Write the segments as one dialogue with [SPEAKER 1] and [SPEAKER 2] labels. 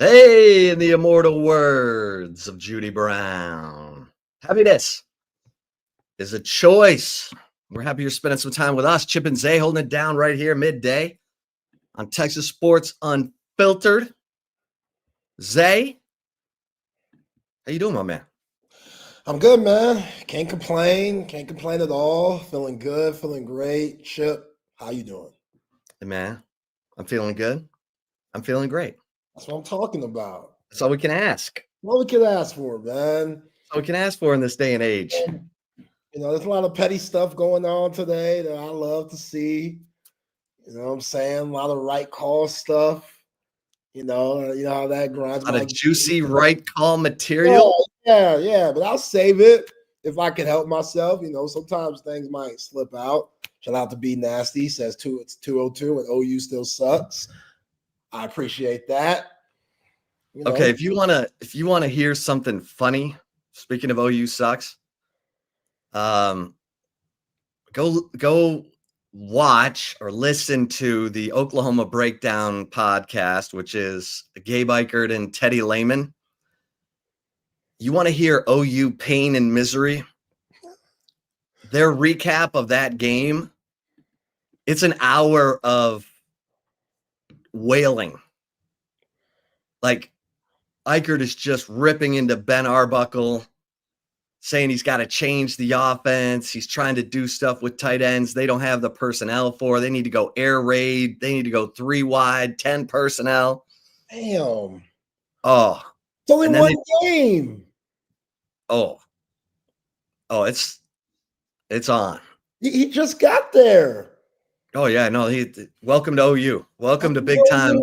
[SPEAKER 1] Hey, in the immortal words of Judy Brown, happiness is a choice. We're happy you're spending some time with us. Chip and Zay holding it down right here, midday on Texas Sports Unfiltered. Zay, how you doing, my man?
[SPEAKER 2] I'm good, man. Can't complain. Can't complain at all. Feeling good. Feeling great. Chip, how you doing?
[SPEAKER 1] Hey, man, I'm feeling good. I'm feeling great.
[SPEAKER 2] That's what I'm talking about.
[SPEAKER 1] That's all we can ask.
[SPEAKER 2] What we could ask for, man.
[SPEAKER 1] That's all we can ask for in this day and age.
[SPEAKER 2] There's a lot of petty stuff going on today that I love to see. You know what I'm saying? A lot of right call stuff. You know how that grinds.
[SPEAKER 1] A lot of juicy right call material.
[SPEAKER 2] Yeah. But I'll save it if I can help myself. Sometimes things might slip out. Shout out to Be Nasty. Says it's 202 and OU still sucks. I appreciate that.
[SPEAKER 1] Okay, if you wanna hear something funny, speaking of OU sucks, go watch or listen to the Oklahoma Breakdown podcast, which is Gabe Ikard and Teddy Lehman. You want to hear OU pain and misery? Their recap of that game, it's an hour of wailing. Like, Ikard is just ripping into Ben Arbuckle, saying he's got to change the offense. He's trying to do stuff with tight ends they don't have the personnel for. They need to go air raid. They need to go 3 wide, 10 personnel.
[SPEAKER 2] Damn.
[SPEAKER 1] Oh.
[SPEAKER 2] It's only one game.
[SPEAKER 1] Oh, it's on.
[SPEAKER 2] He just got there.
[SPEAKER 1] Oh, yeah, no, welcome to OU. Welcome to big time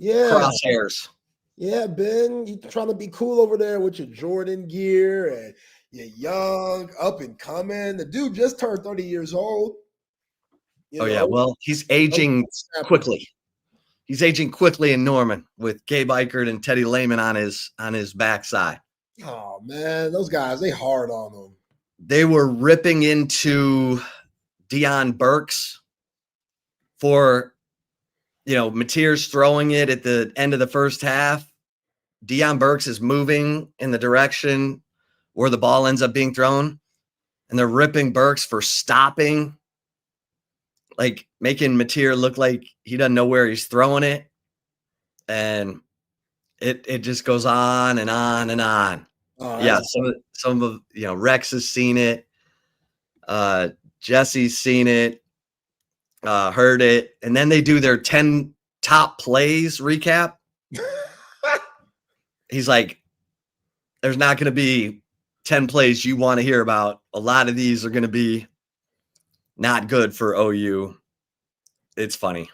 [SPEAKER 1] crosshairs.
[SPEAKER 2] Yeah, Ben, you trying to be cool over there with your Jordan gear and you're young, up and coming. The dude just turned 30 years old.
[SPEAKER 1] Yeah, well, he's aging quickly. He's aging quickly in Norman with Gabe Ikard and Teddy Lehman on his backside.
[SPEAKER 2] Oh, man, those guys, they hard on them.
[SPEAKER 1] They were ripping into Deion Burks for, Mateer's throwing it at the end of the first half. Deion Burks is moving in the direction where the ball ends up being thrown, and they're ripping Burks for stopping, like making Mateer look like he doesn't know where he's throwing it. And it just goes on and on and on. Yeah, some of Rex has seen it. Jesse's seen it, heard it. And then they do their 10 top plays recap. He's like, there's not going to be 10 plays you want to hear about. A lot of these are going to be not good for OU. It's funny.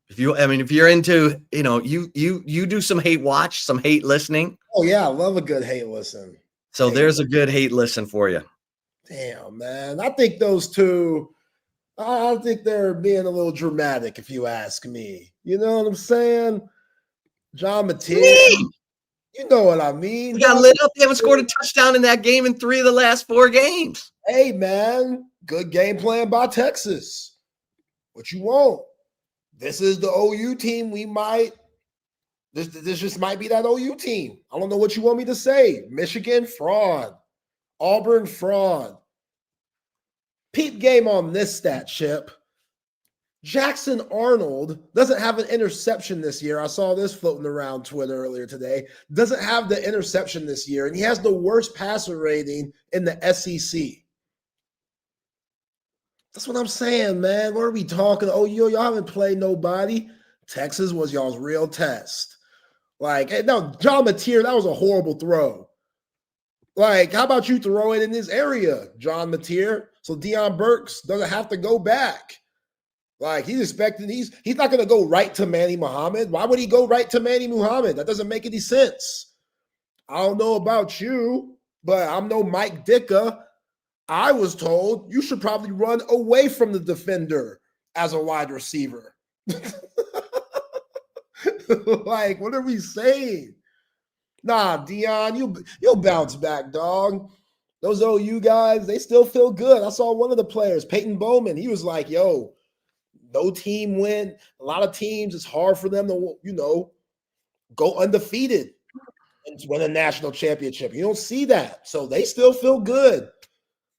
[SPEAKER 1] If you're into, you do some hate watch, some hate listening.
[SPEAKER 2] Oh yeah, I love a good hate listen.
[SPEAKER 1] So there's a good hate listen for you.
[SPEAKER 2] Damn, man. I think those two, I think they're being a little dramatic, if you ask me. You know what I'm saying? John Mateer. You know what I mean.
[SPEAKER 1] We got lit up. They haven't scored a touchdown in that game in 3 of the last 4 games.
[SPEAKER 2] Hey, man, good game plan by Texas. What you want? This is the OU team. This just might be that OU team. I don't know what you want me to say. Michigan, fraud. Auburn, fraud. Peep game on this stat, Chip. Jackson Arnold doesn't have an interception this year. I saw this floating around Twitter earlier today. Doesn't have the interception this year, and he has the worst passer rating in the SEC. That's what I'm saying, man. What are we talking? Oh, y'all haven't played nobody. Texas was y'all's real test. Like, hey, no, John Mateer, that was a horrible throw. Like, how about you throw it in this area, John Mateer, so Deion Burks doesn't have to go back? Like, he's not going to go right to Manny Muhammad. Why would he go right to Manny Muhammad? That doesn't make any sense. I don't know about you, but I'm no Mike Ditka. I was told you should probably run away from the defender as a wide receiver. Like, what are we saying? Nah, Deion, you'll bounce back, dog. Those OU guys, they still feel good. I saw one of the players, Peyton Bowman. He was like, yo, no team win. A lot of teams, it's hard for them to, go undefeated and win a national championship. You don't see that. So they still feel good.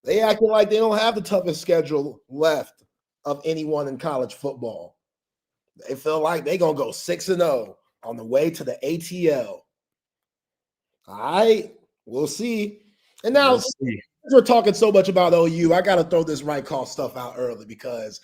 [SPEAKER 2] They acting like they don't have the toughest schedule left of anyone in college football. They feel like they're going to go 6-0 on the way to the ATL. All right, we'll see. And now, since we're talking so much about OU, I got to throw this right call stuff out early because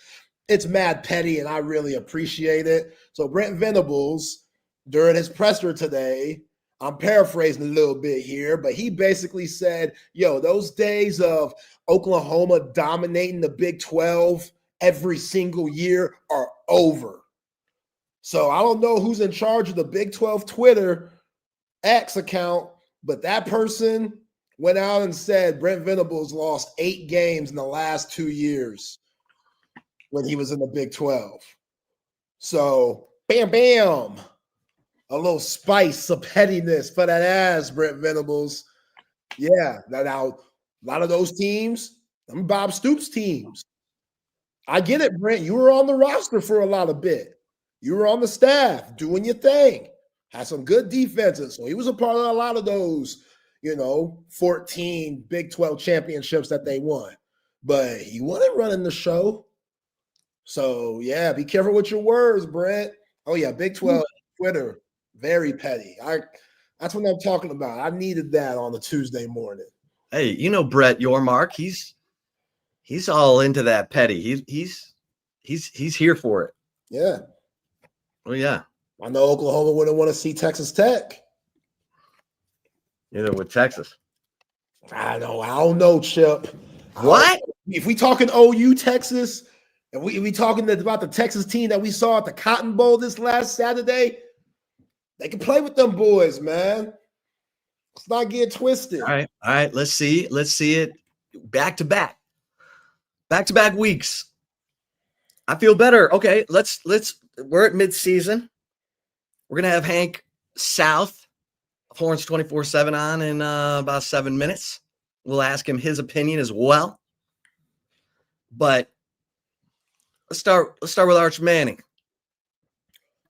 [SPEAKER 2] it's mad petty and I really appreciate it. So Brent Venables, during his presser today, I'm paraphrasing a little bit here, but he basically said, yo, those days of Oklahoma dominating the Big 12 every single year are over. So I don't know who's in charge of the Big 12 Twitter X account, but that person went out and said Brent Venables lost 8 games in the last 2 years when he was in the Big 12. So, bam, bam. A little spice of pettiness for that ass, Brent Venables. Yeah, now a lot of those teams, them Bob Stoops teams. I get it, Brent. You were on the roster for a lot of bit. You were on the staff doing your thing. Had some good defenses. So he was a part of a lot of those, 14 Big 12 championships that they won. But he wasn't running the show. So, yeah, be careful with your words, Brent. Oh, yeah, Big 12 Twitter. Very petty. That's what I'm talking about. I needed that on a Tuesday morning.
[SPEAKER 1] Hey, Brett Yormark, he's all into that petty. He's here for it.
[SPEAKER 2] Yeah.
[SPEAKER 1] Oh yeah.
[SPEAKER 2] I know Oklahoma wouldn't want to see Texas Tech.
[SPEAKER 1] Neither would Texas.
[SPEAKER 2] I don't know, Chip.
[SPEAKER 1] What?
[SPEAKER 2] If we talking OU Texas, and we talking about the Texas team that we saw at the Cotton Bowl this last Saturday, they can play with them boys, man. Let's not get twisted.
[SPEAKER 1] All right. Let's see it back to back weeks. I feel better. Okay, let's. We're at mid-season. We're gonna have Hank South of Horns 24/7 on in about 7 minutes. We'll ask him his opinion as well. But let's start with Arch Manning.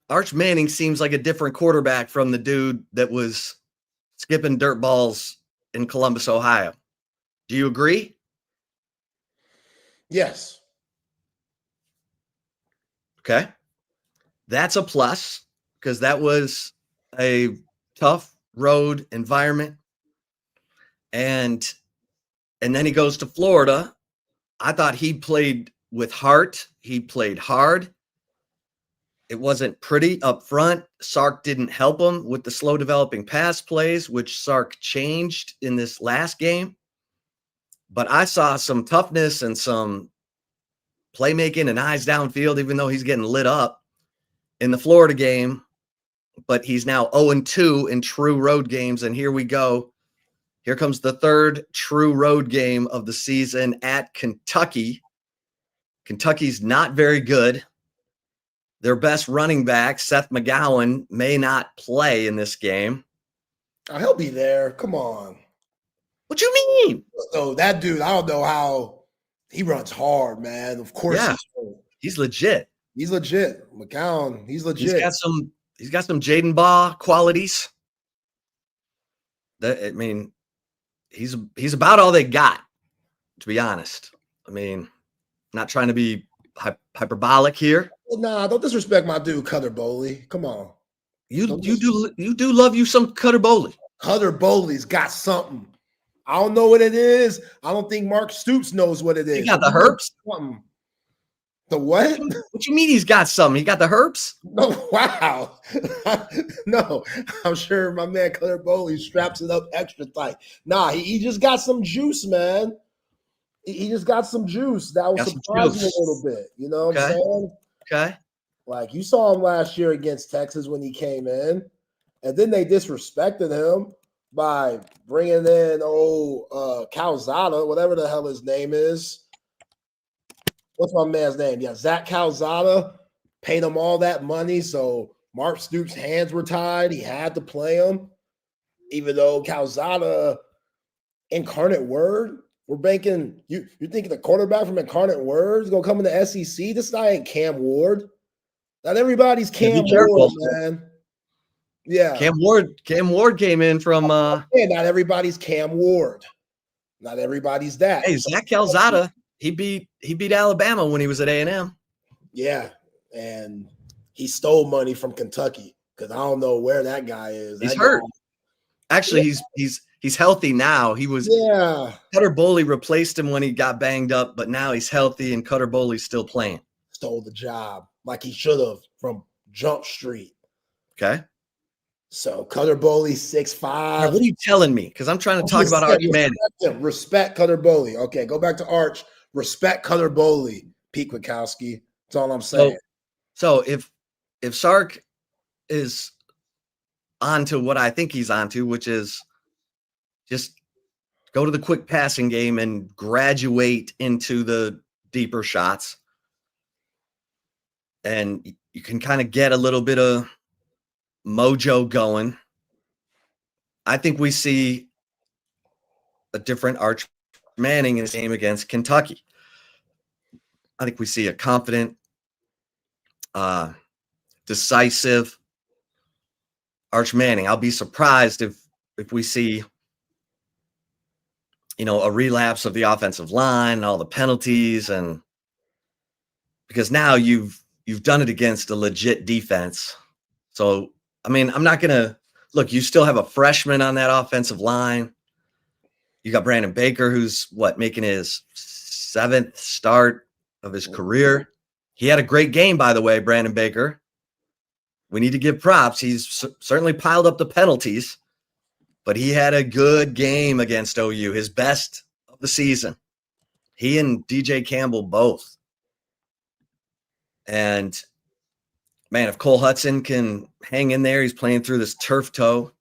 [SPEAKER 1] Arch Manning seems like a different quarterback from the dude that was skipping dirt balls in Columbus, Ohio. Do you agree?
[SPEAKER 2] Yes.
[SPEAKER 1] Okay. That's a plus because that was a tough road environment. And then he goes to Florida. I thought he played with heart. He played hard. It wasn't pretty up front. Sark didn't help him with the slow developing pass plays, which Sark changed in this last game. But I saw some toughness and some playmaking and eyes downfield, even though he's getting lit up in the Florida game. But he's now 0-2 in true road games. And here we go. Here comes the third true road game of the season at Kentucky. Kentucky's not very good. Their best running back, Seth McGowan, may not play in this game.
[SPEAKER 2] Oh, he'll be there. Come on.
[SPEAKER 1] What you mean?
[SPEAKER 2] So that dude, I don't know how he runs hard, man. Of course,
[SPEAKER 1] yeah, he's legit.
[SPEAKER 2] He's legit. McGowan, he's legit.
[SPEAKER 1] He's got some Jaden Baugh qualities. He's about all they got, to be honest. Not trying to be hyperbolic here.
[SPEAKER 2] Nah, don't disrespect my dude Cutter Boley. Come on.
[SPEAKER 1] You do love you some Cutter Boley.
[SPEAKER 2] Cutter Boley's got something. I don't know what it is. I don't think Mark Stoops knows what it is.
[SPEAKER 1] He got the herps.
[SPEAKER 2] Something. The what?
[SPEAKER 1] What you mean he's got something? He got the herps?
[SPEAKER 2] No, wow. No, I'm sure my man Cutter Boley straps it up extra tight. Nah, he just got some juice, man. He just got some juice. That was surprising a little bit. You know what I'm saying?
[SPEAKER 1] Okay.
[SPEAKER 2] Like you saw him last year against Texas when he came in, and then they disrespected him by bringing in Calzada, whatever the hell his name is. What's my man's name? Yeah, Zach Calzada. Paid him all that money, so Mark Stoops' hands were tied. He had to play him, even though Calzada, Incarnate Word. We're banking. You're thinking the quarterback from Incarnate Word is gonna come in the SEC? This guy ain't Cam Ward. Not everybody's Cam Ward, man. Yeah.
[SPEAKER 1] Cam Ward came in from
[SPEAKER 2] Yeah, not everybody's Cam Ward. Not everybody's that.
[SPEAKER 1] hey, Zach Calzada. He beat Alabama when he was at A&M.
[SPEAKER 2] Yeah. And he stole money from Kentucky because I don't know where that guy is.
[SPEAKER 1] He's
[SPEAKER 2] That
[SPEAKER 1] hurt.
[SPEAKER 2] Guy,
[SPEAKER 1] Actually, he's healthy now. He was Cutter Boley replaced him when he got banged up, but now he's healthy and Cutter Boley's still playing.
[SPEAKER 2] Stole the job like he should have from Jump Street.
[SPEAKER 1] Okay.
[SPEAKER 2] So Cutter Boley 6'5".
[SPEAKER 1] Now, what are you telling me? Because I'm trying to talk about Arch Manning.
[SPEAKER 2] Respect Cutter Boley. Okay, go back to Arch. Respect Cutter Boley. Pete Witkowski. That's all I'm saying.
[SPEAKER 1] So if Sark is onto what I think he's onto, which is just go to the quick passing game and graduate into the deeper shots, and you can kind of get a little bit of mojo going, I think we see a different Arch Manning in his game against Kentucky. I think we see a confident, decisive Arch Manning. I'll be surprised if we see, a relapse of the offensive line and all the penalties, and because now you've done it against a legit defense. So, I mean, I'm not going to look, you still have a freshman on that offensive line. You got Brandon Baker, who's making his 7th start of his career. He had a great game, by the way, Brandon Baker. We need to give props. He's certainly piled up the penalties, but he had a good game against OU, his best of the season. He and DJ Campbell both. And, man, if Cole Hudson can hang in there, he's playing through this turf toe,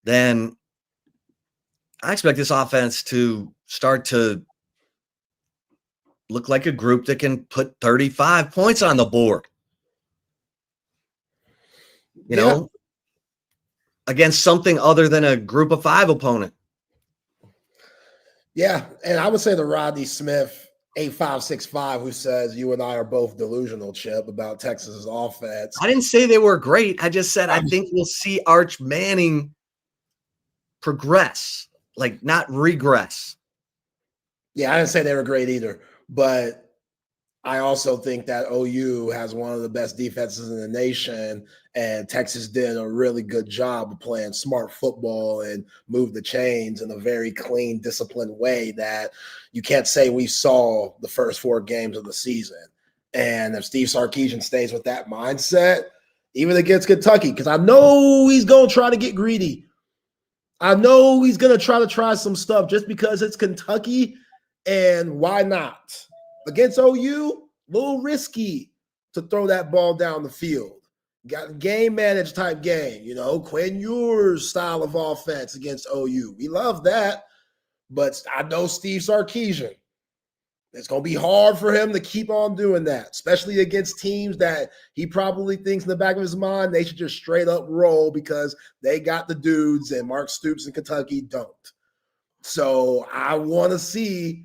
[SPEAKER 1] then I expect this offense to start to look like a group that can put 35 points on the board. You know, against something other than a group of 5 opponent.
[SPEAKER 2] Yeah, and I would say the Rodney Smith 8565 who says you and I are both delusional, Chip, about Texas's offense.
[SPEAKER 1] I didn't say they were great. I just said I think we'll see Arch Manning progress, like not regress.
[SPEAKER 2] Yeah, I didn't say they were great either, but I also think that OU has one of the best defenses in the nation, and Texas did a really good job of playing smart football and move the chains in a very clean, disciplined way that you can't say we saw the first 4 games of the season. And if Steve Sarkisian stays with that mindset, even against Kentucky, because I know he's going to try to get greedy. I know he's going to try some stuff just because it's Kentucky, and why not? Against OU, a little risky to throw that ball down the field. Got game managed type game, Quinn Ewers style of offense against OU. We love that, but I know Steve Sarkisian. It's going to be hard for him to keep on doing that, especially against teams that he probably thinks in the back of his mind they should just straight up roll because they got the dudes and Mark Stoops in Kentucky don't. So I want to see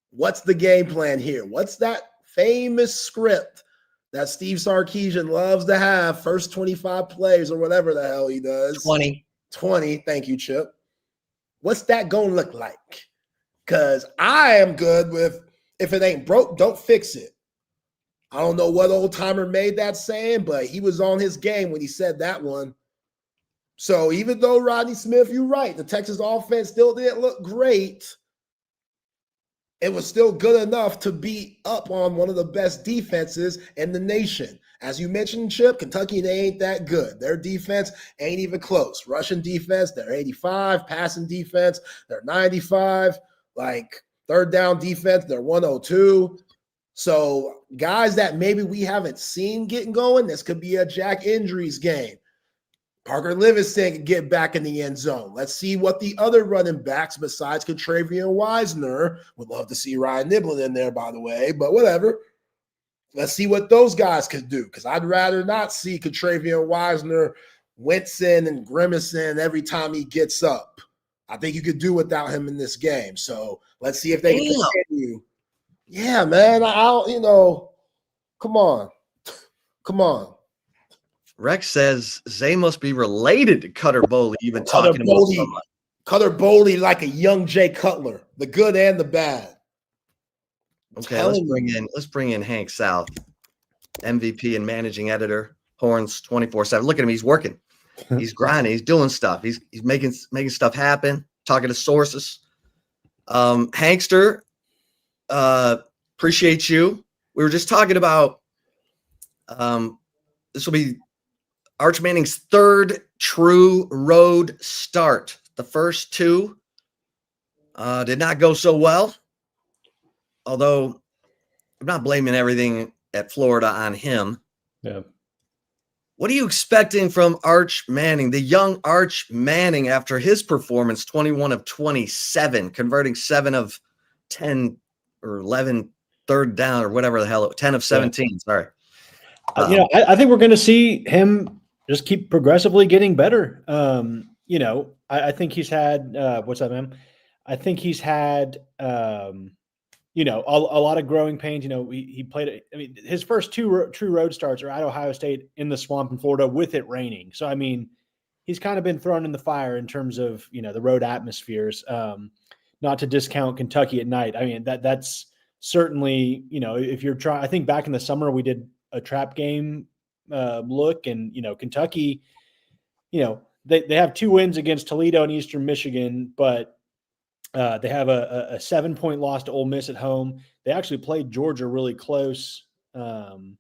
[SPEAKER 2] what's the game plan here. What's that famous script that Steve Sarkisian loves to have, first 25 plays or whatever the hell he does.
[SPEAKER 1] 20.
[SPEAKER 2] Thank you, Chip. What's that going to look like? Because I am good with, if it ain't broke, don't fix it. I don't know what old timer made that saying, but he was on his game when he said that one. So even though Rodney Smith, you're right, the Texas offense still didn't look great, it was still good enough to beat up on one of the best defenses in the nation. As you mentioned, Chip, Kentucky, they ain't that good. Their defense ain't even close. Rushing defense, they're 85. Passing defense, they're 95. Like third down defense, they're 102. So guys that maybe we haven't seen getting going, this could be a Jack Injuries game. Parker Livingston can get back in the end zone. Let's see what the other running backs besides Contravian Wisner, would love to see Ryan Niblin in there, by the way, but whatever. Let's see what those guys could do, because I'd rather not see Contravian Wisner wincing and grimacing every time he gets up. I think you could do without him in this game. So let's see if they can continue. Yeah, man. Come on.
[SPEAKER 1] Rex says Zay must be related to Cutter Boley, even
[SPEAKER 2] Cutter
[SPEAKER 1] talking about
[SPEAKER 2] Boley,
[SPEAKER 1] someone.
[SPEAKER 2] Cutter Boley like a young Jay Cutler, the good and the bad.
[SPEAKER 1] Okay, let's bring in Hank South, MVP and managing editor, Horns 24/7. Look at him, he's working. He's grinding, he's doing stuff. He's making stuff happen, talking to sources. Hankster, appreciate you. We were just talking about this will be Arch Manning's third true road start. The first two did not go so well, although I'm not blaming everything at Florida on him.
[SPEAKER 3] Yeah.
[SPEAKER 1] What are you expecting from Arch Manning, the young Arch Manning, after his performance, 21 of 27, converting 7 of 10 or 11 third down or whatever the hell, 10 of 17, yeah. Sorry.
[SPEAKER 3] I think we're going to see him just keep progressively getting better. I think he's had what's up, man? I think he's had a lot of growing pains. He played. I mean, his first two true road starts are at Ohio State in the swamp in Florida with it raining. So I mean, he's kind of been thrown in the fire in terms of the road atmospheres. Not to discount Kentucky at night. I mean that's certainly if you're trying. I think back in the summer we did a trap game look, and Kentucky, they have 2 wins against Toledo and Eastern Michigan, but they have a 7-point loss to Ole Miss at home. They actually played Georgia really close in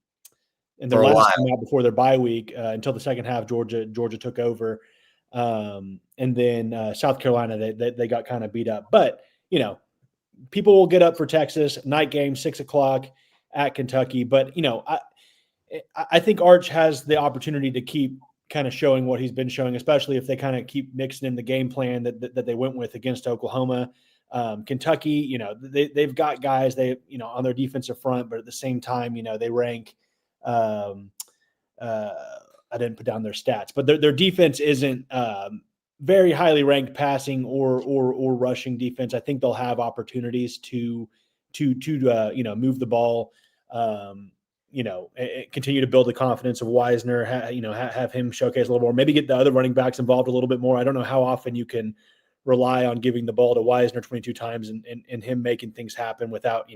[SPEAKER 3] their last time out before their bye week until the second half. Georgia took over, and then South Carolina they got kind of beat up. But people will get up for Texas night game 6:00 at Kentucky. But I think Arch has the opportunity to keep kind of showing what he's been showing, especially if they kind of keep mixing in the game plan that they went with against Oklahoma. Kentucky, they've got guys on their defensive front, but at the same time, they rank. I didn't put down their stats, but their defense isn't very highly ranked passing or rushing defense. I think they'll have opportunities to move the ball. Continue to build the confidence of Wisner, have him showcase a little more, maybe get the other running backs involved a little bit more. I don't know how often you can rely on giving the ball to Wisner 22 times and him making things happen without,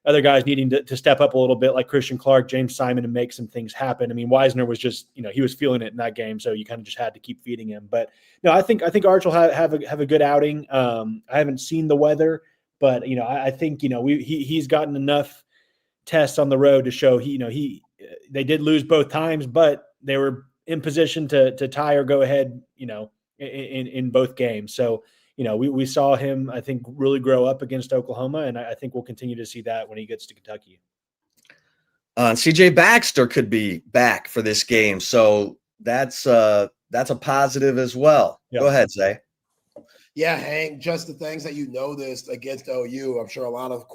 [SPEAKER 3] other guys needing to step up a little bit like Christian Clark, James Simon, and make some things happen. I mean, Wisner was just, he was feeling it in that game. So you kind of just had to keep feeding him. But no, I think Arch will have a good outing. I haven't seen the weather, but, I think, he's gotten enough tests on the road to show they did lose both times, but they were in position to tie or go ahead, in both games. So, we saw him, I think, really grow up against Oklahoma, and I think we'll continue to see that when he gets to Kentucky.
[SPEAKER 1] CJ Baxter could be back for this game, so that's a positive as well. Yeah. Go ahead, Zay.
[SPEAKER 2] Yeah, Hank, just the things that you noticed against OU, I'm sure a lot of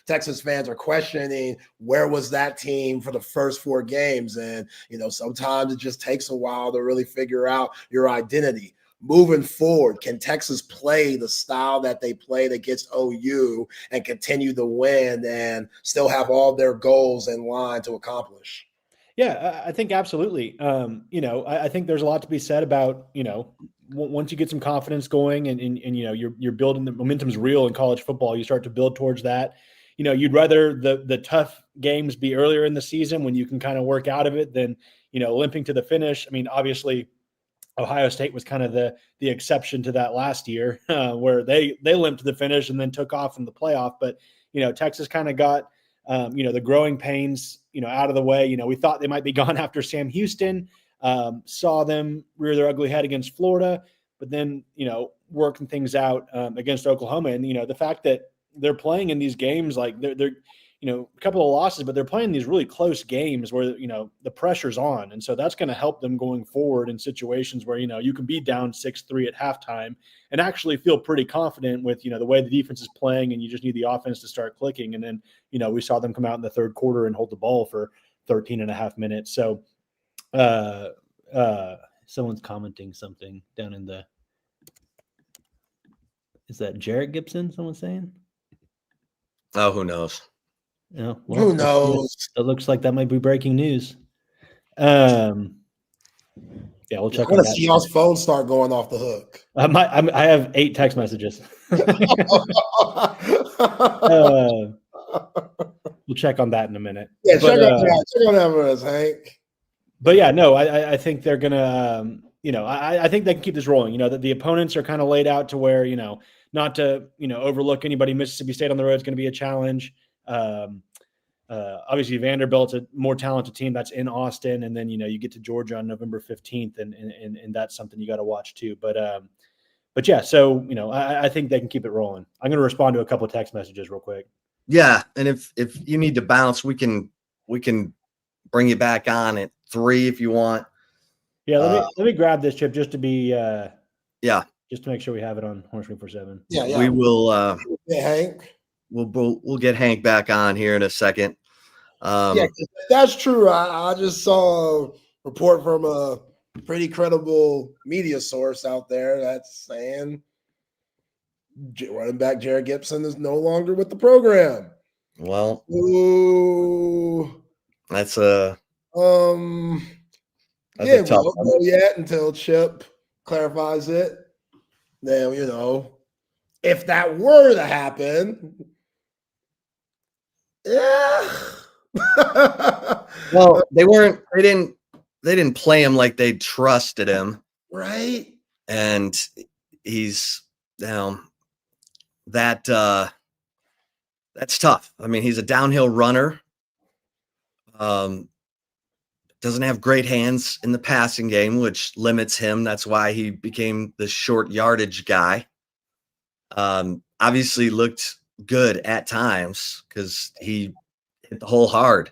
[SPEAKER 2] Texas fans are questioning where was that team for the first 4 games. And, sometimes it just takes a while to really figure out your identity. Moving forward, can Texas play the style that they played against OU and continue to win and still have all their goals in line to accomplish?
[SPEAKER 3] Yeah, I think absolutely. I think there's a lot to be said about, once you get some confidence going and you're building, the momentum's real in college football, you start to build towards that. You'd rather the tough games be earlier in the season when you can kind of work out of it than, limping to the finish. I mean, obviously Ohio State was kind of the exception to that last year where they limped to the finish and then took off in the playoff. But, Texas kind of got, the growing pains, out of the way. We thought they might be gone after Sam Houston, saw them rear their ugly head against Florida, but then, working things out against Oklahoma. And, the fact that they're playing in these games, like they're a couple of losses, but they're playing these really close games where, the pressure's on. And so that's going to help them going forward in situations where, you can be down 6-3 at halftime and actually feel pretty confident with, the way the defense is playing, and you just need the offense to start clicking. And then, we saw them come out in the third quarter and hold the ball for 13 and a half minutes. So someone's commenting something down in the, is that Jarrett Gibson? Someone's saying?
[SPEAKER 1] Oh, who knows?
[SPEAKER 3] Yeah,
[SPEAKER 2] who knows?
[SPEAKER 3] It looks like that might be breaking news. Yeah, we'll check
[SPEAKER 2] I
[SPEAKER 3] on
[SPEAKER 2] want to see
[SPEAKER 3] that.
[SPEAKER 2] y'all's phone start going off the hook.
[SPEAKER 3] I have 8 text messages. We'll check on that in a minute.
[SPEAKER 2] Yeah,
[SPEAKER 3] But,
[SPEAKER 2] check on that for us, Hank.
[SPEAKER 3] But yeah, no, I think they're gonna, I think they can keep this rolling. That the opponents are kind of laid out to where, not to, overlook anybody. Mississippi State on the road is going to be a challenge. Obviously, Vanderbilt's a more talented team that's in Austin, and then you get to Georgia on November 15th, and that's something you got to watch too. But yeah, so I think they can keep it rolling. I'm going to respond to a couple of text messages real quick.
[SPEAKER 1] Yeah, and if you need to bounce, we can bring you back on at 3 if you want.
[SPEAKER 3] Yeah, let me grab this, Chip, just to be just to make sure we have it on Horns 24/7.
[SPEAKER 2] Yeah.
[SPEAKER 1] We will.
[SPEAKER 2] Hank.
[SPEAKER 1] We'll get Hank back on here in a second.
[SPEAKER 2] Yeah, that's true. I just saw a report from a pretty credible media source out there that's saying running back Jared Gibson is no longer with the program.
[SPEAKER 1] Well,
[SPEAKER 2] ooh,
[SPEAKER 1] that's a
[SPEAKER 2] yeah, we don't know yet until Chip clarifies it. Then if that were to happen, yeah.
[SPEAKER 1] Well, they didn't play him like they trusted him,
[SPEAKER 2] right?
[SPEAKER 1] And he's that's tough. I mean, he's a downhill runner. Doesn't have great hands in the passing game, which limits him. That's why he became the short yardage guy. Obviously looked good at times because he hit the hole hard.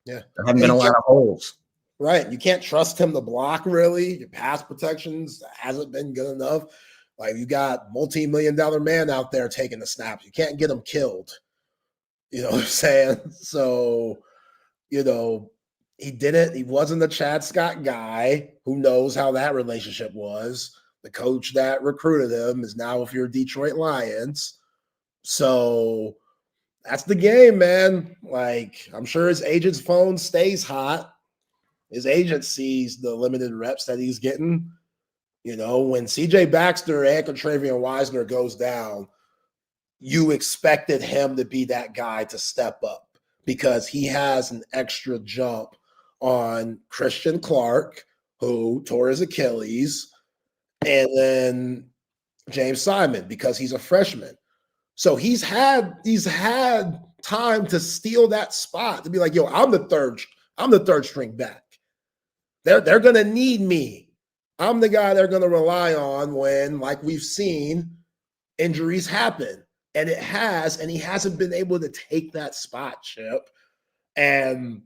[SPEAKER 2] Yeah.
[SPEAKER 1] There haven't been a lot of holes.
[SPEAKER 2] Right. You can't trust him to block, really. Your pass protections hasn't been good enough. Like, you got multi-million-dollar man out there taking the snaps. You can't get him killed. You know what I'm saying? So, he didn't. He wasn't the Chad Scott guy. Who knows how that relationship was? The coach that recruited him is now with your Detroit Lions. So that's the game, man. Like, I'm sure his agent's phone stays hot. His agent sees the limited reps that he's getting. When CJ Baxter and Contravian Wisner goes down, you expected him to be that guy to step up because he has an extra jump on Christian Clark, who tore his Achilles, and then James Simon because he's a freshman. So he's had time to steal that spot to be like, yo, I'm the third string back. They're gonna need me. I'm the guy they're gonna rely on when, like we've seen, injuries happen. And it has, and he hasn't been able to take that spot, Chip. And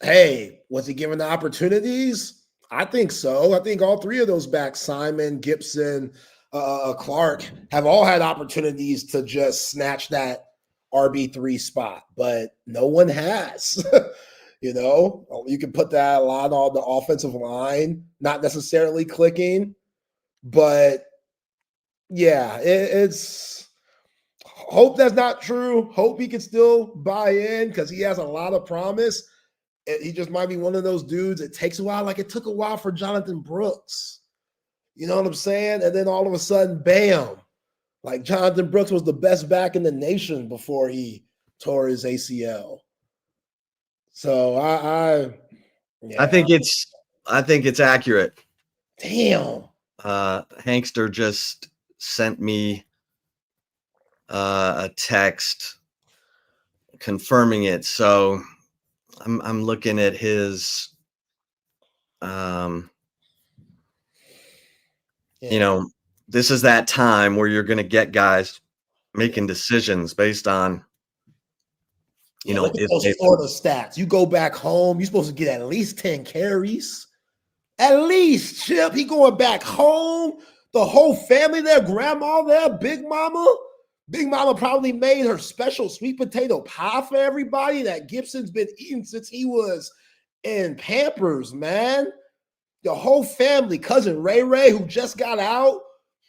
[SPEAKER 2] hey, was he given the opportunities? I think so. I think all 3 of those backs, Simon, Gibson, Clark, have all had opportunities to just snatch that RB3 spot, but no one has. You can put that a lot on the offensive line, not necessarily clicking, but yeah, it's hope that's not true. Hope he can still buy in because he has a lot of promise. He just might be one of those dudes. It takes a while, like it took a while for Jonathan Brooks. You know what I'm saying? And then all of a sudden, bam, like Jonathan Brooks was the best back in the nation before he tore his ACL. So
[SPEAKER 1] I think it's accurate.
[SPEAKER 2] Damn.
[SPEAKER 1] Hankster just sent me a text confirming it. So I'm looking at his this is that time where you're going to get guys making decisions based on
[SPEAKER 2] look at those Florida stats. You go back home, you're supposed to get at least 10 carries. At least, Chip. He going back home. The whole family there, grandma there, Big Mama. Big Mama probably made her special sweet potato pie for everybody that Gibson's been eating since he was in Pampers, man. The whole family, cousin Ray, who just got out,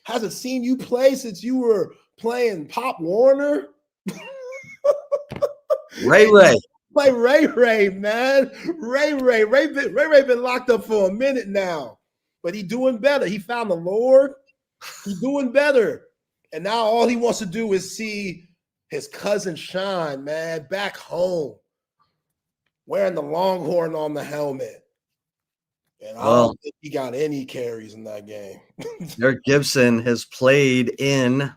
[SPEAKER 2] hasn't seen you play since you were playing Pop Warner.
[SPEAKER 1] Ray.
[SPEAKER 2] Like Ray, man. Ray been locked up for a minute now, but he doing better. He found the Lord. He's doing better. And now all he wants to do is see his cousin shine, man, back home, wearing the Longhorn on the helmet. And I don't think he got any carries in that game.
[SPEAKER 1] Derek Gibson has played in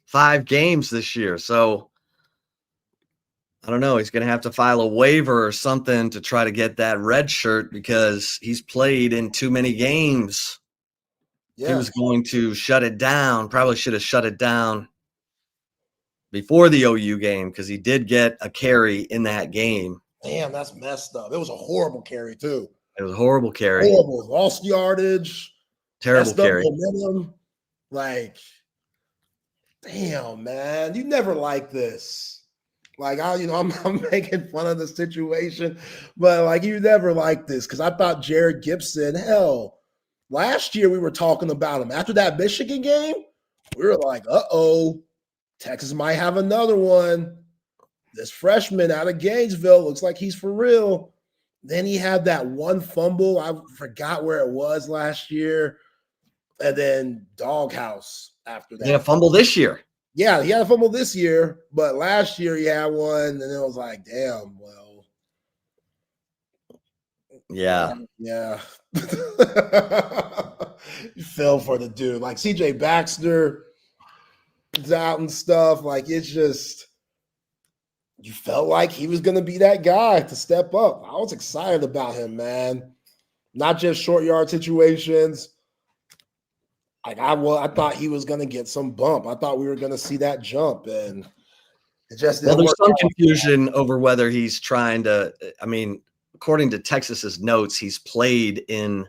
[SPEAKER 1] 5 games this year. So I don't know. He's going to have to file a waiver or something to try to get that red shirt because he's played in too many games. Yeah. He was going to shut it down. Probably should have shut it down before the OU game because he did get a carry in that game.
[SPEAKER 2] Damn, that's messed up. It was a horrible carry, too.
[SPEAKER 1] It was a horrible carry.
[SPEAKER 2] Horrible. Lost yardage.
[SPEAKER 1] Terrible carry.
[SPEAKER 2] Momentum. Like, damn, man. You never like this. Like, I'm making fun of the situation, but, like, you never like this because I thought Jared Gibson, hell, last year we were talking about him. After that Michigan game, we were like, uh-oh, Texas might have another one. This freshman out of Gainesville looks like he's for real. Then he had that one fumble. I forgot where it was last year. And then doghouse after that.
[SPEAKER 1] He had a fumble this year.
[SPEAKER 2] Yeah, he had a fumble this year, but last year he had one, and it was like, damn, well.
[SPEAKER 1] Yeah.
[SPEAKER 2] Yeah. You fell for the dude. Like CJ Baxter is out and stuff. Like, it's just, you felt like he was going to be that guy to step up. I was excited about him, man. Not just short yard situations. Like, I thought he was going to get some bump. I thought we were going to see that jump, and it just didn't
[SPEAKER 1] there's
[SPEAKER 2] work
[SPEAKER 1] some
[SPEAKER 2] out.
[SPEAKER 1] confusion over whether he's trying to – I mean, according to Texas's notes, he's played in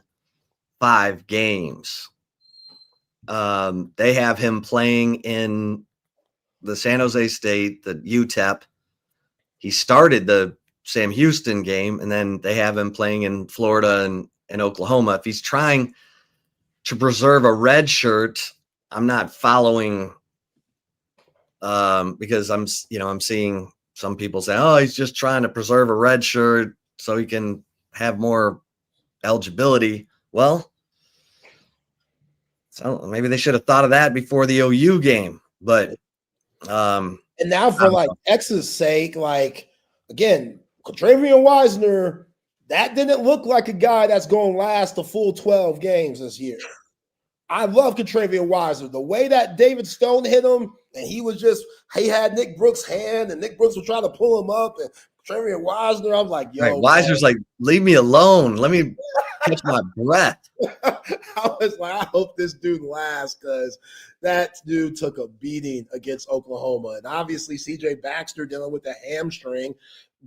[SPEAKER 1] 5 games. They have him playing in the San Jose State, the UTEP. He started the Sam Houston game, and then they have him playing in Florida and Oklahoma. If he's trying to preserve a red shirt, I'm not following because I'm seeing some people say, oh, he's just trying to preserve a red shirt so he can have more eligibility. Well, so maybe they should have thought of that before the OU game, but
[SPEAKER 2] and now for like X's sake, like, again, Travion Wisner, that didn't look like a guy that's going to last a full 12 games this year. I love Travion Wisner. The way that David Stone hit him, and he had Nick Brooks' hand, and Nick Brooks was trying to pull him up, and Travion Wisner, I'm like, yo.
[SPEAKER 1] Right, Wisner's like, leave me alone. Let me catch my breath.
[SPEAKER 2] I was like, I hope this dude lasts because that dude took a beating against Oklahoma. And obviously, CJ Baxter dealing with the hamstring.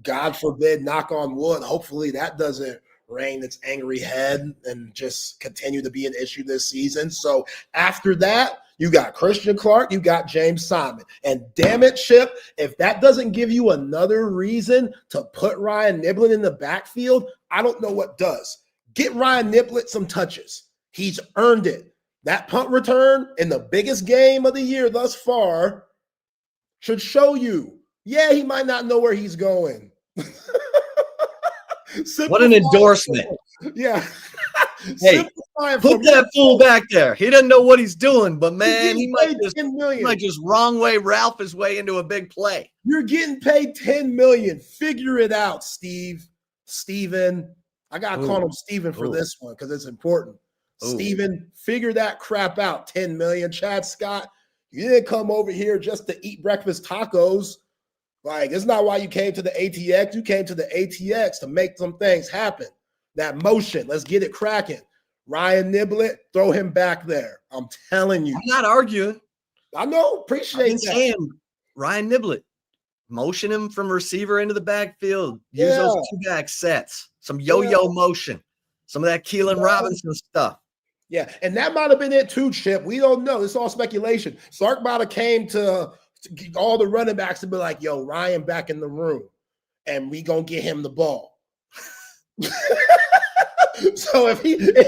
[SPEAKER 2] God forbid, knock on wood. Hopefully that doesn't reign its angry head and just continue to be an issue this season. So after that, you got Christian Clark, you got James Simon. And damn it, Chip, if that doesn't give you another reason to put Ryan Niblett in the backfield, I don't know what does. Get Ryan Niblett some touches. He's earned it. That punt return in the biggest game of the year thus far should show you, yeah, he might not know where he's going.
[SPEAKER 1] What an endorsement.
[SPEAKER 2] Yeah.
[SPEAKER 1] Hey, put that fool back there. He doesn't know what he's doing, but man, he might just wrong way Ralph his way into a big play.
[SPEAKER 2] You're getting paid $10 million. Figure it out, Steven. I gotta call him Steven for this one because it's important. Steven, figure that crap out. $10 million. Chad Scott, you didn't come over here just to eat breakfast tacos. Like, it's not why you came to the ATX. You came to the ATX to make some things happen. That motion, let's get it cracking. Ryan Niblett, throw him back there. I'm telling you.
[SPEAKER 1] I'm not arguing.
[SPEAKER 2] I know. Appreciate that.
[SPEAKER 1] Saying Ryan Niblett, motion him from receiver into the backfield. Use those 2-back sets. Some yo-yo motion. Some of that Keelan Robinson stuff.
[SPEAKER 2] Yeah, and that might have been it too, Chip. We don't know. It's all speculation. Sark might have came to all the running backs to be like, yo, Ryan back in the room, and we gonna get him the ball. So think about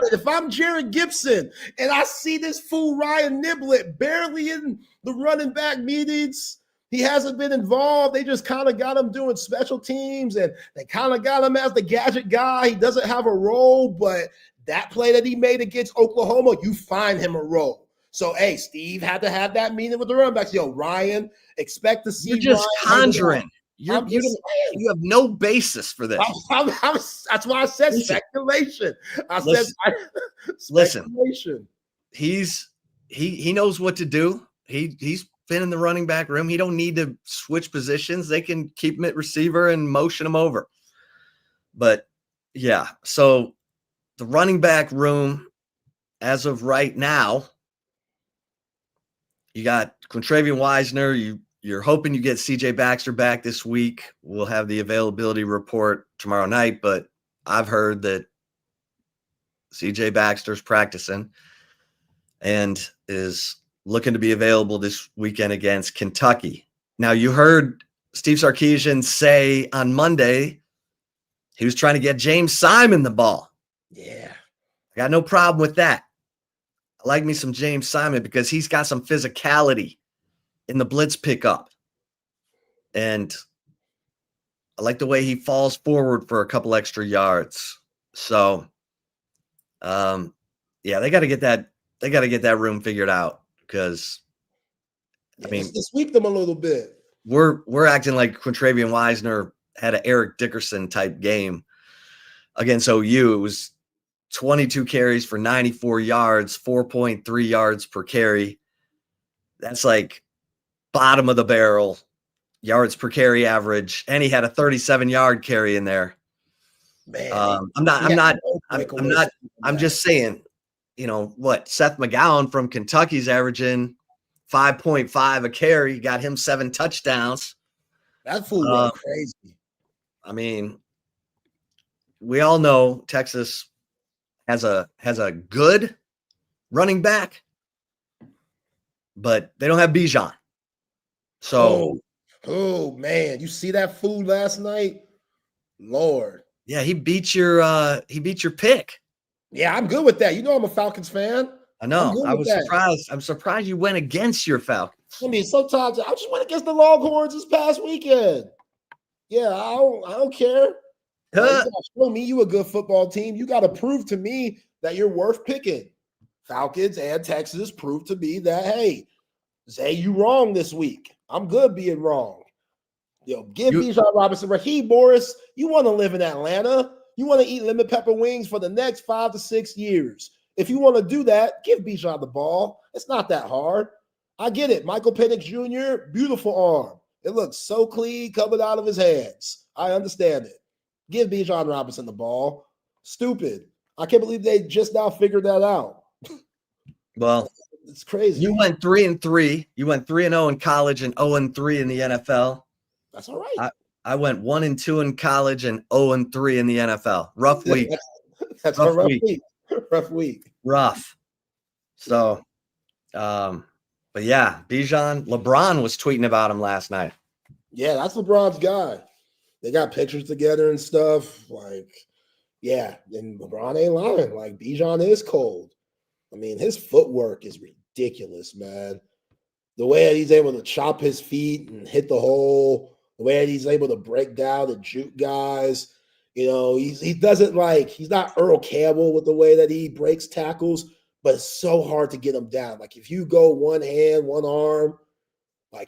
[SPEAKER 2] it. If I'm Jared Gibson and I see this fool Ryan Niblett barely in the running back meetings, He hasn't been involved. They just kind of got him doing special teams, and they kind of got him as the gadget guy. He doesn't have a role, but that play that he made against Oklahoma, you find him a role. So, hey, Steve had to have that meeting with the running backs. Yo, Ryan, expect to see.
[SPEAKER 1] You're just
[SPEAKER 2] Ryan
[SPEAKER 1] conjuring. You have no basis for this.
[SPEAKER 2] That's why I said speculation.
[SPEAKER 1] Speculation. He knows what to do. He's been in the running back room. He don't need to switch positions. They can keep him at receiver and motion him over. But yeah, so the running back room, as of right now, you got Quintravian Wisner. You're hoping you get CJ Baxter back this week. We'll have the availability report tomorrow night, but I've heard that CJ Baxter's practicing and is looking to be available this weekend against Kentucky. Now, you heard Steve Sarkisian say on Monday he was trying to get James Simon the ball.
[SPEAKER 2] Yeah.
[SPEAKER 1] I got no problem with that. I like me some James Simon because he's got some physicality in the blitz pickup. And I like the way he falls forward for a couple extra yards. So, yeah, they got to get that room figured out. Because, I mean,
[SPEAKER 2] let's tweak them a little bit.
[SPEAKER 1] We're acting like Quintravian Wisner had an Eric Dickerson type game against OU. It was 22 carries for 94 yards, 4.3 yards per carry. That's like bottom of the barrel yards per carry average, and he had a 37-yard carry in there.
[SPEAKER 2] Man,
[SPEAKER 1] I'm just saying. You know what? Seth McGowan from Kentucky's averaging 5.5 a carry, got him 7 touchdowns.
[SPEAKER 2] That fool went crazy.
[SPEAKER 1] I mean, we all know Texas has a good running back, but they don't have Bijan. So,
[SPEAKER 2] oh man, you see that fool last night? Lord.
[SPEAKER 1] Yeah, he beat your pick.
[SPEAKER 2] Yeah, I'm good with that. You know I'm a Falcons fan.
[SPEAKER 1] I know. I was surprised. I'm surprised you went against your Falcons.
[SPEAKER 2] I mean, sometimes I just went against the Longhorns this past weekend. Yeah, I don't care. Show me you a good football team. You got to prove to me that you're worth picking. Falcons and Texas prove to me that, hey, Zay, you wrong this week. I'm good being wrong. Give Bijan Robinson, Raheem Morris, you want to live in Atlanta. You want to eat lemon pepper wings for the next 5 to 6 years. If you want to do that, give Bijan the ball. It's not that hard. I get it. Michael Penix Jr., beautiful arm. It looks so clean coming out of his hands. I understand it. Give Bijan Robinson the ball. Stupid. I can't believe they just now figured that out.
[SPEAKER 1] Well,
[SPEAKER 2] it's crazy.
[SPEAKER 1] You went 3-3. You went 3-0 in college and 0-3 in the NFL.
[SPEAKER 2] That's all right.
[SPEAKER 1] I went 1-2 in college and 0-3 in the NFL. Rough week.
[SPEAKER 2] That's a rough week. Rough week.
[SPEAKER 1] Rough. So, but yeah, Bijan, LeBron was tweeting about him last night.
[SPEAKER 2] Yeah, that's LeBron's guy. They got pictures together and stuff. Like, yeah, and LeBron ain't lying. Like, Bijan is cold. I mean, his footwork is ridiculous, man. The way that he's able to chop his feet and hit the hole. The way that he's able to break down and juke guys, he doesn't he's not Earl Campbell with the way that he breaks tackles, but it's so hard to get him down. Like if you go one hand, one arm,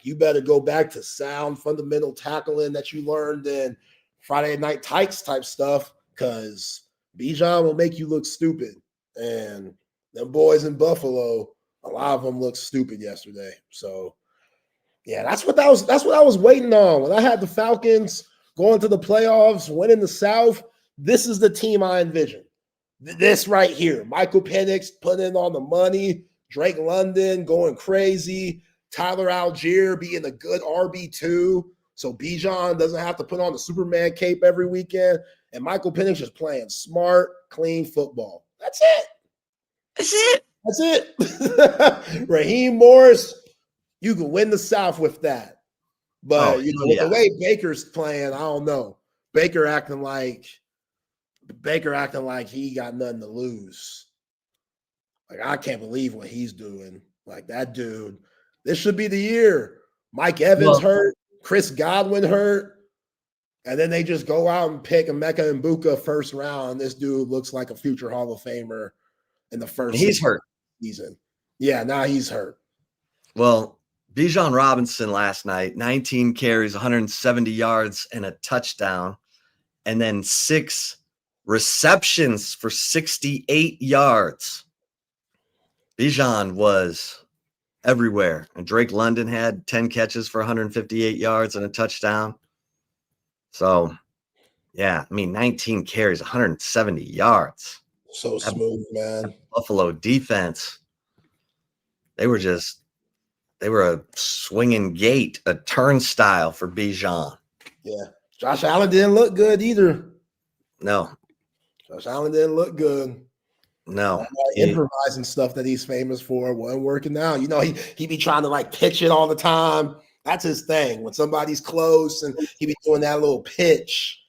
[SPEAKER 2] you better go back to sound fundamental tackling that you learned in Friday Night Tykes type stuff, because Bijan will make you look stupid. And them boys in Buffalo, a lot of them looked stupid yesterday. So yeah, that's what I was waiting on. When I had the Falcons going to the playoffs, winning the South, this is the team I envisioned. This right here. Michael Penix putting on the money, Drake London going crazy, Tyler Algier being a good RB2, so Bijan doesn't have to put on the Superman cape every weekend, and Michael Penix just playing smart, clean football. That's it. Raheem Morris, you can win the South with that. But the way Baker's playing, I don't know. Baker acting like he got nothing to lose. I can't believe what he's doing. That dude, this should be the year Mike Evans hurt, Chris Godwin hurt. And then they just go out and pick Emeka Mbuka first round. This dude looks like a future Hall of Famer in the first
[SPEAKER 1] hurt
[SPEAKER 2] season. Yeah, now he's hurt.
[SPEAKER 1] Well, Bijan Robinson last night, 19 carries, 170 yards, and a touchdown, and then 6 receptions for 68 yards. Bijan was everywhere. And Drake London had 10 catches for 158 yards and a touchdown. So, yeah, I mean, 19 carries, 170 yards.
[SPEAKER 2] So smooth, man.
[SPEAKER 1] Buffalo defense, they were a swinging gate, a turnstile for Bijan.
[SPEAKER 2] Yeah. Josh Allen didn't look good either.
[SPEAKER 1] No.
[SPEAKER 2] Josh Allen didn't look good.
[SPEAKER 1] No.
[SPEAKER 2] Improvising stuff that he's famous for wasn't working out. You know, he be trying to like pitch it all the time. That's his thing. When somebody's close and he be doing that little pitch,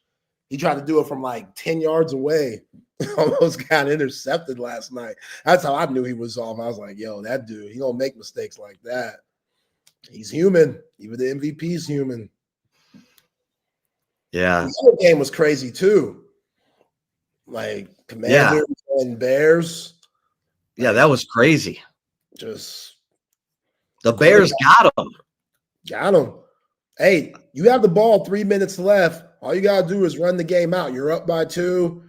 [SPEAKER 2] he tried to do it from like 10 yards away. Almost got intercepted last night. That's how I knew he was off. I was like, yo, that dude, he don't make mistakes like that. He's human. Even the MVP's human.
[SPEAKER 1] Yeah.
[SPEAKER 2] The other game was crazy too. Like Commanders and Bears.
[SPEAKER 1] Yeah, that was crazy.
[SPEAKER 2] Just
[SPEAKER 1] the Bears got him.
[SPEAKER 2] Got him. Hey, you have the ball, 3 minutes left. All you got to do is run the game out. You're up by 2.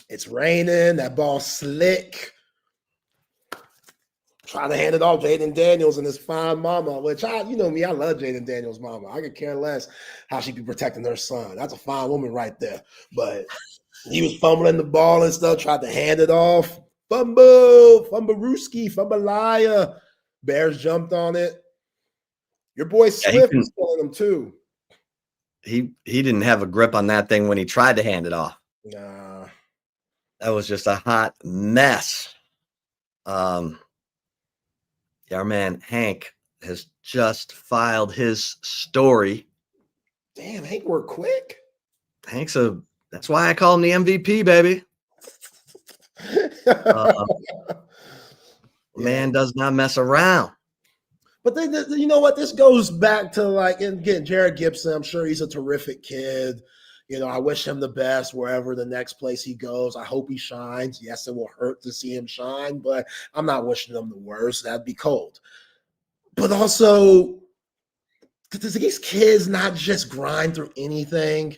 [SPEAKER 2] It's raining. That ball slick. Trying to hand it off Jaden Daniels and his fine mama, which you know me, I love Jaden Daniels' mama. I could care less how she be protecting her son. That's a fine woman right there. But he was fumbling the ball and stuff, tried to hand it off. Fumbarooski, Fumbalaya. Bears jumped on it. Your boy Swift was killing him too.
[SPEAKER 1] He didn't have a grip on that thing when he tried to hand it off.
[SPEAKER 2] Nah.
[SPEAKER 1] That was just a hot mess. Our man Hank has just filed his story.
[SPEAKER 2] Damn, Hank worked quick.
[SPEAKER 1] That's why I call him the MVP, baby. Man does not mess around.
[SPEAKER 2] But you know what? This goes back to like, and again, Jared Gibson. I'm sure he's a terrific kid. You know, I wish him the best wherever the next place he goes. I hope he shines. Yes, it will hurt to see him shine, but I'm not wishing him the worst. That'd be cold. But also, does these kids not just grind through anything?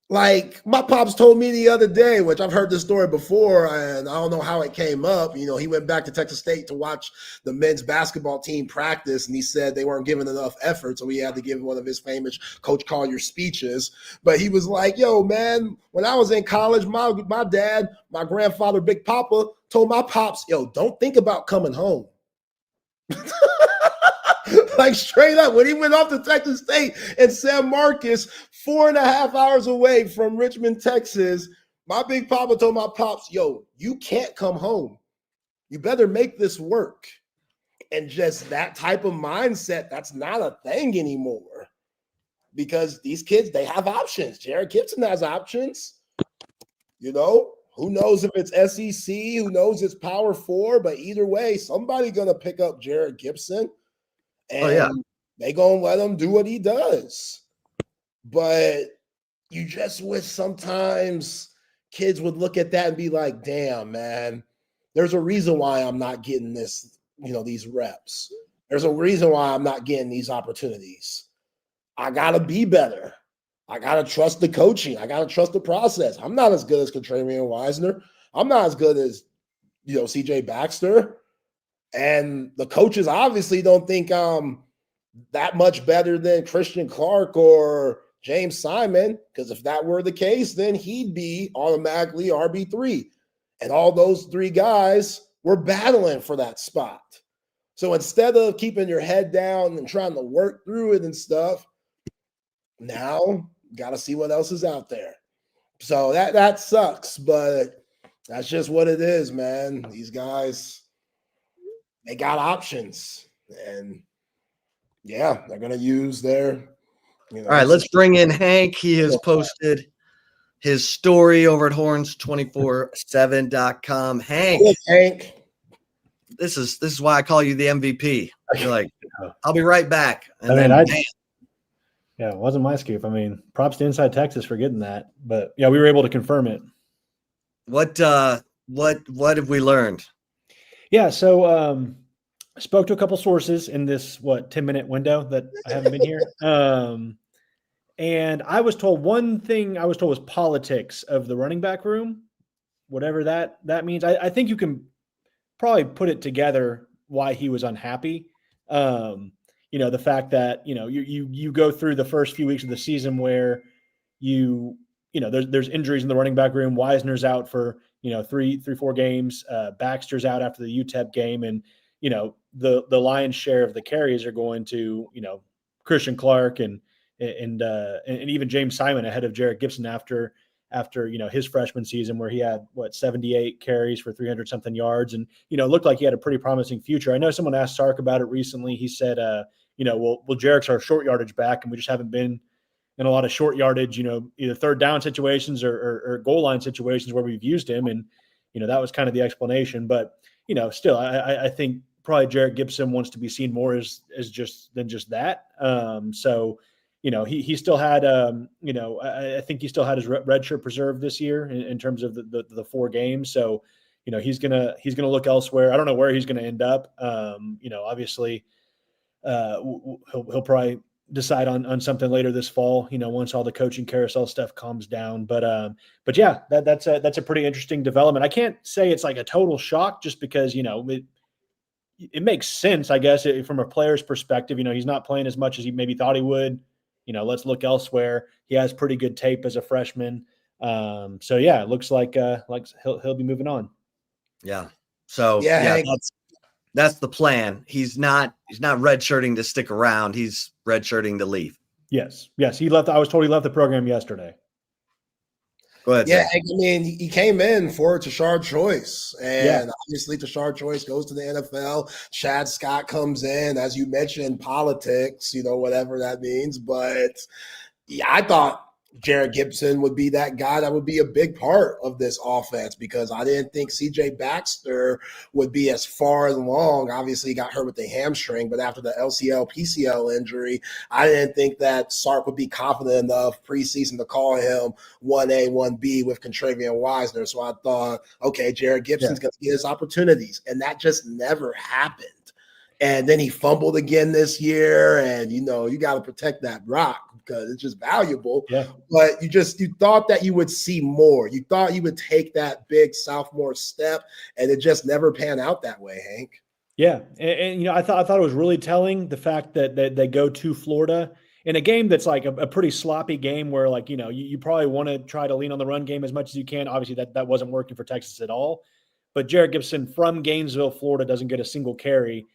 [SPEAKER 2] Like my pops told me the other day, which I've heard this story before, and I don't know how it came up. You know, he went back to Texas State to watch the men's basketball team practice, and he said they weren't giving enough effort, so he had to give one of his famous Coach Collier speeches. But he was like, yo, man, when I was in college, my dad, my grandfather, Big Papa, told my pops, yo, don't think about coming home. Like straight up, when he went off to Texas State and San Marcos, 4.5 hours away from Richmond, Texas, my Big Papa told my pops, yo, you can't come home. You better make this work. And just that type of mindset, that's not a thing anymore. Because these kids, they have options. Jared Gibson has options. You know, who knows if it's SEC, who knows it's Power 4, but either way, somebody's going to pick up Jared Gibson. And they going to let him do what he does. But you just wish sometimes kids would look at that and be like, damn, man, there's a reason why I'm not getting this, you know, these reps. There's a reason why I'm not getting these opportunities. I got to be better. I got to trust the coaching. I got to trust the process. I'm not as good as Contrarian Wisner. I'm not as good as, you know, CJ Baxter. And the coaches obviously don't think I'm that much better than Christian Clark or James Simon, because if that were the case, then he'd be automatically RB3. And all those 3 guys were battling for that spot. So instead of keeping your head down and trying to work through it and stuff, now got to see what else is out there. So that sucks, but that's just what it is, man. These guys, they got options, and yeah, they're going to use their, you know.
[SPEAKER 1] All right, let's bring in Hank. He has posted his story over at horns247.com. Hank.
[SPEAKER 2] Hank.
[SPEAKER 1] This is why I call you the MVP. You're like, I'll be right back. And
[SPEAKER 3] I mean,
[SPEAKER 1] then,
[SPEAKER 3] yeah, it wasn't my scoop. I mean, props to Inside Texas for getting that. But yeah, we were able to confirm it.
[SPEAKER 1] what have we learned?
[SPEAKER 3] Yeah, so I spoke to a couple sources in this 10-minute window that I haven't been here. And I was told one thing was politics of the running back room, whatever that means. I think you can probably put it together why he was unhappy. The fact that, you go through the first few weeks of the season where there's injuries in the running back room. Wisner's out for, 4 games. Baxter's out after the UTEP game. And, the lion's share of the carries are going to, Christian Clark and even James Simon ahead of Jarrett Gibson after his freshman season where he had 78 carries for 300 something yards and looked like he had a pretty promising future. I know someone asked Sark about it recently. He said well Jarrett's our short yardage back and we just haven't been in a lot of short yardage, either third down situations or goal line situations where we've used him, and that was kind of the explanation. But still I think probably Jarrett Gibson wants to be seen more as just that. So he still had, I think he still had his red shirt preserved this year in terms of the 4 games. So, he's gonna look elsewhere. I don't know where he's gonna end up. Obviously, he'll probably decide on something later this fall. Once all the coaching carousel stuff calms down. But yeah, that's a pretty interesting development. I can't say it's like a total shock just because it makes sense, I guess, from a player's perspective. He's not playing as much as he maybe thought he would. Let's look elsewhere. He has pretty good tape as a freshman. So yeah, it looks like he'll be moving on.
[SPEAKER 1] Yeah. So
[SPEAKER 2] yeah,
[SPEAKER 1] that's the plan. He's not redshirting to stick around. He's redshirting to leave.
[SPEAKER 3] Yes. He left. I was told he left the program yesterday.
[SPEAKER 1] Go ahead.
[SPEAKER 2] Yeah, Sam. I mean, he came in for Tashard Choice, and obviously Tashard Choice goes to the NFL. Chad Scott comes in, as you mentioned, politics, whatever that means. But yeah, I thought Jarrett Gibson would be that guy that would be a big part of this offense because I didn't think CJ Baxter would be as far along. Obviously, he got hurt with the hamstring, but after the LCL, PCL injury, I didn't think that Sark would be confident enough preseason to call him 1A, 1B with Contravian Wisner. So I thought, okay, Jarrett Gibson's going to get his opportunities, and that just never happened. And then he fumbled again this year, and you got to protect that rock because it's just valuable.
[SPEAKER 3] Yeah.
[SPEAKER 2] But you thought that you would see more. You thought you would take that big sophomore step, and it just never panned out that way, Hank.
[SPEAKER 3] Yeah, and I thought it was really telling the fact that they go to Florida in a game that's like a pretty sloppy game where you probably want to try to lean on the run game as much as you can. Obviously, that wasn't working for Texas at all. But Jarrett Gibson from Gainesville, Florida, doesn't get a single carry.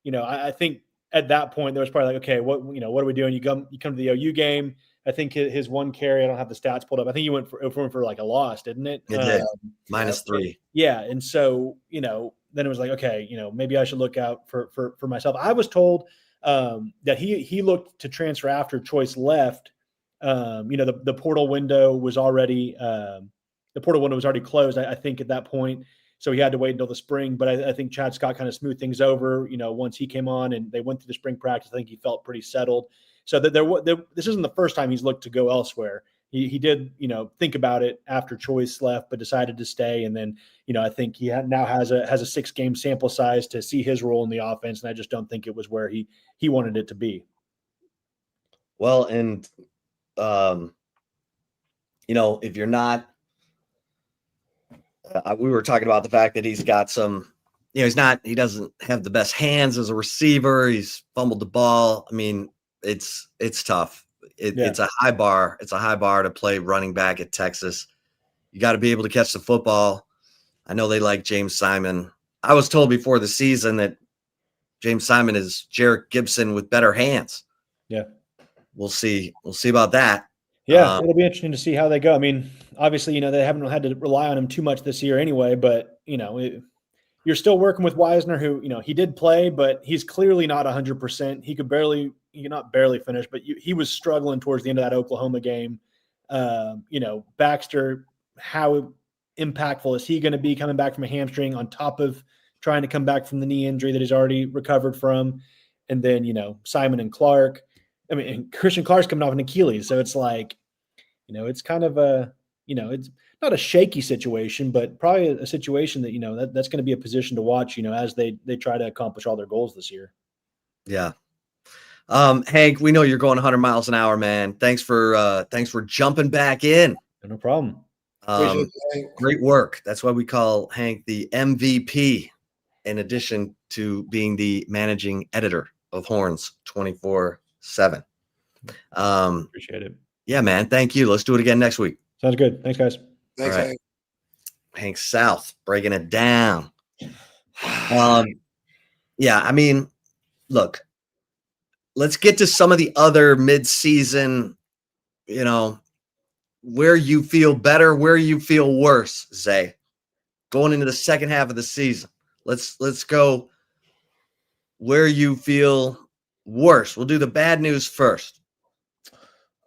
[SPEAKER 3] I think at that point there was probably like, okay, what are we doing? You come to the OU game. I think his 1 carry, I don't have the stats pulled up. I think he went for like a loss, didn't it?
[SPEAKER 1] It did. -3.
[SPEAKER 3] Yeah. And so, then it was like, okay, maybe I should look out for myself. I was told that he looked to transfer after Choice left. The portal window was already closed, I think, at that point. So he had to wait until the spring, but I think Chad Scott kind of smoothed things over, once he came on and they went through the spring practice. I think he felt pretty settled. So that this isn't the first time he's looked to go elsewhere. He did, think about it after Choice left, but decided to stay. And then, I think he now has a 6-game sample size to see his role in the offense. And I just don't think it was where he wanted it to be.
[SPEAKER 1] Well, and, if you're not, we were talking about the fact that he's got some, he doesn't have the best hands as a receiver. He's fumbled the ball. I mean, it's tough. It's a high bar. It's a high bar to play running back at Texas. You got to be able to catch the football. I know they like James Simon. I was told before the season that James Simon is Jarrett Gibson with better hands. Yeah. We'll see. We'll see about that.
[SPEAKER 3] Yeah, it'll be interesting to see how they go. I mean, obviously, they haven't had to rely on him too much this year anyway, but, you're still working with Wisner who, he did play, but he's clearly not 100%. He could not barely finish, but he was struggling towards the end of that Oklahoma game. Baxter, how impactful is he going to be coming back from a hamstring on top of trying to come back from the knee injury that he's already recovered from? and then, Simon and Clark. I mean, and Christian Clark's coming off an Achilles. So it's like, it's kind of it's not a shaky situation, but probably a situation that, that's going to be a position to watch, as they try to accomplish all their goals this year.
[SPEAKER 1] Yeah. Hank, we know you're going 100 miles an hour, man. Thanks for jumping back in.
[SPEAKER 3] No problem.
[SPEAKER 1] Great work. That's why we call Hank the MVP, in addition to being the managing editor of Horns 24/7.
[SPEAKER 3] Appreciate it.
[SPEAKER 1] Yeah, man. Thank you. Let's do it again next week.
[SPEAKER 3] Sounds good. Thanks, guys.
[SPEAKER 2] Thanks,
[SPEAKER 1] right.
[SPEAKER 2] Hank.
[SPEAKER 1] Hank South breaking it down. Yeah, I mean, look, let's get to some of the other mid-season, where you feel better, where you feel worse, Zay, going into the second half of the season. Let's go where you feel worse. We'll do the bad news first.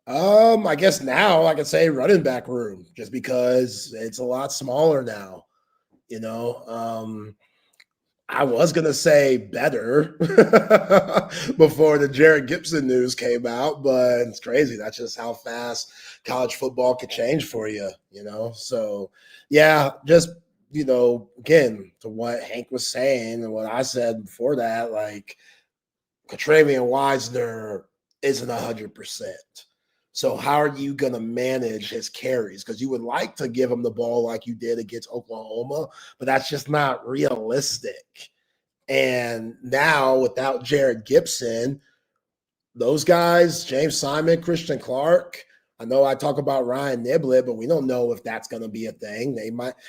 [SPEAKER 2] I guess now I could say running back room, just because it's a lot smaller now. I was gonna say better before the Jared Gibson news came out, but it's crazy. That's just how fast college football could change for you, So yeah, just again, to what Hank was saying and what I said before that, like Travian Wisner isn't 100%. So how are you going to manage his carries? Because you would like to give him the ball like you did against Oklahoma, but that's just not realistic. And now without Jared Gibson, those guys, James Simon, Christian Clark, I know I talk about Ryan Niblett, but we don't know if that's going to be a thing.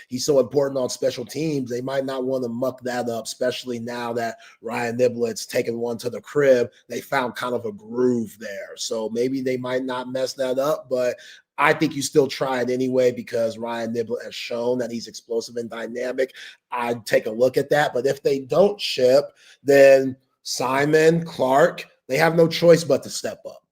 [SPEAKER 2] He's so important on special teams. They might not want to muck that up, especially now that Ryan Niblett's taken one to the crib. They found kind of a groove there. So maybe they might not mess that up, but I think you still try it anyway because Ryan Niblett has shown that he's explosive and dynamic. I'd take a look at that. But if they don't ship, then Simon, Clark, they have no choice but to step up.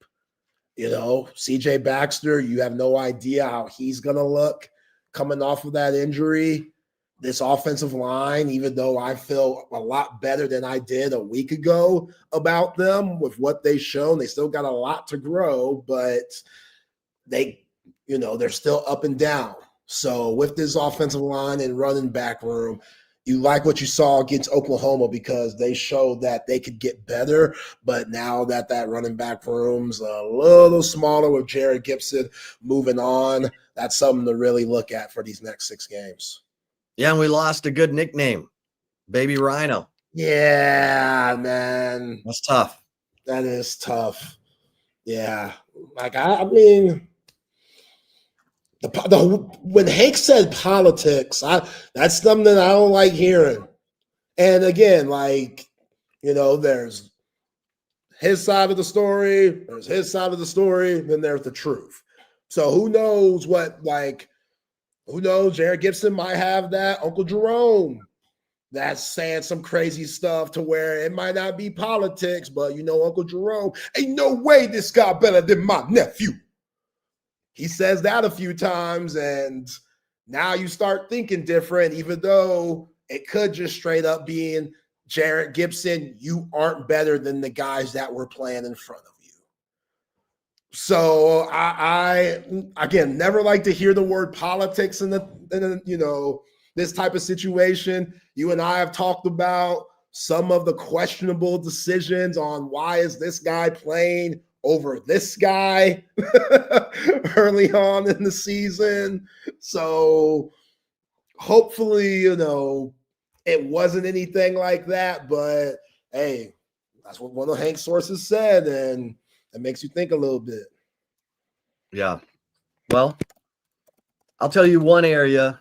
[SPEAKER 2] CJ Baxter, you have no idea how he's going to look coming off of that injury. This offensive line, even though I feel a lot better than I did a week ago about them with what they've shown, they still got a lot to grow, but they're still up and down. So with this offensive line and running back room, you like what you saw against Oklahoma because they showed that they could get better. But now that running back room's a little smaller with Jared Gibson moving on, that's something to really look at for these next 6 games.
[SPEAKER 1] Yeah, and we lost a good nickname, Baby Rhino.
[SPEAKER 2] Yeah, man.
[SPEAKER 1] That's tough.
[SPEAKER 2] That is tough. Yeah. Like, I mean – when Hank said politics, that's something I don't like hearing. And again, there's his side of the story, there's his side of the story, then there's the truth. So who knows who knows? Jared Gibson might have that Uncle Jerome that's saying some crazy stuff to where it might not be politics, but Uncle Jerome, ain't no way this guy better than my nephew. He says that a few times, and now you start thinking different, even though it could just straight up being Jared Gibson, you aren't better than the guys that were playing in front of you. So I again, never like to hear the word politics in this type of situation. You and I have talked about some of the questionable decisions on why is this guy playing over this guy early on in the season. So hopefully, it wasn't anything like that, but hey, that's what one of Hank's sources said, and it makes you think a little bit.
[SPEAKER 1] Yeah. Well, I'll tell you one area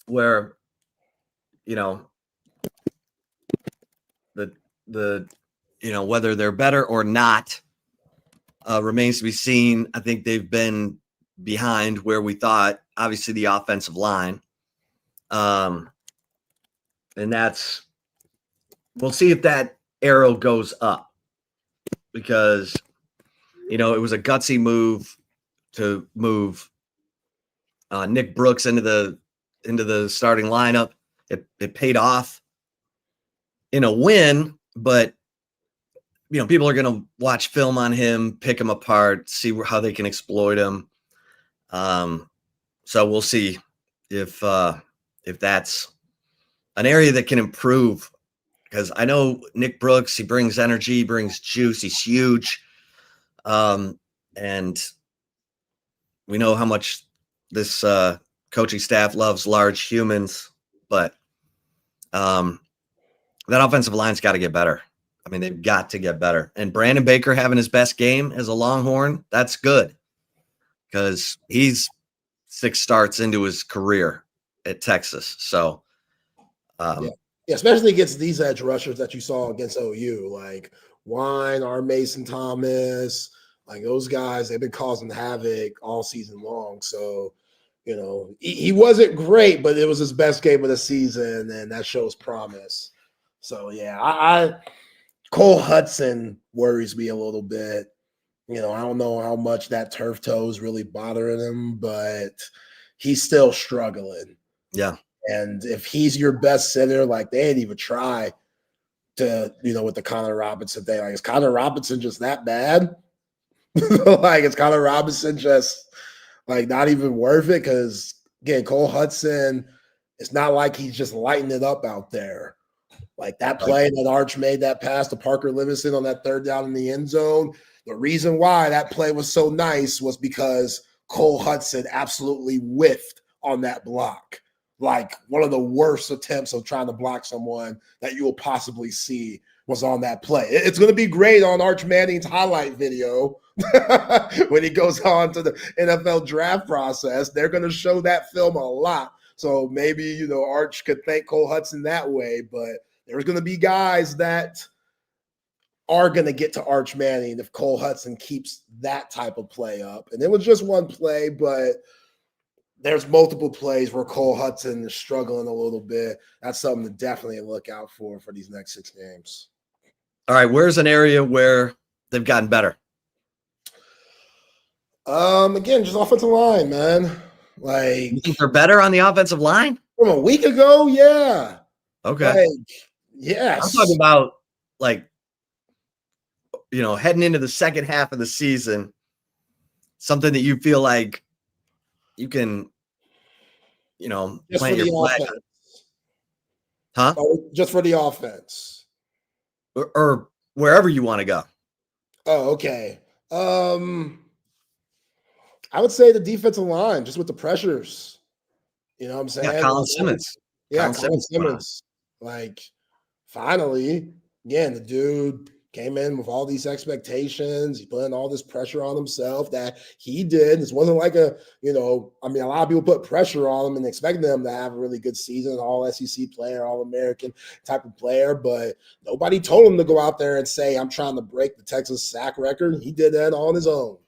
[SPEAKER 1] where, whether they're better or not remains to be seen. I think they've been behind where we thought, obviously the offensive line. And we'll see if that arrow goes up because, it was a gutsy move to move Nick Brooks into the starting lineup. It paid off in a win, but people are going to watch film on him, pick him apart, see how they can exploit him. So we'll see if that's an area that can improve, because I know Nick Brooks, he brings energy, brings juice. He's huge. And we know how much this coaching staff loves large humans, but that offensive line's got to get better. I mean, they've got to get better. And Brandon Baker having his best game as a Longhorn, that's good, because he's 6 starts into his career at Texas. So,
[SPEAKER 2] yeah, especially against these edge rushers that you saw against OU, like Wine, R. Mason Thomas, like those guys, they've been causing havoc all season long. So, he wasn't great, but it was his best game of the season, and that shows promise. So, yeah, I Cole Hudson worries me a little bit. I don't know how much that turf toe is really bothering him, but he's still struggling.
[SPEAKER 1] Yeah. And
[SPEAKER 2] if he's your best center, like they didn't even try to, with the Connor Robinson thing. Like, is Connor Robinson just that bad? Like, is Connor Robinson just like not even worth it? Because again, Cole Hudson, it's not like he's just lighting it up out there. Like that play that Arch made, that pass to Parker Livingston on that 3rd down in the end zone. The reason why that play was so nice was because Cole Hudson absolutely whiffed on that block. Like one of the worst attempts of trying to block someone that you will possibly see was on that play. It's going to be great on Arch Manning's highlight video when he goes on to the NFL draft process. They're going to show that film a lot. So maybe, Arch could thank Cole Hudson that way, but there's going to be guys that are going to get to Arch Manning if Cole Hudson keeps that type of play up. And it was just one play, but there's multiple plays where Cole Hudson is struggling a little bit. That's something to definitely look out for these next 6 games.
[SPEAKER 1] All right, where's an area where they've gotten better?
[SPEAKER 2] Again, just offensive line, man. Like,
[SPEAKER 1] you think they're better on the offensive line?
[SPEAKER 2] From a week ago, yeah.
[SPEAKER 1] Okay.
[SPEAKER 2] Yes.
[SPEAKER 1] I'm talking about heading into the second half of the season, something that you feel like you can,
[SPEAKER 2] just
[SPEAKER 1] plant
[SPEAKER 2] for
[SPEAKER 1] your
[SPEAKER 2] the
[SPEAKER 1] flag.
[SPEAKER 2] offense.
[SPEAKER 1] Huh?
[SPEAKER 2] Just for the offense.
[SPEAKER 1] Or wherever you want to go.
[SPEAKER 2] Oh, okay. I would say the defensive line, just with the pressures. You know what I'm saying?
[SPEAKER 1] Yeah, Colin Simmons.
[SPEAKER 2] Yeah, Colin Simmons. Like, finally, again, the dude came in with all these expectations. He put in all this pressure on himself that he did. This wasn't like a lot of people put pressure on him and expected them to have a really good season, all SEC player, all American type of player, but nobody told him to go out there and say, I'm trying to break the Texas sack record. He did that on his own.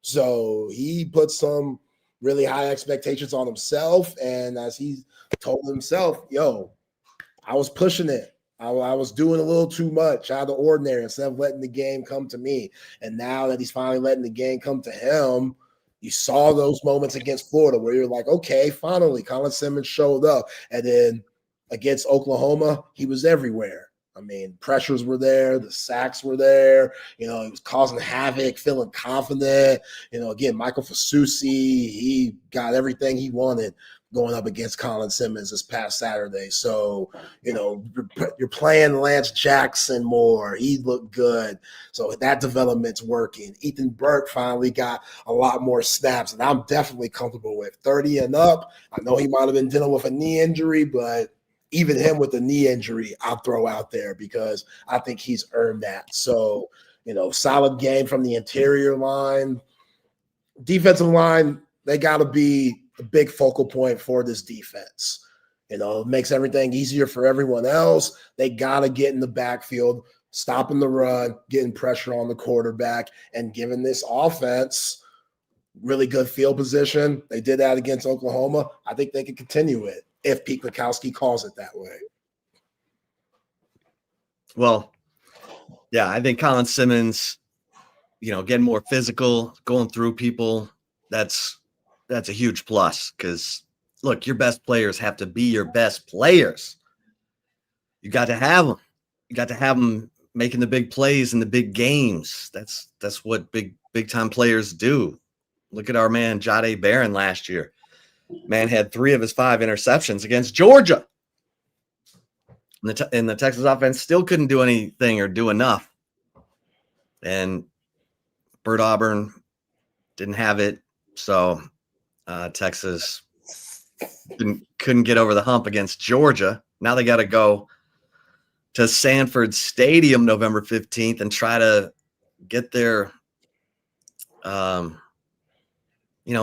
[SPEAKER 2] So he put some really high expectations on himself. And as he told himself, I was pushing it. I was doing a little too much out of the ordinary instead of letting the game come to me. And now that he's finally letting the game come to him, you saw those moments against Florida where you're like, okay, finally, Colin Simmons showed up. And then against Oklahoma, he was everywhere. I mean, pressures were there. The sacks were there. He was causing havoc, feeling confident. Again, Michael Fasusi, he got everything he wanted going up against Colin Simmons this past Saturday. So, you're playing Lance Jackson more. He looked good. So that development's working. Ethan Burke finally got a lot more snaps, and I'm definitely comfortable with 30 and up. I know he might have been dealing with a knee injury, but even him with the knee injury, I'll throw out there because I think he's earned that. So, solid game from the interior line. Defensive line, they got to be a big focal point for this defense. It makes everything easier for everyone else. They got to get in the backfield, stopping the run, getting pressure on the quarterback, and giving this offense really good field position. They did that against Oklahoma. I think they can continue it if Pete Kwiatkowski calls it that way.
[SPEAKER 1] Well, yeah, I think Colin Simmons, getting more physical, going through people, that's a huge plus because, look, your best players have to be your best players. You got to have them. You got to have them making the big plays in the big games. That's what big time players do. Look at our man Jade Barron last year. Man had 3 of his 5 interceptions against Georgia. And the Texas offense still couldn't do anything or do enough. And Bert Auburn didn't have it. So Texas couldn't get over the hump against Georgia. Now they got to go to Sanford Stadium November 15th and try to get their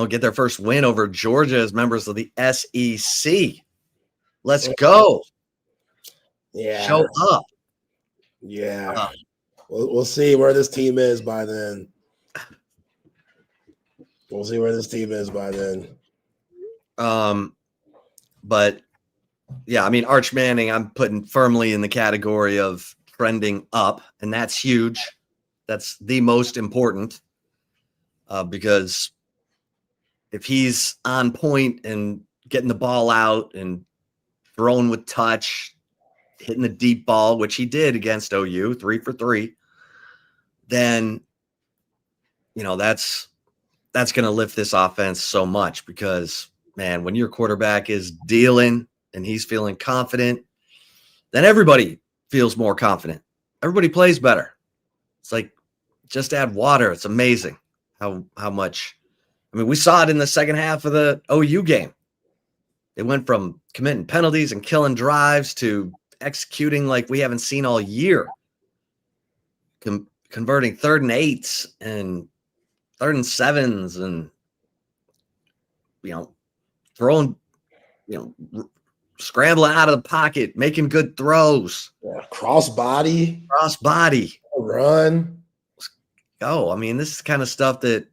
[SPEAKER 1] get their first win over Georgia as members of the SEC. Let's go.
[SPEAKER 2] Yeah.
[SPEAKER 1] Show up.
[SPEAKER 2] Yeah. We'll see where this team is by then.
[SPEAKER 1] But yeah, I mean, Arch Manning, I'm putting firmly in the category of trending up, and that's huge. That's the most important because if he's on point and getting the ball out and throwing with touch, hitting the deep ball, which he did against OU, 3 for 3, then, that's going to lift this offense so much because, man, when your quarterback is dealing and he's feeling confident, then everybody feels more confident. Everybody plays better. It's like just add water. It's amazing how much. I mean, we saw it in the second half of the OU game. They went from committing penalties and killing drives to executing like we haven't seen all year. Converting 3rd and 8s and 3rd and 7s and, throwing, scrambling out of the pocket, making good throws.
[SPEAKER 2] Yeah, cross body.
[SPEAKER 1] Run. Go. I mean, this is kind of stuff that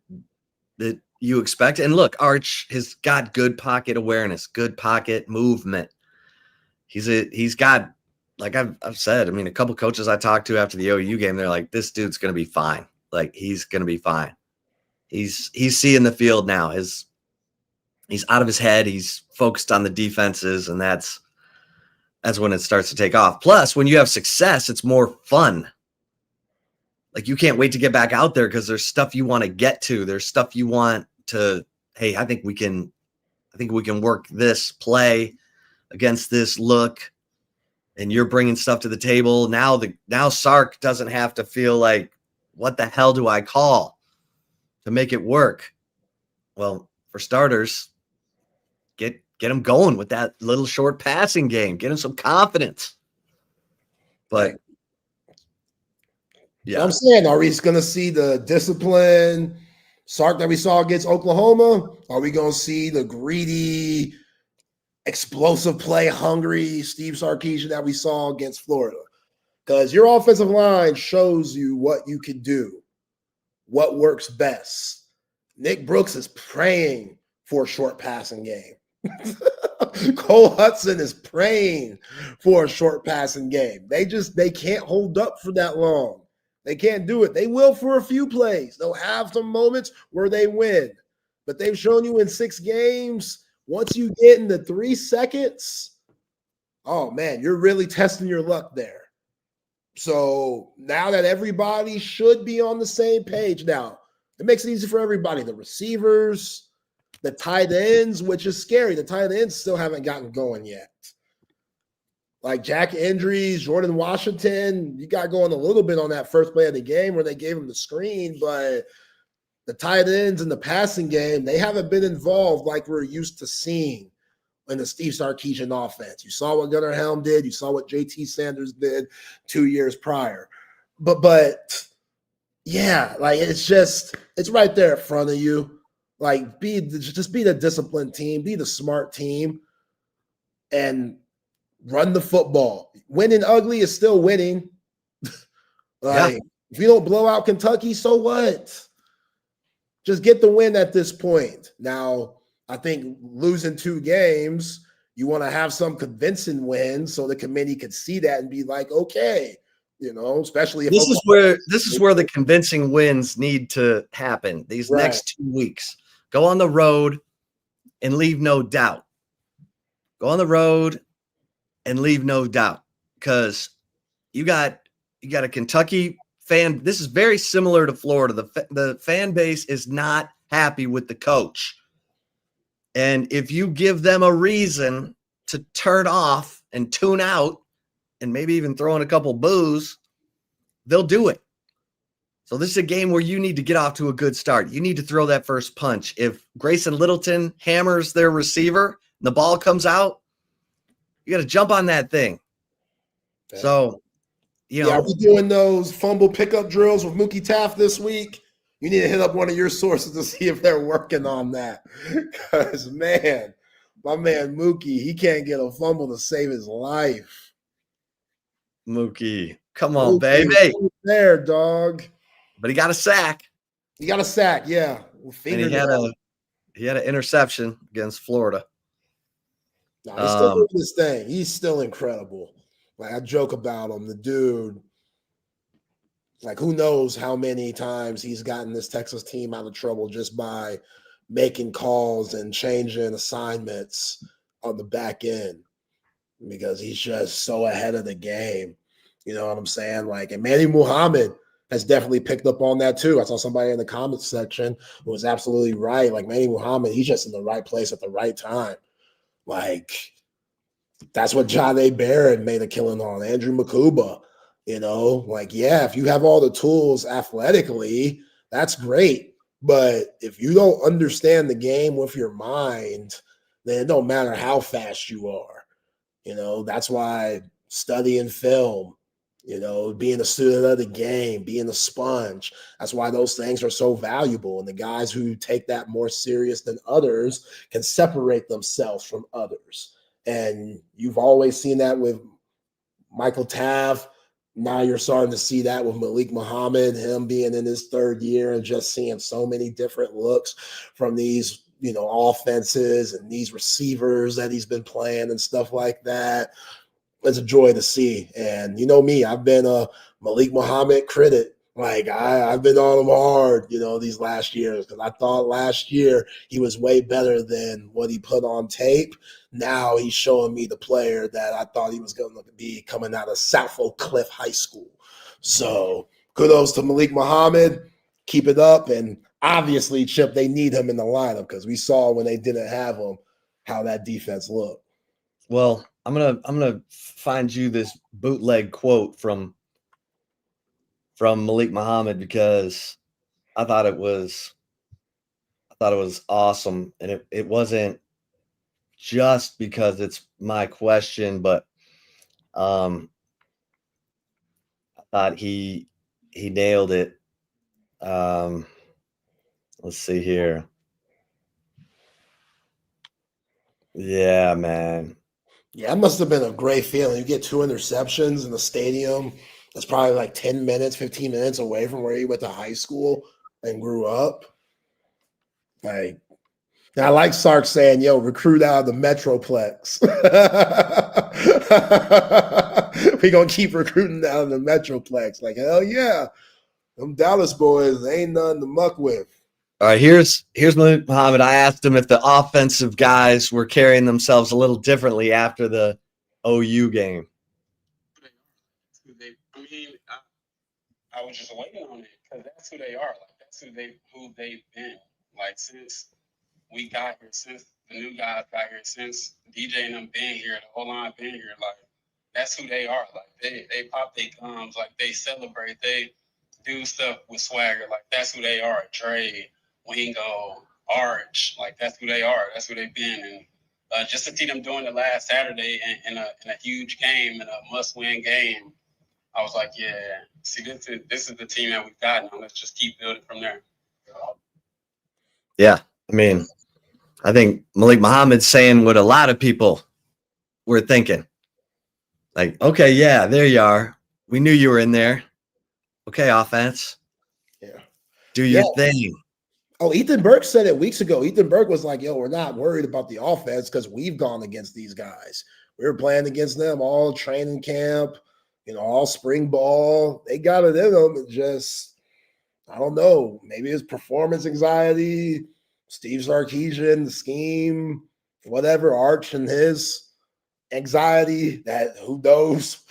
[SPEAKER 1] you expect. And look, Arch has got good pocket awareness, good pocket movement. He's got, like I've said, I mean, a couple coaches I talked to after the OU game, they're like, this dude's going to be fine. Like, he's going to be fine. He's seeing the field now. He's out of his head. He's focused on the defenses, and that's when it starts to take off. Plus, when you have success, it's more fun. Like, you can't wait to get back out there because there's stuff you want to get to. There's stuff you want to, hey, I think we can work this play against this look, and you're bringing stuff to the table. Now Sark doesn't have to feel like, what the hell do I call to make it work? Well, for starters, get him going with that little short passing game. Get him some confidence. But yeah,
[SPEAKER 2] I'm saying, are we going to see the discipline Sark that we saw against Oklahoma? Are we going to see the greedy, explosive play, hungry Steve Sarkisian that we saw against Florida? Because your offensive line shows you what you can do, what works best. Nick Brooks is praying for a short passing game. Cole Hudson is praying for a short passing game. They can't hold up for that long. They can't do it. They will for a few plays. They'll have some moments where they win. But they've shown you in 6 games, once you get into 3 seconds, oh, man, you're really testing your luck there. So now that everybody should be on the same page now, it makes it easy for everybody. The receivers, the tight ends, which is scary. The tight ends still haven't gotten going yet. Like Jack injuries, Jordan Washington, you got going a little bit on that first play of the game where they gave him the screen, but the tight ends in the passing game, they haven't been involved like we're used to seeing in the Steve Sarkisian offense. You saw what Gunnar Helm did. You saw what JT Sanders did 2 years prior. But yeah, like it's right there in front of you. Like just be the disciplined team, be the smart team, and run the football. Winning ugly is still winning. If you don't blow out Kentucky, so what? Just get the win at this point. Now, I think losing 2 games, you want to have some convincing wins so the committee could see that and be like, okay, especially if
[SPEAKER 1] this is where the convincing wins need to happen. These next 2 weeks, go on the road and leave no doubt. Go on the road and leave no doubt because you got You got a Kentucky fan. This is very similar to Florida. The fan base is not happy with the coach. And if you give them a reason to turn off and tune out and maybe even throw in a couple boos, they'll do it. So this is a game where you need to get off to a good start. You need to throw that first punch. If Grayson Littleton hammers their receiver and the ball comes out, you got to jump on that thing.
[SPEAKER 2] Yeah.
[SPEAKER 1] So,
[SPEAKER 2] are we doing those fumble pickup drills with Mookie Taft this week? You need to hit up one of your sources to see if they're working on that. Because, man, my man Mookie, he can't get a fumble to save his life.
[SPEAKER 1] Mookie, come on, baby.
[SPEAKER 2] There, dog.
[SPEAKER 1] But he got a sack.
[SPEAKER 2] He got a sack, yeah.
[SPEAKER 1] And he had an interception against Florida.
[SPEAKER 2] No, he's still doing this thing. He's still incredible. Like, I joke about him. The dude, like, who knows how many times he's gotten this Texas team out of trouble just by making calls and changing assignments on the back end because he's just so ahead of the game. You know what I'm saying? Like, and Manny Muhammad has definitely picked up on that too. I saw somebody in the comments section who was absolutely right. Like, Manny Muhammad, he's just in the right place at the right time. Like, that's what John A. Barron made a killing on. Andrew Makuba, like, yeah, if you have all the tools athletically, that's great. But if you don't understand the game with your mind, then it don't matter how fast you are. That's why studying film, being a student of the game, being a sponge, that's why those things are so valuable. And the guys who take that more serious than others can separate themselves from others. And you've always seen that with Michael Taft. Now you're starting to see that with Malik Muhammad, him being in his third year and just seeing so many different looks from these, offenses and these receivers that he's been playing and stuff like that. It's a joy to see. And me, I've been a Malik Muhammad critic. Like, I've been on him hard, these last years, because I thought last year he was way better than what he put on tape. Now he's showing me the player that I thought he was going to be coming out of South Oak Cliff High School. So kudos to Malik Muhammad. Keep it up. And obviously, Chip, they need him in the lineup because we saw when they didn't have him how that defense looked.
[SPEAKER 1] Well, I'm gonna find you this bootleg quote from Malik Muhammad because I thought it was awesome, and it wasn't just because it's my question, but I thought he nailed it. Let's see here. Yeah, man.
[SPEAKER 2] Yeah, it must have been a great feeling. You get 2 interceptions in the stadium. That's probably like 10 minutes, 15 minutes away from where you went to high school and grew up. Like, I like Sark saying, yo, recruit out of the Metroplex. We're going to keep recruiting out of the Metroplex. Like, hell yeah. Them Dallas boys, they ain't nothing to muck with.
[SPEAKER 1] All right, here's Malik Muhammad. I asked him if the offensive guys were carrying themselves a little differently after the OU game.
[SPEAKER 4] I was just waiting on it because that's who they are. Like, that's who they've been. Like, since we got here, since the new guys got here, since DJ and them been here, the whole line been here. Like, that's who they are. Like, they pop their gums. Like, they celebrate. They do stuff with swagger. Like, that's who they are. Dre, Wingo, Arch, like, that's who they are. That's who they've been. And just to see them doing it last Saturday in a huge game, in a must-win game, I was like, yeah, see, this is the team that we've got now. Let's just keep building from there.
[SPEAKER 1] Yeah, I mean, I think Malik Muhammad's saying what a lot of people were thinking. Like, okay, yeah, there you are. We knew you were in there. Okay, offense.
[SPEAKER 2] Yeah.
[SPEAKER 1] Do your thing.
[SPEAKER 2] Oh, Ethan Burke said it weeks ago. Ethan Burke was like, yo, we're not worried about the offense because we've gone against these guys. We were playing against them all training camp, all spring ball. They got it in them. It just, I don't know. Maybe it's performance anxiety, Steve Sarkisian, the scheme, whatever, Arch and his anxiety, that who knows.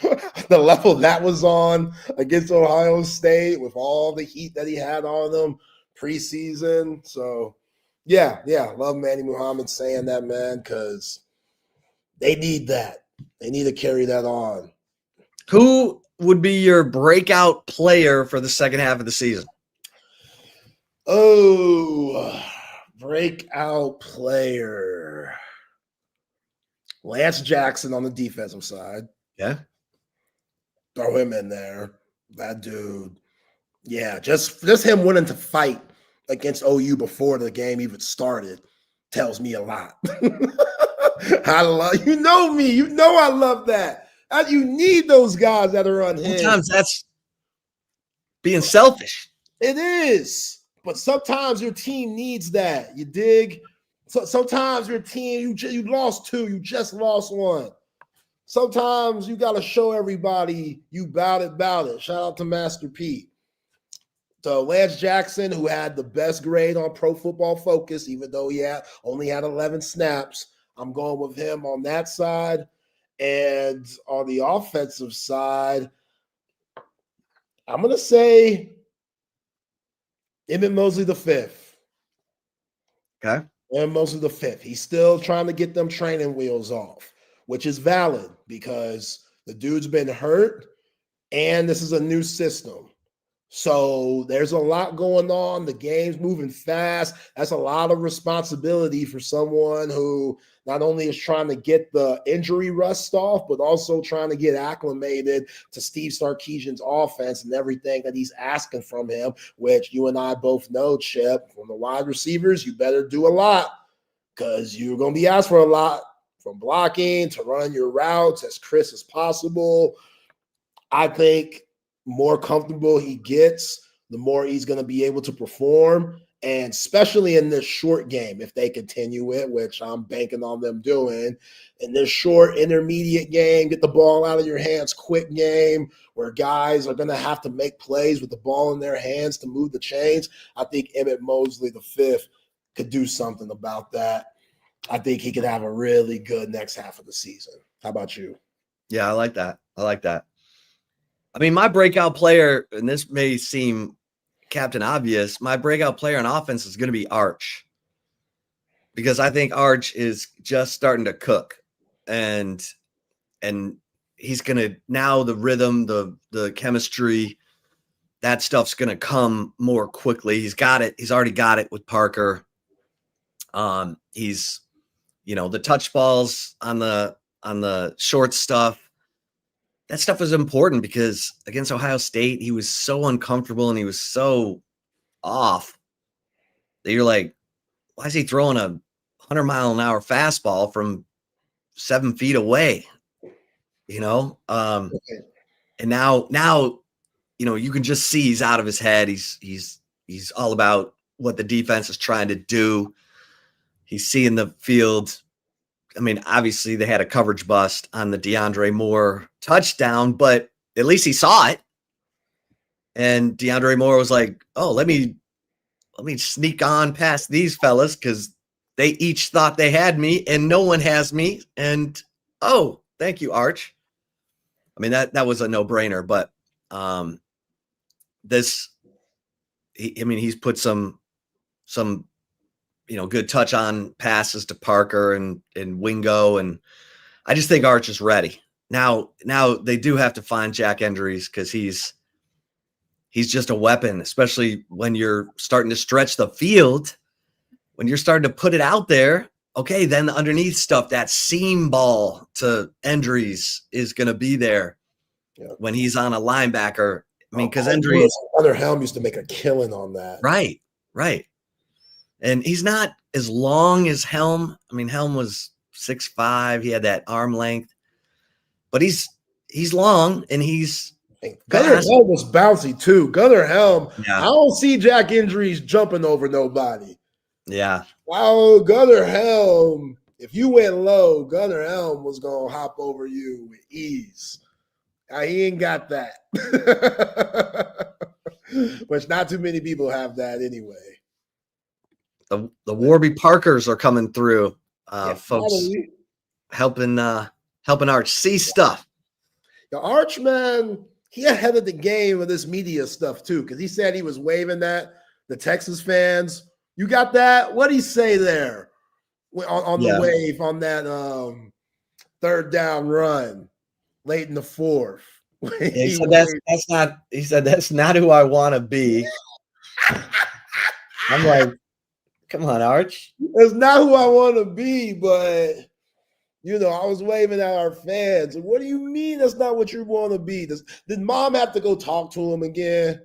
[SPEAKER 2] the level that was on against Ohio State with all the heat that he had on them preseason. So, yeah, love Manny Muhammad saying that, man, because they need that. They need to carry that on.
[SPEAKER 1] Who would be your breakout player for the second half of the season?
[SPEAKER 2] Oh, breakout player. Lance Jackson on the defensive side.
[SPEAKER 1] Yeah.
[SPEAKER 2] Throw him in there. That dude. Yeah, just him winning to fight against OU before the game even started tells me a lot. I love, you know me. You know I love that. You need those guys that are unhinged.
[SPEAKER 1] Sometimes that's being selfish.
[SPEAKER 2] It is. But sometimes your team needs that. You dig? So sometimes your team, you lost 2, you just lost 1. Sometimes you got to show everybody you bout it. Shout out to Master Pete. So Lance Jackson, who had the best grade on Pro Football Focus, even though he only had 11 snaps, I'm going with him on that side. And on the offensive side, I'm going to say Emmett Mosley the 5th.
[SPEAKER 1] Okay.
[SPEAKER 2] Emmett Mosley the 5th. He's still trying to get them training wheels off, which is valid because the dude's been hurt and this is a new system. So there's a lot going on. The game's moving fast. That's a lot of responsibility for someone who not only is trying to get the injury rust off, but also trying to get acclimated to Steve Sarkisian's offense and everything that he's asking from him, which you and I both know, Chip, from the wide receivers, you better do a lot because you're going to be asked for a lot, from blocking to run your routes as crisp as possible. I think more comfortable he gets, the more he's going to be able to perform. And especially in this short game, if they continue it, which I'm banking on them doing, in this short intermediate game, get the ball out of your hands quick game where guys are going to have to make plays with the ball in their hands to move the chains. I think Emmett Mosley the 5th could do something about that. I think he could have a really good next half of the season. How about you?
[SPEAKER 1] Yeah, I like that. I mean, my breakout player, and this may seem Captain Obvious, my breakout player on offense is going to be Arch, because I think Arch is just starting to cook, and he's going to, now the rhythm, the chemistry, that stuff's going to come more quickly. He's got it. He's already got it with Parker. He's, the touch balls on the short stuff. That stuff was important because against Ohio State, he was so uncomfortable and he was so off that you're like, why is he throwing a 100-mile-an-hour fastball from 7 feet away? And now, you can just see he's out of his head. He's all about what the defense is trying to do. He's seeing the field. I mean, obviously they had a coverage bust on the DeAndre Moore touchdown, but at least he saw it. And DeAndre Moore was like, oh, let me sneak on past these fellas because they each thought they had me and no one has me. And, oh, thank you, Arch. I mean, that was a no-brainer, but he's put some good touch on passes to Parker and Wingo. And I just think Arch is ready. Now they do have to find Jack Endries because he's just a weapon, especially when you're starting to stretch the field, when you're starting to put it out there. Okay, then the underneath stuff, that seam ball to Endries is going to be there when he's on a linebacker. I mean, because Endries,
[SPEAKER 2] Hunter Helm used to make a killing on that. Right.
[SPEAKER 1] And he's not as long as Helm. I mean, Helm was 6'5". He had that arm length, but he's long and he's
[SPEAKER 2] Gunnar Helm was bouncy too. Gunnar Helm, I don't see Jack Endries jumping over nobody.
[SPEAKER 1] Yeah.
[SPEAKER 2] Wow, Gunnar Helm. If you went low, Gunnar Helm was gonna hop over you with ease. He ain't got that. Which not too many people have that anyway.
[SPEAKER 1] The Warby Parkers are coming through, folks, helping Arch see stuff.
[SPEAKER 2] The Archman, he ahead of the game with this media stuff too, because he said he was waving at the Texas fans. You got that? What did he say there on the wave on that third down run late in the fourth?
[SPEAKER 1] He said that's not. He said that's not who I want to be. I'm like, come on, Arch.
[SPEAKER 2] It's not who I want to be, but I was waving at our fans. What do you mean that's not what you want to be? Did mom have to go talk to him again?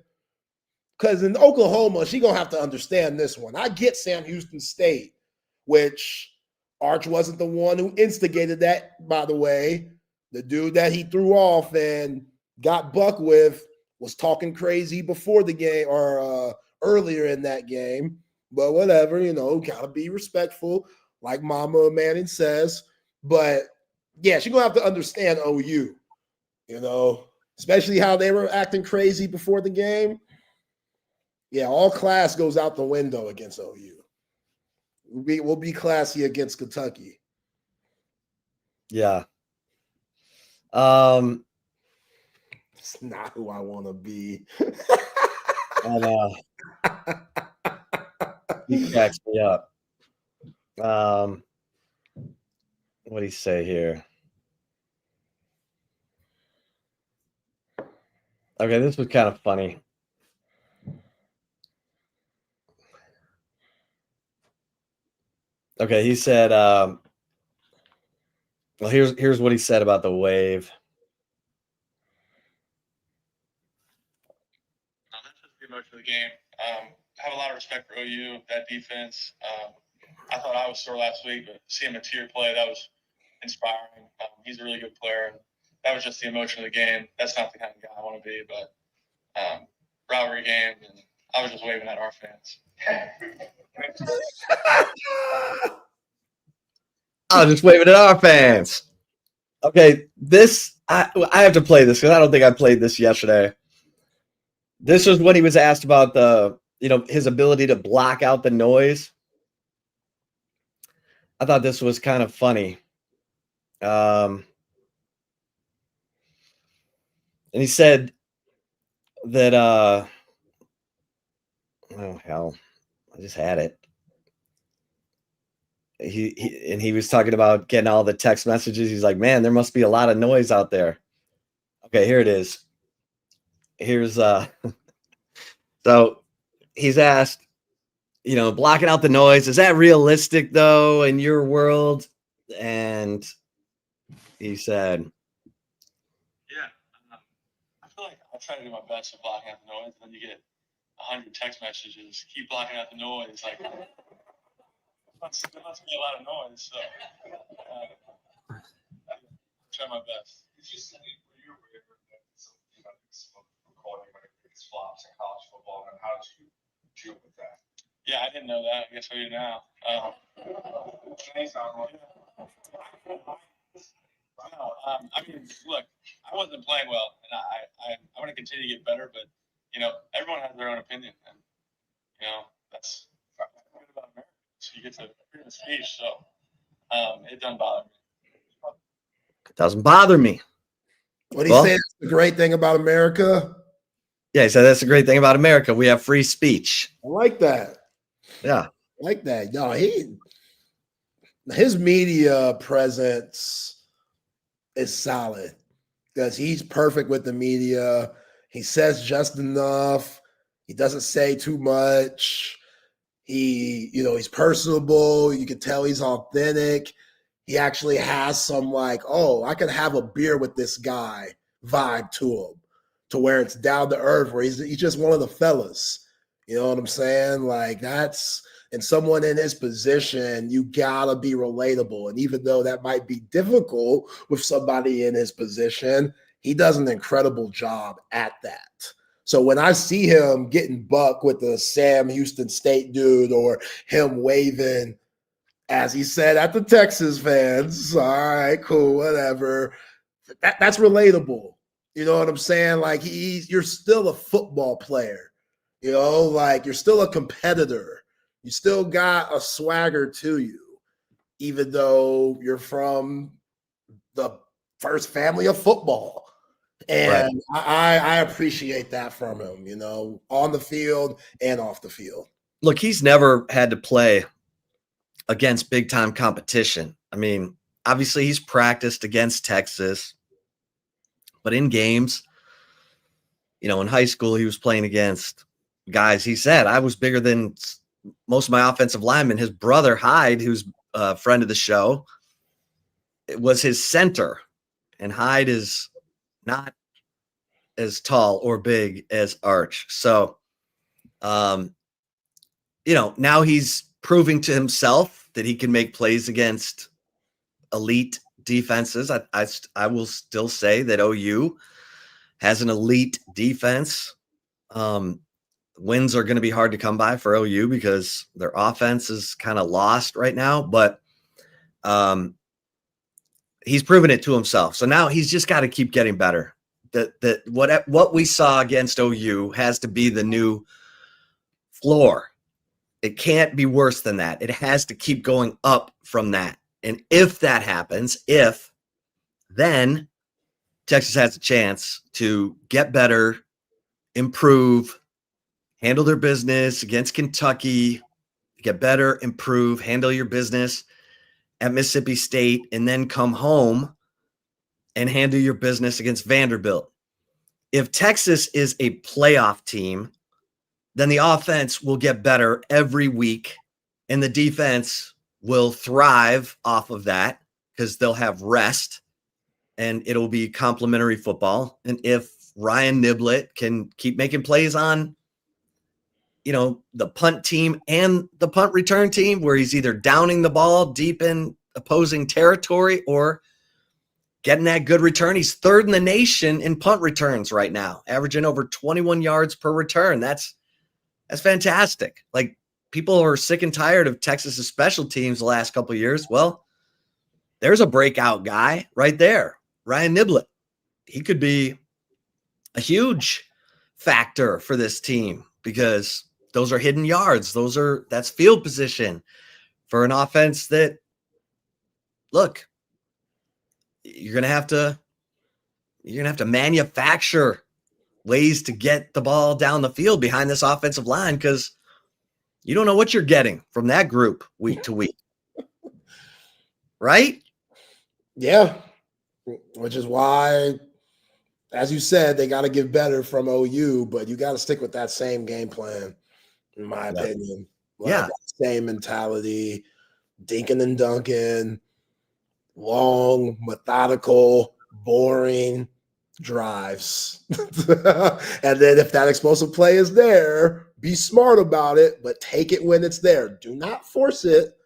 [SPEAKER 2] Because in Oklahoma, she gonna have to understand this one. I get Sam Houston State, which Arch wasn't the one who instigated that, by the way. The dude that he threw off and got Buck with was talking crazy before the game or earlier in that game. But whatever, gotta be respectful, like Mama Manning says. But yeah, she's gonna have to understand OU, especially how they were acting crazy before the game. Yeah, all class goes out the window against OU. We'll be classy against Kentucky.
[SPEAKER 1] Yeah.
[SPEAKER 2] It's not who I want to be.
[SPEAKER 1] I know. He cracks me up. What do you say here? Okay, this was kind of funny. Okay, he said, well, here's what he said about the wave.
[SPEAKER 5] That's just the emotion of the game. I have a lot of respect for OU, that defense. I thought I was sore last week, but seeing Mateer play, that was inspiring. He's a really good player. And that was just the emotion of the game. That's not the kind of guy I want to be, but rivalry game, and I was just waving at our fans.
[SPEAKER 1] I was just waving at our fans. Okay, I have to play this because I don't think I played this yesterday. This was when he was asked about his ability to block out the noise. I thought this was kind of funny. And he said that oh hell, I just had it. He was talking about getting all the text messages. He's like, man, there must be a lot of noise out there. Okay, here it is. Here's so he's asked, blocking out the noise, is that realistic though in your world? And he said,
[SPEAKER 5] yeah, I feel like I try to do my best at blocking out the noise, and then you get 100 text messages, keep blocking out the noise, like there must be a lot of noise, so try my best.
[SPEAKER 6] Did you say were you aware that some recording one of the biggest flops in college football, and how did you deal with that?
[SPEAKER 5] Yeah, I didn't know that. I guess I do now. I mean, look, I wasn't playing well, and I want to continue to get better, but everyone has their own opinion, and that's good about America. So you get to freedom of speech, so it doesn't bother me.
[SPEAKER 1] it doesn't bother me.
[SPEAKER 2] What he said is the great thing about America.
[SPEAKER 1] Yeah, he said that's the great thing about America. We have free speech.
[SPEAKER 2] I like that.
[SPEAKER 1] Yeah.
[SPEAKER 2] I like that. No, his media presence is solid because he's perfect with the media. He says just enough. He doesn't say too much. He's personable. You can tell he's authentic. He actually has some I could have a beer with this guy vibe to him, to where it's down to earth, where he's just one of the fellas. You know what I'm saying? And someone in his position, you gotta be relatable. And even though that might be difficult with somebody in his position, he does an incredible job at that. So when I see him getting buck with the Sam Houston State dude, or him waving, as he said at the Texas fans, all right, cool, whatever. That's relatable. You know what I'm saying? You're still a football player. You're still a competitor. You still got a swagger to you, even though you're from the first family of football. And I appreciate that from him, you know, on the field and off the field.
[SPEAKER 1] Look, he's never had to play against big time competition. I mean, obviously he's practiced against Texas, but in games, you know, in high school, he was playing against guys. He said, I was bigger than most of my offensive linemen. His brother Hyde, who's a friend of the show, it was his center, and Hyde is not as tall or big as Arch. So, you know, now he's proving to himself that he can make plays against elite defenses. I will still say that OU has an elite defense. Wins are going to be hard to come by for OU because their offense is kind of lost right now, but he's proven it to himself. So now he's just got to keep getting better. That what we saw against OU has to be the new floor. It can't be worse than that. It has to keep going up from that. And if that happens, then Texas has a chance to get better, improve, handle their business against Kentucky, get better, improve, handle your business at Mississippi State, and then come home and handle your business against Vanderbilt. If Texas is a playoff team, then the offense will get better every week, and the defense will thrive off of that because they'll have rest, and it'll be complimentary football. And if Ryan Niblett can keep making plays on, you know, the punt team and the punt return team, where he's either downing the ball deep in opposing territory or getting that good return. He's third in the nation in punt returns right now, averaging over 21 yards per return. That's fantastic. Like, people are sick and tired of Texas's special teams the last couple of years. Well, there's a breakout guy right there, Ryan Niblett. He could be a huge factor for this team because those are hidden yards. That's field position for an offense that, look, you're going to have to manufacture ways to get the ball down the field behind this offensive line because you don't know what you're getting from that group week to week. Right?
[SPEAKER 2] Yeah. Which is why, as you said, they got to get better from OU, but you got to stick with that same game plan, in my opinion. Like, same mentality, dinking and dunking, long, methodical, boring drives. And then if that explosive play is there, be smart about it, but take it when it's there. Do not force it.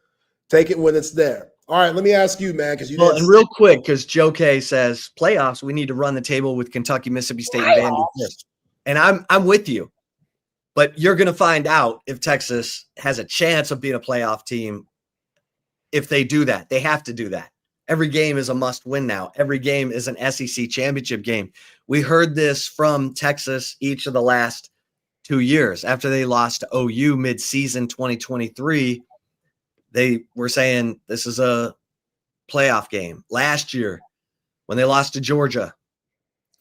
[SPEAKER 2] Take it when it's there. All right, let me ask you, man, because
[SPEAKER 1] and real quick, because Joe K says playoffs, we need to run the table with Kentucky, Mississippi State, and Vandy. And I'm with you, but you're going to find out if Texas has a chance of being a playoff team. If they do that, they have to do that. Every game is a must win now. Every game is an SEC championship game. We heard this from Texas each of the last 2 years. After they lost to OU mid-season 2023, they were saying this is a playoff game. Last year, when they lost to Georgia,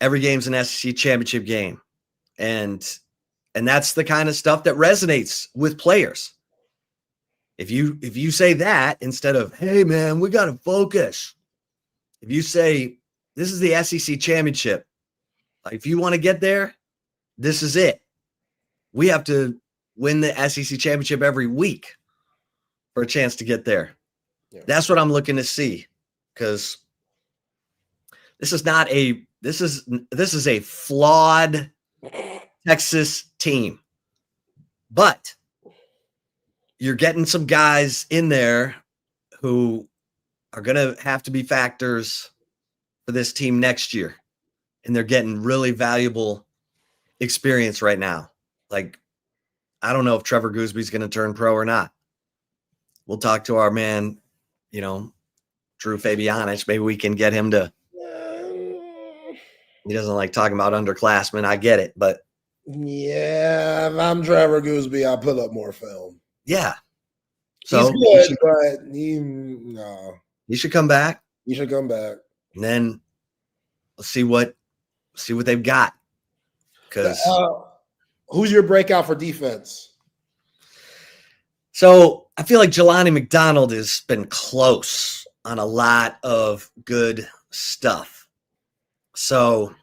[SPEAKER 1] every game's an SEC championship game. And that's the kind of stuff that resonates with players. If you say that instead of, hey, man, we got to focus. If you say, this is the SEC championship, like, if you want to get there, this is it. We have to win the SEC championship every week for a chance to get there. Yeah. That's what I'm looking to see, because this is a flawed Texas team. But you're getting some guys in there who are going to have to be factors for this team next year. And they're getting really valuable experience right now. Like, I don't know if Trevor Goosby's going to turn pro or not. We'll talk to our man, Drew Fabianich. Maybe we can get him to. He doesn't like talking about underclassmen. I get it, but.
[SPEAKER 2] Yeah, if I'm Trevor Goosby, I'll put up more film.
[SPEAKER 1] Yeah. So
[SPEAKER 2] he's good, but
[SPEAKER 1] he should come back.
[SPEAKER 2] He should come back.
[SPEAKER 1] And then let's see what see what they've got. Because
[SPEAKER 2] who's your breakout for defense?
[SPEAKER 1] so I feel like Jelani McDonald has been close on a lot of good stuff. So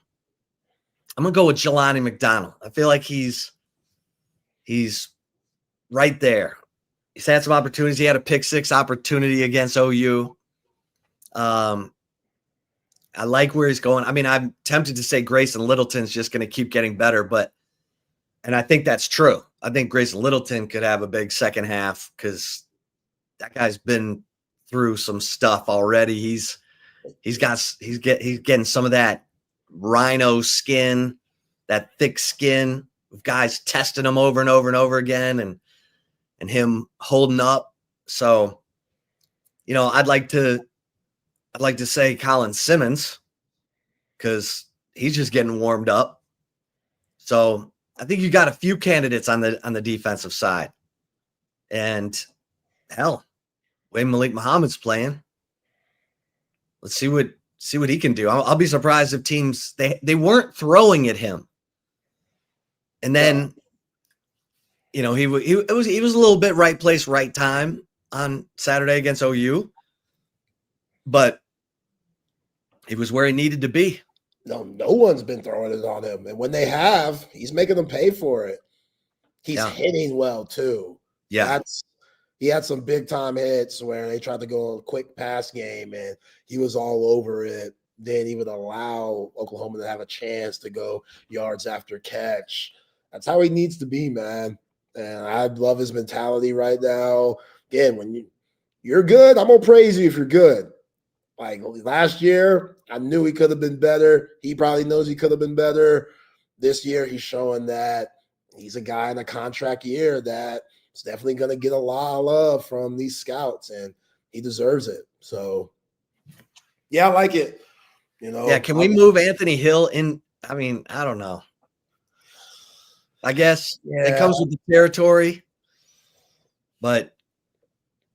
[SPEAKER 1] I'm gonna go with Jelani McDonald. I feel like he's right there. He's had some opportunities. He had a pick six opportunity against OU. I like where he's going. I mean, I'm tempted to say Grayson Littleton's just going to keep getting better, and I think that's true. I think Grayson Littleton could have a big second half because that guy's been through some stuff already. He's getting some of that rhino skin, that thick skin of guys testing him over and over and over again, and him holding up. So, I'd like to say Colin Simmons because he's just getting warmed up. So I think you got a few candidates on the defensive side, and hell, way Malik Muhammad's playing. Let's see what he can do. I'll be surprised if teams they weren't throwing at him, and then he was a little bit right place, right time on Saturday against OU, but he was where he needed to be.
[SPEAKER 2] No one's been throwing it on him. And when they have, he's making them pay for it. He's hitting well, too.
[SPEAKER 1] Yeah.
[SPEAKER 2] He had some big-time hits where they tried to go a quick pass game, and he was all over it. Didn't even allow Oklahoma to have a chance to go yards after catch. That's how he needs to be, man. And I love his mentality right now. Again, when you're good, I'm going to praise you if you're good. Like last year, I knew he could have been better. He probably knows he could have been better. This year, he's showing that he's a guy in a contract year that is definitely going to get a lot of love from these scouts, and he deserves it. So, yeah, I like it.
[SPEAKER 1] Yeah, can we move Anthony Hill in? I mean, I don't know. I guess it comes with the territory, but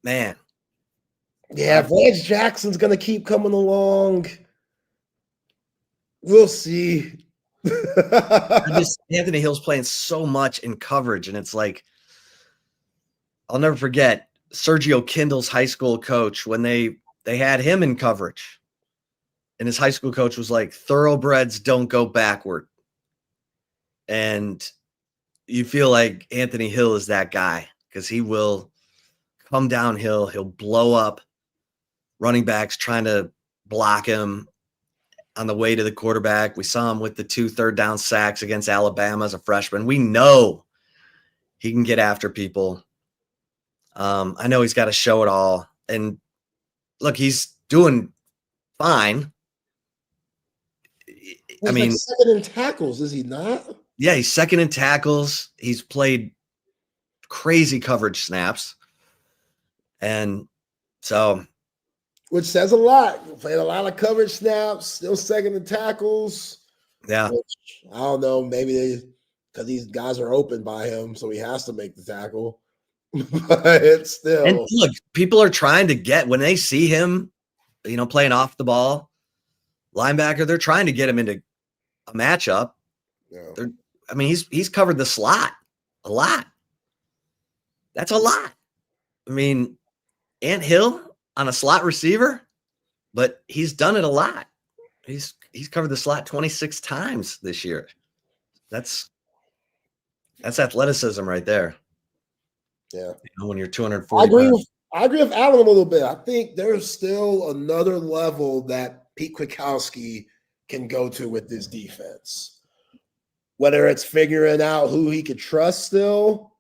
[SPEAKER 1] man.
[SPEAKER 2] Yeah, Vance Jackson's going to keep coming along. We'll see.
[SPEAKER 1] Anthony Hill's playing so much in coverage, and it's like I'll never forget Sergio Kindle's high school coach when they had him in coverage, and his high school coach was like, "Thoroughbreds don't go backward," and you feel like Anthony Hill is that guy because he will come downhill, he'll blow up running backs trying to block him on the way to the quarterback. We saw him with the 2 third down sacks against Alabama as a freshman. We know he can get after people. I know he's got to show it all. And look, he's doing fine.
[SPEAKER 2] He's second in tackles, is he not?
[SPEAKER 1] Yeah, he's second in tackles. He's played crazy coverage snaps. And so,
[SPEAKER 2] which says a lot. Played a lot of coverage snaps, still second in tackles.
[SPEAKER 1] Yeah.
[SPEAKER 2] Which, I don't know, maybe because these guys are open by him, so he has to make the tackle. But it's still.
[SPEAKER 1] And look, people are trying to get, when they see him, playing off the ball, linebacker, they're trying to get him into a matchup. Yeah. He's covered the slot a lot. That's a lot. Ant Hill on a slot receiver, but he's done it a lot. He's covered the slot 26 times this year. That's athleticism right there.
[SPEAKER 2] Yeah.
[SPEAKER 1] When you're 240.
[SPEAKER 2] I agree with Alan a little bit. I think there's still another level that Pete Kwiatkowski can go to with this defense. Whether it's figuring out who he could trust still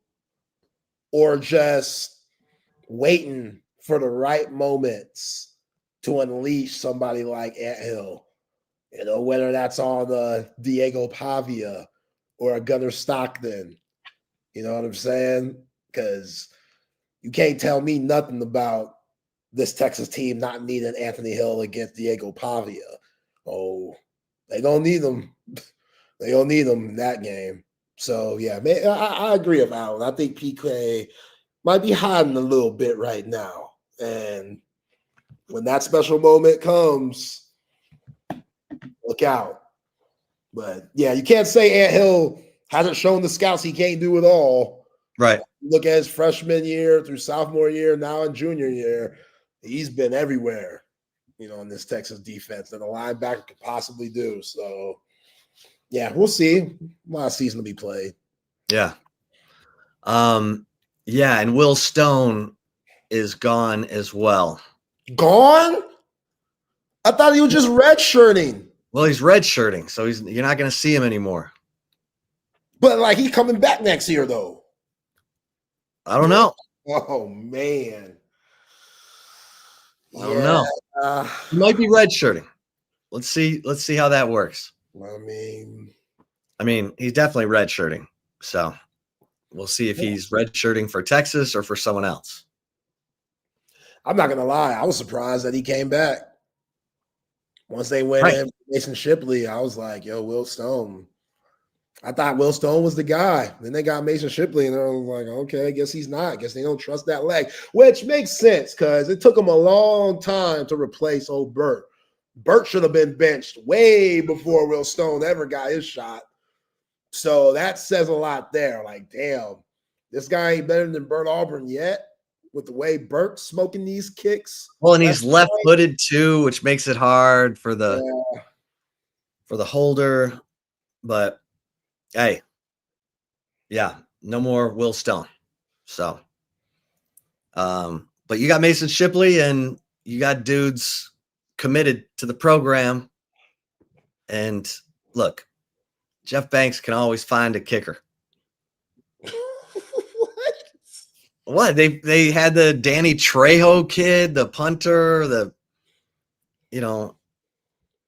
[SPEAKER 2] or just waiting for the right moments to unleash somebody like Ant Hill. Whether that's on the Diego Pavia or a Gunnar Stockton. You know what I'm saying? Because you can't tell me nothing about this Texas team not needing Anthony Hill against Diego Pavia. Oh, they gonna need them. They gonna need them in that game. So yeah, man, I agree with Alan. I think PK might be hiding a little bit right now, and when that special moment comes, look out. But yeah, you can't say Ant Hill hasn't shown the scouts he can't do it all.
[SPEAKER 1] Right.
[SPEAKER 2] Look at his freshman year through sophomore year, now in junior year. He's been everywhere, in this Texas defense that a linebacker could possibly do. So, yeah, we'll see. A lot of season to be played.
[SPEAKER 1] Yeah. Yeah, and Will Stone is gone as well.
[SPEAKER 2] Gone? I thought he was just redshirting.
[SPEAKER 1] Well, he's redshirting, so you're not going to see him anymore.
[SPEAKER 2] But he's coming back next year, though.
[SPEAKER 1] I don't know.
[SPEAKER 2] Oh man.
[SPEAKER 1] I don't know. He might be redshirting. Let's see how that works.
[SPEAKER 2] I
[SPEAKER 1] mean, he's definitely redshirting. So we'll see if he's redshirting for Texas or for someone else.
[SPEAKER 2] I'm not gonna lie, I was surprised that he came back. Once they went in Mason Shipley, I was like, yo, Will Stone. I thought Will Stone was the guy. Then they got Mason Shipley, and I was like, okay, I guess he's not. I guess they don't trust that leg, which makes sense because it took him a long time to replace old Burt. Burt should have been benched way before Will Stone ever got his shot. So that says a lot there. Like, damn, this guy ain't better than Burt Auburn yet with the way Burt's smoking these kicks.
[SPEAKER 1] Well, and he's left-footed too, which makes it hard for the holder. But hey, yeah, no more Will Stone. So, but you got Mason Shipley and you got dudes committed to the program. And look, Jeff Banks can always find a kicker. What? They had the Danny Trejo kid, the punter,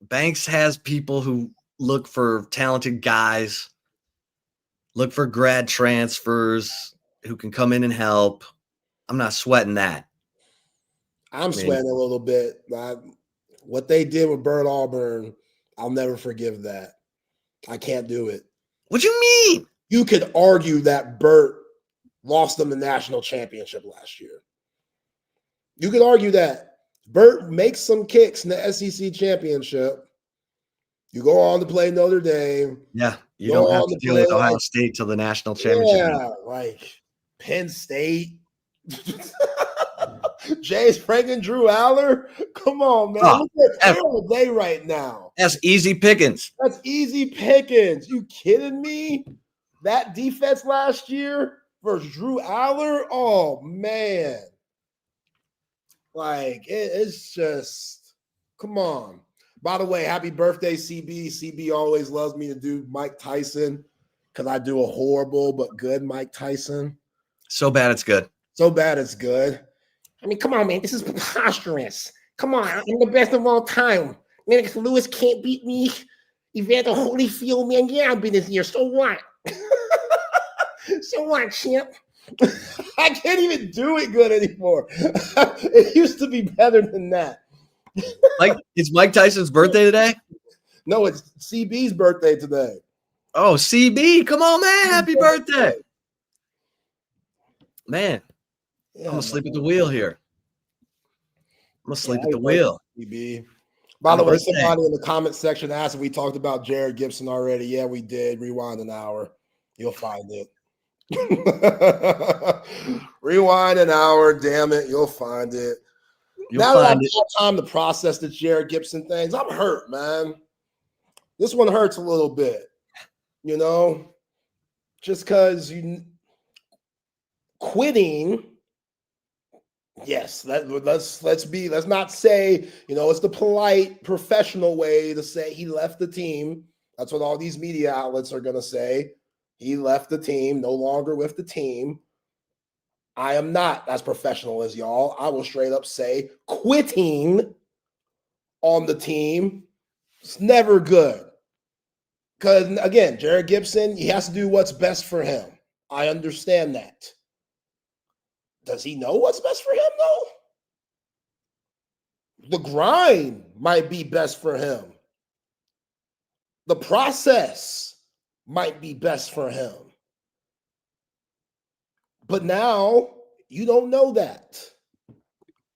[SPEAKER 1] Banks has people who look for talented guys, look for grad transfers who can come in and help. I'm not sweating that.
[SPEAKER 2] I'm sweating a little bit. What they did with Burt Auburn, I'll never forgive that. I can't do it.
[SPEAKER 1] What do you mean?
[SPEAKER 2] You could argue that Burt lost them the national championship last year. You could argue that. Burt makes some kicks in the SEC championship. You go on to play Notre Dame.
[SPEAKER 1] Yeah, you don't have to deal with Ohio State till the national championship.
[SPEAKER 2] Yeah, like Penn State. James Franklin, Drew Aller. Come on, man. Where are they right now?
[SPEAKER 1] That's easy pickings.
[SPEAKER 2] That's easy pickings. You kidding me? That defense last year versus Drew Aller. Oh man. Like it's just come on. By the way, happy birthday, CB. CB always loves me to do Mike Tyson because I do a horrible but good Mike Tyson.
[SPEAKER 1] So bad it's good.
[SPEAKER 2] So bad it's good. I mean, come on, man. This is preposterous. Come on, I'm the best of all time. Man, if Lewis can't beat me, Evander Holyfield, man, yeah, I've been this year. So what? So what, champ? I can't even do it good anymore. It used to be better than that.
[SPEAKER 1] It's Mike Tyson's birthday today?
[SPEAKER 2] No, it's CB's birthday today.
[SPEAKER 1] Oh, CB. Come on, man. Happy birthday. Man, I'm going to sleep at the wheel here. I'm going to sleep at the wheel.
[SPEAKER 2] CB. By the way, somebody in the comment section asked if we talked about Jared Gibson already. Yeah, we did. Rewind an hour. You'll find it. Rewind an hour. Damn it. You'll find it. Now that I've had time to process the Jared Gibson things, I'm hurt, man. This one hurts a little bit, just because quitting. Yes, let's not say, it's the polite professional way to say he left the team. That's what all these media outlets are going to say. He left the team, no longer with the team. I am not as professional as y'all. I will straight up say quitting on the team is never good. Because, again, Jared Gibson, he has to do what's best for him. I understand that. Does he know what's best for him, though? The grind might be best for him. The process might be best for him. But now you don't know that.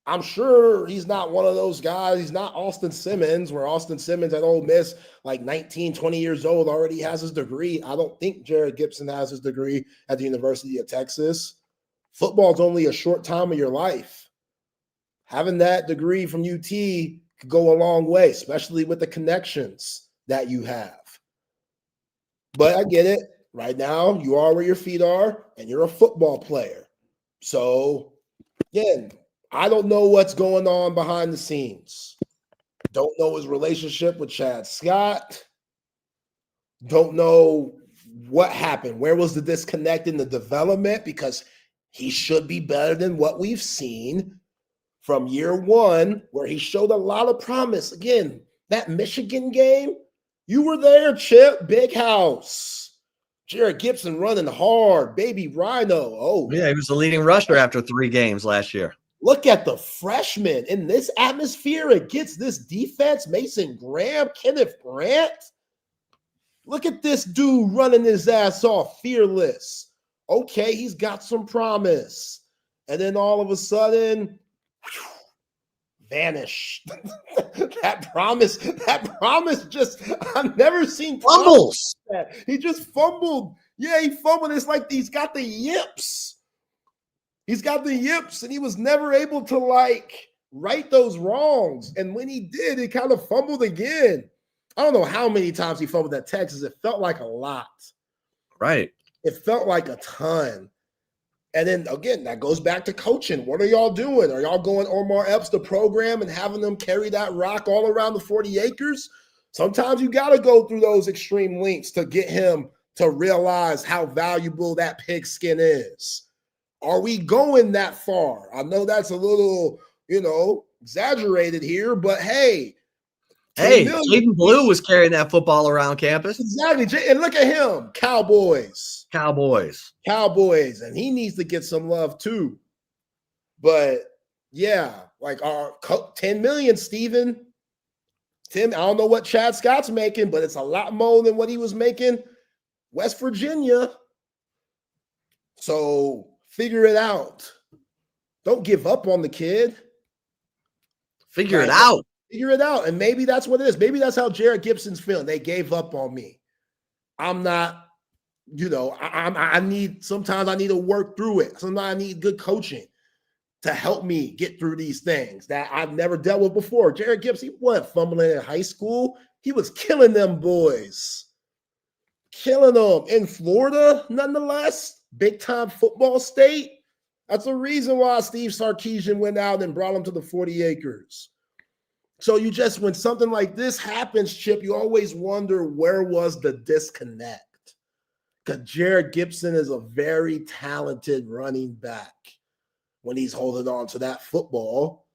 [SPEAKER 2] I'm sure he's not one of those guys. He's not Austin Simmons, where Austin Simmons at Ole Miss, like 19, 20 years old, already has his degree. I don't think Jared Gibson has his degree at the University of Texas. Football's only a short time of your life. Having that degree from UT could go a long way, especially with the connections that you have. But I get it. Right now, you are where your feet are, and you're a football player. So, again, I don't know what's going on behind the scenes. Don't know his relationship with Chad Scott. Don't know what happened. Where was the disconnect in the development? Because he should be better than what we've seen from year one, where he showed a lot of promise. Again, that Michigan game, you were there, Chip. Big house. Jared Gibson running hard. Baby Rhino. Oh,
[SPEAKER 1] Yeah, he was the leading rusher after 3 games last year.
[SPEAKER 2] look at the freshman in this atmosphere against this defense. Mason Graham, Kenneth Grant. Look at this dude running his ass off, fearless. Okay, he's got some promise. And then all of a sudden, vanished. that promise just, I've never seen
[SPEAKER 1] Fumbles.
[SPEAKER 2] like that. He just fumbled. Yeah, he fumbled. It's like he's got the yips. He's got the yips, and he was never able to right those wrongs. And when he did, he kind of fumbled again. I don't know how many times he fumbled at Texas. It felt like a lot.
[SPEAKER 1] Right.
[SPEAKER 2] It felt like a ton. And then again, that goes back to coaching. What are y'all doing? Are y'all going Omar Epps the program and having them carry that rock all around the 40 acres? Sometimes you got to go through those extreme lengths to get him to realize how valuable that pigskin is. Are we going that far? I know that's a little, exaggerated here, but hey.
[SPEAKER 1] Hey, Jaden Blue was carrying that football around campus.
[SPEAKER 2] Exactly. And look at him. Cowboys. And he needs to get some love too. But yeah, like our 10 million, Steven. Tim, I don't know what Chad Scott's making, but it's a lot more than what he was making West Virginia. So figure it out. Don't give up on the kid.
[SPEAKER 1] Figure it out.
[SPEAKER 2] Figure it out. And maybe that's what it is. Maybe that's how Jared Gibson's feeling. They gave up on me. I'm not, sometimes I need to work through it. Sometimes I need good coaching to help me get through these things that I've never dealt with before. Jared Gibson, he wasn't fumbling in high school. He was killing them boys. Killing them in Florida, nonetheless. Big time football state. That's the reason why Steve Sarkisian went out and brought him to the 40 acres. So when something like this happens, Chip, you always wonder where was the disconnect? Because Jared Gibson is a very talented running back when he's holding on to that football.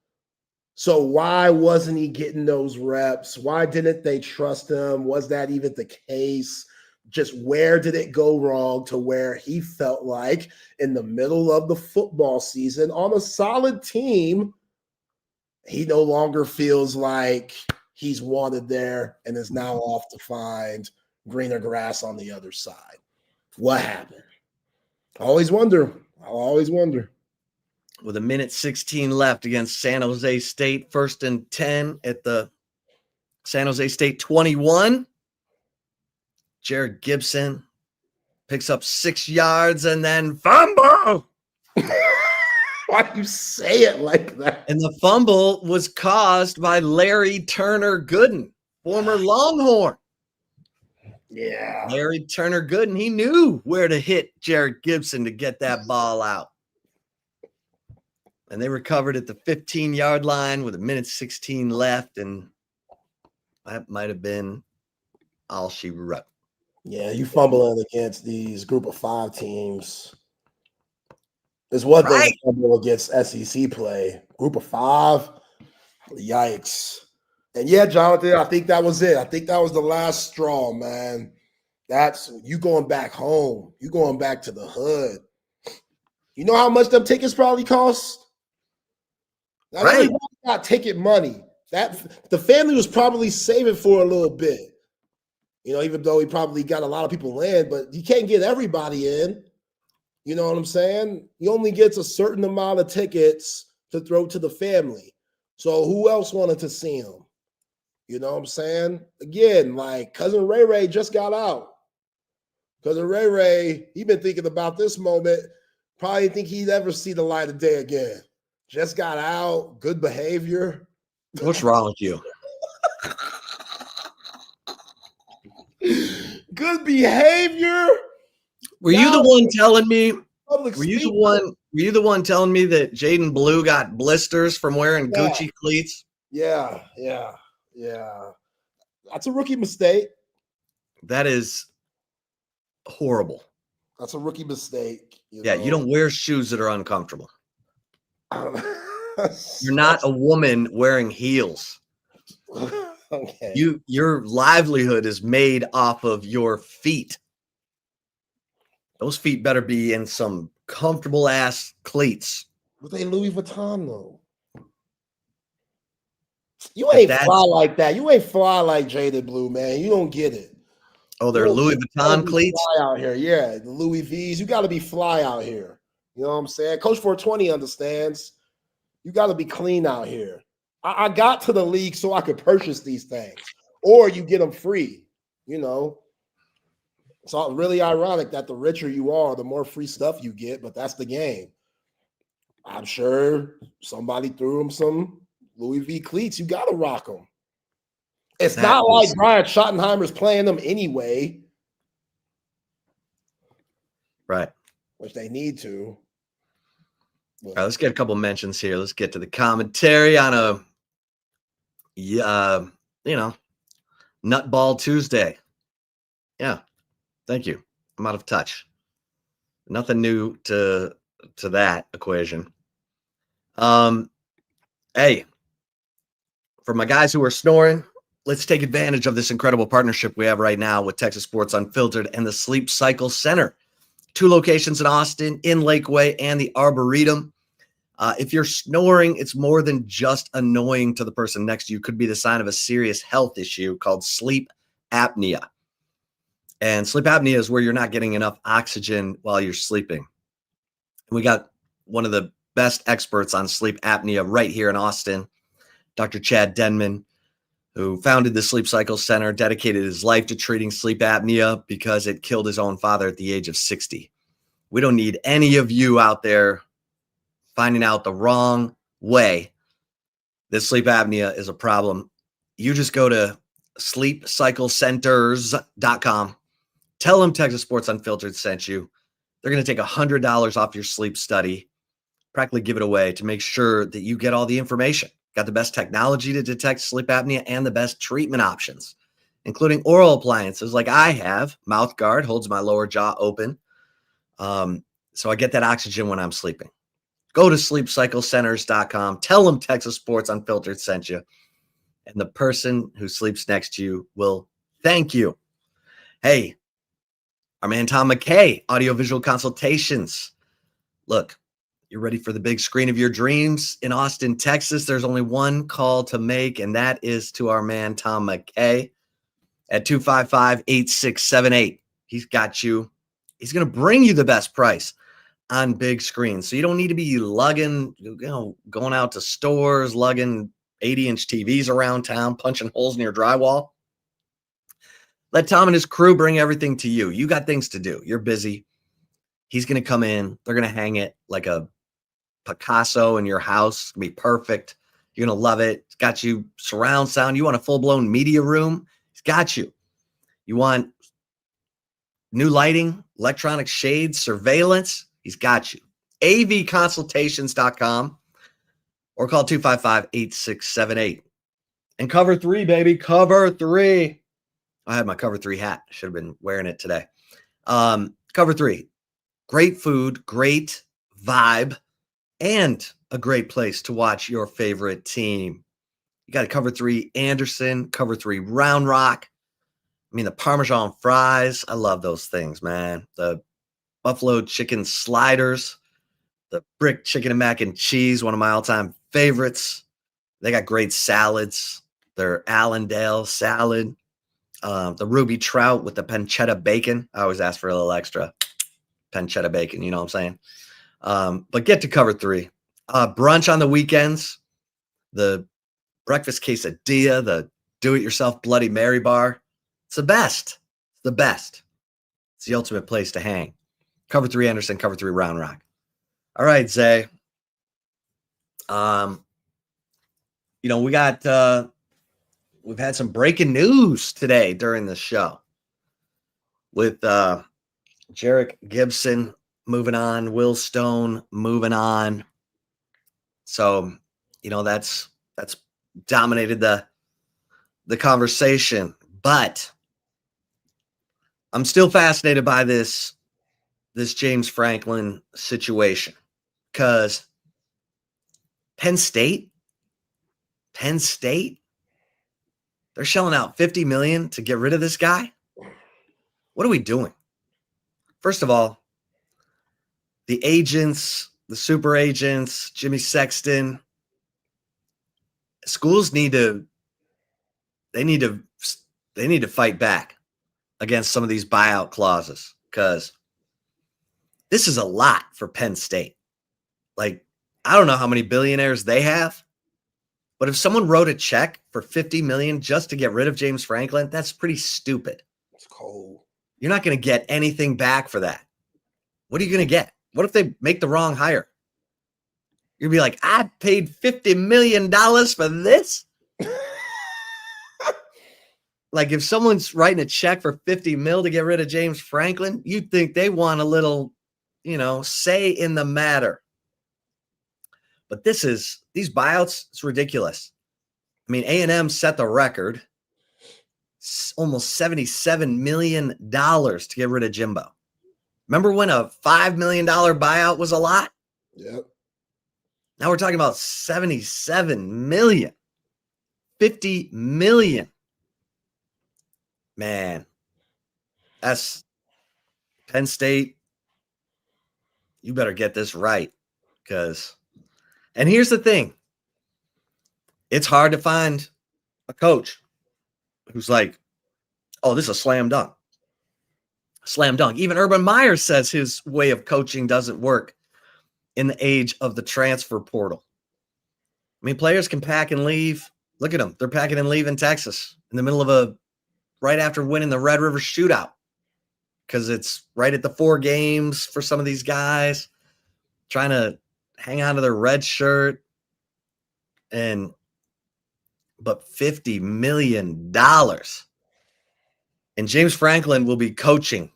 [SPEAKER 2] So why wasn't he getting those reps? Why didn't they trust him? Was that even the case? Just where did it go wrong to where he felt like in the middle of the football season on a solid team, he no longer feels like he's wanted there and is now off to find greener grass on the other side. What happened? I always wonder.
[SPEAKER 1] With 1:16 left against San Jose State, 1st and 10 at the San Jose State 21. Jared Gibson picks up 6 yards and then fumble.
[SPEAKER 2] Why do you say it like that?
[SPEAKER 1] And the fumble was caused by Larry Turner Gooden, former Longhorn.
[SPEAKER 2] Yeah.
[SPEAKER 1] Larry Turner Gooden, he knew where to hit Jared Gibson to get that ball out. And they recovered at the 15-yard line with 1:16 left, and that might have been all she wrote.
[SPEAKER 2] Yeah, you fumbling against these group of 5 teams. There's one thing to fumble against SEC play. Group of 5, yikes. And yeah, Jonathan, I think that was it. I think that was the last straw, man. That's you going back home. You going back to the hood. You know how much them tickets probably cost? Not everybody got ticket money. That the family was probably saving for a little bit. Even though he probably got a lot of people in, but you can't get everybody in. You know what I'm saying? He only gets a certain amount of tickets to throw to the family. So who else wanted to see him? You know what I'm saying? Again, like Cousin Ray Ray just got out. Cousin Ray Ray, he been thinking about this moment. Probably didn't think he'd ever see the light of day again. Just got out, good behavior.
[SPEAKER 1] What's wrong with you?
[SPEAKER 2] Good behavior.
[SPEAKER 1] Were you the one telling me?
[SPEAKER 2] Public
[SPEAKER 1] Were you the
[SPEAKER 2] speaking.
[SPEAKER 1] one? Were you the one telling me that Jaden Blue got blisters from wearing
[SPEAKER 2] Yeah.
[SPEAKER 1] Gucci cleats?
[SPEAKER 2] Yeah. That's a rookie mistake.
[SPEAKER 1] That is horrible.
[SPEAKER 2] That's a rookie mistake.
[SPEAKER 1] Yeah, you don't wear shoes that are uncomfortable.
[SPEAKER 2] don't.
[SPEAKER 1] You're not a woman wearing heels.
[SPEAKER 2] Okay.
[SPEAKER 1] Your livelihood is made off of your feet. Those feet better be in some comfortable ass cleats.
[SPEAKER 2] But they Louis Vuitton though. You ain't
[SPEAKER 1] That's-
[SPEAKER 2] fly like that. You ain't fly like Jaded Blue, man. You don't get it.
[SPEAKER 1] Oh, they're
[SPEAKER 2] You
[SPEAKER 1] Louis
[SPEAKER 2] gotta
[SPEAKER 1] Vuitton
[SPEAKER 2] be
[SPEAKER 1] cleats.
[SPEAKER 2] Fly out here, yeah. The Louis V's. You got to be fly out here. You know what I'm saying? Coach 420 understands. You got to be clean out here. I got to the league so I could purchase these things, or you get them free. You know, it's all really ironic that the richer you are, the more free stuff you get. But that's the game. I'm sure somebody threw him some Louis V cleats. You got to rock them. It's
[SPEAKER 1] That
[SPEAKER 2] not
[SPEAKER 1] was-
[SPEAKER 2] like Brian Schottenheimer's playing them anyway,
[SPEAKER 1] Right.
[SPEAKER 2] which they need to.
[SPEAKER 1] All right, let's get a couple mentions here. Let's get to the commentary on a, Nutball Tuesday. Yeah, thank you. I'm out of touch. Nothing new to that equation. Hey, for my guys who are snoring, let's take advantage of this incredible partnership we have right now with Texas Sports Unfiltered and the Sleep Cycle Center. 2 locations in Austin, in Lakeway, and the Arboretum. If you're snoring, it's more than just annoying to the person next to you. It could be the sign of a serious health issue called sleep apnea. And sleep apnea is where you're not getting enough oxygen while you're sleeping. We got one of the best experts on sleep apnea right here in Austin, Dr. Chad Denman, who founded the Sleep Cycle Center, dedicated his life to treating sleep apnea because it killed his own father at the age of 60. We don't need any of you out there finding out the wrong way that sleep apnea is a problem. You just go to sleepcyclecenters.com. Tell them Texas Sports Unfiltered sent you. They're going to take $100 off your sleep study, practically give it away to make sure that you get all the information. Got the best technology to detect sleep apnea and the best treatment options, including oral appliances like I have. Mouth guard holds my lower jaw open. So I get that oxygen when I'm sleeping. Go to sleepcyclecenters.com. Tell them Texas Sports Unfiltered sent you. And the person who sleeps next to you will thank you. Hey, our man Tom McKay, audiovisual consultations. Look, you're ready for the big screen of your dreams in Austin, Texas. There's only one call to make, and that is to our man Tom McKay at 255-8678. He's got you. He's going to bring you the best price on big screens. So you don't need to be lugging, going out to stores, lugging 80-inch TVs around town, punching holes in your drywall. Let Tom and his crew bring everything to you. You got things to do. You're busy. He's going to come in. They're going to hang it like a Picasso in your house. It's going to be perfect. You're going to love it. It's got you surround sound. You want a full-blown media room? He's got you. You want new lighting, electronic shades, surveillance? He's got you. avconsultations.com or call 255-8678. And cover 3, baby. Cover 3. I had my cover 3 hat. Should have been wearing it today. Cover 3. Great food, great vibe, and a great place to watch your favorite team. You got to cover 3 Anderson, cover 3 Round Rock. I mean, the Parmesan fries. I love those things, man. The buffalo chicken sliders, the brick chicken and mac and cheese, one of my all-time favorites. They got great salads. Their Allendale salad, the ruby trout with the pancetta bacon. I always ask for a little extra pancetta bacon, you know what I'm saying? But get to cover 3. Brunch on the weekends, the breakfast quesadilla, the do-it-yourself Bloody Mary bar. It's the best. The best. It's the ultimate place to hang. Cover 3 Anderson, Cover 3 Round Rock. All right, Zay. We got we've had some breaking news today during the show with Jarek Gibson moving on, Will Stone moving on. So, that's dominated the conversation, but I'm still fascinated by this James Franklin situation, because Penn State, they're shelling out $50 million to get rid of this guy. What are we doing? First of all, the agents, the super agents, Jimmy Sexton, schools need to fight back against some of these buyout clauses, because this is a lot for Penn State. Like, I don't know how many billionaires they have, but if someone wrote a check for $50 million just to get rid of James Franklin, that's pretty stupid.
[SPEAKER 2] It's cold.
[SPEAKER 1] You're not going to get anything back for that. What are you going to get? What if they make the wrong hire? You'd be like, I paid $50 million for this? Like, if someone's writing a check for $50 million to get rid of James Franklin, you'd think they want a little, say in the matter. But these buyouts, it's ridiculous. I mean, A&M set the record, almost $77 million to get rid of Jimbo. Remember when a $5 million buyout was a lot?
[SPEAKER 2] Yep.
[SPEAKER 1] Now we're talking about $77 million, $50 million. Man, that's Penn State. You better get this right, and here's the thing. It's hard to find a coach who's like, oh, this is a slam dunk. Slam dunk. Even Urban Meyer says his way of coaching doesn't work in the age of the transfer portal. I mean, players can pack and leave. Look at them. They're packing and leaving Texas in the middle of right after winning the Red River Shootout, because it's right at the 4 games for some of these guys, trying to hang on to their red shirt. But $50 million. And James Franklin will be coaching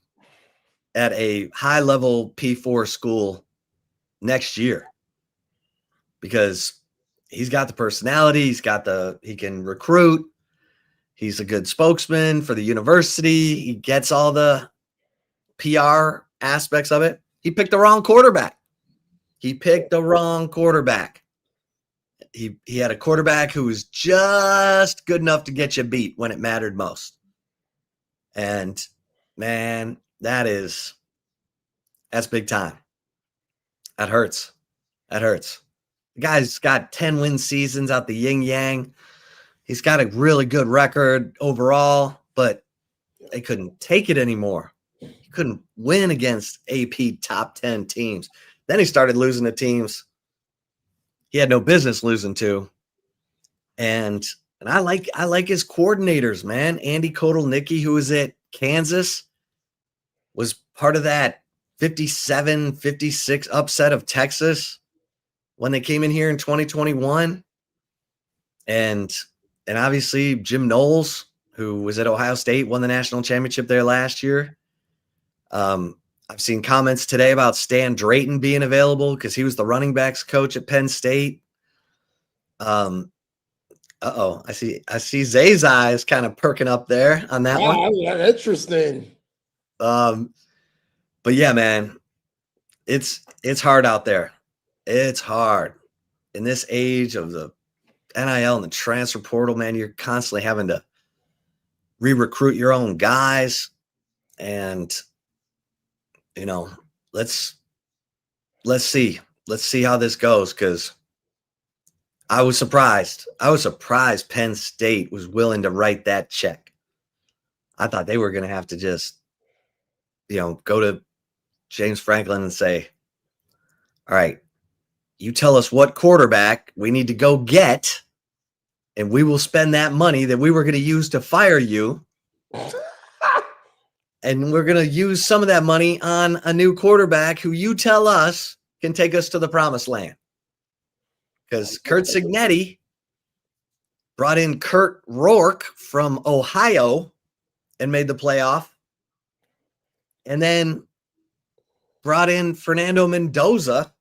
[SPEAKER 1] at a high-level P4 school next year, because he's got the personality, he can recruit, he's a good spokesman for the university, he gets all the PR aspects of it. He picked the wrong quarterback. He had a quarterback who was just good enough to get you beat when it mattered most. And man, that's big time. That hurts. The guy's got 10 win seasons out the yin yang. He's got a really good record overall, but they couldn't take it anymore. He couldn't win against AP top 10 teams. Then he started losing to teams he had no business losing to. And I like his coordinators, man. Andy Kotelnicki, who was at Kansas, was part of that 57-56 upset of Texas when they came in here in 2021. And obviously Jim Knowles, who was at Ohio State, won the national championship there last year. I've seen comments today about Stan Drayton being available because he was the running backs coach at Penn State. I see Zay's eyes kind of perking up there on that one.
[SPEAKER 2] Yeah, interesting.
[SPEAKER 1] But yeah, man, it's hard out there. It's hard in this age of the NIL and the transfer portal, man. You're constantly having to re-recruit your own guys, and let's see how this goes, because I was surprised Penn State was willing to write that check. I thought they were going to have to just go to James Franklin and say, all right, you tell us what quarterback we need to go get, and we will spend that money that we were going to use to fire you. And we're going to use some of that money on a new quarterback who you tell us can take us to the promised land. Because Curt Cignetti brought in Kurt Rourke from Ohio and made the playoff. And then brought in Fernando Mendoza.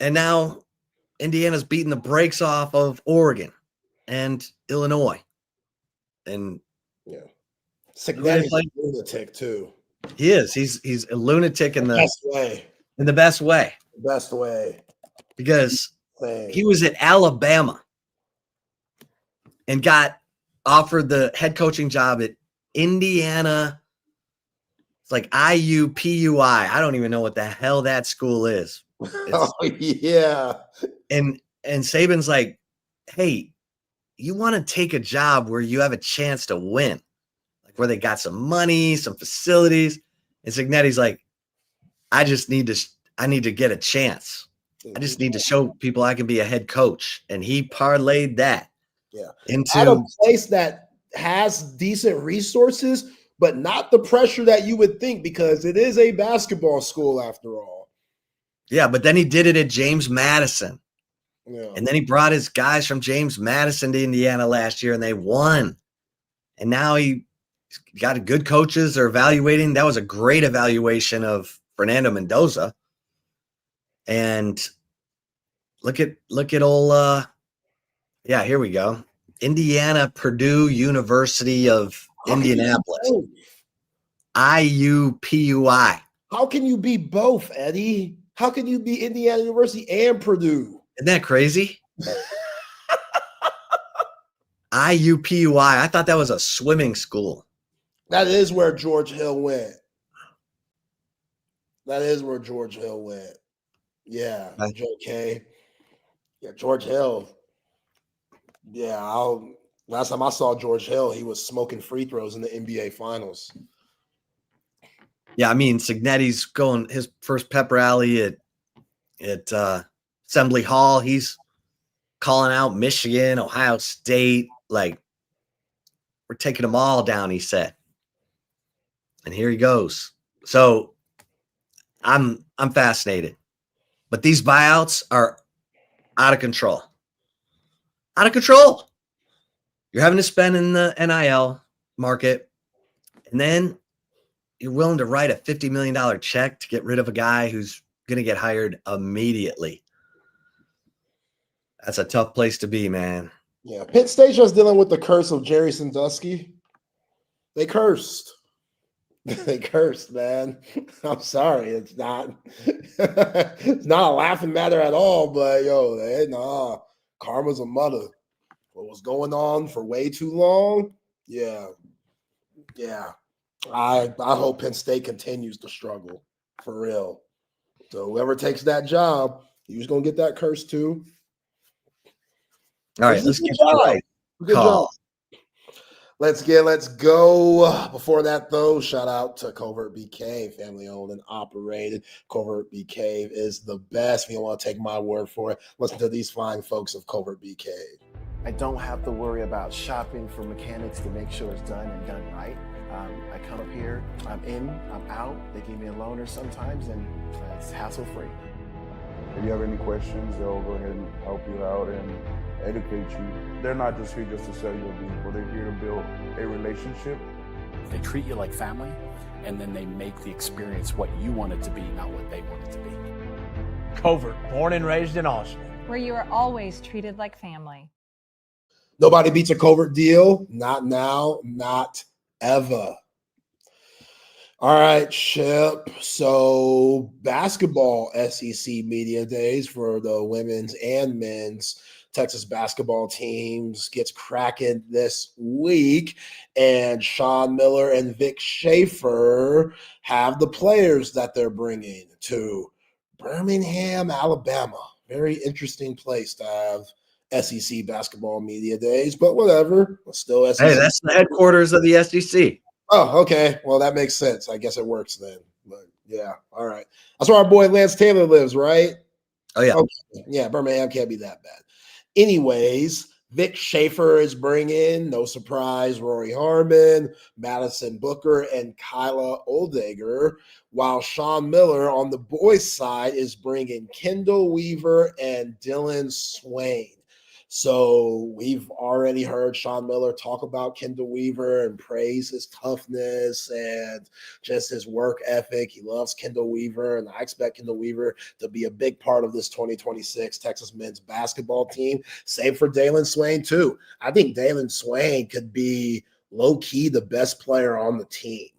[SPEAKER 1] And now Indiana's beating the brakes off of Oregon and Illinois. And
[SPEAKER 2] yeah. Cignetti's a lunatic too.
[SPEAKER 1] He is. He's a lunatic in the
[SPEAKER 2] best way.
[SPEAKER 1] In the best way.
[SPEAKER 2] Best way.
[SPEAKER 1] Because he was at Alabama and got offered the head coaching job at Indiana. It's like IUPUI. I don't even know what the hell that school is.
[SPEAKER 2] Oh, yeah.
[SPEAKER 1] And Saban's like, hey, you want to take a job where you have a chance to win, like where they got some money, some facilities. And Cignetti's like, I need to get a chance. I just need to show people I can be a head coach. And he parlayed that into
[SPEAKER 2] at a place that has decent resources, but not the pressure that you would think, because it is a basketball school after all.
[SPEAKER 1] Yeah, but then he did it at James Madison.
[SPEAKER 2] Yeah.
[SPEAKER 1] And then he brought his guys from James Madison to Indiana last year, and they won. And now he got good coaches. They're evaluating. That was a great evaluation of Fernando Mendoza. And look at old here we go. Indiana, Purdue University of Indianapolis. IUPUI.
[SPEAKER 2] How can you be both, Eddie? How can you be Indiana University and Purdue?
[SPEAKER 1] Isn't that crazy? IUPUI. I thought that was a swimming school.
[SPEAKER 2] That is where George Hill went. Yeah, JK. Yeah, George Hill. Yeah, last time I saw George Hill, he was smoking free throws in the NBA Finals.
[SPEAKER 1] Yeah, I mean, Cignetti's going his first pep rally at Assembly Hall. He's calling out Michigan, Ohio State. Like, we're taking them all down, he said. And here he goes. So I'm fascinated. But these buyouts are out of control. Out of control. You're having to spend in the NIL market, and then you're willing to write a $50 million check to get rid of a guy who's going to get hired immediately. That's a tough place to be, man.
[SPEAKER 2] Yeah, Pitt State's just dealing with the curse of Jerry Sandusky. They cursed. They cursed, man. I'm sorry. It's not a laughing matter at all, but karma's a mother. What was going on for way too long? Yeah. I hope Penn State continues to struggle for real. So whoever takes that job, you're gonna get that curse too.
[SPEAKER 1] All right, let's get
[SPEAKER 2] right. Good job. Let's go. Before that, though, shout out to Covert Bee Cave, family owned and operated. Covert Bee Cave is the best. If you don't want to take my word for it, listen to these fine folks of Covert Bee Cave.
[SPEAKER 7] I don't have to worry about shopping for mechanics to make sure it's done and done right. I come up here, I'm in, I'm out. They give me a loaner sometimes, and it's hassle-free.
[SPEAKER 8] If you have any questions, they'll go ahead and help you out and educate you. They're not just here just to sell you a vehicle. They're here to build a relationship.
[SPEAKER 9] They treat you like family, and then they make the experience what you want it to be, not what they want it to be.
[SPEAKER 10] Covert, born and raised in Austin,
[SPEAKER 11] where you are always treated like family.
[SPEAKER 2] Nobody beats a Covert deal. Not now, not ever. All right, Chip. So basketball SEC media days for the women's and men's Texas basketball teams gets cracking this week, and Sean Miller and Vic Schaefer have the players that they're bringing to Birmingham, Alabama. Very interesting place to have SEC basketball media days, but whatever. It's still SEC.
[SPEAKER 1] Hey, that's the headquarters of the SEC.
[SPEAKER 2] Oh, okay. Well, that makes sense. I guess it works then. But yeah, all right. That's where our boy Lance Taylor lives, right?
[SPEAKER 1] Oh, yeah.
[SPEAKER 2] Okay. Yeah, Birmingham can't be that bad. Anyways, Vic Schaefer is bringing, no surprise, Rory Harmon, Madison Booker, and Kyla Oldager, while Sean Miller on the boys' side is bringing Kendall Weaver and Dylan Swain. So we've already heard Sean Miller talk about Kendall Weaver and praise his toughness and just his work ethic. He loves Kendall Weaver, and I expect Kendall Weaver to be a big part of this 2026 Texas men's basketball team. Same for Dalen Swain, too. I think Dalen Swain could be low-key the best player on the team.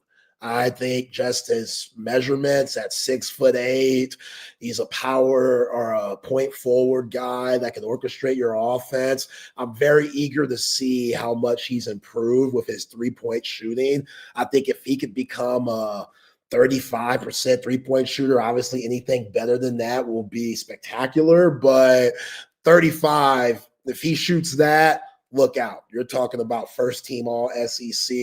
[SPEAKER 2] I think just his measurements at 6'8", he's a power or a point forward guy that can orchestrate your offense. I'm very eager to see how much he's improved with his 3-point shooting. I think if he could become a 35% 3-point shooter, obviously anything better than that will be spectacular, but 35, if he shoots that, look out. You're talking about first team all SEC,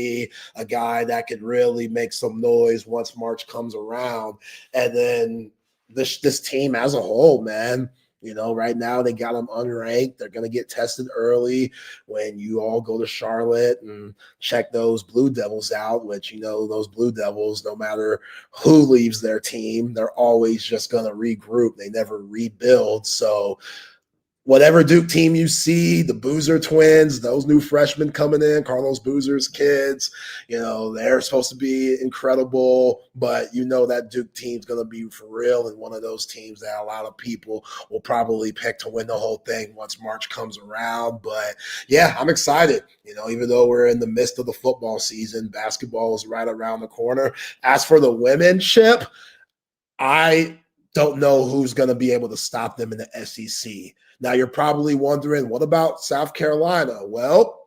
[SPEAKER 2] a guy that could really make some noise once March comes around. And then this team as a whole, man, right now they got them unranked. They're going to get tested early when you all go to Charlotte and check those Blue Devils out, which, those Blue Devils, no matter who leaves their team, they're always just going to regroup. They never rebuild. So whatever Duke team you see, the Boozer twins, those new freshmen coming in, Carlos Boozer's kids, they're supposed to be incredible, but that Duke team's going to be for real and one of those teams that a lot of people will probably pick to win the whole thing once March comes around. But, yeah, I'm excited. Even though we're in the midst of the football season, basketball is right around the corner. As for the women's ship, I don't know who's going to be able to stop them in the SEC. Now, you're probably wondering, what about South Carolina? Well,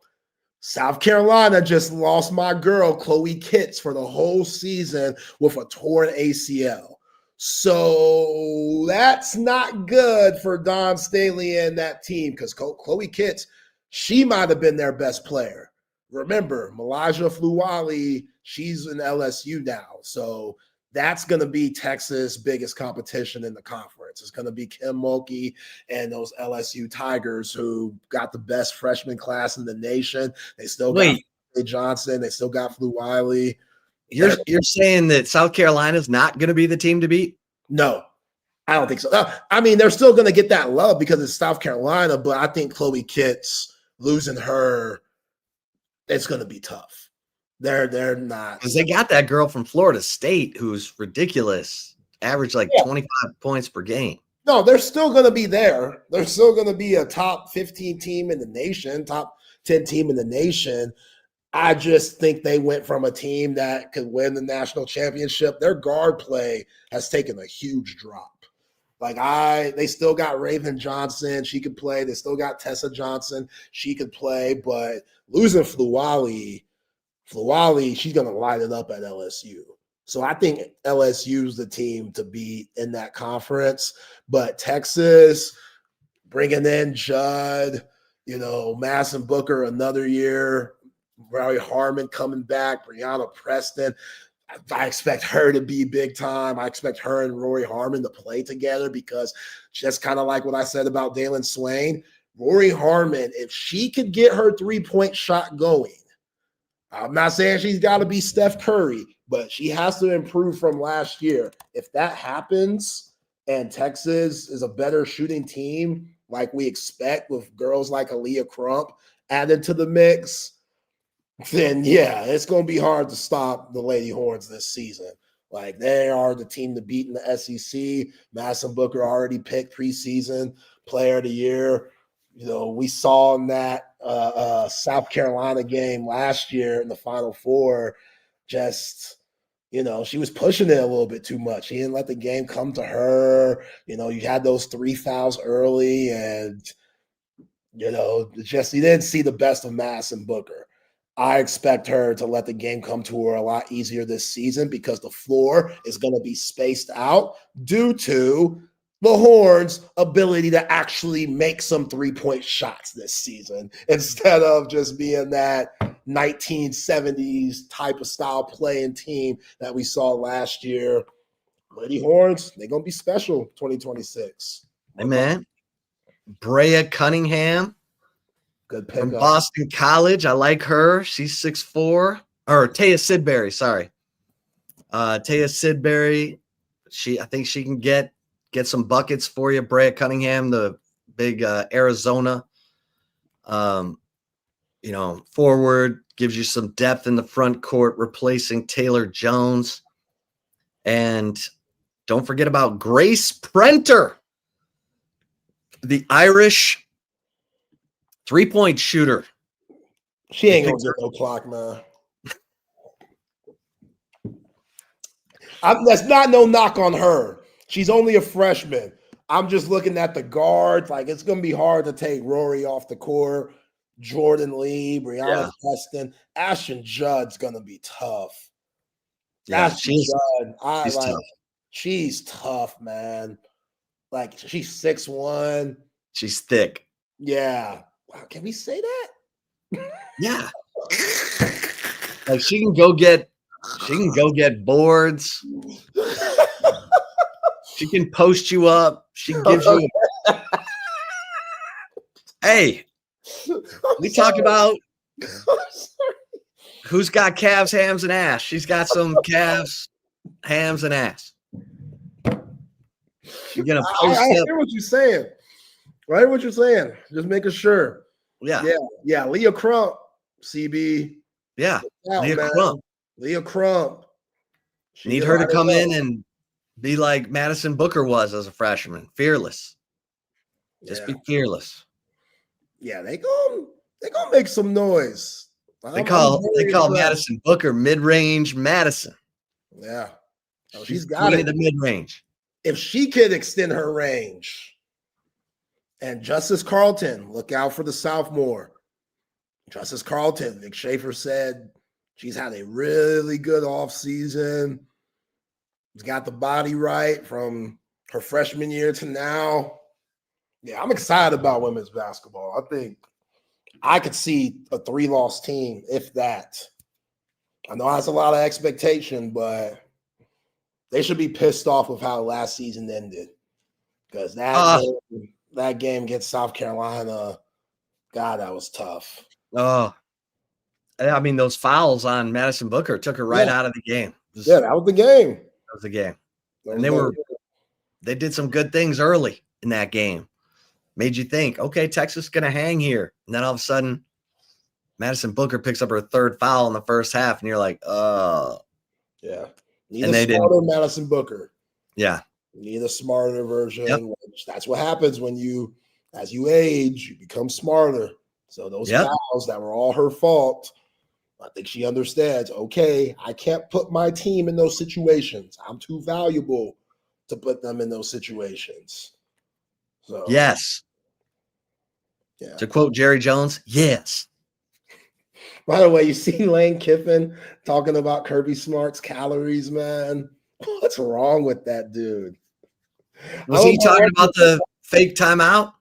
[SPEAKER 2] South Carolina just lost my girl, Chloe Kitts, for the whole season with a torn ACL. So that's not good for Don Staley and that team because Chloe Kitts, she might have been their best player. Remember, Malaja Fluwali, she's in LSU now. So that's going to be Texas' biggest competition in the conference. It's going to be Kim Mulkey and those LSU Tigers who got the best freshman class in the nation. They still got Johnson. They still got Fluwali.
[SPEAKER 1] You're saying that South Carolina's not going to be the team to beat?
[SPEAKER 2] No, I don't think so. I mean, they're still going to get that love because it's South Carolina, but I think Chloe Kitts, losing her, it's going to be tough. They're not,
[SPEAKER 1] because they got that girl from Florida State who's ridiculous, average 25 points per game.
[SPEAKER 2] No, they're still going to be there. They're still going to be a top 15 team in the nation, top 10 team in the nation. I just think they went from a team that could win the national championship. Their guard play has taken a huge drop. They still got Raven Johnson. She could play. They still got Tessa Johnson. She could play. But losing Fluwali, she's going to light it up at LSU. So I think LSU's the team to beat in that conference. But Texas, bringing in Judd, Madison Booker another year, Rory Harmon coming back, Brianna Preston. I expect her to be big time. I expect her and Rory Harmon to play together because just kind of like what I said about Dalen Swain, Rory Harmon, if she could get her 3-point shot going, I'm not saying she's got to be Steph Curry, but she has to improve from last year. If that happens and Texas is a better shooting team like we expect with girls like Aaliyah Crump added to the mix, then, yeah, it's going to be hard to stop the Lady Horns this season. They are the team to beat in the SEC. Madison Booker already picked preseason player of the year. We saw in that South Carolina game last year in the Final Four, just, she was pushing it a little bit too much. She didn't let the game come to her. You had those 3 fouls early and, you didn't see the best of Madison Booker. I expect her to let the game come to her a lot easier this season because the floor is going to be spaced out due to the Horns' ability to actually make some 3-point shots this season instead of just being that 1970s type of style playing team that we saw last year. Lady Horns, they're going to be special 2026.
[SPEAKER 1] Hey, man. Brea Cunningham.
[SPEAKER 2] Good
[SPEAKER 1] From
[SPEAKER 2] pickup.
[SPEAKER 1] Boston College. I like her. She's 6'4". Or Taya Sidbury, sorry. Taya Sidbury. I think she can get some buckets for you. Brea Cunningham, the big Arizona. Forward, gives you some depth in the front court, replacing Taylor Jones. And don't forget about Grace Prenter, the Irish 3-point shooter.
[SPEAKER 2] She ain't gonna get no clock, man. That's not no knock on her. She's only a freshman. I'm just looking at the guards. Like, it's gonna be hard to take Rory off the court. Jordan Lee, Brianna Preston, Ashton Judd's gonna be tough.
[SPEAKER 1] Yeah,
[SPEAKER 2] she's
[SPEAKER 1] tough.
[SPEAKER 2] She's tough, man. Like, she's 6'1".
[SPEAKER 1] She's thick.
[SPEAKER 2] Yeah. Wow, can we say that?
[SPEAKER 1] Yeah. Like, she can go get boards. She can post you up. She gives you Hey, we talk about who's got calves, hams, and ass. She's got some calves, hams, and ass. You're gonna post
[SPEAKER 2] I
[SPEAKER 1] up.
[SPEAKER 2] hear what you're saying. I hear what you're saying. Just making sure.
[SPEAKER 1] Yeah.
[SPEAKER 2] Leah Crump, CB.
[SPEAKER 1] Yeah,
[SPEAKER 2] Leah
[SPEAKER 1] Crump.
[SPEAKER 2] Leah Crump.
[SPEAKER 1] Need her to come in and be like Madison Booker was as a freshman, fearless. Just be fearless.
[SPEAKER 2] Yeah, they gonna make some noise.
[SPEAKER 1] They call Madison Booker mid-range Madison.
[SPEAKER 2] Yeah,
[SPEAKER 1] she's got it. The mid-range.
[SPEAKER 2] If she could extend her range, and Justice Carlton, look out for the sophomore. Justice Carlton, Nick Schaefer said she's had a really good offseason. She's got the body right from her freshman year to now. Yeah, I'm excited about women's basketball. I think I could see a 3-loss team, if that. I know that's a lot of expectation, but they should be pissed off with how last season ended. Because that game against South Carolina, God, that was tough.
[SPEAKER 1] Oh, I mean, those fouls on Madison Booker took her right out of the game.
[SPEAKER 2] That was the game.
[SPEAKER 1] That was the game. And they did some good things early in that game. Made you think, okay, Texas is going to hang here. And then all of a sudden, Madison Booker picks up her 3rd foul in the first half, and you're like, oh.
[SPEAKER 2] Yeah. Need a smarter Madison Booker.
[SPEAKER 1] Yeah.
[SPEAKER 2] You need a smarter version. Which that's what happens when as you age, you become smarter. So those fouls that were all her fault, I think she understands, okay, I can't put my team in those situations. I'm too valuable to put them in those situations. So
[SPEAKER 1] yes.
[SPEAKER 2] Yeah.
[SPEAKER 1] To quote Jerry Jones, yes.
[SPEAKER 2] By the way, you see Lane Kiffin talking about Kirby Smart's calories, man. What's wrong with that dude?
[SPEAKER 1] Was he talking about the fake timeout?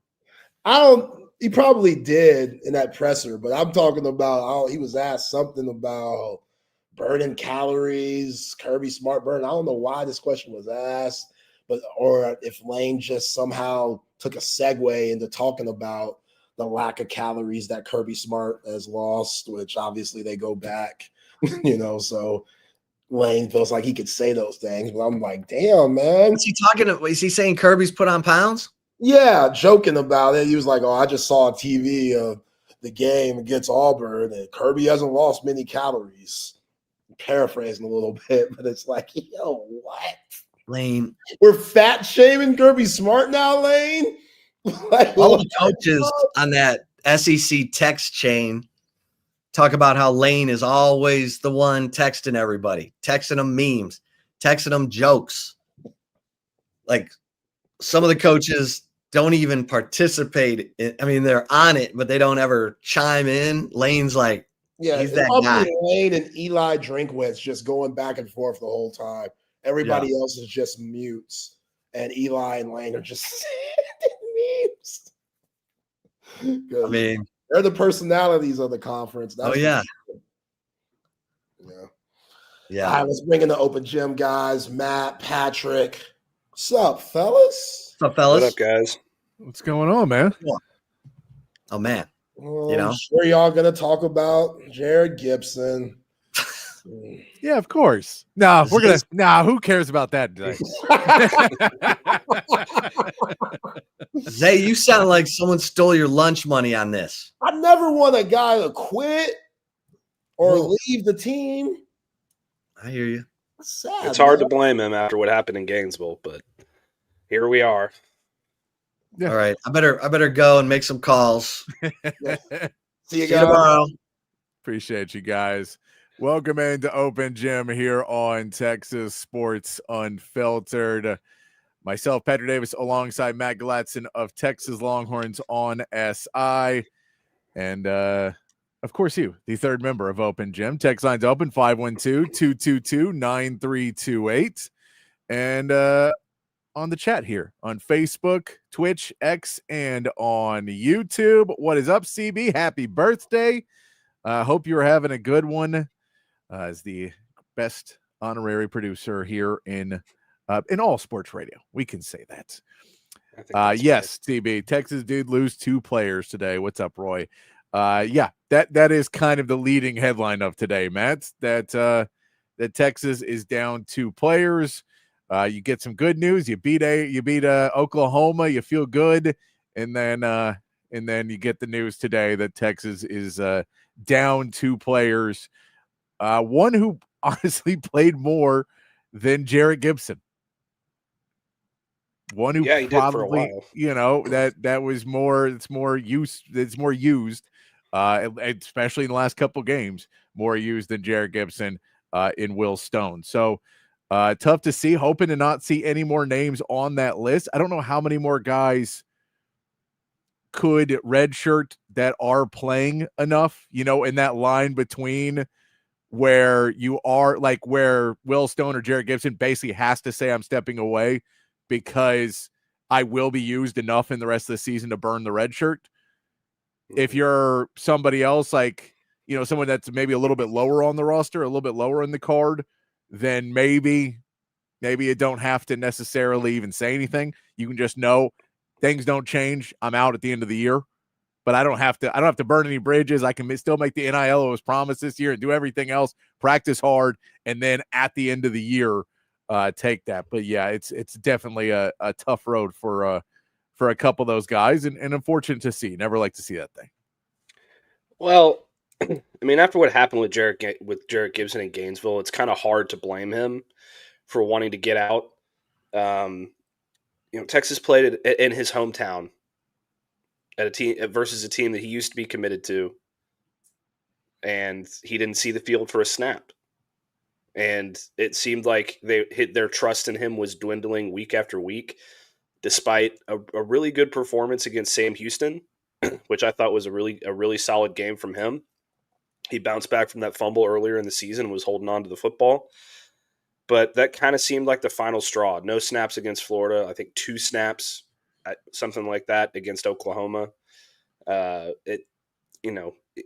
[SPEAKER 2] He probably did in that presser, but I'm talking about he was asked something about burning calories, Kirby Smart burn. I don't know why this question was asked, or if Lane just somehow took a segue into talking about the lack of calories that Kirby Smart has lost, which obviously they go back, so Lane feels like he could say those things, but I'm like, damn, man.
[SPEAKER 1] Is he saying Kirby's put on pounds?
[SPEAKER 2] Yeah, joking about it. He was like, oh, I just saw a TV of the game against Auburn, and Kirby hasn't lost many calories. Paraphrasing a little bit, but it's like, yo, what?
[SPEAKER 1] Lane.
[SPEAKER 2] We're fat shaming Kirby Smart now, Lane?
[SPEAKER 1] All the coaches on that SEC text chain talk about how Lane is always the one texting everybody, texting them memes, texting them jokes. Like, some of the coaches don't even participate. They're on it, but they don't ever chime in. Lane's like, he's that guy.
[SPEAKER 2] Lane and Eli Drinkwitz just going back and forth the whole time. Everybody else is just mutes, and Eli and Lane are just memes. They're the personalities of the conference. That's
[SPEAKER 1] yeah.
[SPEAKER 2] All right, let's bring in the open gym guys. Matt, Patrick. What's up, fellas?
[SPEAKER 1] What's up, fellas?
[SPEAKER 12] What up, guys? What's going on, man?
[SPEAKER 1] Oh man.
[SPEAKER 2] Well,
[SPEAKER 1] You know?
[SPEAKER 2] I'm sure y'all gonna talk about Jared Gibson.
[SPEAKER 12] Yeah, of course. No, we're gonna. Nah, who cares about that today?
[SPEAKER 1] Zay, you sound like someone stole your lunch money on this.
[SPEAKER 2] I never want a guy to quit or leave the team.
[SPEAKER 1] I hear you.
[SPEAKER 2] Sad,
[SPEAKER 13] It's hard
[SPEAKER 2] man.
[SPEAKER 13] to blame him after what happened in Gainesville, but here we are.
[SPEAKER 1] All right. I better go and make some calls.
[SPEAKER 2] See you
[SPEAKER 1] guys tomorrow.
[SPEAKER 12] Appreciate you guys. Welcome into Open Gym here on Texas Sports Unfiltered. Myself, Patrick Davis, alongside Matt Galatzan of Texas Longhorns on SI. And, of course, you, the third member of Open Gym. Text line's open, 512-222-9328. And on the chat here on Facebook, Twitch, X, and on YouTube. What is up, CB? Happy birthday. Hope you're having a good one. As the best honorary producer here in all sports radio. We can say that. Yes, TB. Texas did lose 2 players today. What's up, Roy? Yeah, that is kind of the leading headline of today, Matt. That Texas is down 2 players. You get some good news. You beat Oklahoma. You feel good, and then you get the news today that Texas is down 2 players. One who honestly played more than Jarrett Gibson. One who
[SPEAKER 13] he
[SPEAKER 12] probably,
[SPEAKER 13] did for a while.
[SPEAKER 12] you know, that was more. It's more used, especially in the last couple games, more used than Jarrett Gibson in Will Stone. So tough to see. Hoping to not see any more names on that list. I don't know how many more guys could redshirt that are playing enough, in that line between where you are, like where Will Stone or Jarrett Gibson basically has to say, I'm stepping away because I will be used enough in the rest of the season to burn the red shirt. If you're somebody else, like, someone that's maybe a little bit lower on the roster, a little bit lower in the card, then maybe you don't have to necessarily even say anything. You can just know things don't change. I'm out at the end of the year. But I don't have to burn any bridges. I can still make the NIL I was promised this year and do everything else, practice hard, and then at the end of the year, take that. But yeah, it's definitely a tough road for a couple of those guys, and unfortunate to see. Never like to see that thing.
[SPEAKER 13] Well, I mean, after what happened with Jarrett Gibson in Gainesville, it's kind of hard to blame him for wanting to get out. Texas played in his hometown at a team versus a team that he used to be committed to, and he didn't see the field for a snap. And it seemed like their trust in him was dwindling week after week, despite a really good performance against Sam Houston, which I thought was a really solid game from him. He bounced back from that fumble earlier in the season and was holding on to the football. But that kind of seemed like the final straw. No snaps against Florida. I think 2 snaps, something like that, against Oklahoma.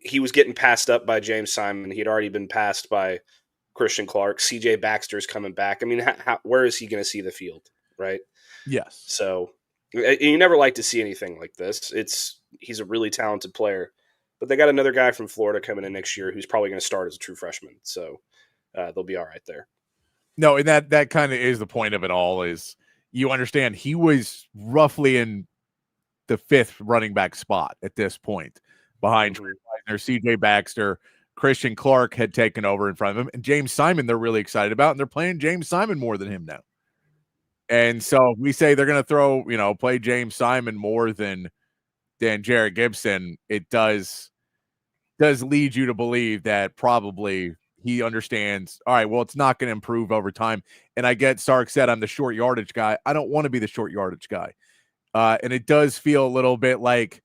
[SPEAKER 13] He was getting passed up by James Simon. He had already been passed by Christian Clark. CJ Baxter's coming back. I mean, where is he going to see the field, right?
[SPEAKER 12] Yes.
[SPEAKER 13] So you never like to see anything like this. He's a really talented player, but they got another guy from Florida coming in next year who's probably going to start as a true freshman. So they'll be all right there.
[SPEAKER 12] No, and that kind of is the point of it all, is you understand he was roughly in the 5th running back spot at this point behind CJ Baxter. Christian Clark had taken over in front of him, and James Simon they're really excited about, and they're playing James Simon more than him now. And so we say they're going to play James Simon more than Jarrett Gibson. It does lead you to believe that probably he understands, all right, well, it's not going to improve over time. And I get Sark said I'm the short yardage guy. I don't want to be the short yardage guy. And it does feel a little bit like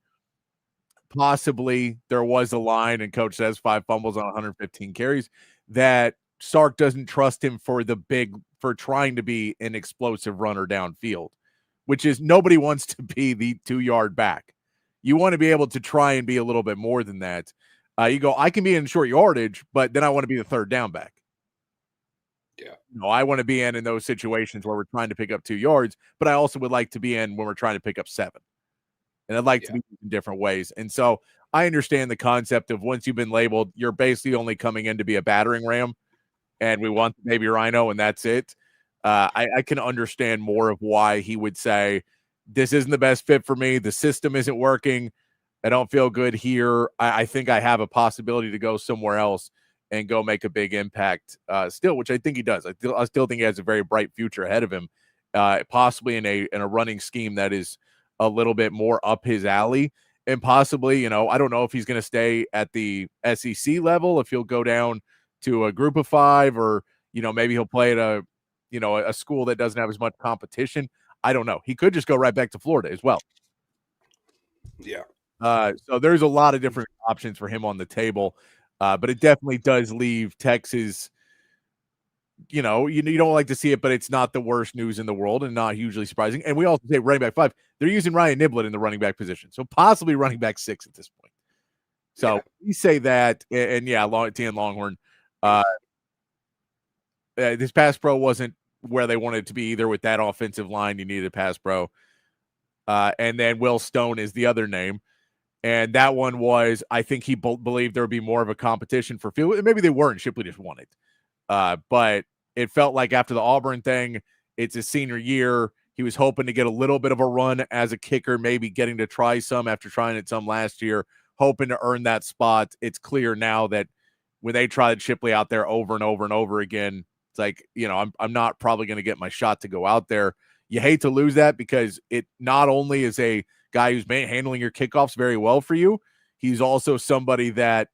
[SPEAKER 12] possibly there was a line, and coach says 5 fumbles on 115 carries, that Sark doesn't trust him for trying to be an explosive runner downfield, which is nobody wants to be the 2-yard back. You want to be able to try and be a little bit more than that. You go, I can be in short yardage, but then I want to be the 3rd down back.
[SPEAKER 13] Yeah.
[SPEAKER 12] I want to be in those situations where we're trying to pick up 2 yards, but I also would like to be in when we're trying to pick up 7. and I'd like to be in different ways. And so I understand the concept of once you've been labeled, you're basically only coming in to be a battering ram, and we want the baby rhino, and that's it. I can understand more of why he would say, this isn't the best fit for me. The system isn't working. I don't feel good here. I think I have a possibility to go somewhere else and go make a big impact still, which I think he does. I still think he has a very bright future ahead of him, possibly in a running scheme that is a little bit more up his alley. And possibly, I don't know if he's going to stay at the SEC level, if he'll go down to a group of 5, or, maybe he'll play at a school that doesn't have as much competition. I don't know. He could just go right back to Florida as well.
[SPEAKER 13] Yeah.
[SPEAKER 12] So there's a lot of different options for him on the table. But it definitely does leave Texas, you don't like to see it, but it's not the worst news in the world and not hugely surprising. And we also say running back 5. They're using Ryan Niblett in the running back position. So possibly running back 6 at this point. So we say that, and TN Longhorn, this pass pro wasn't where they wanted it to be either with that offensive line. You needed a pass pro. And then Will Stone is the other name. And that one was, I think he believed there would be more of a competition for field. Maybe they weren't. Shipley just won it. But it felt like after the Auburn thing, it's his senior year. He was hoping to get a little bit of a run as a kicker, maybe getting to try some after trying it some last year, hoping to earn that spot. It's clear now that when they tried Shipley out there over and over and over again, it's like, I'm not probably going to get my shot to go out there. You hate to lose that because it not only is a guy who's handling your kickoffs very well for you, he's also somebody that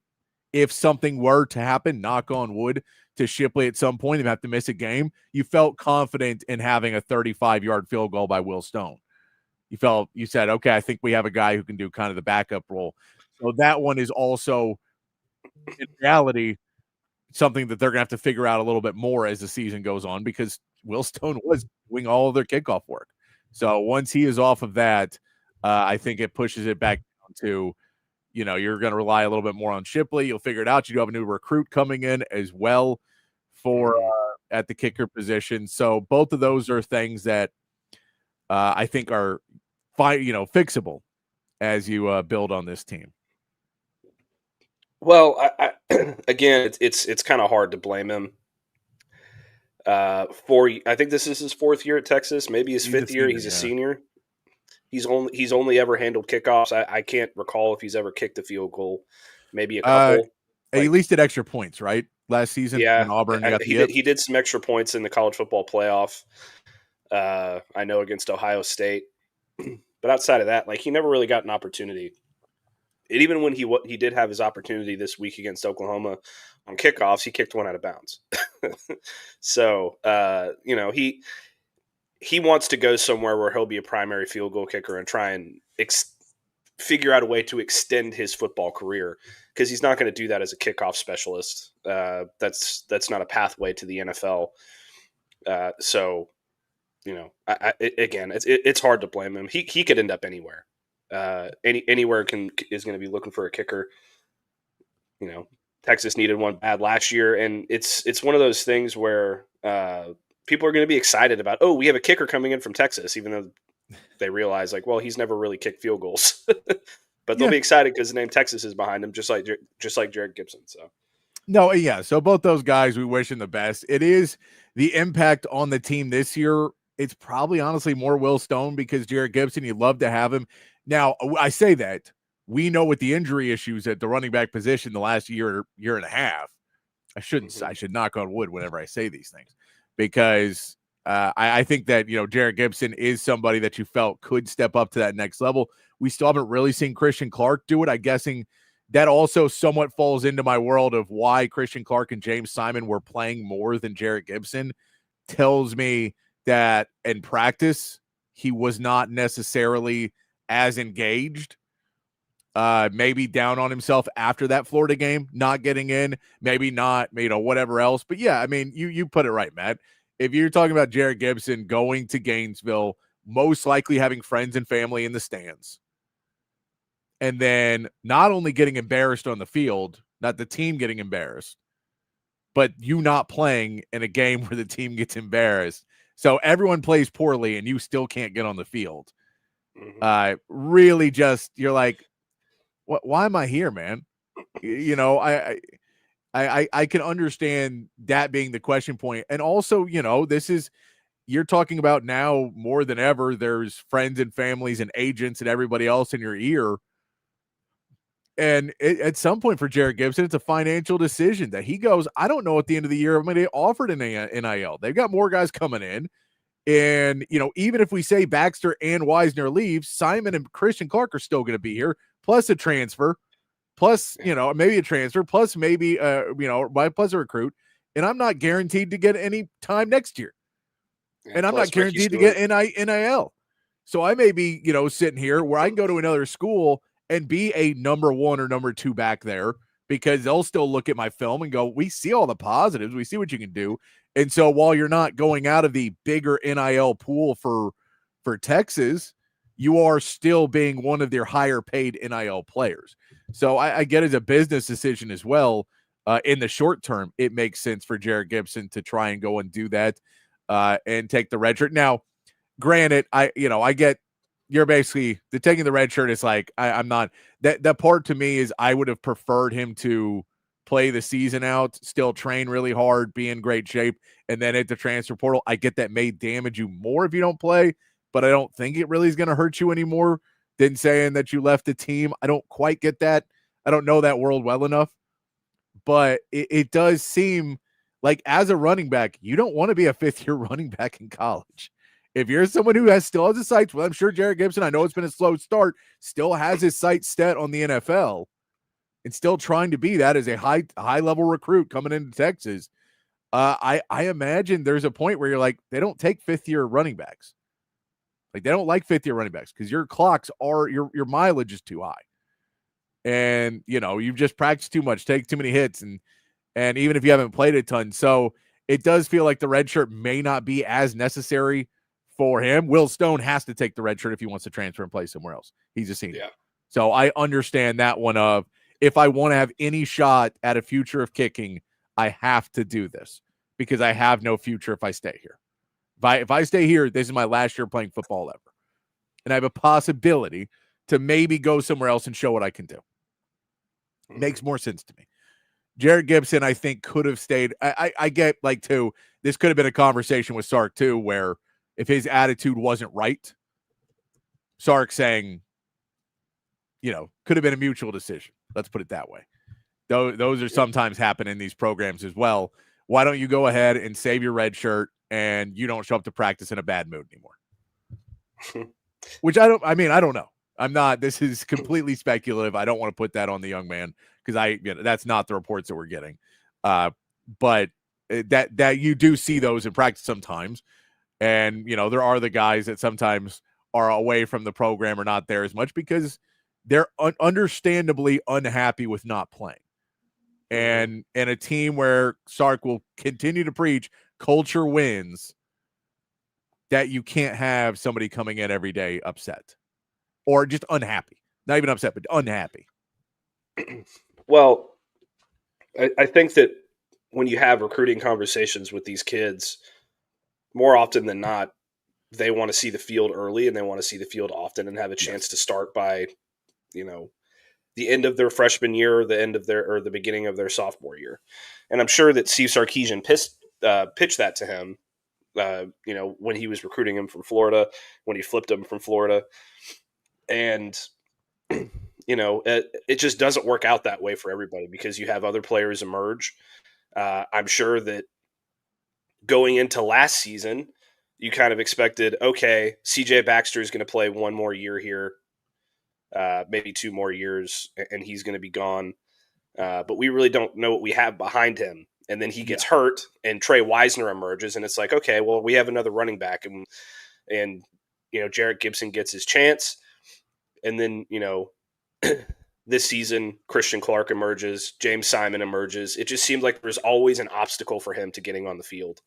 [SPEAKER 12] if something were to happen, knock on wood, to Shipley at some point and have to miss a game, you felt confident in having a 35-yard field goal by Will Stone. You said, okay, I think we have a guy who can do kind of the backup role. So that one is also, in reality, something that they're going to have to figure out a little bit more as the season goes on, because Will Stone was doing all of their kickoff work. So once he is off of that, I think it pushes it back down to, you're going to rely a little bit more on Shipley. You'll figure it out. You do have a new recruit coming in as well for at the kicker position. So both of those are things that I think are fixable as you build on this team.
[SPEAKER 13] Well, again, it's kind of hard to blame him. I think this is his 4th year at Texas, maybe his 5th year. He's a senior. He's only ever handled kickoffs. I can't recall if he's ever kicked a field goal. Maybe a couple.
[SPEAKER 12] He at least did extra points, right? Last season, in Auburn,
[SPEAKER 13] he did some extra points in the college football playoff. I know against Ohio State, but outside of that, he never really got an opportunity. And even when he did have his opportunity this week against Oklahoma on kickoffs, he kicked one out of bounds. So he wants to go somewhere where he'll be a primary field goal kicker and try and figure out a way to extend his football career, because he's not going to do that as a kickoff specialist. That's not a pathway to the NFL. It's hard to blame him. He could end up anywhere. Anywhere is going to be looking for a kicker. Texas needed one bad last year, and it's one of those things where people are going to be excited about, we have a kicker coming in from Texas, even though they realize he's never really kicked field goals, but they'll be excited because the name Texas is behind him, just like Jared Gibson. So
[SPEAKER 12] so both those guys, we wish him the best. It is the impact on the team this year. It's probably honestly more Will Stone, because Jared Gibson, you'd love to have him. Now, I say that we know with the injury issues at the running back position the last year and a half, I should knock on wood whenever I say these things, because I think that, Jared Gibson is somebody that you felt could step up to that next level. We still haven't really seen Christian Clark do it. I'm guessing that also somewhat falls into my world of why Christian Clark and James Simon were playing more than Jared Gibson. Tells me that in practice, he was not necessarily as engaged. Maybe down on himself after that Florida game, not getting in, maybe not, whatever else. But yeah, I mean, you put it right, Matt. If you're talking about Jared Gibson going to Gainesville, most likely having friends and family in the stands, and then not only getting embarrassed on the field, not the team getting embarrassed, but you not playing in a game where the team gets embarrassed. So everyone plays poorly and you still can't get on the field. Really just, you're like, why am I here, man? You know, I can understand that being the question point. And also, you know, you're talking about now more than ever, there's friends and families and agents and everybody else in your ear. And at some point for Jared Gibson, it's a financial decision that he goes, I don't know at the end of the year I'm going to get offered an NIL. They've got more guys coming in. And, you know, even if we say Baxter and Wisner leave, Simon and Christian Clark are still going to be here, plus a transfer, plus, you know, maybe a transfer, plus maybe, you know, plus a recruit. And I'm not guaranteed to get any time next year. And I'm not guaranteed to get NIL. So I may be, you know, sitting here where I can go to another school and be a number 1 or number 2 back there, because they'll still look at my film and go, we see all the positives. We see what you can do. And so while you're not going out of the bigger NIL pool for Texas, you are still being one of their higher paid NIL players. So I get as a business decision as well. In the short term, it makes sense for Jared Gibson to try and go and do that and take the red shirt. Now, granted, I get you're basically the taking the red shirt is like, I'm not that part to me is I would have preferred him to play the season out, still train really hard, be in great shape, and then at the transfer portal. I get that may damage you more if you don't play, but I don't think it really is going to hurt you anymore than saying that you left the team. I don't quite get that. I don't know that world well enough, but it does seem like as a running back, you don't want to be a 5th-year running back in college. If you're someone who still has his sights, well, I'm sure Jared Gibson, I know it's been a slow start, still has his sights set on the NFL and still trying to be that as a high-level recruit coming into Texas. I imagine there's a point where you're like, they don't take 5th-year running backs. Like, they don't like 5th-year running backs because your clocks are, your mileage is too high. And, you know, you've just practiced too much, take too many hits, and even if you haven't played a ton. So it does feel like the red shirt may not be as necessary for him. Will Stone has to take the red shirt if he wants to transfer and play somewhere else. He's a senior. Yeah. So I understand that one of, if I want to have any shot at a future of kicking, I have to do this because I have no future if I stay here. If I stay here, this is my last year playing football ever. And I have a possibility to maybe go somewhere else and show what I can do. Makes more sense to me. Jared Gibson, I think, could have stayed. I get, like, too, this could have been a conversation with Sark, too, where if his attitude wasn't right, Sark saying, you know, could have been a mutual decision. Let's put it that way. Those are sometimes happen in these programs as well. Why don't you go ahead and save your red shirt and you don't show up to practice in a bad mood anymore? Which I don't know. I'm not, this is completely speculative. I don't want to put that on the young man because that's not the reports that we're getting. But that you do see those in practice sometimes. And, you know, there are the guys that sometimes are away from the program or not there as much because they're understandably unhappy with not playing. And a team where Sark will continue to preach culture wins, that you can't have somebody coming in every day upset or just unhappy. Not even upset, but unhappy.
[SPEAKER 13] Well, I think that when you have recruiting conversations with these kids, more often than not, they want to see the field early and they want to see the field often and have a chance to start by, you know, the end of their freshman year or the beginning of their sophomore year. And I'm sure that Steve Sarkisian pitched that to him, you know, when he was recruiting him from Florida, when he flipped him from Florida. And, you know, it just doesn't work out that way for everybody because you have other players emerge. I'm sure that going into last season, you kind of expected, okay, CJ Baxter is going to play one more year here, maybe 2 more years, and he's going to be gone. But we really don't know what we have behind him. And then he gets hurt, and Trey Wisner emerges, and it's like, okay, well, we have another running back, and you know, Jared Gibson gets his chance, and then, you know, this season Christian Clark emerges, James Simon emerges. It just seemed like there's always an obstacle for him to getting on the field.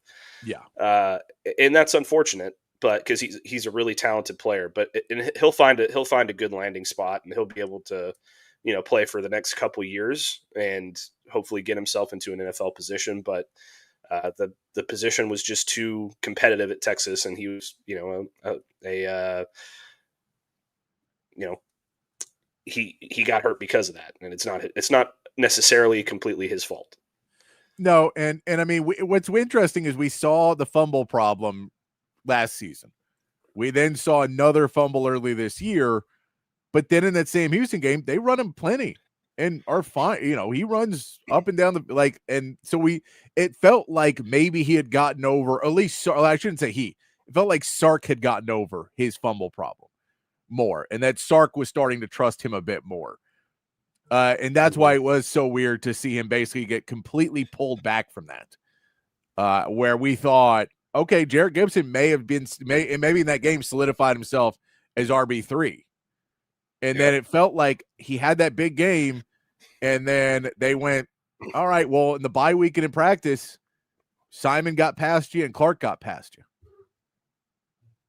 [SPEAKER 13] Yeah, and that's unfortunate, but because he's a really talented player, but he'll find a good landing spot, and he'll be able to, you know, play for the next couple years and hopefully get himself into an NFL position. But the position was just too competitive at Texas, and he was, you know, he got hurt because of that, and it's not necessarily completely his fault.
[SPEAKER 12] No, and I mean, what's interesting is we saw the fumble problem last season. We then saw another fumble early this year, but then in that same Houston game, they run him plenty and are fine. He runs up and down and so it felt like maybe he had gotten over, at least, I shouldn't say it felt like Sark had gotten over his fumble problem more, and that Sark was starting to trust him a bit more. And that's why it was so weird to see him basically get completely pulled back from that, where we thought, okay, Jarrett Gibson maybe in that game solidified himself as RB3. And then it felt like he had that big game, and then they went, all right, well, in the bye week and in practice, Simon got past you and Clark got past you.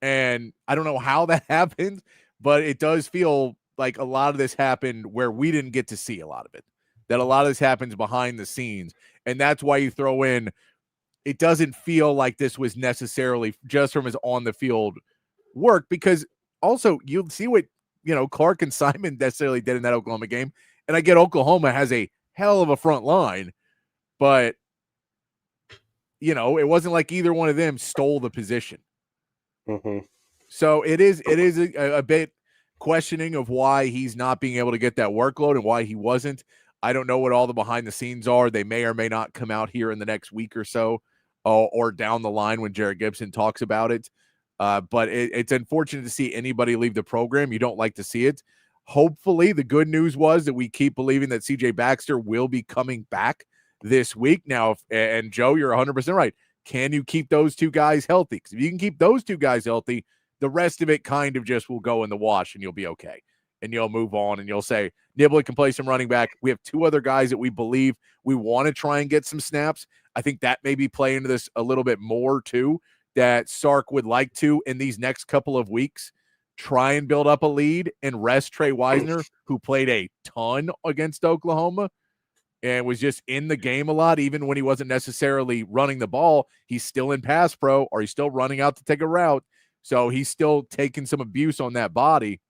[SPEAKER 12] And I don't know how that happened, but it does feel like a lot of this happened where we didn't get to see a lot of it, that a lot of this happens behind the scenes. And that's why you throw in, it doesn't feel like this was necessarily just from his on the field work, because also you'll see what, Clark and Simon necessarily did in that Oklahoma game. And I get Oklahoma has a hell of a front line, but it wasn't like either one of them stole the position.
[SPEAKER 13] Mm-hmm.
[SPEAKER 12] So it is a bit questioning of why he's not being able to get that workload and why he wasn't. I don't know what all the behind the scenes are. They may or may not come out here in the next week or so, or down the line when Jarrett Gibson talks about it. But it's unfortunate to see anybody leave the program. You don't like to see it. Hopefully, the good news was that we keep believing that CJ Baxter will be coming back this week. Now, and Joe, you're 100% right. Can you keep those two guys healthy? Because if you can keep those two guys healthy, the rest of it kind of just will go in the wash and you'll be okay. And you'll move on and you'll say, Nibley can play some running back. We have two other guys that we believe we want to try and get some snaps. I think that maybe play into this a little bit more too, that Sark would like to, in these next couple of weeks, try and build up a lead and rest Trey Wisner, who played a ton against Oklahoma and was just in the game a lot, even when he wasn't necessarily running the ball. He's still in pass pro, or he's still running out to take a route. So he's still taking some abuse on that body.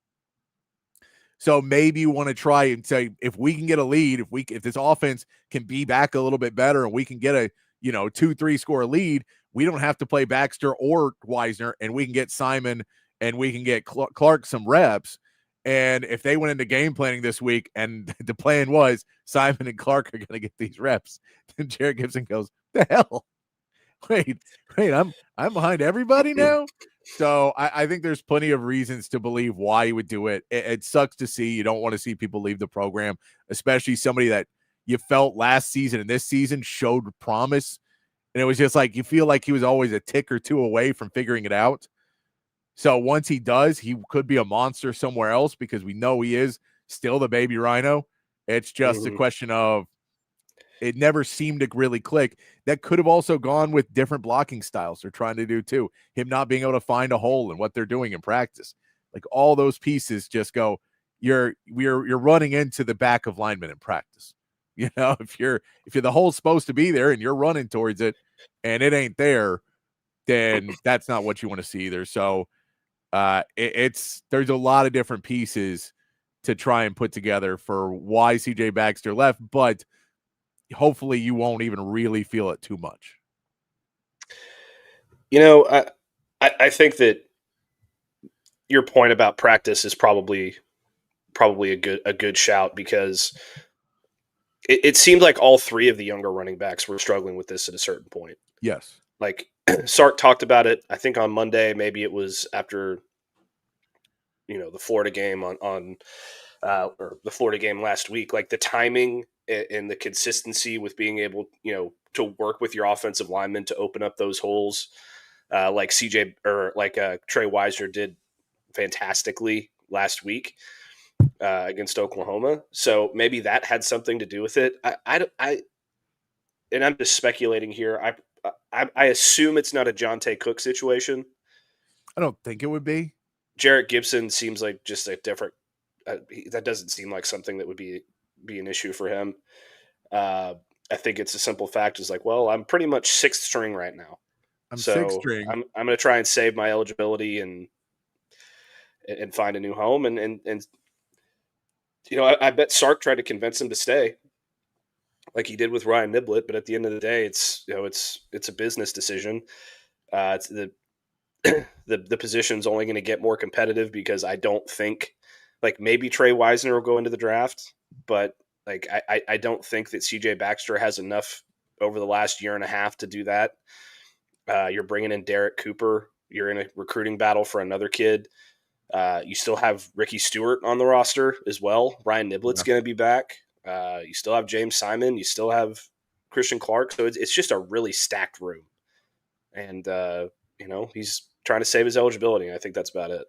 [SPEAKER 12] So maybe you want to try and say, if we can get a lead, if this offense can be back a little bit better and we can get a 2-3 score lead, we don't have to play Baxter or Wisner, and we can get Simon and we can get Clark some reps. And if they went into game planning this week and the plan was Simon and Clark are going to get these reps, then Jarrett Gibson goes, the hell? Wait, I'm behind everybody now? So I think there's plenty of reasons to believe why he would do it. It sucks to see. You don't want to see people leave the program, especially somebody that you felt last season and this season showed promise. And it was just like, you feel like he was always a tick or two away from figuring it out. So once he does, he could be a monster somewhere else, because we know he is still the baby Rhino. It's just a question of, it never seemed to really click. That could have also gone with different blocking styles they're trying to do too. Him not being able to find a hole in what they're doing in practice. Like, all those pieces just go, you're running into the back of linemen in practice. If you're the hole's supposed to be there and you're running towards it and it ain't there, then that's not what you want to see either. So there's a lot of different pieces to try and put together for why CJ Baxter left, but hopefully you won't even really feel it too much.
[SPEAKER 13] I think that your point about practice is probably a good shout, because it seemed like all three of the younger running backs were struggling with this at a certain point.
[SPEAKER 12] Yes.
[SPEAKER 13] Like, Sark talked about it, I think on Monday, maybe it was after, the Florida game or the Florida game last week, like the timing and the consistency with being able, to work with your offensive linemen to open up those holes, like Trey Wisner did fantastically last week against Oklahoma. So maybe that had something to do with it. And I'm just speculating here. I assume it's not a Jonte Cook situation.
[SPEAKER 12] I don't think it would be.
[SPEAKER 13] Jarrett Gibson seems like just a different. That doesn't seem like something that would be an issue for him. I think it's a simple fact. Is like, well, I'm pretty much sixth string right now.
[SPEAKER 12] I'm sixth string.
[SPEAKER 13] I'm going to try and save my eligibility, and and find a new home. And you know, I bet Sark tried to convince him to stay, like he did with Ryan Niblett. But at the end of the day, it's a business decision. It's the position's only going to get more competitive because I don't think, like, maybe Trey Wisner will go into the draft, but like I don't think that CJ Baxter has enough over the last year and a half to do that. You're bringing in Derek Cooper. You're in a recruiting battle for another kid. You still have Ricky Stewart on the roster as well. Ryan Niblett's going to be back. You still have James Simon. You still have Christian Clark. So it's just a really stacked room. And, you know, he's trying to save his eligibility. I think that's about it.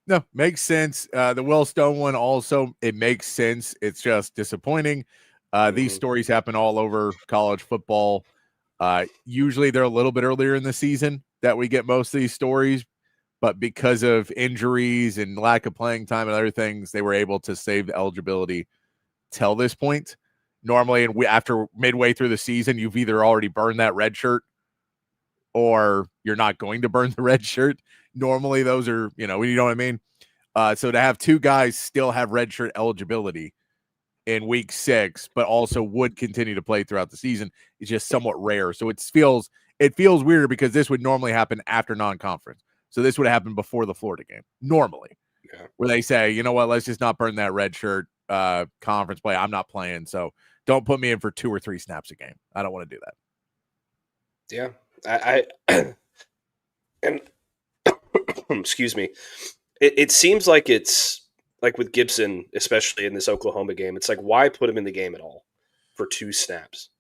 [SPEAKER 12] No, makes sense. The Will Stone one also, it makes sense. It's just disappointing. These stories happen all over college football. Usually they're a little bit earlier in the season that we get most of these stories, but because of injuries and lack of playing time and other things, they were able to save the eligibility till this point. Normally, and after midway through the season, you've either already burned that red shirt or you're not going to burn the red shirt. Normally those are, you know what I mean? So to have two guys still have red shirt eligibility in week 6, but also would continue to play throughout the season is just somewhat rare. So it feels weirder because this would normally happen after non-conference. So this would happen before the Florida game normally, where they say, you know what, let's just not burn that red shirt conference play. I'm not playing. So don't put me in for 2 or 3 snaps a game. I don't want to do that.
[SPEAKER 13] Yeah. I and excuse me. It seems like it's like with Gibson, especially in this Oklahoma game, it's like, why put him in the game at all for 2 snaps?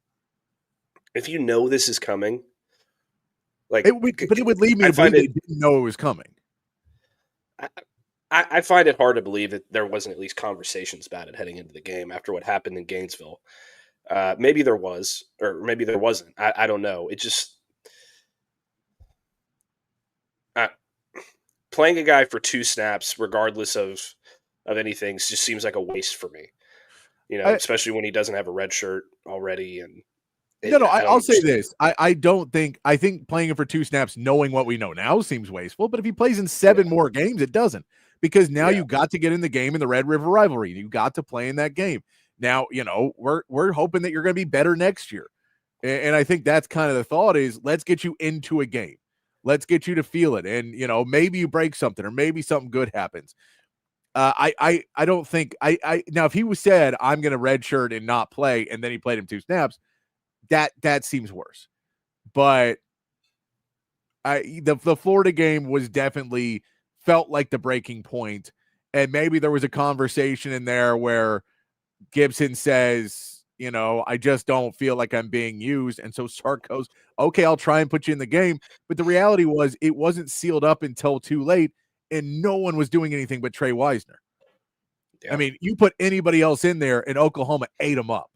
[SPEAKER 13] If you know this is coming, like,
[SPEAKER 12] it would lead me to believe they didn't know it was coming.
[SPEAKER 13] I find it hard to believe that there wasn't at least conversations about it heading into the game after what happened in Gainesville. Maybe there was, or maybe there wasn't. I don't know. It just playing a guy for 2 snaps, regardless of anything, just seems like a waste for me. You know, especially when he doesn't have a red shirt already. And
[SPEAKER 12] I'll say this: I think playing him for 2 snaps, knowing what we know now, seems wasteful. But if he plays in 7 more games, it doesn't, because now you got to get in the game in the Red River rivalry. You got to play in that game. Now, you know, we're hoping that you're going to be better next year, and I think that's kind of the thought is, let's get you into a game. Let's get you to feel it. And, you know, maybe you break something or maybe something good happens. I don't think now, if he was said, I'm going to redshirt and not play, and then he played him 2 snaps, that seems worse. But the Florida game was definitely felt like the breaking point. And maybe there was a conversation in there where Gibson says, you know, I just don't feel like I'm being used. And so Sark goes, okay, I'll try and put you in the game. But the reality was it wasn't sealed up until too late, and no one was doing anything but Trey Wisner. Yeah. I mean, you put anybody else in there and Oklahoma ate them up.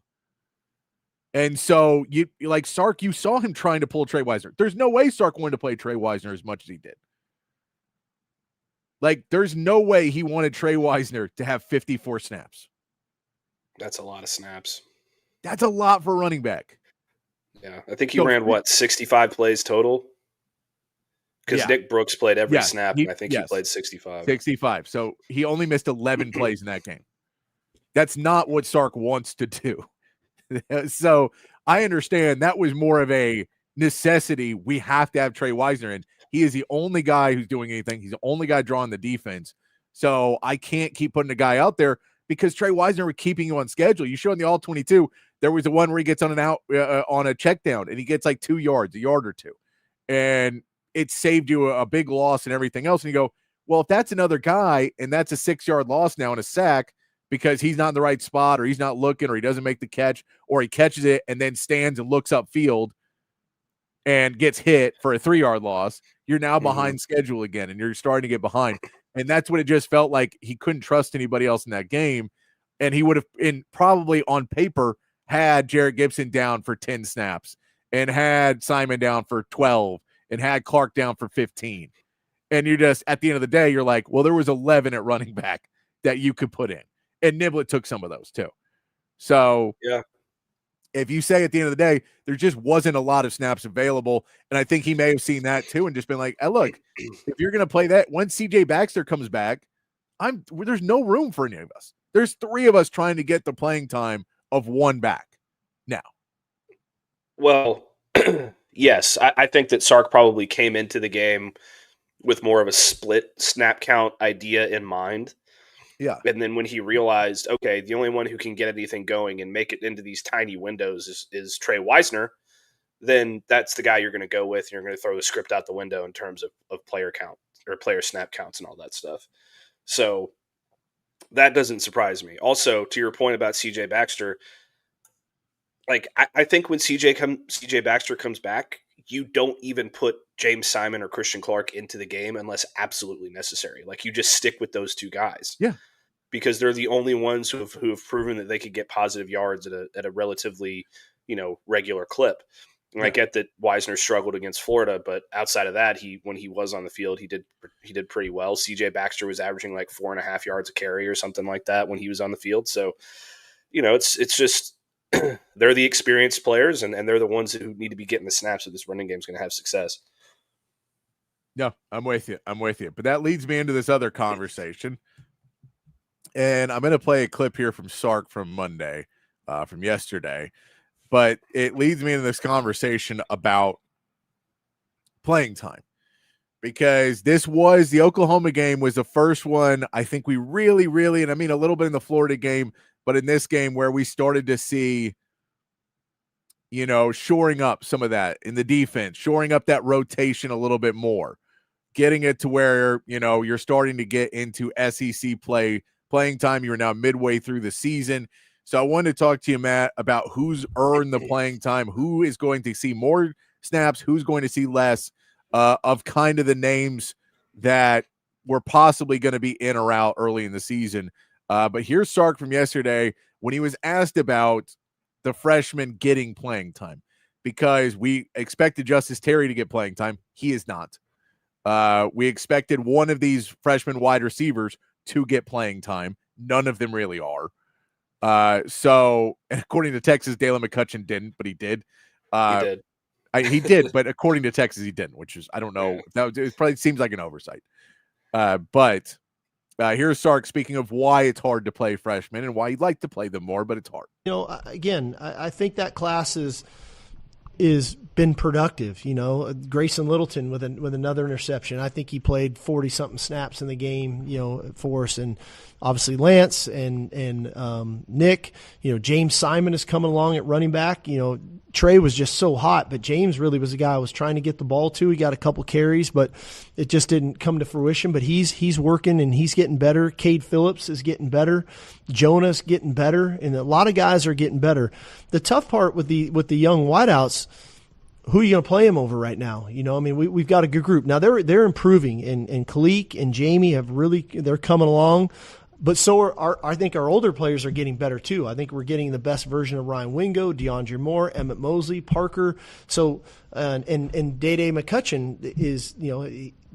[SPEAKER 12] And so you like Sark, you saw him trying to pull Trey Wisner. There's no way Sark wanted to play Trey Wisner as much as he did. Like, there's no way he wanted Trey Wisner to have 54 snaps.
[SPEAKER 13] That's a lot of snaps.
[SPEAKER 12] That's a lot for a running back.
[SPEAKER 13] Yeah, I think he ran, 65 plays total? Because Nick Brooks played every snap, and I think he played 65.
[SPEAKER 12] 65. So he only missed 11 plays in that game. That's not what Sark wants to do. So I understand that was more of a necessity. We have to have Trey Wisner in. He is the only guy who's doing anything. He's the only guy drawing the defense. So I can't keep putting a guy out there because Trey Wisner was keeping you on schedule. You show in the All-22, there was the one where he gets on an out on a check down, and he gets like 2 yards, a yard or 2. And it saved you a big loss and everything else. And you go, well, if that's another guy and that's a 6-yard loss now and a sack because he's not in the right spot or he's not looking or he doesn't make the catch or he catches it and then stands and looks upfield and gets hit for a 3-yard loss, you're now behind schedule again and you're starting to get behind. And that's what it just felt like. He couldn't trust anybody else in that game. And he would have probably on paper had Jarrett Gibson down for 10 snaps and had Simon down for 12 and had Clark down for 15. And you're just, at the end of the day, you're like, well, there was 11 at running back that you could put in. And Niblett took some of those too. So,
[SPEAKER 13] yeah,
[SPEAKER 12] if you say at the end of the day, there just wasn't a lot of snaps available. And I think he may have seen that too and just been like, hey, look, if you're going to play that, once CJ Baxter comes back, there's no room for any of us. There's 3 of us trying to get the playing time of 1 back now.
[SPEAKER 13] Well, yes, I think that Sark probably came into the game with more of a split snap count idea in mind.
[SPEAKER 12] Yeah.
[SPEAKER 13] And then when he realized, okay, the only one who can get anything going and make it into these tiny windows is Trey Wisner, then that's the guy you're going to go with. And you're going to throw the script out the window in terms of player count or player snap counts and all that stuff. So that doesn't surprise me. Also, to your point about CJ Baxter, like I think when CJ Baxter comes back, you don't even put James Simon or Christian Clark into the game unless absolutely necessary. Like you just stick with those 2 guys.
[SPEAKER 12] Yeah.
[SPEAKER 13] Because they're the only ones who have proven that they could get positive yards at a relatively, regular clip. And I get that Wisner struggled against Florida, but outside of that, when he was on the field, he did pretty well. CJ Baxter was averaging like 4.5 yards a carry or something like that when he was on the field. So, it's just they're the experienced players and they're the ones who need to be getting the snaps if this running game is going to have success.
[SPEAKER 12] No, I'm with you. But that leads me into this other conversation. And I'm going to play a clip here from Sark from Monday, from yesterday. But it leads me into this conversation about playing time. Because the Oklahoma game was the first one I think we really, really, and I mean a little bit in the Florida game, but in this game where we started to see, shoring up some of that in the defense, shoring up that rotation a little bit more, getting it to where, you're starting to get into SEC playing time. You're now midway through the season. So I wanted to talk to you, Matt, about who's earned the playing time, who is going to see more snaps, who's going to see less, of kind of the names that were possibly going to be in or out early in the season. But here's Sark from yesterday when he was asked about the freshman getting playing time, because we expected Justice Terry to get playing time. He is not. We expected one of these freshman wide receivers to get playing time. None of them really are. So according to Texas, Dalen McCutcheon didn't, but he did.
[SPEAKER 13] He did.
[SPEAKER 12] He did, but according to Texas, he didn't, which is, I don't know. It probably seems like an oversight. But here's Sark speaking of why it's hard to play freshmen and why he'd like to play them more, but it's hard.
[SPEAKER 14] Again, I think that class is been productive. Grayson Littleton with another interception. I think he played 40-something snaps in the game, for us. And obviously Lance and Nick, James Simon is coming along at running back. Trey was just so hot, but James really was the guy I was trying to get the ball to. He got a couple carries, but it just didn't come to fruition. But he's working and he's getting better. Cade Phillips is getting better. Jonah's getting better, and a lot of guys are getting better. The tough part with the young wideouts, who are you going to play him over right now? We've got a good group now. They're improving, and Kalik and Jamie they're coming along. But so I think our older players are getting better too. I think we're getting the best version of Ryan Wingo, DeAndre Moore, Emmett Mosley, Parker. So and Day McCutcheon is,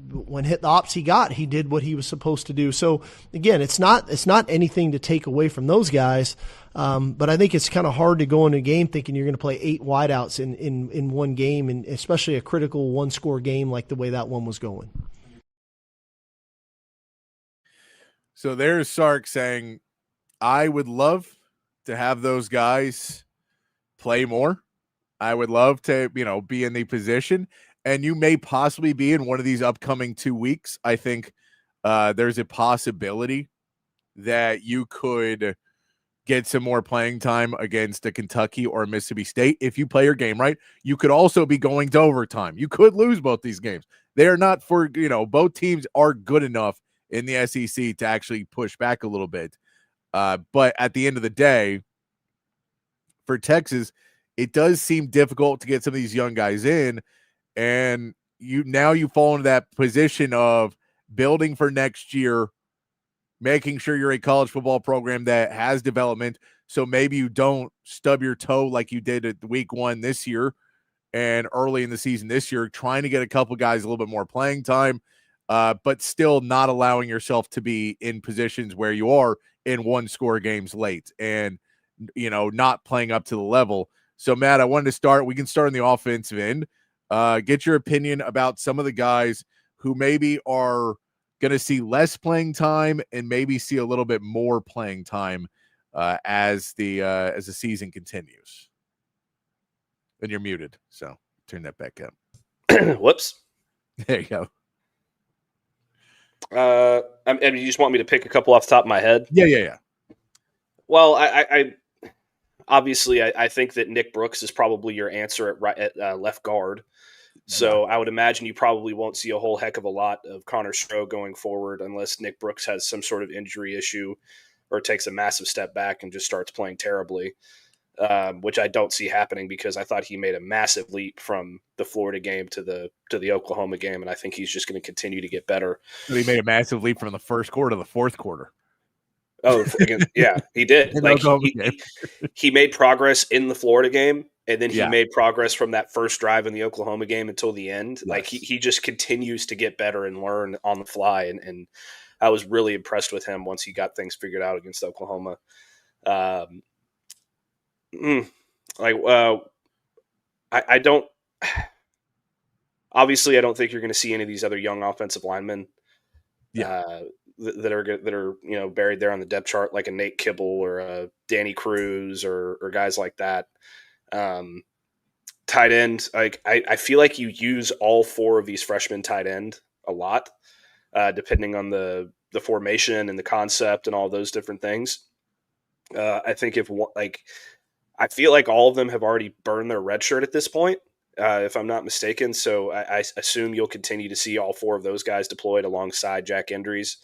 [SPEAKER 14] when hit the ops he did what he was supposed to do. So again, it's not anything to take away from those guys. But I think it's kind of hard to go into a game thinking you're going to play 8 wideouts in one game, and especially a critical 1-score game like the way that one was going.
[SPEAKER 12] So there's Sark saying, I would love to have those guys play more. I would love to, be in the position, and you may possibly be in one of these upcoming 2 weeks. I think there's a possibility that you could get some more playing time against a Kentucky or a Mississippi State. If you play your game right, you could also be going to overtime. You could lose both these games. They are not for, both teams are good enough in the SEC to actually push back a little bit. But at the end of the day, for Texas, it does seem difficult to get some of these young guys in. And you fall into that position of building for next year, making sure you're a college football program that has development. So maybe you don't stub your toe like you did at week 1 this year and early in the season this year, trying to get a couple guys a little bit more playing time. But still not allowing yourself to be in positions where you are in 1-score games late and, not playing up to the level. So, Matt, I wanted to start. We can start on the offensive end. Get your opinion about some of the guys who maybe are going to see less playing time and maybe see a little bit more playing time as the season continues. And you're muted, so turn that back up.
[SPEAKER 13] Whoops.
[SPEAKER 12] There you go.
[SPEAKER 13] And you just want me to pick a couple off the top of my head?
[SPEAKER 12] Yeah.
[SPEAKER 13] Well, I obviously I think that Nick Brooks is probably your answer at left guard. So I would imagine you probably won't see a whole heck of a lot of Connor Stroh going forward unless Nick Brooks has some sort of injury issue or takes a massive step back and just starts playing terribly, which I don't see happening because I thought he made a massive leap from the Florida game to the Oklahoma game, and I think he's just going to continue to get better.
[SPEAKER 12] He made a massive leap from the first quarter to the fourth quarter.
[SPEAKER 13] Oh, yeah, he did. Like he made progress in the Florida game, and then he made progress from that first drive in the Oklahoma game until the end. Yes. Like he just continues to get better and learn on the fly, and I was really impressed with him once he got things figured out against Oklahoma. I don't. Obviously, I don't think you're going to see any of these other young offensive linemen. That are buried there on the depth chart, like a Nate Kibble or a Danny Cruz or guys like that. Tight end, like I feel like you use all four of these freshmen tight end a lot, depending on the formation and the concept and all those different things. I think I feel like all of them have already burned their red shirt at this point, if I'm not mistaken. So I assume you'll continue to see all four of those guys deployed alongside Jack Endries.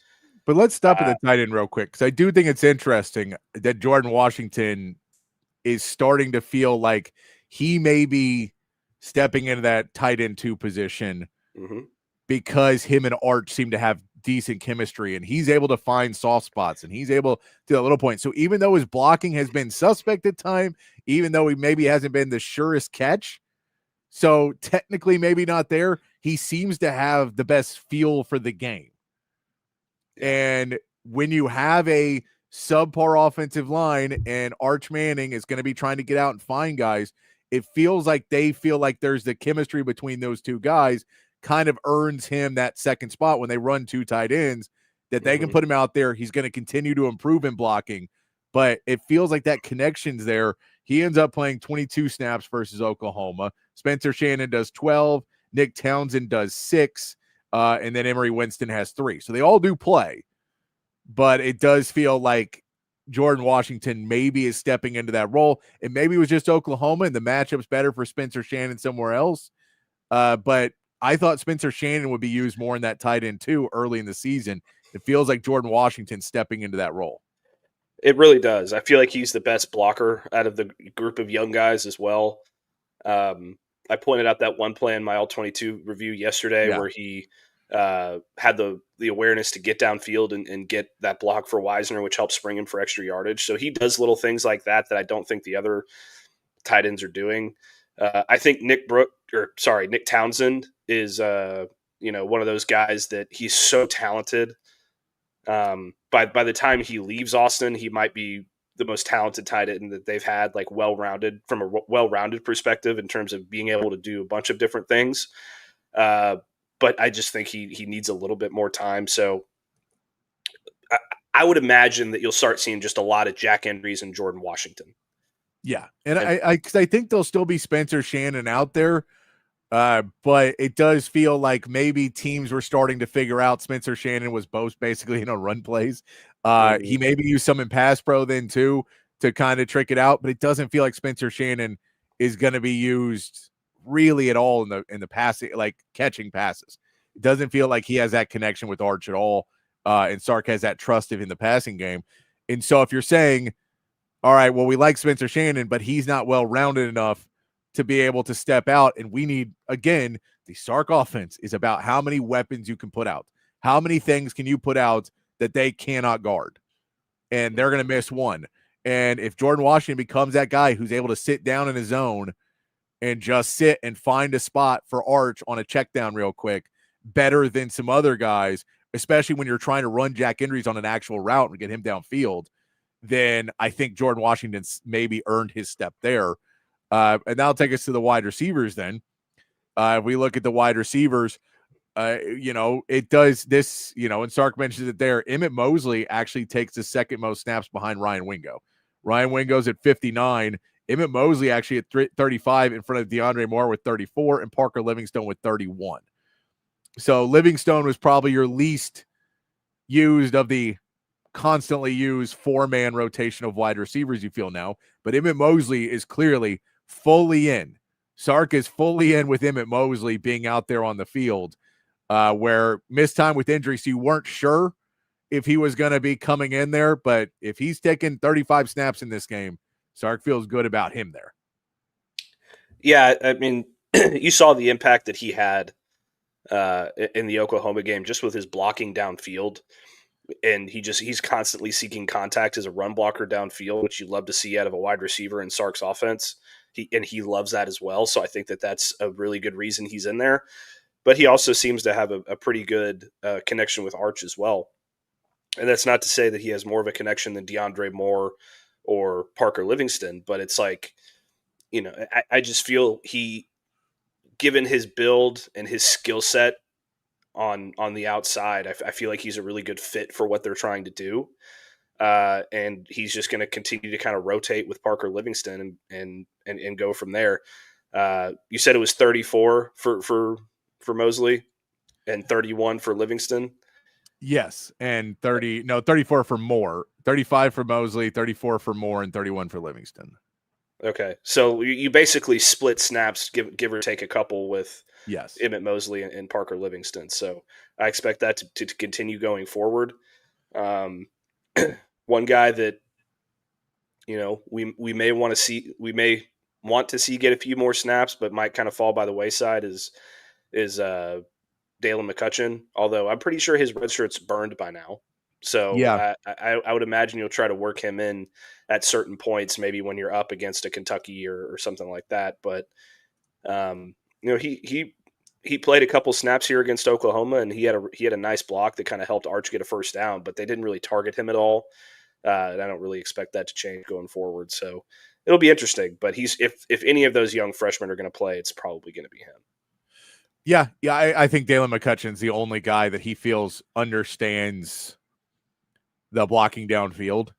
[SPEAKER 12] But let's stop at the tight end real quick, because I do think it's interesting that Jordan Washington is starting to feel like he may be stepping into that tight end 2 position because him and Arch seem to have decent chemistry, and he's able to find soft spots, and he's able to do that little point. So even though his blocking has been suspect at time, even though he maybe hasn't been the surest catch, so technically maybe not there, he seems to have the best feel for the game. And when you have a subpar offensive line and Arch Manning is going to be trying to get out and find guys, it feels like they feel like there's the chemistry between those two guys kind of earns him that second spot when they run 2 tight ends, that they can put him out there. He's going to continue to improve in blocking, but it feels like that connection's there. He ends up playing 22 snaps versus Oklahoma. Spencer Shannon does 12. Nick Townsend does 6. And then Emory Winston has 3. So they all do play, but it does feel like Jordan Washington maybe is stepping into that role. And maybe it was just Oklahoma and the matchup's better for Spencer Shannon somewhere else. But I thought Spencer Shannon would be used more in that tight end 2 early in the season. It feels like Jordan Washington stepping into that role.
[SPEAKER 13] It really does. I feel like he's the best blocker out of the group of young guys as well. I pointed out that one play in my All-22 review yesterday where he had the awareness to get downfield and get that block for Wisner, which helps spring him for extra yardage. So he does little things like that I don't think the other tight ends are doing. I think Nick Townsend is one of those guys that he's so talented. By the time he leaves Austin, he might be the most talented tight end that they've had, like from a well-rounded perspective in terms of being able to do a bunch of different things. But I just think he needs a little bit more time. So I would imagine that you'll start seeing just a lot of Jack Endries and Jordan Washington.
[SPEAKER 12] Yeah. And I think there'll still be Spencer Shannon out there. But it does feel like maybe teams were starting to figure out Spencer Shannon was both basically run plays. He maybe used some in pass pro then too to kind of trick it out, but it doesn't feel like Spencer Shannon is going to be used really at all in the passing, like catching passes. It doesn't feel like he has that connection with Arch at all. And Sark has that trust in the passing game. And so if you're saying, all right, well, we like Spencer Shannon, but he's not well-rounded enough to be able to step out. And we need, again, the Sark offense is about how many weapons you can put out. How many things can you put out that they cannot guard? And they're going to miss one. And if Jordan Washington becomes that guy who's able to sit down in his zone and just sit and find a spot for Arch on a check down real quick, better than some other guys, especially when you're trying to run Jack Endries on an actual route and get him downfield, then I think Jordan Washington's maybe earned his step there. And that'll take us to the wide receivers then. If we look at the wide receivers, it does this, and Sark mentions it there. Emmett Mosley actually takes the second most snaps behind Ryan Wingo. Ryan Wingo's at 59. Emmett Mosley actually at 35 in front of DeAndre Moore with 34 and Parker Livingstone with 31. So Livingstone was probably your least used of the constantly used 4-man rotation of wide receivers you feel now. But Emmett Mosley is clearly fully in. Sark is fully in with Emmett Mosley being out there on the field, where missed time with injury, so you weren't sure if he was going to be coming in there. But if he's taking 35 snaps in this game, Sark feels good about him there.
[SPEAKER 13] Yeah, I mean, you saw the impact that he had in the Oklahoma game just with his blocking downfield. And he's constantly seeking contact as a run blocker downfield, which you love to see out of a wide receiver in Sark's offense. He loves that as well. So I think that's a really good reason he's in there. But he also seems to have a pretty good connection with Arch as well. And that's not to say that he has more of a connection than DeAndre Moore or Parker Livingston, but it's like, I just feel given his build and his skill set on the outside, I feel like he's a really good fit for what they're trying to do. And he's just going to continue to kind of rotate with Parker Livingston and go from there. You said it was 34 for Mosley and 31 for Livingston.
[SPEAKER 12] Yes. And 34 for Moore, 35 for Mosley, 34 for Moore, and 31 for Livingston.
[SPEAKER 13] Okay. So you basically split snaps, give or take a couple with Emmett Mosley and Parker Livingston. So I expect that to continue going forward. One guy that, we may want to see get a few more snaps, but might kind of fall by the wayside is Dalen McCutcheon. Although I'm pretty sure his red shirt's burned by now. So yeah, I would imagine you'll try to work him in at certain points, maybe when you're up against a Kentucky or something like that. But he played a couple snaps here against Oklahoma, and he had a nice block that kind of helped Arch get a first down, but they didn't really target him at all. And I don't really expect that to change going forward. So it'll be interesting. But if any of those young freshmen are going to play, it's probably going to be him.
[SPEAKER 12] Yeah, I think Dalen McCutcheon's the only guy that he feels understands the blocking downfield.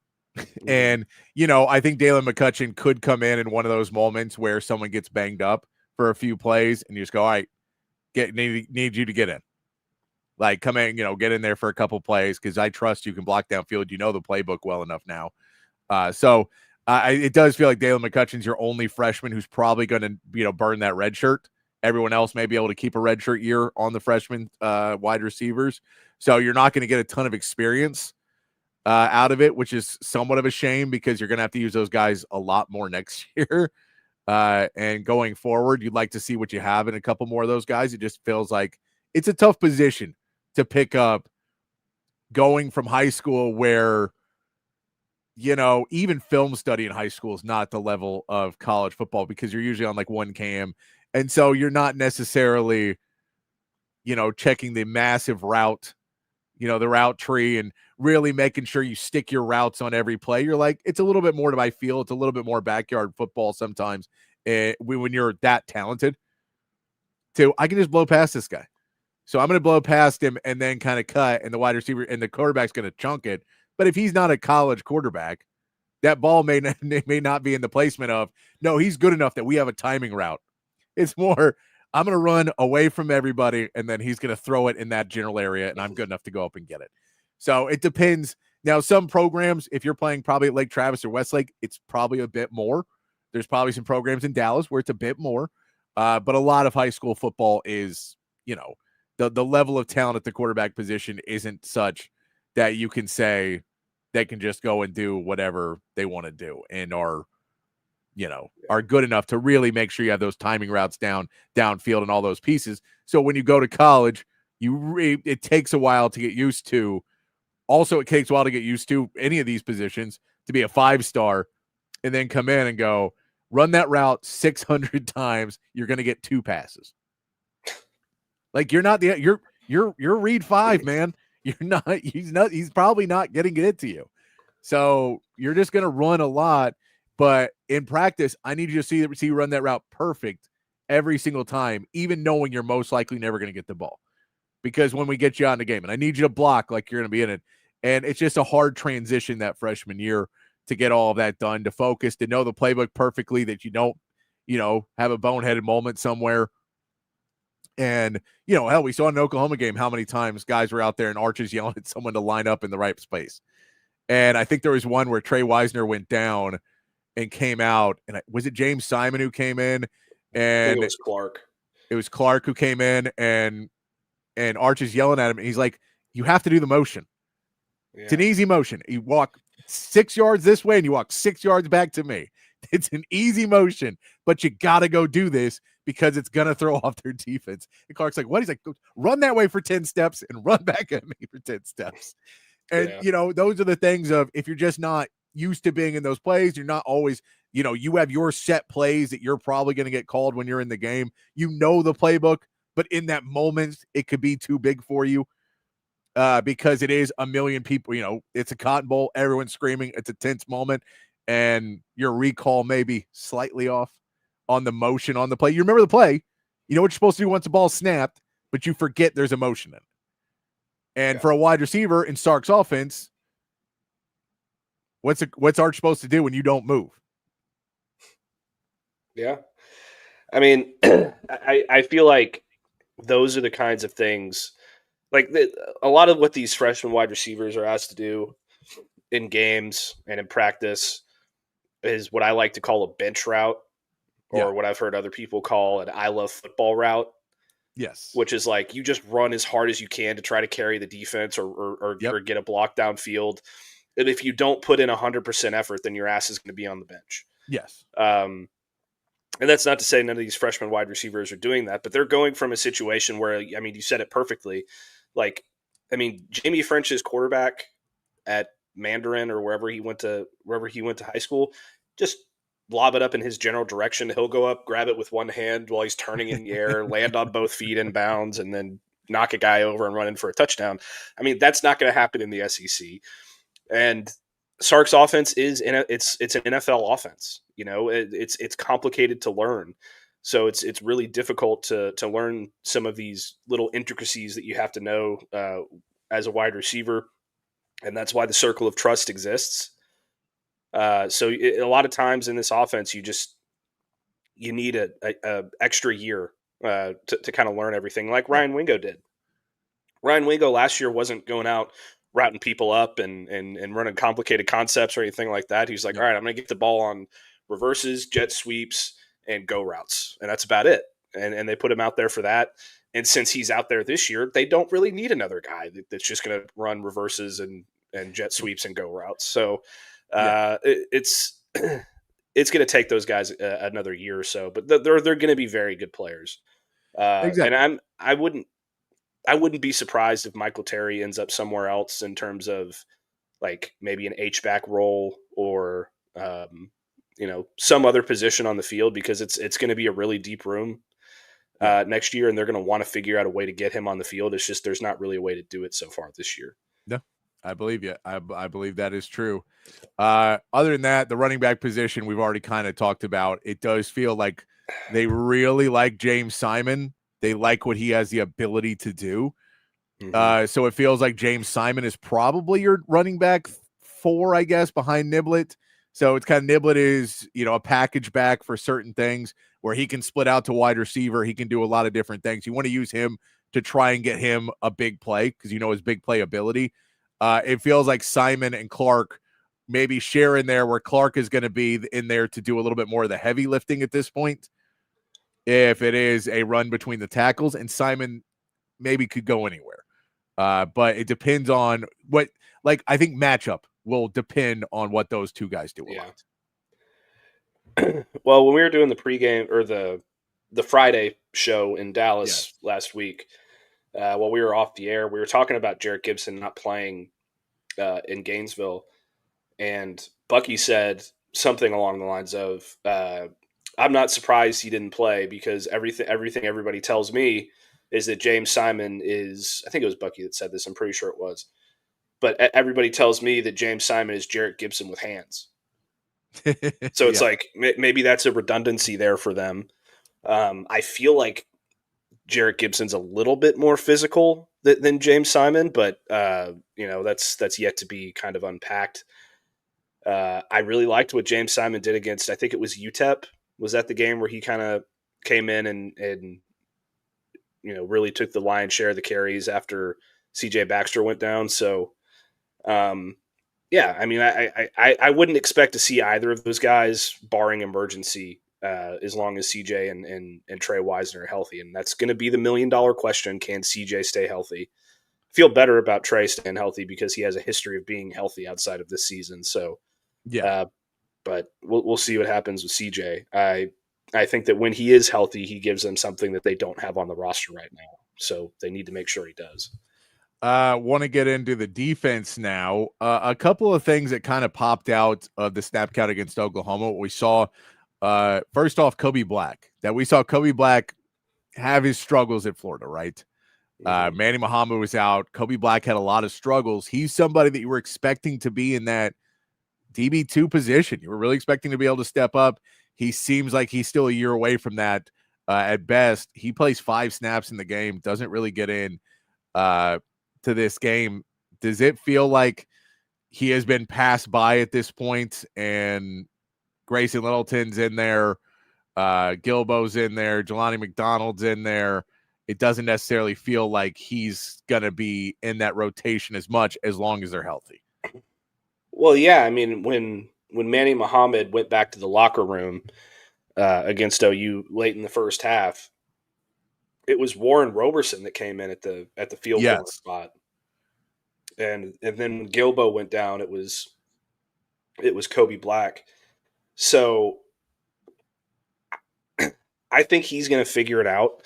[SPEAKER 12] And, I think Dalen McCutcheon could come in one of those moments where someone gets banged up for a few plays and you just go, all right, need you to get in. Like, come in, get in there for a couple plays because I trust you can block downfield. You know the playbook well enough now. So it does feel like Dalen McCutcheon's your only freshman who's probably going to, burn that red shirt. Everyone else may be able to keep a red shirt year on the freshman wide receivers. So you're not going to get a ton of experience out of it, which is somewhat of a shame because you're going to have to use those guys a lot more next year. And going forward, you'd like to see what you have in a couple more of those guys. It just feels like it's a tough position to pick up going from high school where, even film study in high school is not the level of college football because you're usually on like one cam. And so you're not necessarily, checking the massive route, the route tree and really making sure you stick your routes on every play. You're like, it's a little bit more to my feel. It's a little bit more backyard football sometimes when you're that talented. I can just blow past this guy. So I'm going to blow past him and then kind of cut, and the wide receiver and the quarterback's going to chunk it. But if he's not a college quarterback, that ball may not be in the placement of, no, he's good enough that we have a timing route. It's more, I'm going to run away from everybody, and then he's going to throw it in that general area, and I'm good enough to go up and get it. So it depends. Now, some programs, if you're playing probably at Lake Travis or Westlake, it's probably a bit more. There's probably some programs in Dallas where it's a bit more. But a lot of high school football is, the level of talent at the quarterback position isn't such that you can say they can just go and do whatever they want to do and are good enough to really make sure you have those timing routes downfield and all those pieces. So when you go to college, it takes a while to get used to. Also, it takes a while to get used to any of these positions to be a 5-star and then come in and go, run that route 600 times. You're going to get 2 passes. Like you're read 5, man. He's probably not getting it to you. So you're just going to run a lot. But in practice, I need you to see you run that route perfect every single time, even knowing you're most likely never going to get the ball. Because when we get you out in the game, and I need you to block like you're going to be in it. And it's just a hard transition that freshman year to get all of that done, to focus, to know the playbook perfectly, that you don't, have a boneheaded moment somewhere. And, hell, we saw in an Oklahoma game how many times guys were out there and Arches yelling at someone to line up in the right space. And I think there was one where Trey Wisner went down and came out. And was it James Simon who came in? And
[SPEAKER 13] I think it was Clark.
[SPEAKER 12] It was Clark who came in, and Arches yelling at him. And he's like, you have to do the motion. Yeah. It's an easy motion. You walk 6 yards this way and you walk 6 yards back to me. It's an easy motion, but you got to go do this because it's going to throw off their defense. And Clark's like, what? He's like, run that way for 10 steps and run back at me for 10 steps. And, those are the things of, if you're just not used to being in those plays, you're not always, you have your set plays that you're probably going to get called when you're in the game. You know the playbook, but in that moment, it could be too big for you. Because it is a million people, it's a Cotton Bowl, everyone's screaming, it's a tense moment, and your recall may be slightly off on the motion on the play. You remember the play, you know what you're supposed to do once the ball's snapped, but you forget there's a motion in it. And for a wide receiver in Sark's offense, what's Arch supposed to do when you don't move?
[SPEAKER 13] Yeah. I mean, I feel like those are the kinds of things. Like a lot of what these freshman wide receivers are asked to do in games and in practice is what I like to call a bench route, or what I've heard other people call an I love football route.
[SPEAKER 12] Yes.
[SPEAKER 13] Which is like, you just run as hard as you can to try to carry the defense or get a block downfield. And if you don't put in 100% effort, then your ass is going to be on the bench.
[SPEAKER 12] Yes.
[SPEAKER 13] And that's not to say none of these freshman wide receivers are doing that, but they're going from a situation where, I mean, you said it perfectly. Like, I mean, Jamie French's quarterback at Mandarin or wherever he went to high school, just lob it up in his general direction. He'll go up, grab it with one hand while he's turning in the air, land on both feet in bounds, and then knock a guy over and run in for a touchdown. I mean, that's not going to happen in the SEC. And Sark's offense it's an NFL offense. It's complicated to learn. So it's really difficult to learn some of these little intricacies that you have to know as a wide receiver, and that's why the circle of trust exists. So a lot of times in this offense, you need a extra year to kind of learn everything, like Ryan Wingo did. Ryan Wingo last year wasn't going out routing people up and running complicated concepts or anything like that. He's like, all right, I'm going to get the ball on reverses, jet sweeps, and go routes. And that's about it. And they put him out there for that. And since he's out there this year, they don't really need another guy that's just going to run reverses and jet sweeps and go routes. So it's going to take those guys another year or so, but they're going to be very good players. Exactly. And I wouldn't be surprised if Michael Terry ends up somewhere else in terms of like maybe an H-back role or some other position on the field, because it's going to be a really deep room next year, and they're going to want to figure out a way to get him on the field. It's just there's not really a way to do it so far this year.
[SPEAKER 12] No, I believe you. I believe that is true. Other than that, the running back position we've already kind of talked about. It does feel like they really like James Simon. They like what he has the ability to do. Mm-hmm. So it feels like James Simon is probably your running back 4, I guess, behind Niblett. So it's kind of Niblett is, a package back for certain things where he can split out to wide receiver. He can do a lot of different things. You want to use him to try and get him a big play because his big play ability. It feels like Simon and Clark maybe share in there where Clark is going to be in there to do a little bit more of the heavy lifting at this point. If it is a run between the tackles, and Simon maybe could go anywhere. But it depends on I think matchup will depend on what those two guys do.
[SPEAKER 13] Well, when we were doing the pregame or the Friday show in Dallas last week, while we were off the air, we were talking about Jarrett Gibson not playing in Gainesville. And Bucky said something along the lines of, I'm not surprised he didn't play because everything everybody tells me is that James Simon is, I think it was Bucky that said this, I'm pretty sure it was, but everybody tells me that James Simon is Jarrett Gibson with hands. So it's like maybe that's a redundancy there for them. I feel like Jarrett Gibson's a little bit more physical than James Simon, but that's yet to be kind of unpacked. I really liked what James Simon did against, I think it was UTEP. Was that the game where he kind of came in and really took the lion's share of the carries after CJ Baxter went down? So, I mean, I wouldn't expect to see either of those guys, barring emergency, as long as CJ and Trey Wisner are healthy. And that's going to be the $1 million question. Can CJ stay healthy? Feel better about Trey staying healthy because he has a history of being healthy outside of this season. So, but we'll see what happens with CJ. I think that when he is healthy, he gives them something that they don't have on the roster right now. So they need to make sure he does.
[SPEAKER 12] Want to get into the defense now. A couple of things that kind of popped out of the snap count against Oklahoma. What we saw, first off, Kobe Black. That we saw Kobe Black have his struggles at Florida, right? Manny Muhammad was out. Kobe Black had a lot of struggles. He's somebody that you were expecting to be in that DB2 position. You were really expecting to be able to step up. He seems like he's still a year away from that at best. He plays 5 snaps in the game, doesn't really get in to this game. Does it feel like he has been passed by at this point and Grayson Littleton's in there, Gilbo's in there, Jelani McDonald's in there? It doesn't necessarily feel like he's going to be in that rotation as much as long as they're healthy.
[SPEAKER 13] Well, yeah. I mean, when Manny Muhammad went back to the locker room against OU late in the first half, it was Warren Roberson that came in at the field goal spot. And then when Gilbo went down, it was Kobe Black. So I think he's going to figure it out.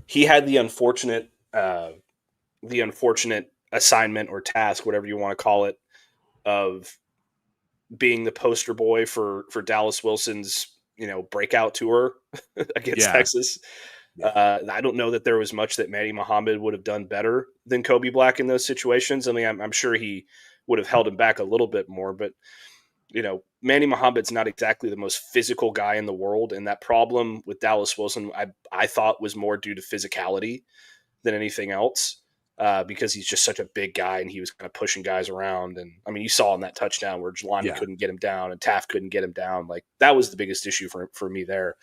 [SPEAKER 13] He had the unfortunate assignment or task, whatever you want to call it, of being the poster boy for Dallas Wilson's, breakout tour against Texas. I don't know that there was much that Manny Muhammad would have done better than Kobe Black in those situations. I mean, I'm sure he would have held him back a little bit more, but Manny Muhammad's not exactly the most physical guy in the world. And that problem with Dallas Wilson, I thought was more due to physicality than anything else, because he's just such a big guy and he was kind of pushing guys around. And I mean, you saw in that touchdown where Jelani couldn't get him down and Taft couldn't get him down. Like, that was the biggest issue for me there.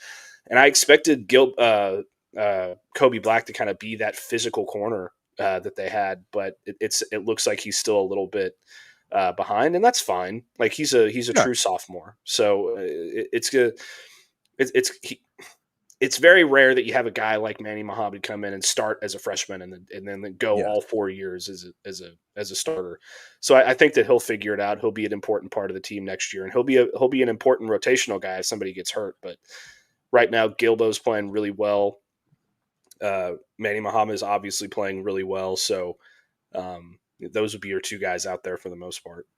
[SPEAKER 13] And I expected Kobe Black to kind of be that physical corner that they had, but it looks like he's still a little bit behind, and that's fine. Like, he's a true sophomore, so it's good. It's very rare that you have a guy like Manny Muhammad come in and start as a freshman and then go all 4 years as a starter. So I think that he'll figure it out. He'll be an important part of the team next year, and he'll be an important rotational guy if somebody gets hurt. But right now, Gilbo's playing really well. Manny Muhammad is obviously playing really well. So those would be your 2 guys out there for the most part.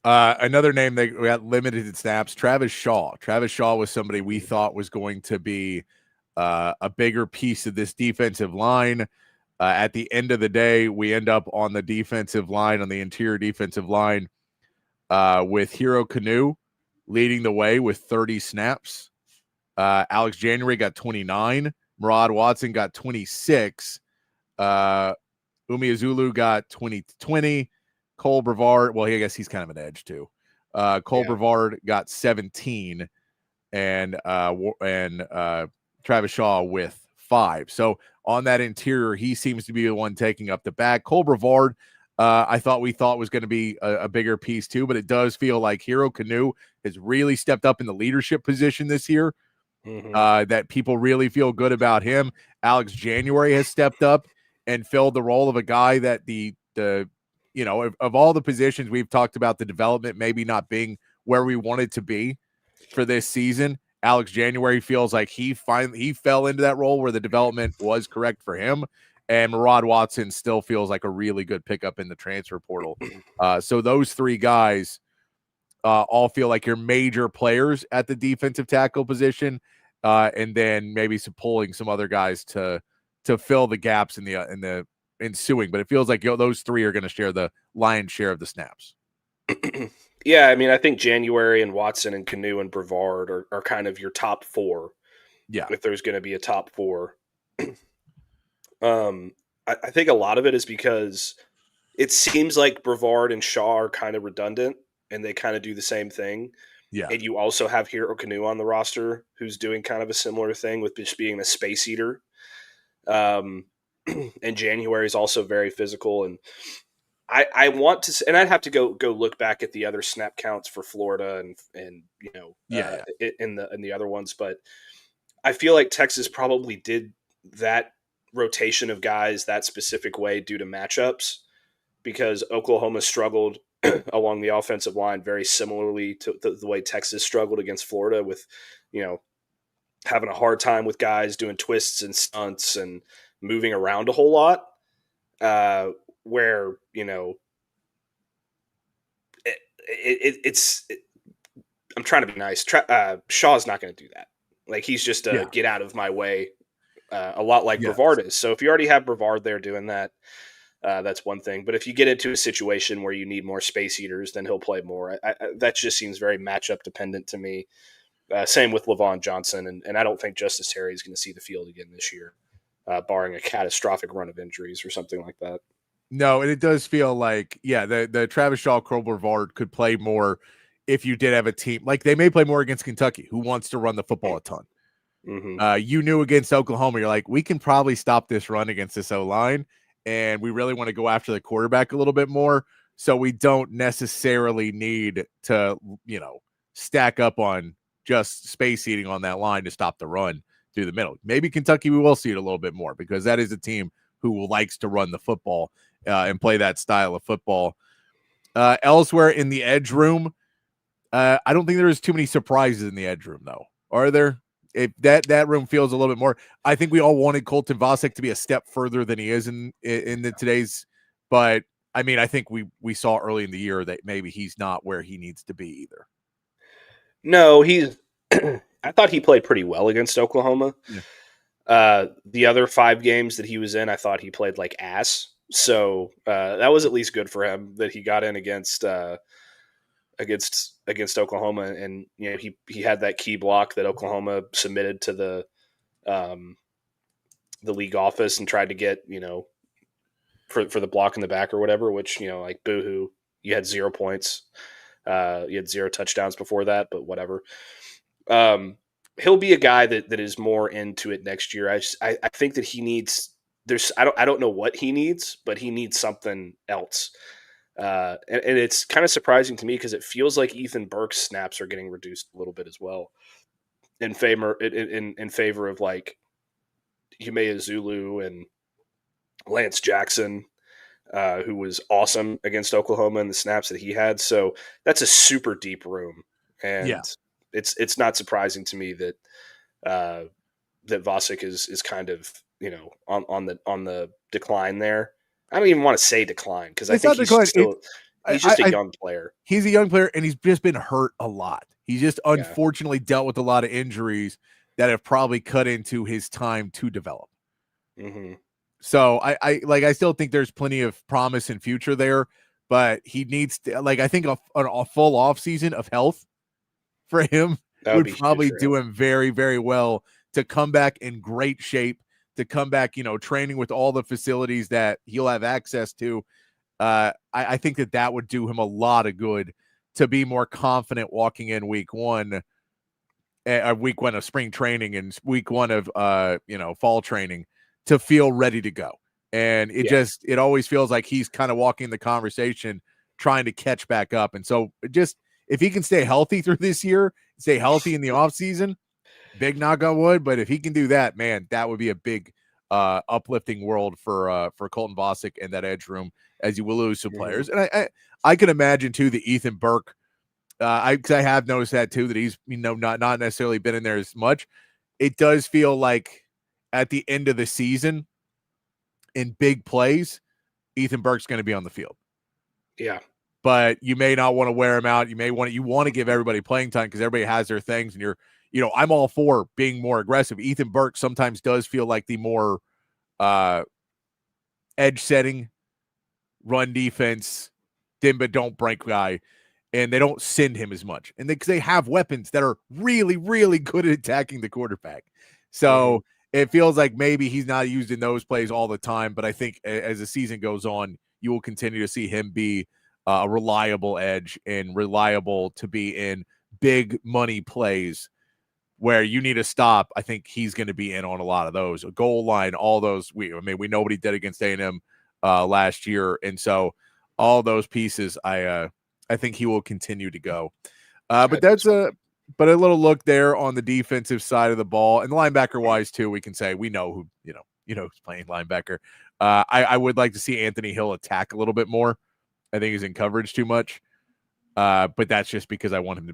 [SPEAKER 12] Another name that got limited snaps, Travis Shaw. Travis Shaw was somebody we thought was going to be a bigger piece of this defensive line. At the end of the day, we end up on the defensive line, on the interior defensive line, with Hero Kanu leading the way with 30 snaps. Alex January got 29. Murad Watson got 26. Umeazulu got 20. Cole Brevard, well, I guess he's kind of an edge too. Cole Brevard got 17, and Travis Shaw with 5. So on that interior, he seems to be the one taking up the back. Cole Brevard, we thought was going to be a bigger piece too, but it does feel like Hero Kanu has really stepped up in the leadership position this year. That people really feel good about him. Alex January has stepped up and filled the role of a guy that of all the positions we've talked about, the development maybe not being where we wanted to be for this season. Alex January feels like he fell into that role where the development was correct for him. And Murad Watson still feels like a really good pickup in the transfer portal. So those 3 guys all feel like your major players at the defensive tackle position, and then maybe pulling some other guys to fill the gaps in the ensuing. But it feels like those 3 are going to share the lion's share of the snaps.
[SPEAKER 13] Yeah, I mean, I think January and Watson and Canu and Brevard are kind of your top four.
[SPEAKER 12] Yeah.
[SPEAKER 13] If there's going to be a top four. I think a lot of it is because it seems like Brevard and Shaw are kind of redundant and they kind of do the same thing.
[SPEAKER 12] Yeah.
[SPEAKER 13] And you also have Hero Canu on the roster who's doing kind of a similar thing with just being a space eater. And January is also very physical. And I want to, and I'd have to go look back at the other snap counts for Florida and in the other ones. But I feel like Texas probably did that rotation of guys that specific way due to matchups, because Oklahoma struggled along the offensive line very similarly to the way Texas struggled against Florida with, having a hard time with guys doing twists and stunts and moving around a whole lot, where, I'm trying to be nice. Shaw's not going to do that. Like, he's just a get out of my way, a lot like Brevard is. So if you already have Brevard there doing that, that's one thing. But if you get into a situation where you need more space eaters, then he'll play more. That just seems very matchup dependent to me. Same with Levon Johnson. And I don't think Justice Harry is going to see the field again this year, barring a catastrophic run of injuries or something like that.
[SPEAKER 12] No, and it does feel like, the Travis Shaw, Kroll, Brevard could play more if you did have a team. Like, they may play more against Kentucky, who wants to run the football a ton.
[SPEAKER 13] Mm-hmm.
[SPEAKER 12] You knew against Oklahoma, you're like, we can probably stop this run against this O-line, and we really want to go after the quarterback a little bit more, so we don't necessarily need to, stack up on just space eating on that line to stop the run through the middle. Maybe Kentucky, we will see it a little bit more, because that is a team who likes to run the football and play that style of football. Elsewhere in the edge room, I don't think there's too many surprises in the edge room, though. Are there? If that room feels a little bit more. I think we all wanted Colton Vasek to be a step further than he is in today's. But I mean, I think we saw early in the year that maybe he's not where he needs to be either.
[SPEAKER 13] No, he's. I thought he played pretty well against Oklahoma.
[SPEAKER 12] Yeah.
[SPEAKER 13] The other 5 games that he was in, I thought he played like ass. So that was at least good for him that he got in against Oklahoma, and he had that key block that Oklahoma submitted to the league office and tried to get for the block in the back or whatever. Which like boohoo, you had 0 points, you had 0 touchdowns before that, but whatever. He'll be a guy that is more into it next year. I think that he needs. I don't know what he needs, but he needs something else. And it's kind of surprising to me because it feels like Ethan Burke's snaps are getting reduced a little bit as well in favor of like Humea Zulu and Lance Jackson, who was awesome against Oklahoma in the snaps that he had. So that's a super deep room, and it's not surprising to me that that Vasek is kind of on the decline there. I don't even want to say decline because I think he's just a young player.
[SPEAKER 12] He's a young player, and he's just been hurt a lot. He's just unfortunately dealt with a lot of injuries that have probably cut into his time to develop.
[SPEAKER 13] Mm-hmm.
[SPEAKER 12] So I still think there's plenty of promise and future there, but he needs to, I think a full off season of health for him would probably do him very, very well to come back in great shape, to come back, training with all the facilities that he'll have access to. I think that would do him a lot of good to be more confident walking in week one of spring training and week one of, fall training, to feel ready to go. And it always feels like he's kind of walking the conversation, trying to catch back up. And so just, if he can stay healthy through this year, stay healthy in the off season, big knock on wood. But if he can do that, man, that would be a big uplifting world for Colton Vasek and that edge room, as you will lose some players. And I can imagine too that Ethan Burke, I have noticed that too, that he's not necessarily been in there as much. It does feel like at the end of the season, in big plays, Ethan Burke's going to be on the field.
[SPEAKER 13] Yeah.
[SPEAKER 12] But you may not want to wear him out. You want to give everybody playing time because everybody has their things, and I'm all for being more aggressive. Ethan Burke sometimes does feel like the more edge setting, run defense, dim but don't break guy. and they don't send him as much. And because they have weapons that are really, really good at attacking the quarterback. So it feels like maybe he's not used in those plays all the time. But I think as the season goes on, you will continue to see him be a reliable edge and reliable to be in big money plays where you need a stop. I think he's going to be in on a lot of those. A goal line, all those. We know what he did against A&M last year. And so all those pieces, I think he will continue to go. But that's a little look there on the defensive side of the ball. And the linebacker wise too, we can say we know who, who's playing linebacker. I would like to see Anthony Hill attack a little bit more. I think he's in coverage too much. But that's just because I want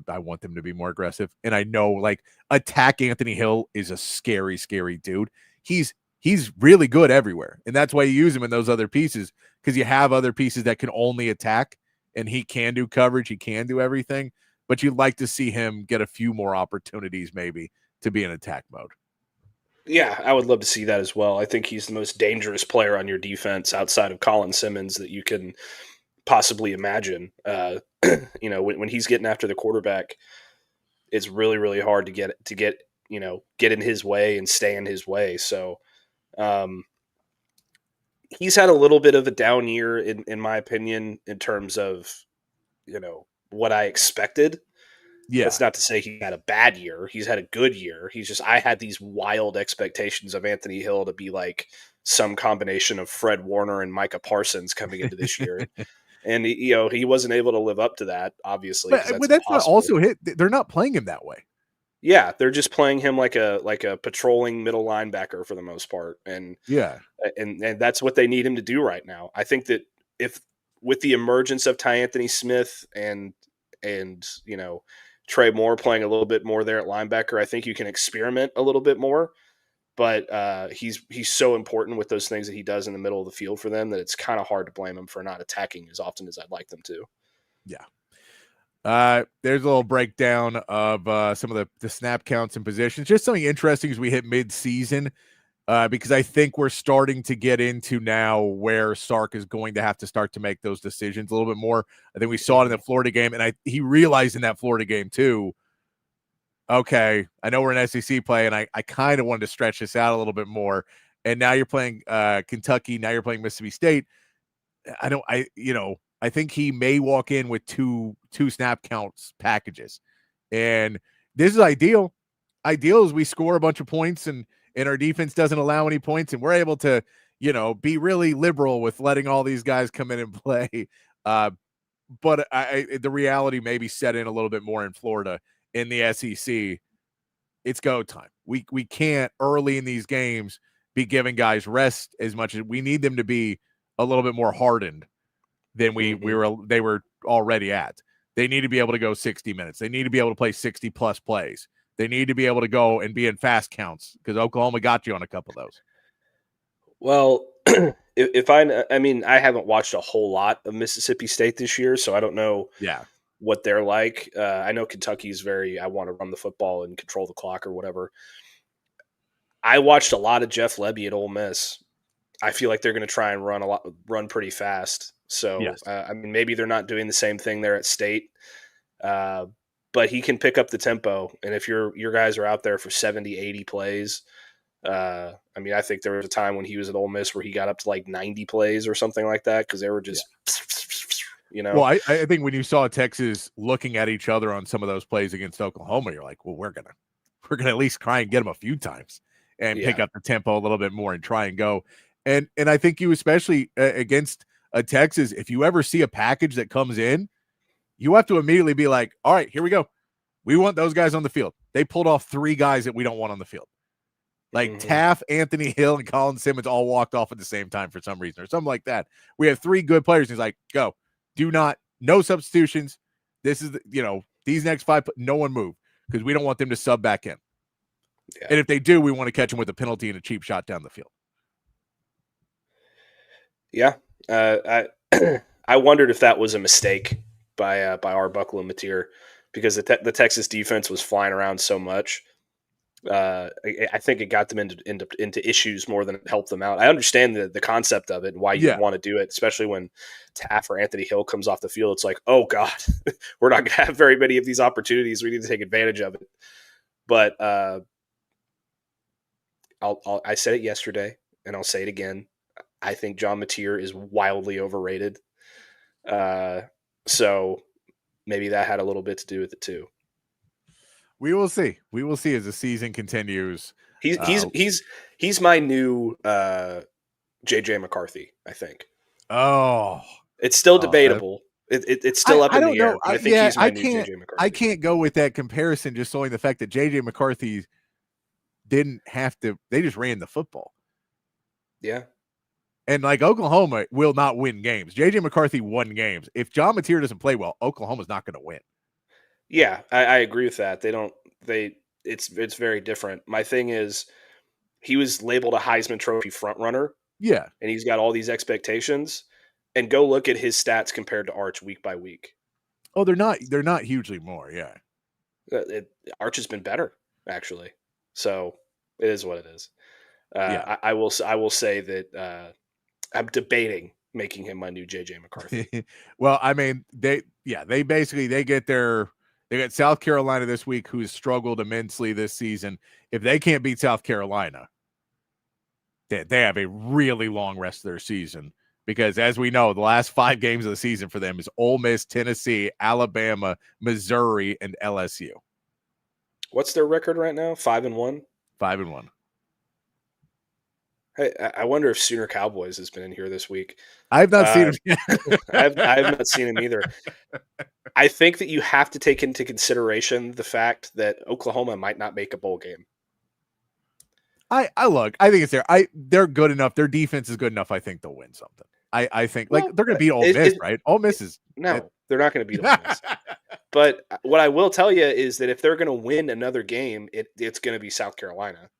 [SPEAKER 12] them to be more aggressive. And I know like attack Anthony Hill is a scary, scary dude. He's really good everywhere. And that's why you use him in those other pieces, because you have other pieces that can only attack, and he can do coverage. He can do everything, but you'd like to see him get a few more opportunities maybe to be in attack mode.
[SPEAKER 13] Yeah, I would love to see that as well. I think he's the most dangerous player on your defense outside of Colin Simmons that you can possibly imagine. When he's getting after the quarterback, it's really, really hard to get in his way and stay in his way. So he's had a little bit of a down year in my opinion, in terms of, what I expected.
[SPEAKER 12] Yeah.
[SPEAKER 13] That's not to say he had a bad year. He's had a good year. I had these wild expectations of Anthony Hill to be like some combination of Fred Warner and Micah Parsons coming into this year. And he wasn't able to live up to that, obviously.
[SPEAKER 12] But that's not also hit. They're not playing him that way.
[SPEAKER 13] Yeah, they're just playing him like a patrolling middle linebacker for the most part, and that's what they need him to do right now. I think that if with the emergence of Ty Anthony Smith and Trey Moore playing a little bit more there at linebacker, I think you can experiment a little bit more. But he's so important with those things that he does in the middle of the field for them that it's kind of hard to blame him for not attacking as often as I'd like them to.
[SPEAKER 12] Yeah. There's a little breakdown of some of the snap counts and positions. Just something interesting as we hit mid-season, because I think we're starting to get into now where Sark is going to have to start to make those decisions a little bit more. I think we saw it in the Florida game, and he realized in that Florida game too, okay, I know we're in SEC play, and I kind of wanted to stretch this out a little bit more. And now you're playing Kentucky. Now you're playing Mississippi State. I think he may walk in with two snap counts packages. And this is ideal. Ideal is we score a bunch of points and our defense doesn't allow any points, and we're able to, be really liberal with letting all these guys come in and play. But the reality maybe set in a little bit more in Florida. In the SEC, it's go time. We can't early in these games be giving guys rest as much as we need them to be a little bit more hardened than they were already at. They need to be able to go 60 minutes. They need to be able to play 60 plus plays. They need to be able to go and be in fast counts because Oklahoma got you on a couple of those.
[SPEAKER 13] Well, I haven't watched a whole lot of Mississippi State this year, so I don't know.
[SPEAKER 12] Yeah.
[SPEAKER 13] What they're like. I know Kentucky's I want to run the football and control the clock or whatever. I watched a lot of Jeff Lebby at Ole Miss. I feel like they're going to try and run pretty fast. So,
[SPEAKER 12] yes.
[SPEAKER 13] Maybe they're not doing the same thing there at State, but he can pick up the tempo. And if your guys are out there for 70, 80 plays, I think there was a time when he was at Ole Miss where he got up to like 90 plays or something like that because they were just
[SPEAKER 12] Well, I think when you saw Texas looking at each other on some of those plays against Oklahoma, you're like, well, we're gonna at least try and get them a few times and pick up the tempo a little bit more and try and go. And I think you especially against a Texas, if you ever see a package that comes in, you have to immediately be like, all right, here we go. We want those guys on the field. They pulled off 3 guys that we don't want on the field. Like Taff, Anthony Hill, and Colin Simmons all walked off at the same time for some reason or something like that. We have 3 good players. And he's like, go. No substitutions. This is, these next 5, no one move because we don't want them to sub back in. Yeah. And if they do, we want to catch them with a penalty and a cheap shot down the field.
[SPEAKER 13] Yeah. I wondered if that was a mistake by Arbuckle and Mateer because the Texas defense was flying around so much I think it got them into issues more than it helped them out. I understand the concept of it and why you want to do it, especially when Taff or Anthony Hill comes off the field. It's like, oh God, we're not going to have very many of these opportunities. We need to take advantage of it. But I said it yesterday, and I'll say it again. I think John Mateer is wildly overrated. So maybe that had a little bit to do with it too.
[SPEAKER 12] We will see. We will see as the season continues.
[SPEAKER 13] He's my new JJ McCarthy, I think.
[SPEAKER 12] Oh,
[SPEAKER 13] it's still debatable. It's still up in the air. I think he's my new JJ McCarthy.
[SPEAKER 12] I can't go with that comparison just showing the fact that JJ McCarthy didn't have to. They just ran the football.
[SPEAKER 13] Yeah.
[SPEAKER 12] And like Oklahoma will not win games. JJ McCarthy won games. If John Mateer doesn't play well, Oklahoma's not going to win.
[SPEAKER 13] Yeah, I agree with that. It's very different. My thing is he was labeled a Heisman Trophy front runner.
[SPEAKER 12] Yeah. And
[SPEAKER 13] he's got all these expectations. And go look at his stats compared to Arch week by week.
[SPEAKER 12] Oh, they're not hugely more, yeah.
[SPEAKER 13] Arch has been better, actually. So it is what it is. I will say that I'm debating making him my new JJ McCarthy.
[SPEAKER 12] Well, I mean, they get South Carolina this week, who's struggled immensely this season. If they can't beat South Carolina, they have a really long rest of their season. Because as we know, the last 5 games of the season for them is Ole Miss, Tennessee, Alabama, Missouri, and LSU.
[SPEAKER 13] What's their record right now? 5-1?
[SPEAKER 12] 5-1.
[SPEAKER 13] Hey, I wonder if Sooner Cowboys has been in here this week.
[SPEAKER 12] I've not seen him.
[SPEAKER 13] I have not seen him either. I think that you have to take into consideration the fact that Oklahoma might not make a bowl game.
[SPEAKER 12] I think it's there. They're good enough. Their defense is good enough. I think they'll win something. I think they're going to beat Ole Miss, right? Ole Miss is
[SPEAKER 13] no, they're not going to beat Ole Miss. But what I will tell you is that if they're going to win another game, it's going to be South Carolina.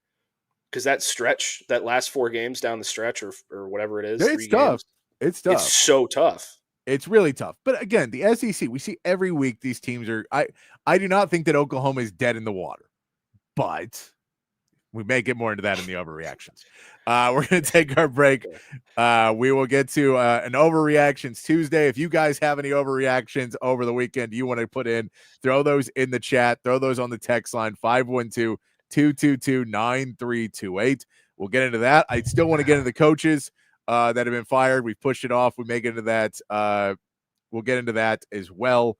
[SPEAKER 13] Because that stretch, that last 4 games down the stretch or whatever it is,
[SPEAKER 12] it's tough.
[SPEAKER 13] Games,
[SPEAKER 12] it's tough.
[SPEAKER 13] It's so tough.
[SPEAKER 12] It's really tough. But again, the SEC, we see every week these teams are I do not think that Oklahoma is dead in the water. But we may get more into that in the overreactions. We're going to take our break. We will get to an overreactions Tuesday. If you guys have any overreactions over the weekend you want to put in, throw those in the chat. Throw those on the text line, 512-222-9328. We'll get into that. I still want to get into the coaches that have been fired. We've pushed it off. We may get into that. We'll get into that as well.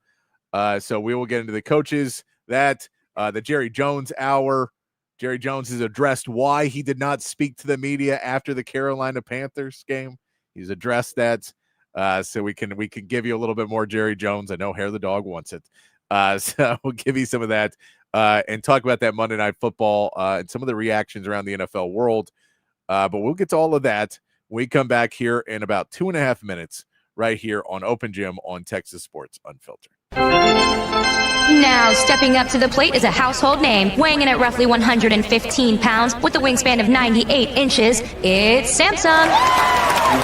[SPEAKER 12] So we will get into the coaches, the Jerry Jones hour. Jerry Jones has addressed why he did not speak to the media after the Carolina Panthers game. He's addressed that. So we can give you a little bit more Jerry Jones. I know Hair the dog wants it. So we'll give you some of that and talk about that Monday Night Football and some of the reactions around the NFL world. But we'll get to all of that when we come back here in about 2.5 minutes right here on Open Gym on Texas Sports Unfiltered.
[SPEAKER 15] Now, stepping up to the plate is a household name, weighing in at roughly 115 pounds with a wingspan of 98 inches. It's Samsung.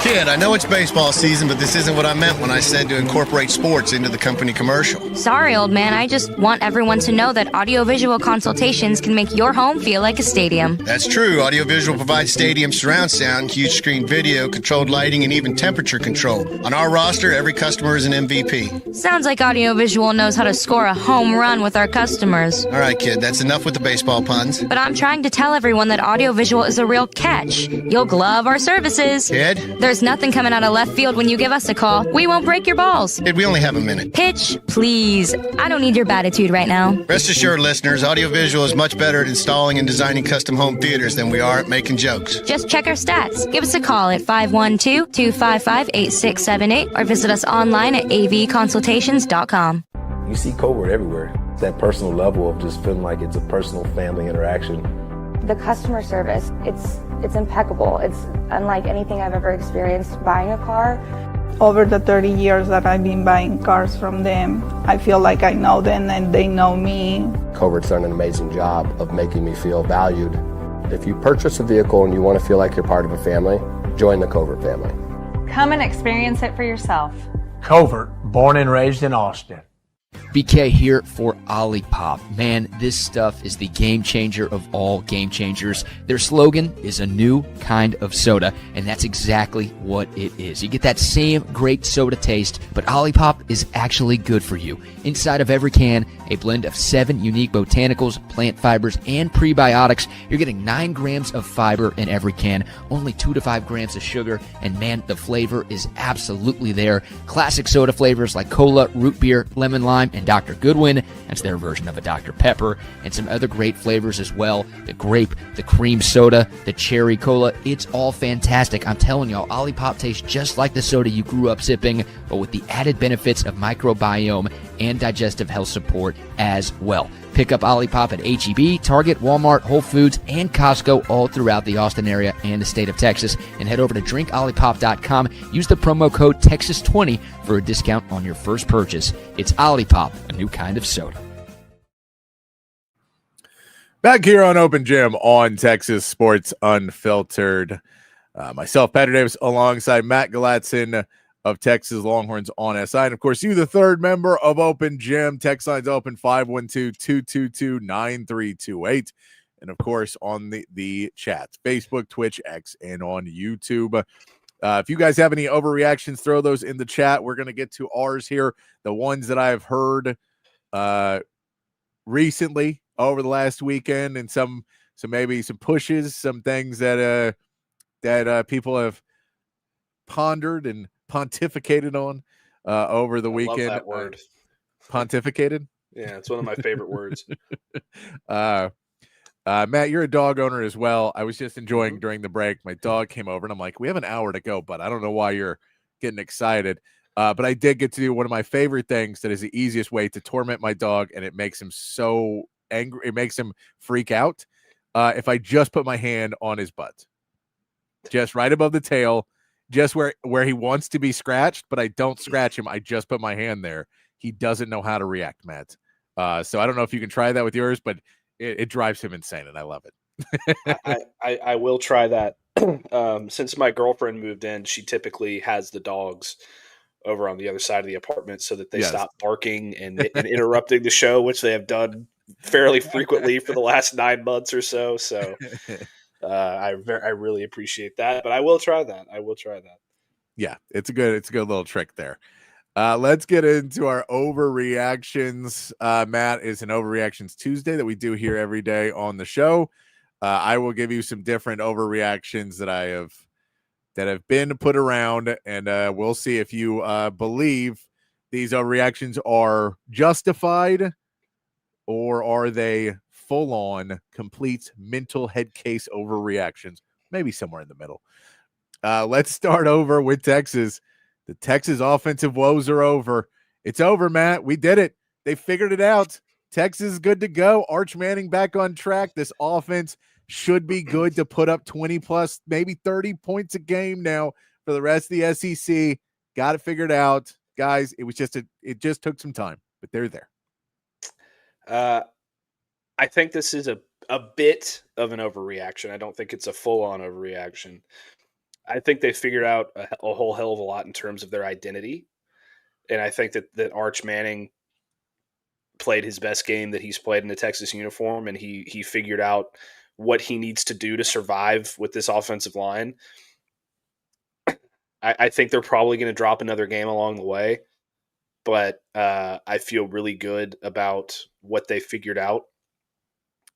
[SPEAKER 16] Kid, I know it's baseball season, but this isn't what I meant when I said to incorporate sports into the company commercial.
[SPEAKER 15] Sorry, old man. I just want everyone to know that audiovisual consultations can make your home feel like a stadium.
[SPEAKER 16] That's true. Audiovisual provides stadium surround sound, huge screen video, controlled lighting, and even temperature control. On our roster, every customer is an MVP.
[SPEAKER 15] Sounds like audiovisual knows how to score a home run with our customers.
[SPEAKER 16] All right, kid, that's enough with the baseball puns.
[SPEAKER 15] But I'm trying to tell everyone that audiovisual is a real catch. You'll glove our services.
[SPEAKER 16] Kid?
[SPEAKER 15] There's nothing coming out of left field when you give us a call. We won't break your balls.
[SPEAKER 16] Kid, we only have a minute.
[SPEAKER 15] Pitch, please. I don't need your batitude right now.
[SPEAKER 16] Rest assured, listeners, audiovisual is much better at installing and designing custom home theaters than we are at making jokes.
[SPEAKER 15] Just check our stats. Give us a call at 512-255-8678 or visit us online at avconsultations.com.
[SPEAKER 17] You see covert everywhere. It's that personal level of just feeling like it's a personal family interaction.
[SPEAKER 18] The customer service, it's impeccable. It's unlike anything I've ever experienced buying a car.
[SPEAKER 19] Over the 30 years that I've been buying cars from them, I feel like I know them and they know me.
[SPEAKER 17] Covert's done an amazing job of making me feel valued. If you purchase a vehicle and you want to feel like you're part of a family, join the Covert family.
[SPEAKER 11] Come and experience it for yourself.
[SPEAKER 10] Covert, born and raised in Austin.
[SPEAKER 20] BK here for OLIPOP. Man, this stuff is the game changer of all game changers. Their slogan is a new kind of soda, and that's exactly what it is. You get that same great soda taste, but OLIPOP is actually good for you. Inside of every can, a blend of 7 unique botanicals, plant fibers, and prebiotics. You're getting 9 grams of fiber in every can, only 2 to 5 grams of sugar, and man, the flavor is absolutely there. Classic soda flavors like cola, root beer, lemon lime, and Dr. Goodwin. That's their version of a Dr. Pepper, and some other great flavors as well. The grape, the cream soda, the cherry cola. It's all fantastic. I'm telling y'all, OLIPOP tastes just like the soda you grew up sipping, but with the added benefits of microbiome and digestive health support as well. Pick up OLIPOP at H-E-B, Target, Walmart, Whole Foods, and Costco all throughout the Austin area and the state of Texas. And head over to drinkolipop.com. Use the promo code TEXAS20 for a discount on your first purchase. It's OLIPOP, a new kind of soda.
[SPEAKER 12] Back here on Open Gym on Texas Sports Unfiltered. Myself, Patrick Davis, alongside Matt Galatzan of Texas Longhorns on SI. And, of course, you, the third member of Open Gym. Text line's open 512-222-9328. And, of course, on the chats, Facebook, Twitch, X, and on YouTube. If you guys have any overreactions, throw those in the chat. We're going to get to ours here, the ones that I've heard recently over the last weekend, and some maybe some pushes, some things that people have pondered and pontificated on over the weekend.
[SPEAKER 13] Love that word.
[SPEAKER 12] Pontificated?
[SPEAKER 13] Yeah, it's one of my favorite words.
[SPEAKER 12] Matt, you're a dog owner as well. I was just enjoying during the break. My dog came over and I'm like, we have an hour to go, but I don't know why you're getting excited. But I did get to do one of my favorite things that is the easiest way to torment my dog, and it makes him so angry. It makes him freak out. If I just put my hand on his butt, just right above the tail, just where he wants to be scratched, but I don't scratch him. I just put my hand there. He doesn't know how to react, Matt. So I don't know if you can try that with yours, but it drives him insane, and I love it.
[SPEAKER 13] I will try that. Since my girlfriend moved in, she typically has the dogs over on the other side of the apartment so that they stop barking and interrupting the show, which they have done fairly frequently for the last 9 months or so. So I really appreciate that, but I will try that.
[SPEAKER 12] Yeah, it's a good little trick there. Let's get into our overreactions. Matt, is an Overreactions Tuesday that we do here every day on the show. I will give you some different overreactions that have been put around, and we'll see if you believe these overreactions are justified or are they full-on, complete mental head case overreactions, maybe somewhere in the middle. Let's start over with Texas. The Texas offensive woes are over. It's over, Matt. We did it. They figured it out. Texas is good to go. Arch Manning back on track. This offense should be good to put up 20-plus, maybe 30 points a game now for the rest of the SEC. Got it figured out. Guys, it just took some time, but they're there.
[SPEAKER 13] I think this is a bit of an overreaction. I don't think it's a full-on overreaction. I think they figured out a whole hell of a lot in terms of their identity. And I think that Arch Manning played his best game that he's played in a Texas uniform, and he figured out what he needs to do to survive with this offensive line. I think they're probably going to drop another game along the way, but I feel really good about what they figured out.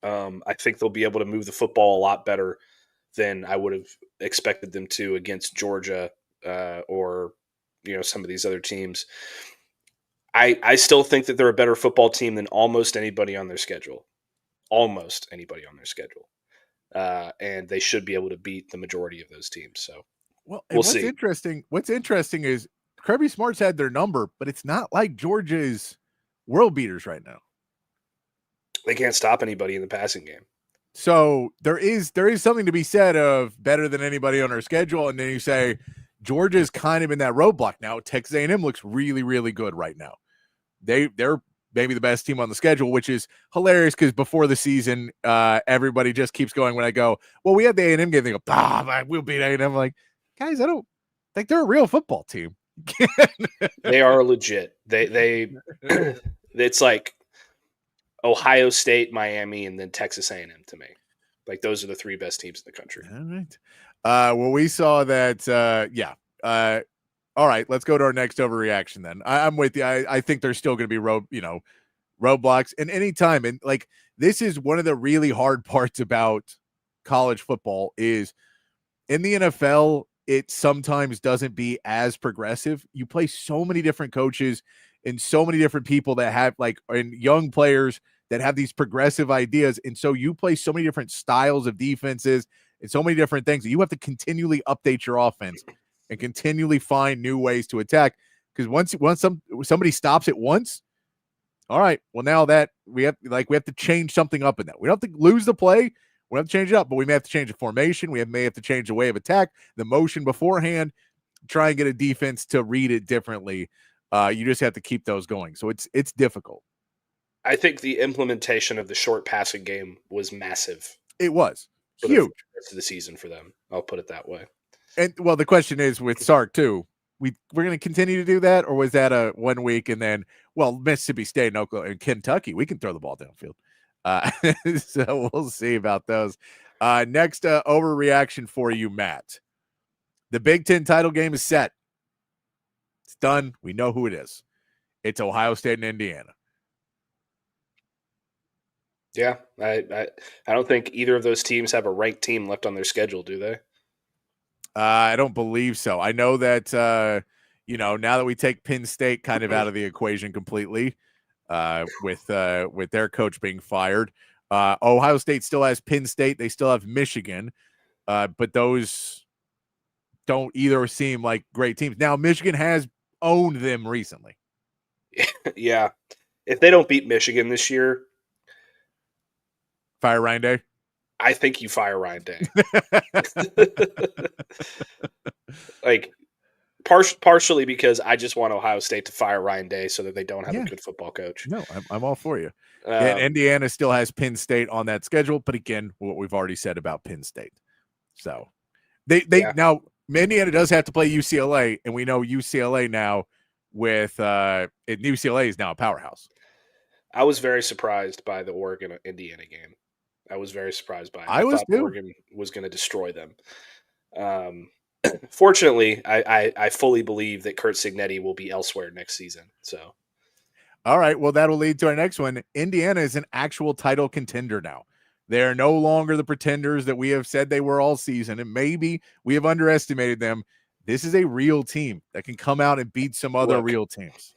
[SPEAKER 13] I think they'll be able to move the football a lot better than I would have expected them to against Georgia or some of these other teams. I still think that they're a better football team than almost anybody on their schedule. And they should be able to beat the majority of those teams. So we'll see.
[SPEAKER 12] What's interesting is Kirby Smart's had their number, but it's not like Georgia's world beaters right now.
[SPEAKER 13] They can't stop anybody in the passing game.
[SPEAKER 12] So there is something to be said of better than anybody on our schedule, and then you say Georgia's kind of in that roadblock now. Texas A&M looks really, really good right now. They're maybe the best team on the schedule, which is hilarious because before the season, everybody just keeps going when I go, well, we had the A&M game. They go, we'll beat A&M. I'm like, guys, I don't think they're a real football team.
[SPEAKER 13] They are legit. They It's like Ohio State, Miami, and then Texas A&M to me. Like those are the 3 best teams in the country.
[SPEAKER 12] All right. Well, we saw that. All right, let's go to our next overreaction then. I'm with you. I think there's still going to be roadblocks, and anytime. And like, this is one of the really hard parts about college football is in the NFL, it sometimes doesn't be as progressive. You play so many different coaches and so many different people that have and young players that have these progressive ideas. And so you play so many different styles of defenses and so many different things that you have to continually update your offense and continually find new ways to attack. Because once somebody stops it once, all right, well, now that we have to change something up in that. We don't have to lose the play. We have to change it up, but we may have to change the formation. We may have to change the way of attack, the motion beforehand, try and get a defense to read it differently. You just have to keep those going. So it's difficult.
[SPEAKER 13] I think the implementation of the short passing game was massive.
[SPEAKER 12] It was huge.
[SPEAKER 13] For the rest of the season for them. I'll put it that way.
[SPEAKER 12] And well, the question is with Sark too. We're going to continue to do that, or was that a 1 week and then Mississippi State and Oklahoma and Kentucky, we can throw the ball downfield. So we'll see about those. Next overreaction for you, Matt. The Big Ten title game is set. It's done. We know who it is. It's Ohio State and Indiana.
[SPEAKER 13] Yeah, I don't think either of those teams have a ranked team left on their schedule, do they?
[SPEAKER 12] I don't believe so. I know that now that we take Penn State kind of out of the equation completely, with their coach being fired, Ohio State still has Penn State. They still have Michigan, but those don't either seem like great teams. Now Michigan has owned them recently.
[SPEAKER 13] Yeah, if they don't beat Michigan this year,
[SPEAKER 12] fire Ryan Day.
[SPEAKER 13] I think you fire Ryan Day. Partially because I just want Ohio State to fire Ryan Day so that they don't have a good football coach.
[SPEAKER 12] No, I'm all for you. And Indiana still has Penn State on that schedule, but again, what we've already said about Penn State. So now Indiana does have to play UCLA, and we know UCLA now with UCLA is now a powerhouse.
[SPEAKER 13] I was very surprised by the Oregon Indiana game. I was very surprised by it.
[SPEAKER 12] I thought
[SPEAKER 13] Oregon was going to destroy them. Fortunately, I fully believe that Kurt Cignetti will be elsewhere next season. So,
[SPEAKER 12] all right. Well, that'll lead to our next one. Indiana is an actual title contender now. They are no longer the pretenders that we have said they were all season, and maybe we have underestimated them. This is a real team that can come out and beat some other real teams.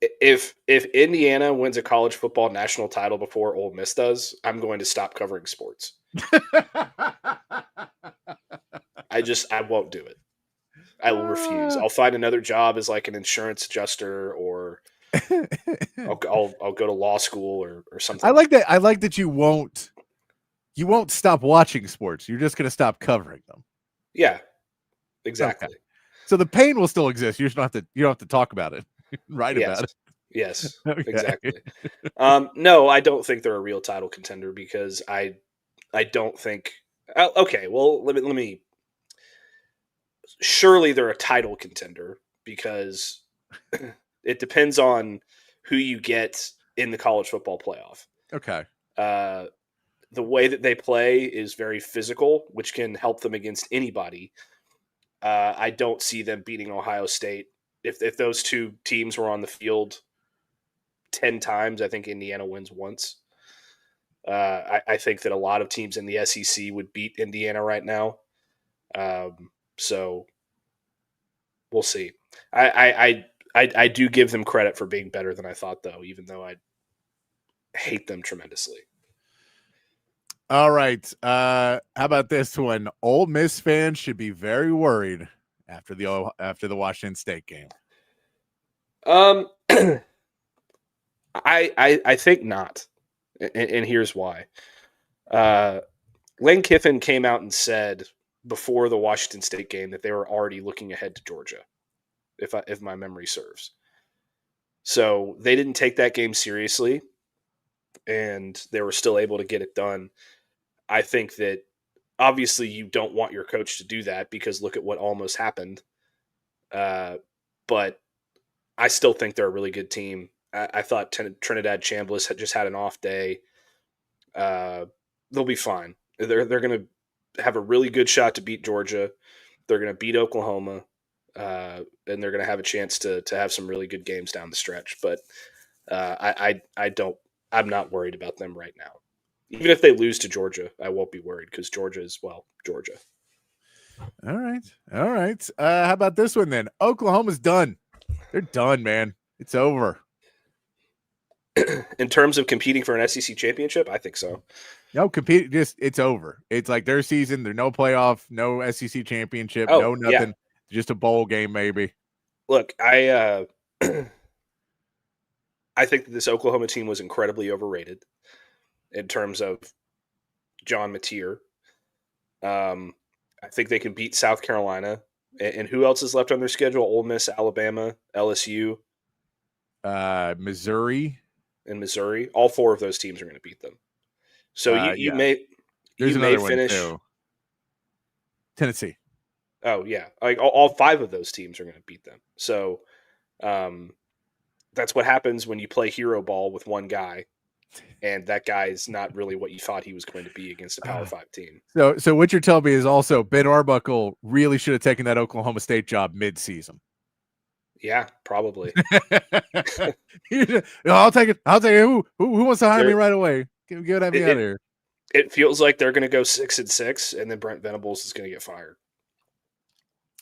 [SPEAKER 13] If Indiana wins a college football national title before Ole Miss does, I'm going to stop covering sports. I won't do it. I will refuse. I'll find another job as like an insurance adjuster, or I'll go to law school or something.
[SPEAKER 12] I like that. I like that you won't stop watching sports. You're just going to stop covering them.
[SPEAKER 13] Yeah, exactly.
[SPEAKER 12] Okay. So the pain will still exist. You don't have to talk about it. About it.
[SPEAKER 13] Yes,
[SPEAKER 12] Okay.
[SPEAKER 13] exactly. No, I don't think they're a real title contender because I don't think. Okay, well, let me. Surely they're a title contender because it depends on who you get in the college football playoff.
[SPEAKER 12] Okay.
[SPEAKER 13] The way that they play is very physical, which can help them against anybody. I don't see them beating Ohio State. If those two teams were on the field 10 times, I think Indiana wins once. I think that a lot of teams in the SEC would beat Indiana right now. So we'll see. I do give them credit for being better than I thought, though, even though I hate them tremendously.
[SPEAKER 12] All right. How about this one? Ole Miss fans should be very worried after the Washington State game.
[SPEAKER 13] I think not, and here's why. Lane Kiffin came out and said before the Washington State game that they were already looking ahead to Georgia, if my memory serves. So they didn't take that game seriously, and they were still able to get it done. I think that obviously you don't want your coach to do that because look at what almost happened. But I still think they're a really good team. I thought Trinidad Chambliss had just had an off day. They'll be fine. They're going to have a really good shot to beat Georgia. They're going to beat Oklahoma, and they're going to have a chance to have some really good games down the stretch. But I'm not worried about them right now. Even if they lose to Georgia, I won't be worried because Georgia is, well, Georgia.
[SPEAKER 12] All right. How about this one then? Oklahoma's done. They're done, man. It's over.
[SPEAKER 13] In terms of competing for an SEC championship, I think so.
[SPEAKER 12] No, it's over. It's like their season. There's no playoff, no SEC championship, no nothing. Yeah. Just a bowl game, maybe.
[SPEAKER 13] Look, I think that this Oklahoma team was incredibly overrated in terms of John Mateer. I think they can beat South Carolina. And who else is left on their schedule? Ole Miss, Alabama, LSU,
[SPEAKER 12] Missouri.
[SPEAKER 13] And Missouri. All 4 of those teams are going to beat them. So you may finish
[SPEAKER 12] too. Tennessee.
[SPEAKER 13] Oh yeah, like all 5 of those teams are going to beat them. So that's what happens when you play hero ball with one guy, and that guy is not really what you thought he was going to be against a Power 5 team.
[SPEAKER 12] So what you're telling me is also Ben Arbuckle really should have taken that Oklahoma State job mid-season.
[SPEAKER 13] Yeah, probably.
[SPEAKER 12] I'll take it. Who wants to hire me right away? Get me out of here.
[SPEAKER 13] It feels like they're going to go 6-6, and then Brent Venables is going to get fired.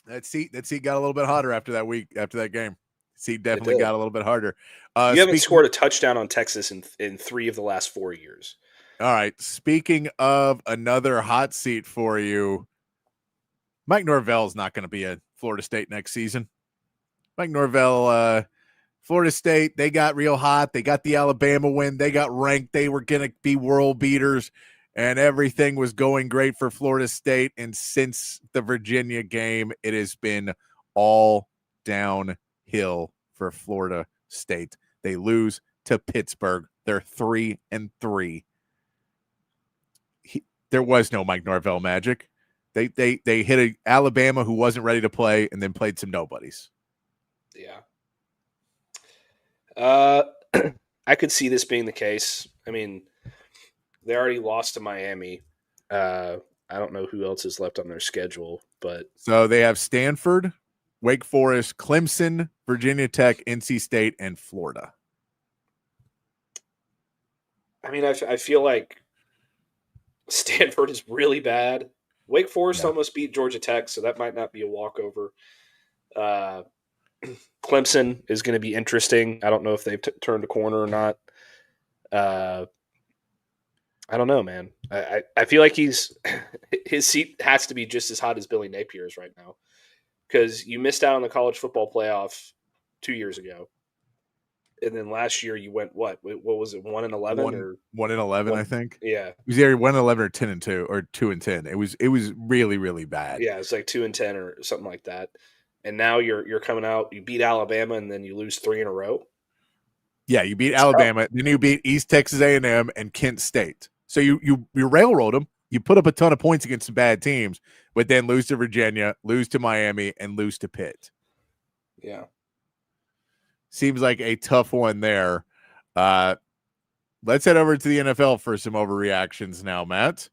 [SPEAKER 12] That seat got a little bit hotter after that game. Seat definitely got a little bit harder.
[SPEAKER 13] You haven't scored a touchdown on Texas in 3 of the last 4 years.
[SPEAKER 12] All right. Speaking of another hot seat for you, Mike Norvell's not going to be at Florida State next season. Mike Norvell, Florida State, they got real hot. They got the Alabama win. They got ranked. They were going to be world beaters, and everything was going great for Florida State. And since the Virginia game, it has been all downhill for Florida State. They lose to Pittsburgh. They're 3-3. There was no Mike Norvell magic. They hit a Alabama who wasn't ready to play and then played some nobodies.
[SPEAKER 13] Yeah. I could see this being the case. I mean, they already lost to Miami. I don't know who else is left on their schedule, but
[SPEAKER 12] so they have Stanford, Wake Forest, Clemson, Virginia Tech, NC State, and Florida.
[SPEAKER 13] I mean, I feel like Stanford is really bad. Wake Forest almost beat Georgia Tech, so that might not be a walkover. Clemson is going to be interesting. I don't know if they've turned a corner or not. I don't know, man. I feel like his seat has to be just as hot as Billy Napier's right now, because you missed out on the college football playoff 2 years ago, and then last year you went what was it, 1-11 or
[SPEAKER 12] 1-11? I think.
[SPEAKER 13] Yeah,
[SPEAKER 12] it was either 1-11 or 10-2 or 2-10. It was really, really bad.
[SPEAKER 13] Yeah, it's like 2-10 or something like that. And now you're coming out. You beat Alabama, and then you lose 3 in a row.
[SPEAKER 12] Yeah, you beat Alabama, then you beat East Texas A&M and Kent State. So you railroad them. You put up a ton of points against some bad teams, but then lose to Virginia, lose to Miami, and lose to Pitt.
[SPEAKER 13] Yeah,
[SPEAKER 12] seems like a tough one there. Let's head over to the NFL for some overreactions now, Matt.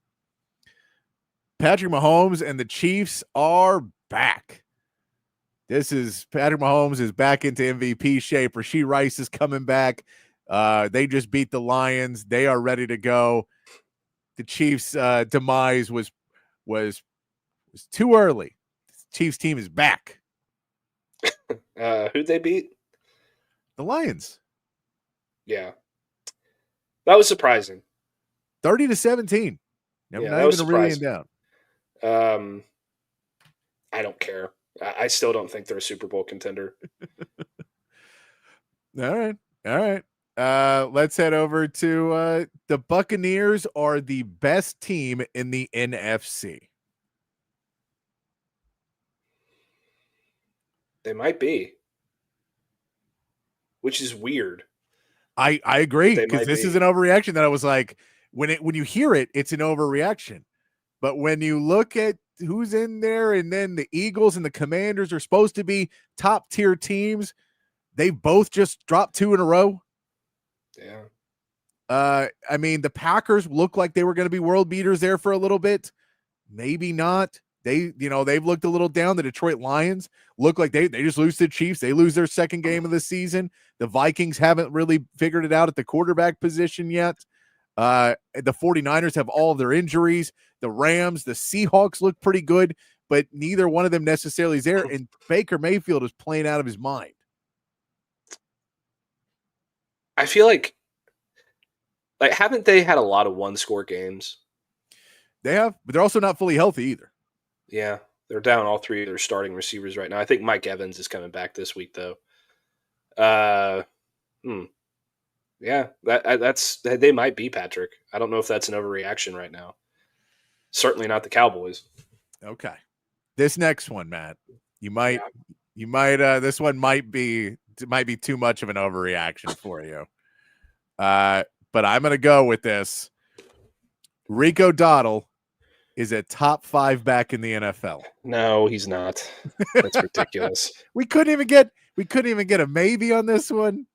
[SPEAKER 12] Patrick Mahomes and the Chiefs are back. Patrick Mahomes is back into MVP shape. Rashee Rice is coming back. They just beat the Lions. They are ready to go. The Chiefs' demise was too early. The Chiefs team is back.
[SPEAKER 13] Who'd they beat?
[SPEAKER 12] The Lions.
[SPEAKER 13] Yeah, that was surprising.
[SPEAKER 12] 30-17.
[SPEAKER 13] Yeah,
[SPEAKER 12] not even really down.
[SPEAKER 13] I don't care. I still don't think they're a Super Bowl contender.
[SPEAKER 12] All right. Let's head over to the Buccaneers are the best team in the NFC.
[SPEAKER 13] They might be, which is weird.
[SPEAKER 12] I agree, because this is an overreaction that I was like, when you hear it, it's an overreaction. But when you look at who's in there, and then the Eagles and the Commanders are supposed to be top tier teams, they both just dropped 2 in a row. I mean, the Packers look like they were going to be world beaters there for a little bit. Maybe not. They've looked a little down. The Detroit Lions look like they just lose to the Chiefs. They lose their second game of the season. The Vikings haven't really figured it out at the quarterback position yet. The 49ers have all of their injuries. The Rams, the Seahawks look pretty good, but neither one of them necessarily is there. And Baker Mayfield is playing out of his mind.
[SPEAKER 13] I feel like haven't they had a lot of one-score games?
[SPEAKER 12] They have, but they're also not fully healthy either.
[SPEAKER 13] Yeah, they're down all three of their starting receivers right now. I think Mike Evans is coming back this week, though. Yeah, they might be, Patrick. I don't know if that's an overreaction right now. Certainly not the Cowboys.
[SPEAKER 12] Okay, this next one, Matt, this one might be too much of an overreaction for you. But I'm gonna go with this. Rico Dowdle is a top 5 back in the NFL.
[SPEAKER 13] No, he's not. That's ridiculous.
[SPEAKER 12] We couldn't even get a maybe on this one.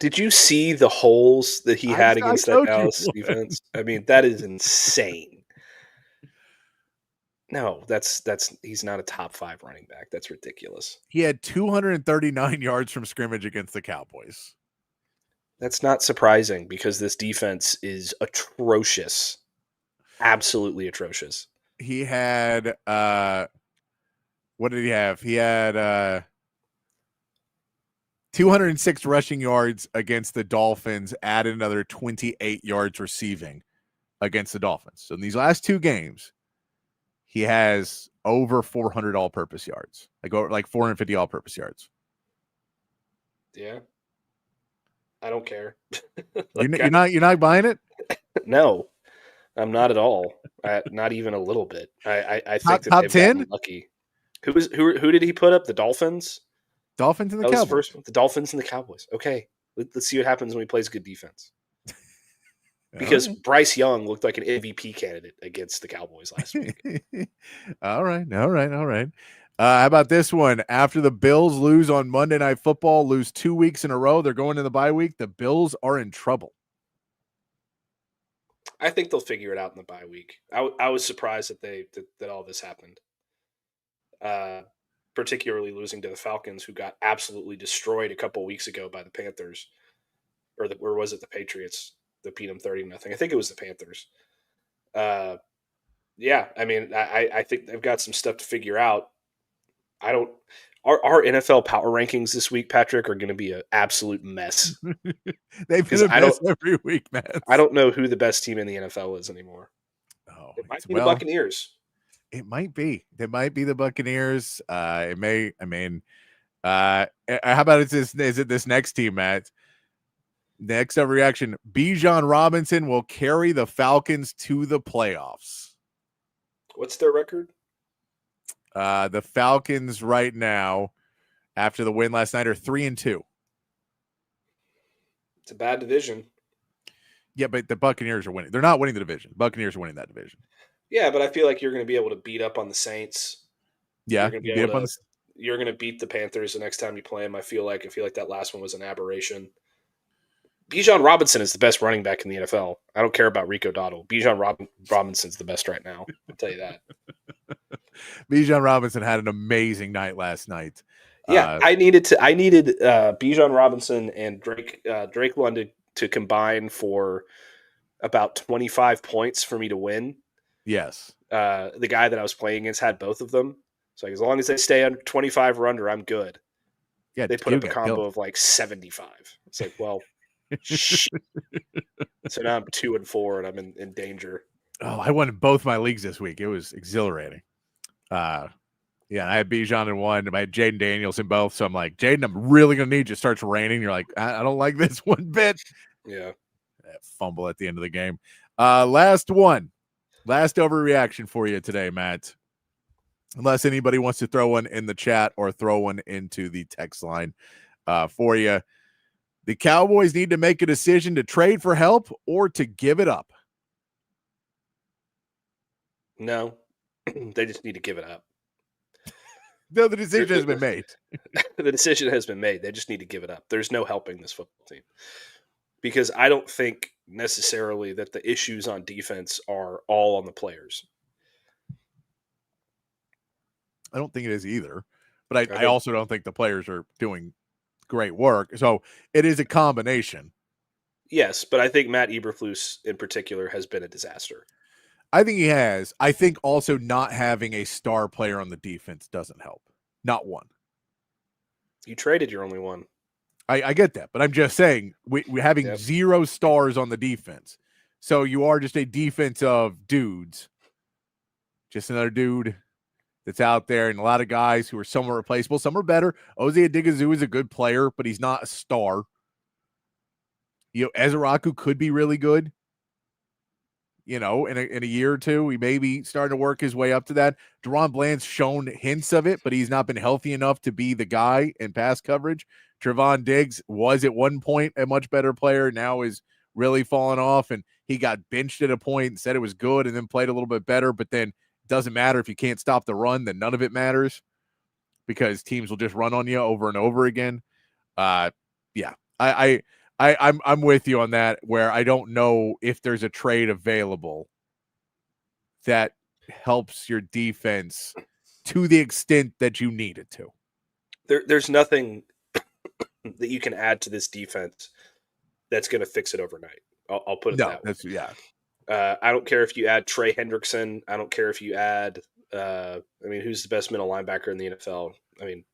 [SPEAKER 13] Did you see the holes that he had against that Dallas defense? I mean, that is insane. No, he's not a top 5 running back. That's ridiculous.
[SPEAKER 12] He had 239 yards from scrimmage against the Cowboys.
[SPEAKER 13] That's not surprising because this defense is atrocious. Absolutely atrocious.
[SPEAKER 12] He had what did he have? He had 206 rushing yards against the Dolphins, added another 28 yards receiving against the Dolphins. So in these last 2 games, he has over 400 all-purpose yards, like 450 all-purpose yards.
[SPEAKER 13] Yeah, I don't care.
[SPEAKER 12] You're not buying it?
[SPEAKER 13] No, I'm not at all. Not even a little bit. I think that
[SPEAKER 12] top
[SPEAKER 13] they've
[SPEAKER 12] 10.
[SPEAKER 13] gotten lucky. Who did he put up? The Dolphins.
[SPEAKER 12] Dolphins and the
[SPEAKER 13] Cowboys.
[SPEAKER 12] Cowboys.
[SPEAKER 13] The Dolphins and the Cowboys. Okay, let's see what happens when he plays good defense. Because Bryce Young looked like an MVP candidate against the Cowboys last week.
[SPEAKER 12] All right. How about this one? After the Bills lose on Monday Night Football, lose 2 weeks in a row, they're going to the bye week. The Bills are in trouble.
[SPEAKER 13] I think they'll figure it out in the bye week. I was surprised that all this happened. Particularly losing to the Falcons, who got absolutely destroyed a couple weeks ago by the Panthers, or was it the Patriots that beat them 30-0? I think it was the Panthers. Yeah, I mean, I think they've got some stuff to figure out. Our NFL power rankings this week, Patrick, are going to be an absolute mess.
[SPEAKER 12] They've been a mess every week, man.
[SPEAKER 13] I don't know who the best team in the NFL is anymore.
[SPEAKER 12] Oh,
[SPEAKER 13] it might be the Buccaneers.
[SPEAKER 12] It might be. It might be the Buccaneers. It may. I mean, how about is it this next team, Matt? Next overreaction. Bijan Robinson will carry the Falcons to the playoffs.
[SPEAKER 13] What's their record?
[SPEAKER 12] The Falcons right now, after the win last night, are 3-2.
[SPEAKER 13] It's a bad division.
[SPEAKER 12] Yeah, but the Buccaneers are winning. They're not winning the division. Buccaneers are winning that division.
[SPEAKER 13] Yeah, but I feel like you're going to be able to beat up on the Saints.
[SPEAKER 12] Yeah,
[SPEAKER 13] you're going to beat the Panthers the next time you play them. I feel like that last one was an aberration. Bijan Robinson is the best running back in the NFL. I don't care about Rico Dowdle. Bijan Robinson's the best right now. I'll tell you that.
[SPEAKER 12] Bijan Robinson had an amazing night last night.
[SPEAKER 13] Yeah, I needed Bijan Robinson and Drake London to combine for about 25 points for me to win.
[SPEAKER 12] Yes.
[SPEAKER 13] The guy that I was playing against had both of them. So as long as they stay under 25 or under, I'm good.
[SPEAKER 12] Yeah,
[SPEAKER 13] they put up a combo of like 75. It's like, well, shit. So now I'm 2-4 and I'm in danger.
[SPEAKER 12] Oh, I won both my leagues this week. It was exhilarating. Yeah, I had Bijan in one. I had Jaden Daniels in both. So I'm like, Jaden, I'm really going to need you. It starts raining. You're like, I don't like this one bit.
[SPEAKER 13] Yeah.
[SPEAKER 12] That fumble at the end of the game. Last one. Last overreaction for you today, Matt. Unless anybody wants to throw one in the chat or throw one into the text line for you. The Cowboys need to make a decision to trade for help or to give it up.
[SPEAKER 13] No, they just need to give it up.
[SPEAKER 12] No, the decision has been made.
[SPEAKER 13] The decision has been made. They just need to give it up. There's no helping this football team. Because I don't think necessarily that the issues on defense are all on the players.
[SPEAKER 12] I don't think it is either, but I also don't think the players are doing great work. So it is a combination.
[SPEAKER 13] Yes, but I think Matt Eberflus in particular has been a disaster.
[SPEAKER 12] I think he has. I think also not having a star player on the defense doesn't help. Not one.
[SPEAKER 13] You traded your only one.
[SPEAKER 12] I get that, but I'm just saying we're having 0 stars on the defense. So you are just a defense of dudes. Just another dude that's out there, and a lot of guys who are somewhat replaceable. Some are better. Ozie Adigizou is a good player, but he's not a star. Ezeraku could be really good. In a year or two, he may be starting to work his way up to that. Deron Bland's shown hints of it, but he's not been healthy enough to be the guy in pass coverage. Trevon Diggs was at one point a much better player, now is really falling off, and he got benched at a point and said it was good and then played a little bit better, but then it doesn't matter if you can't stop the run, then none of it matters because teams will just run on you over and over again. I'm with you on that, where I don't know if there's a trade available that helps your defense to the extent that you need it to.
[SPEAKER 13] There's nothing that you can add to this defense that's going to fix it overnight. I'll put it that way. I don't care if you add Trey Hendrickson. I don't care if you add, who's the best middle linebacker in the NFL?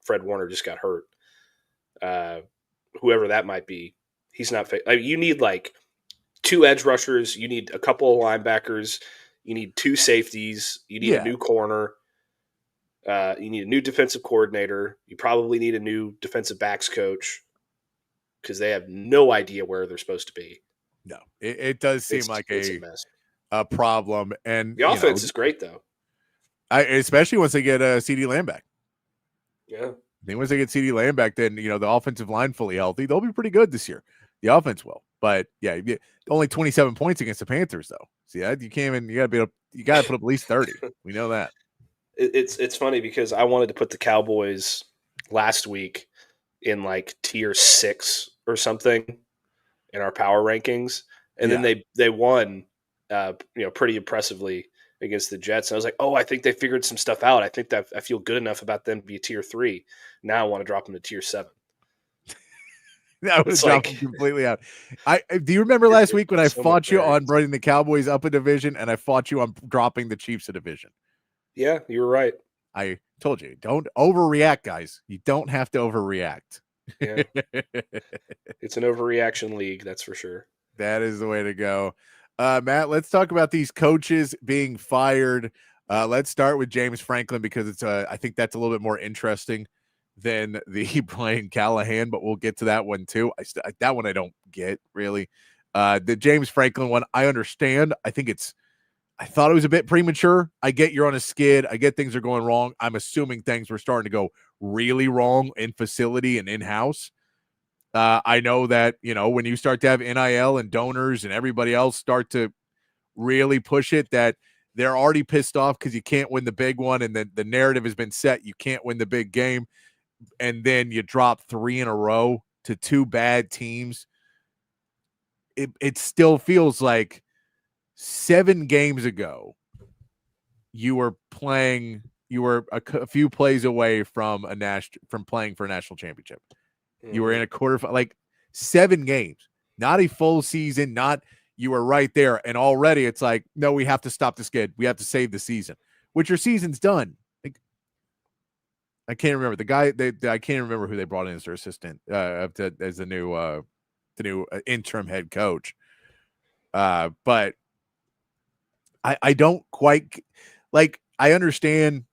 [SPEAKER 13] Fred Warner just got hurt. Whoever that might be, he's not. You need like 2 edge rushers. You need a couple of linebackers. You need 2 safeties. You need a new corner. You need a new defensive coordinator. You probably need a new defensive backs coach because they have no idea where they're supposed to be.
[SPEAKER 12] No, it does seem like a problem. And
[SPEAKER 13] the offense is great, though.
[SPEAKER 12] Especially once they get CeeDee Lamb back.
[SPEAKER 13] Yeah.
[SPEAKER 12] I think once they get CeeDee Lamb back, then, the offensive line fully healthy, they'll be pretty good this year. The offense will. But, yeah, only 27 points against the Panthers, though. See that? You got to put up at least 30. We know that.
[SPEAKER 13] It's funny because I wanted to put the Cowboys last week in like tier 6 or something in our power rankings, and then they won, pretty impressively against the Jets. And I was like, I think they figured some stuff out. I think that I feel good enough about them to be tier 3. Now I want to drop them to tier 7.
[SPEAKER 12] I would drop them completely out. Do you remember last week when I fought you on bringing the Cowboys up a division, and I fought you on dropping the Chiefs a division?
[SPEAKER 13] Yeah, you were right.
[SPEAKER 12] I told you, don't overreact, guys. You don't have to overreact.
[SPEAKER 13] Yeah. It's an overreaction league, that's for sure.
[SPEAKER 12] That is the way to go. Matt, let's talk about these coaches being fired. Let's start with James Franklin because it's I think that's a little bit more interesting than the Brian Callahan, but we'll get to that one too. That one I don't get really. The James Franklin one, I understand. I thought it was a bit premature. I get you're on a skid. I get things are going wrong. I'm assuming things were starting to go really wrong in facility and in-house. I know that, when you start to have NIL and donors and everybody else start to really push it, that they're already pissed off because you can't win the big one. And then the narrative has been set. You can't win the big game. And then you drop 3 in a row to 2 bad teams. It still feels like 7 games ago, you were a few plays away from playing for a national championship. You were in a quarterfinal, like 7 games, not a full season, you were right there. And already it's like, no, we have to stop the skid. We have to save the season, which your season's done. Like, I can't remember the guy. I can't remember who they brought in as their assistant as the new interim head coach. But I don't quite like. I understand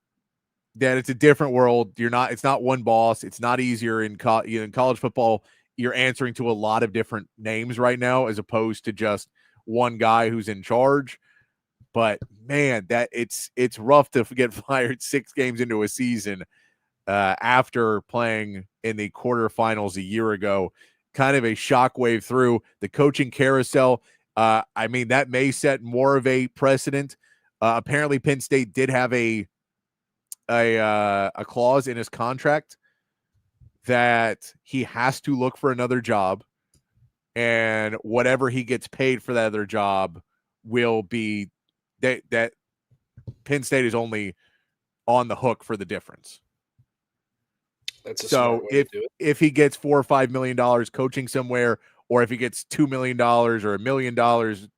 [SPEAKER 12] that it's a different world. It's not one boss. It's not easier in college football. You're answering to a lot of different names right now, as opposed to just one guy who's in charge. But man, that it's rough to get fired 6 games into a season after playing in the quarterfinals a year ago. Kind of a shockwave through the coaching carousel. That may set more of a precedent. Apparently, Penn State did have a clause in his contract that he has to look for another job and whatever he gets paid for that other job will be that Penn State is only on the hook for the difference.
[SPEAKER 13] That's a
[SPEAKER 12] so
[SPEAKER 13] smart way to do it.
[SPEAKER 12] if he gets $4 or $5 million coaching somewhere, or if he gets $2 million or $1 million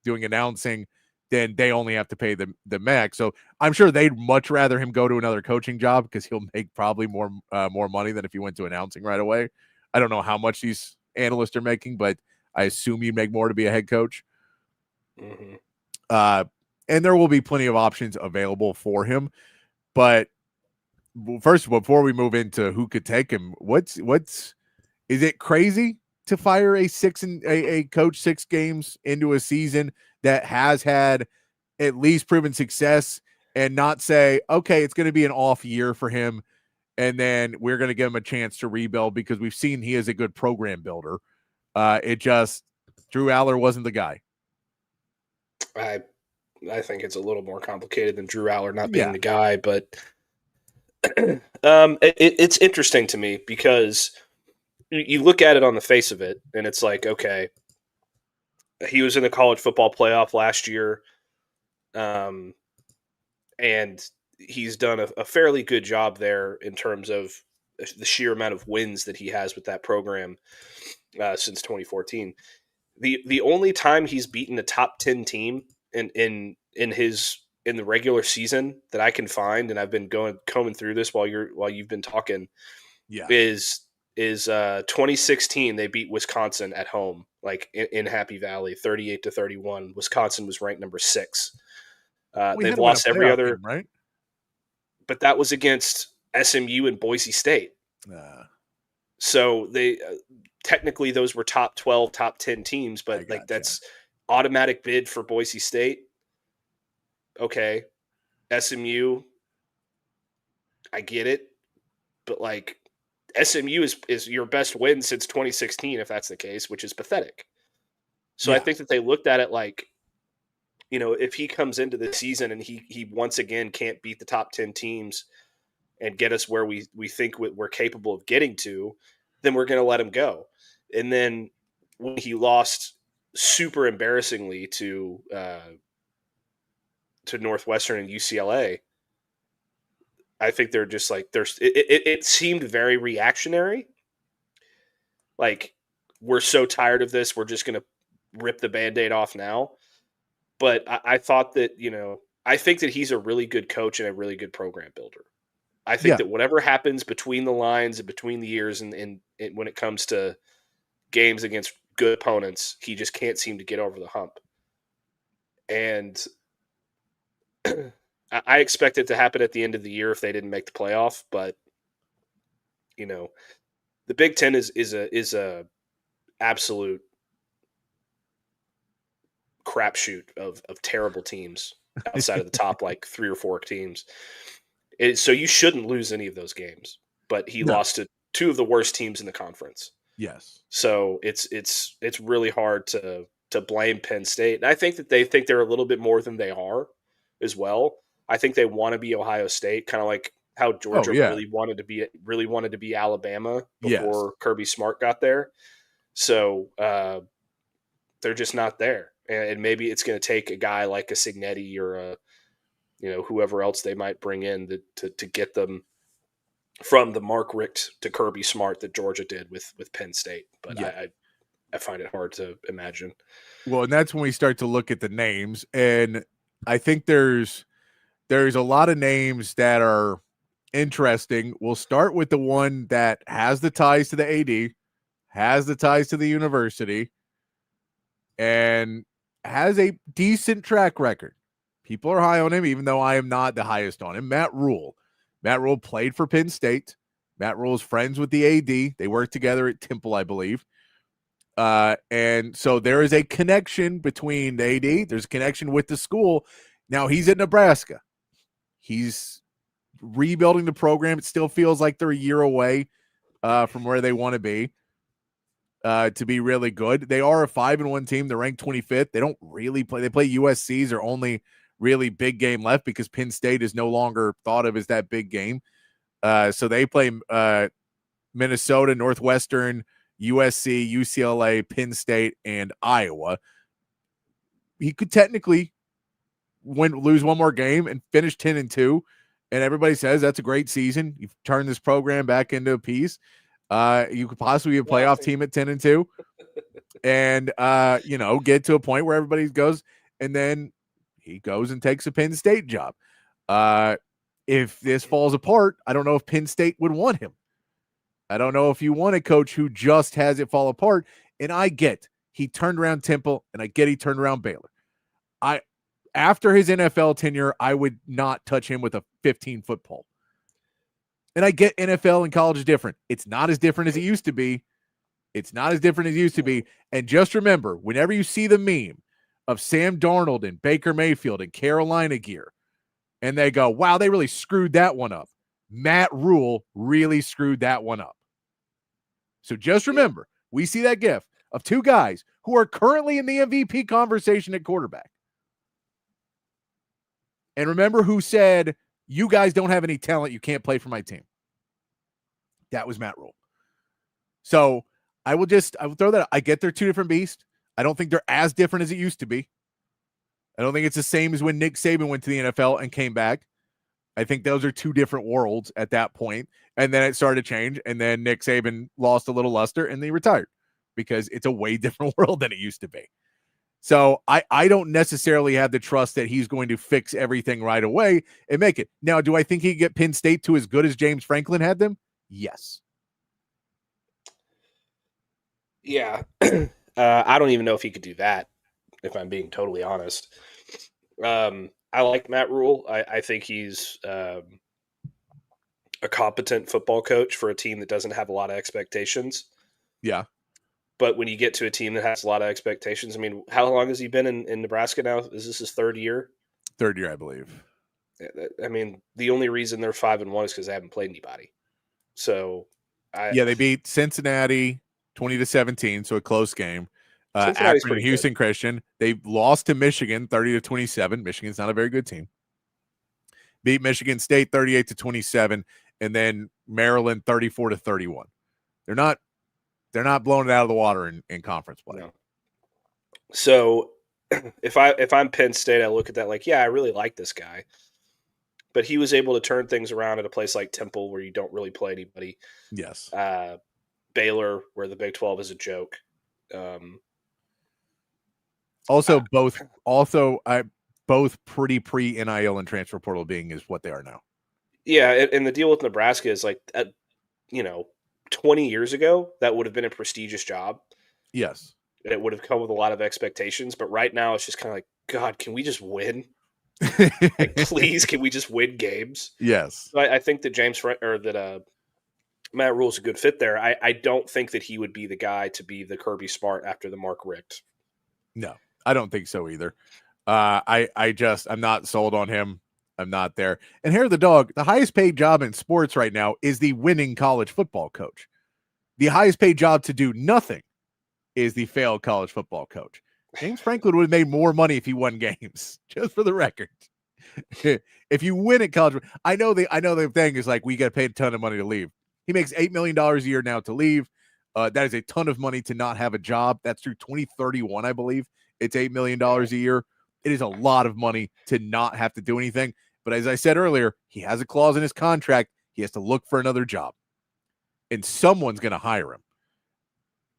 [SPEAKER 12] doing announcing, then they only have to pay the max. So I'm sure they'd much rather him go to another coaching job because he'll make probably more money than if he went to announcing right away. I don't know how much these analysts are making, but I assume you'd make more to be a head coach.
[SPEAKER 13] Mm-hmm.
[SPEAKER 12] And there will be plenty of options available for him. But first, before we move into who could take him, is it crazy to fire a coach 6 games into a season that has had at least proven success and not say, okay, it's going to be an off year for him, and then we're going to give him a chance to rebuild because we've seen he is a good program builder. Drew Aller wasn't the guy.
[SPEAKER 13] I think it's a little more complicated than Drew Aller not being the guy, but it's interesting to me because you look at it on the face of it, and it's like, okay, he was in the college football playoff last year, and he's done a fairly good job there in terms of the sheer amount of wins that he has with that program since 2014. The only time he's beaten a top 10 team in the regular season that I can find, and I've been combing through this while you've been talking, is 2016. They beat Wisconsin at home, like in Happy Valley, 38-31. Wisconsin was ranked number 6. They've lost every other
[SPEAKER 12] game, right?
[SPEAKER 13] But that was against SMU and Boise State. So they technically those were top 12, top 10 teams, but like that's automatic bid for Boise State. Okay. SMU, I get it. But like SMU is your best win since 2016, if that's the case, which is pathetic. So I think that they looked at it like, you know, if he comes into the season and he once again can't beat the top 10 teams and get us where we think we're capable of getting to, then we're going to let him go. And then when he lost super embarrassingly to Northwestern and UCLA, I think they're just like it seemed very reactionary. Like, we're so tired of this, we're just going to rip the Band-Aid off now. But I thought that, you know, I think that he's a really good coach and a really good program builder. I think that whatever happens between the lines and between the years and when it comes to games against good opponents, he just can't seem to get over the hump. And I expect it to happen at the end of the year if they didn't make the playoff. But, you know, the Big Ten is a absolute crapshoot of terrible teams outside of the top like 3 or 4 teams. So you shouldn't lose any of those games. But he lost to 2 of the worst teams in the conference.
[SPEAKER 12] Yes.
[SPEAKER 13] So it's really hard to blame Penn State. And I think that they think they're a little bit more than they are as well. I think they want to be Ohio State, kind of like how Georgia really wanted to be Alabama before Kirby Smart got there. So they're just not there. And maybe it's going to take a guy like a Signetti or whoever else they might bring in to get them from the Mark Richt to Kirby Smart that Georgia did with Penn State. But I find it hard to imagine.
[SPEAKER 12] Well, and that's when we start to look at the names. And I think there's a lot of names that are interesting. We'll start with the one that has the ties to the AD, has the ties to the university, and has a decent track record. People are high on him, even though I am not the highest on him. Matt Rule. Matt Rule played for Penn State. Matt Rule is friends with the AD. They work together at Temple, I believe. And so there is a connection between the AD. There's a connection with the school. Now he's at Nebraska. He's rebuilding the program. It still feels like they're a year away from where they want to be really good. They are a 5-1 team. They're ranked 25th. They don't really play. They play USC's their only really big game left because Penn State is no longer thought of as that big game. So they play Minnesota, Northwestern, USC, UCLA, Penn State, and Iowa. He could technically lose one more game and finish 10-2. And everybody says that's a great season. You've turned this program back into a piece. You could possibly be a playoff team at 10-2 and, get to a point where everybody goes, and then he goes and takes a Penn State job. If this falls apart, I don't know if Penn State would want him. I don't know if you want a coach who just has it fall apart. And I get he turned around Temple, and I get he turned around Baylor. After his NFL tenure, I would not touch him with a 15-foot pole. And I get NFL and college is different. It's not as different as it used to be. And just remember, whenever you see the meme of Sam Darnold and Baker Mayfield and Carolina gear, and they go, wow, they really screwed that one up. Matt Rule really screwed that one up. So just remember, we see that gif of two guys who are currently in the MVP conversation at quarterback. And remember who said, you guys don't have any talent, you can't play for my team. That was Matt Rule. So I will throw that out. I get they're two different beasts. I don't think they're as different as it used to be. I don't think it's the same as when Nick Saban went to the NFL and came back. I think those are two different worlds at that point. And then it started to change. And then Nick Saban lost a little luster and he retired because it's a way different world than it used to be. So I don't necessarily have the trust that he's going to fix everything right away and make it. Now, do I think he can get Penn State to as good as James Franklin had them? Yes.
[SPEAKER 13] Yeah. I don't even know if he could do that, if I'm being totally honest. I like Matt Rule. I think he's a competent football coach for a team that doesn't have a lot of expectations.
[SPEAKER 12] Yeah.
[SPEAKER 13] But when you get to a team that has a lot of expectations, I mean, how long has he been in Nebraska now? Is this his third year?
[SPEAKER 12] Third year, I believe.
[SPEAKER 13] I mean, the only reason they're 5-1 is because they haven't played anybody. So,
[SPEAKER 12] they beat Cincinnati 20-17, so a close game. Akron, Houston good. Christian. They lost to Michigan 30-27. Michigan's not a very good team. Beat Michigan State 38-27, and then Maryland 34-31. They're not blowing it out of the water in conference play. No.
[SPEAKER 13] So if I'm Penn State, I look at that like, yeah, I really like this guy. But he was able to turn things around at a place like Temple where you don't really play anybody.
[SPEAKER 12] Yes.
[SPEAKER 13] Baylor, where the Big 12 is a joke.
[SPEAKER 12] Both pretty pre-NIL and transfer portal being is what they are now.
[SPEAKER 13] Yeah, and the deal with Nebraska is like, 20 years ago, that would have been a prestigious job.
[SPEAKER 12] Yes.
[SPEAKER 13] And it would have come with a lot of expectations. But right now, it's just kind of like, God, can we just win? Like, please, can we just win games?
[SPEAKER 12] Yes.
[SPEAKER 13] So I think that Matt Rule's a good fit there. I don't think that he would be the guy to be the Kirby Smart after the Mark Richt.
[SPEAKER 12] No, I don't think so either. I'm not sold on him. I'm not there. And here, the highest paid job in sports right now is the winning college football coach. The highest paid job to do nothing is the failed college football coach. James Franklin would have made more money if he won games, just for the record. If you win at college, I know the thing is like, we got to pay a ton of money to leave. He makes $8 million a year now to leave. That is a ton of money to not have a job. That's through 2031, I believe. It's $8 million a year. It is a lot of money to not have to do anything. But as I said earlier, he has a clause in his contract. He has to look for another job. And someone's going to hire him.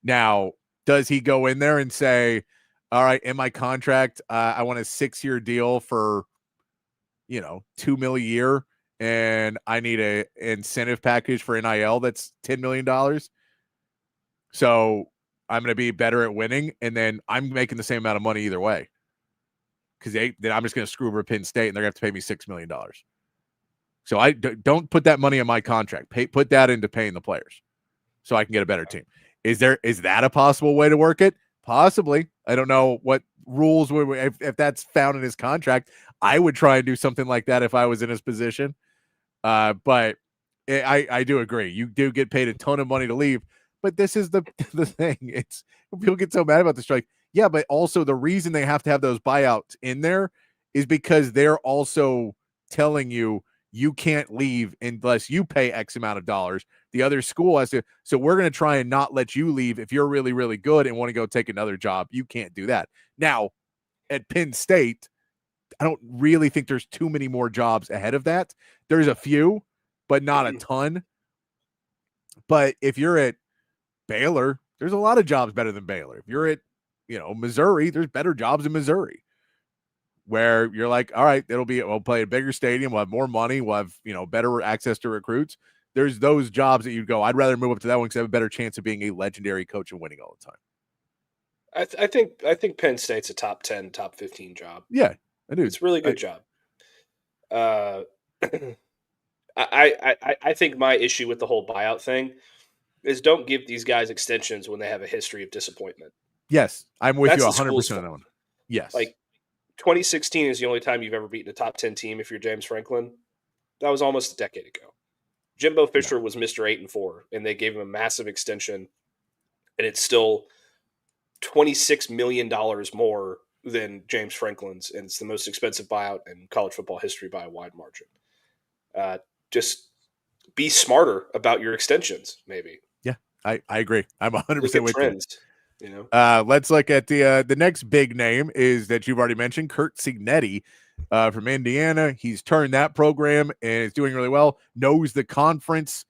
[SPEAKER 12] Now, does he go in there and say, all right, in my contract, I want a 6-year deal for, $2 million a year, and I need a incentive package for NIL that's $10 million. So I'm going to be better at winning, and then I'm making the same amount of money either way. Because then I'm just going to screw over Penn State, and they're going to have to pay me $6 million. So I don't put that money in my contract. Put that into paying the players, so I can get a better team. Is that a possible way to work it? Possibly. I don't know what rules if that's found in his contract. I would try and do something like that if I was in his position. But I do agree. You do get paid a ton of money to leave. But this is the thing. It's people get so mad about the strike. Yeah, but also the reason they have to have those buyouts in there is because they're also telling you you can't leave unless you pay X amount of dollars. The other school has to. So we're going to try and not let you leave if you're really, really good and want to go take another job. You can't do that. Now, at Penn State, I don't really think there's too many more jobs ahead of that. There's a few, but not a ton. But if you're at Baylor, there's a lot of jobs better than Baylor. If you're at, Missouri, there's better jobs in Missouri where you're like, all right, we'll play a bigger stadium. We'll have more money. We'll have, better access to recruits. There's those jobs that you'd go, I'd rather move up to that one because I have a better chance of being a legendary coach and winning all the time.
[SPEAKER 13] I think Penn State's a top 10, top 15 job.
[SPEAKER 12] Yeah, I do.
[SPEAKER 13] It's a really good job. I think my issue with the whole buyout thing is don't give these guys extensions when they have a history of disappointment.
[SPEAKER 12] Yes, I'm with
[SPEAKER 13] That's
[SPEAKER 12] you
[SPEAKER 13] the school's
[SPEAKER 12] 100% on that one. Yes.
[SPEAKER 13] Like 2016 is the only time you've ever beaten a top 10 team if you're James Franklin. That was almost a decade ago. Jimbo Fisher was Mr. 8-4, and they gave him a massive extension, and it's still $26 million more than James Franklin's, and it's the most expensive buyout in college football history by a wide margin. Just be smarter about your extensions, maybe.
[SPEAKER 12] Yeah, I agree. I'm 100% with
[SPEAKER 13] trends,
[SPEAKER 12] you. Let's look at the next big name is that you've already mentioned, Curt Cignetti from Indiana. He's turned that program and is doing really well. Knows the conference,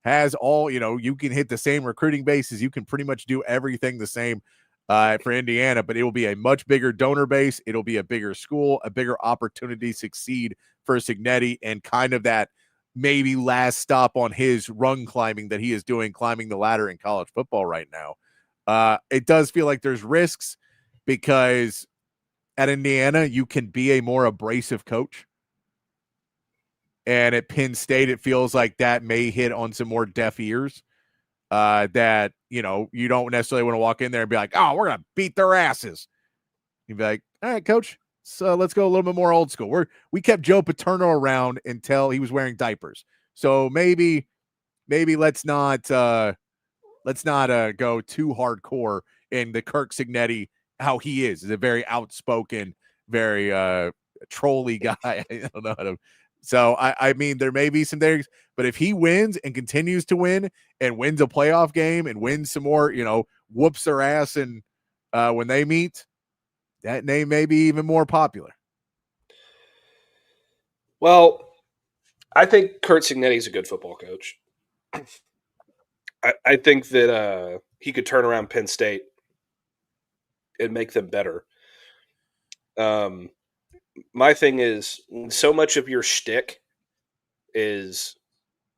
[SPEAKER 12] has all, you can hit the same recruiting bases. You can pretty much do everything the same for Indiana, but it will be a much bigger donor base. It'll be a bigger school, a bigger opportunity to succeed for Cignetti, and kind of that maybe last stop on his rung climbing that he is doing, climbing the ladder in college football right now. It does feel like there's risks because at Indiana, you can be a more abrasive coach. And at Penn State, it feels like that may hit on some more deaf ears that, you don't necessarily want to walk in there and be like, oh, we're going to beat their asses. You'd be like, all right, coach. So let's go a little bit more old school. We kept Joe Paterno around until he was wearing diapers. So maybe let's not go too hardcore in the Curt Cignetti, how he is a very outspoken, very trolly guy. I don't know how to. So I mean, there may be some things, but if he wins and continues to win and wins a playoff game and wins some more, whoops their ass and when they meet, that name may be even more popular.
[SPEAKER 13] Well, I think Curt Cignetti is a good football coach. I think that he could turn around Penn State and make them better. My thing is, so much of your shtick is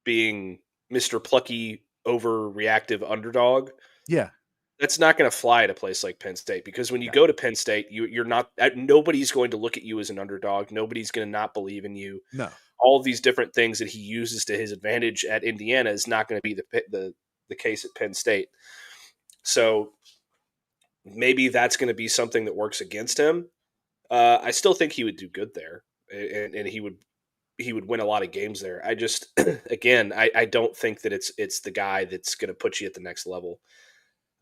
[SPEAKER 13] being Mr. Plucky, overreactive underdog.
[SPEAKER 12] Yeah.
[SPEAKER 13] That's not going to fly at a place like Penn State, because when you go to Penn State, you're not. Nobody's going to look at you as an underdog. Nobody's going to not believe in you.
[SPEAKER 12] No.
[SPEAKER 13] All of these different things that he uses to his advantage at Indiana is not going to be the case at Penn State. So maybe that's going to be something that works against him. I still think he would do good there, and he would win a lot of games there. I just, again, I don't think that it's the guy that's going to put you at the next level.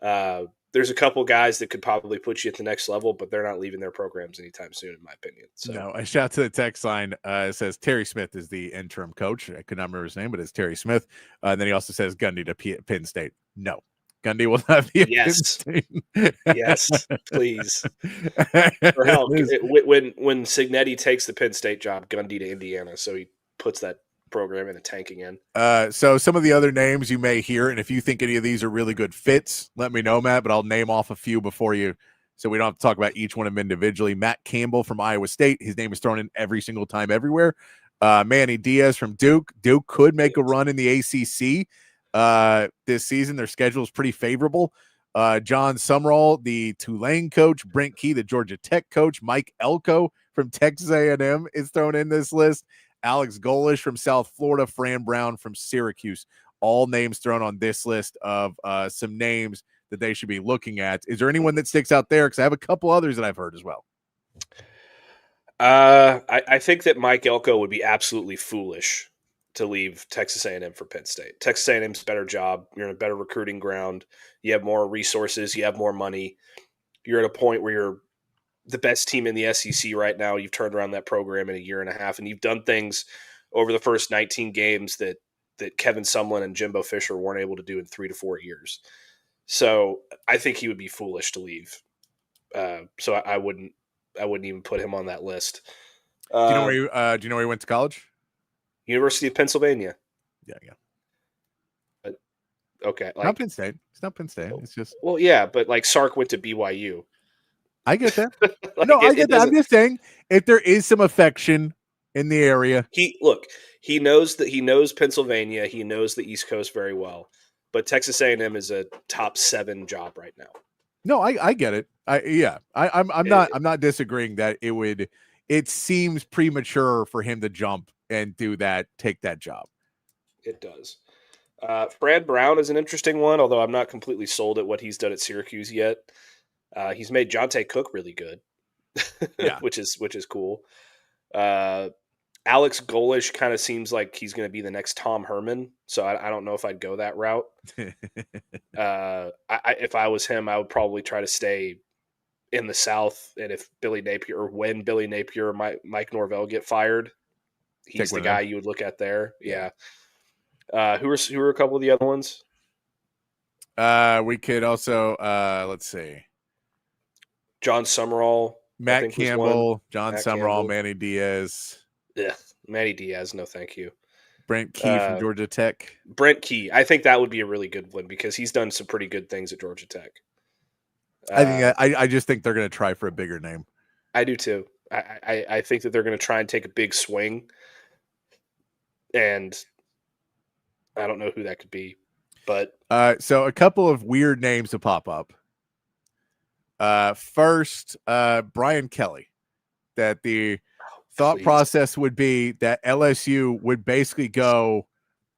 [SPEAKER 13] There's a couple guys that could probably put you at the next level, but they're not leaving their programs anytime soon, in my opinion. So.
[SPEAKER 12] No, a shout to the text line. It says Terry Smith is the interim coach. I could not remember his name, but it's Terry Smith. And then he also says Gundy to Penn State. No, Gundy will not be at Penn State.
[SPEAKER 13] Yes, please. Or hell, when Cignetti takes the Penn State job, Gundy to Indiana, so he puts that program in a tanking in.
[SPEAKER 12] So some of the other names you may hear, and if you think any of these are really good fits, let me know, Matt, but I'll name off a few before you, so we don't have to talk about each one of them individually. Matt Campbell from Iowa State. His name is thrown in every single time everywhere. Manny Diaz from Duke. Duke could make a run in the ACC this season. Their schedule is pretty favorable. John Sumrall, the Tulane coach. Brent Key, the Georgia Tech coach. Mike Elko from Texas A&M is thrown in this list. Alex Golish from South Florida, Fran Brown from Syracuse, all names thrown on this list of some names that they should be looking at. Is there anyone that sticks out there? Because I have a couple others that I've heard as well.
[SPEAKER 13] I think that Mike Elko would be absolutely foolish to leave Texas A&M for Penn State. Texas A&M's a better job. You're in a better recruiting ground. You have more resources. You have more money. You're at a point where you're the best team in the SEC right now. You've turned around that program in a year and a half, and you've done things over the first 19 games that Kevin Sumlin and Jimbo Fisher weren't able to do in 3 to 4 years. So I think he would be foolish to leave. So I wouldn't even put him on that list.
[SPEAKER 12] Do you know where he went to college?
[SPEAKER 13] University of Pennsylvania.
[SPEAKER 12] Yeah.
[SPEAKER 13] But, okay.
[SPEAKER 12] Not Penn State. It's not Penn State. It's just.
[SPEAKER 13] Well, yeah, but like Sark went to BYU.
[SPEAKER 12] I get that. I get that. I'm just saying, if there is some affection in the area,
[SPEAKER 13] he knows Pennsylvania. He knows the East Coast very well. But Texas A&M is a top 7 job right now.
[SPEAKER 12] No, I get it. I'm not disagreeing that it would. It seems premature for him to jump and take that job.
[SPEAKER 13] It does. Fran Brown is an interesting one, although I'm not completely sold at what he's done at Syracuse yet. He's made Jonte Cook really good,
[SPEAKER 12] yeah,
[SPEAKER 13] which is cool. Alex Golish kind of seems like he's going to be the next Tom Herman, so I don't know if I'd go that route. If I was him, I would probably try to stay in the South, and if when Billy Napier or Mike Norvell get fired, he's the guy you would look at there. Yeah. Who are a couple of the other ones?
[SPEAKER 12] We could also let's see.
[SPEAKER 13] John Summerall,
[SPEAKER 12] Matt Campbell, John Summerall, Manny Diaz.
[SPEAKER 13] Yeah, Manny Diaz, no thank you.
[SPEAKER 12] Brent Key from Georgia Tech.
[SPEAKER 13] Brent Key, I think that would be a really good one because he's done some pretty good things at Georgia Tech.
[SPEAKER 12] I just think they're going to try for a bigger name.
[SPEAKER 13] I do too. I think that they're going to try and take a big swing, and I don't know who that could be, but
[SPEAKER 12] so a couple of weird names to pop up. First, Brian Kelly, that the thought process would be that LSU would basically go.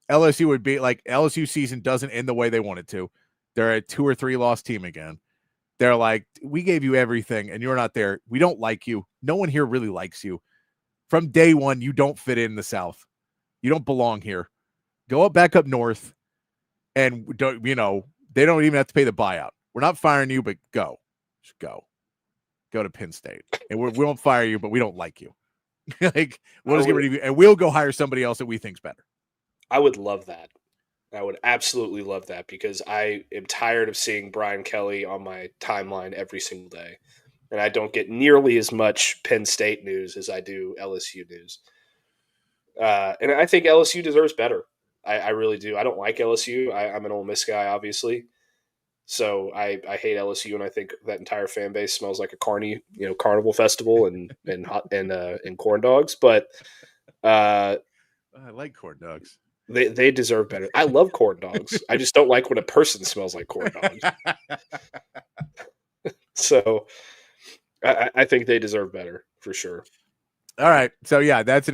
[SPEAKER 12] LSU would be like LSU season doesn't end the way they want it to. They're a 2 or 3 loss team again. They're like, we gave you everything and you're not there. We don't like you. No one here really likes you. From day one, you don't fit in the South. You don't belong here. Go back up north, and they don't even have to pay the buyout. We're not firing you, but go. Just go to Penn State, and we won't fire you, but we don't like you. Like, we'll just get rid of you, and we'll go hire somebody else that we think's better.
[SPEAKER 13] I would love that. I would absolutely love that because I am tired of seeing Brian Kelly on my timeline every single day, and I don't get nearly as much Penn State news as I do LSU news. And I think LSU deserves better. I really do. I don't like LSU. I'm an Ole Miss guy, obviously. So I hate LSU, and I think that entire fan base smells like a carnival festival and corn dogs. But
[SPEAKER 12] I like corn dogs.
[SPEAKER 13] They deserve better. I love corn dogs. I just don't like when a person smells like corn dogs. So I think they deserve better for sure.
[SPEAKER 12] All right. So yeah, that was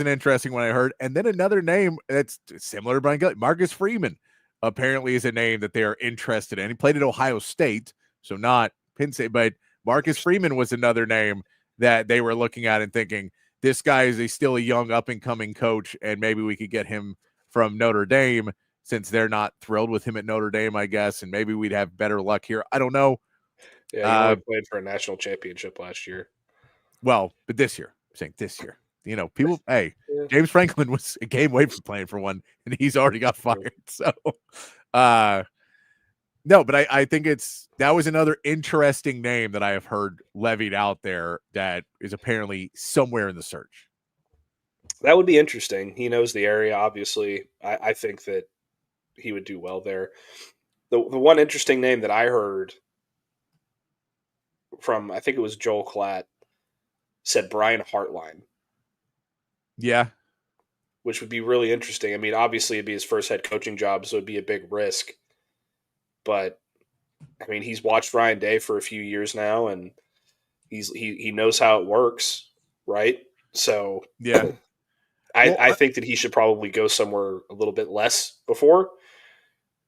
[SPEAKER 12] an interesting one I heard. And then another name that's similar to Brian Kelly, Marcus Freeman, apparently is a name that they're interested in. He played at Ohio State, so not Penn State, but Marcus Freeman was another name that they were looking at and thinking, this guy is still a young up-and-coming coach, and maybe we could get him from Notre Dame since they're not thrilled with him at Notre Dame, I guess, and maybe we'd have better luck here. I don't know.
[SPEAKER 13] Yeah, he only played for a national championship last year.
[SPEAKER 12] Well, but this year, I'm saying this year. People, hey, James Franklin was a game away from playing for one, and he's already got fired. So, no, but I think that was another interesting name that I have heard levied out there that is apparently somewhere in the search.
[SPEAKER 13] That would be interesting. He knows the area, obviously. I think that he would do well there. The one interesting name that I heard from, I think it was Joel Klatt, said Brian Hartline.
[SPEAKER 12] Yeah.
[SPEAKER 13] Which would be really interesting. I mean, obviously it'd be his first head coaching job, so it'd be a big risk. But I mean, he's watched Ryan Day for a few years now, and he knows how it works, right? So
[SPEAKER 12] yeah,
[SPEAKER 13] I think that he should probably go somewhere a little bit less before.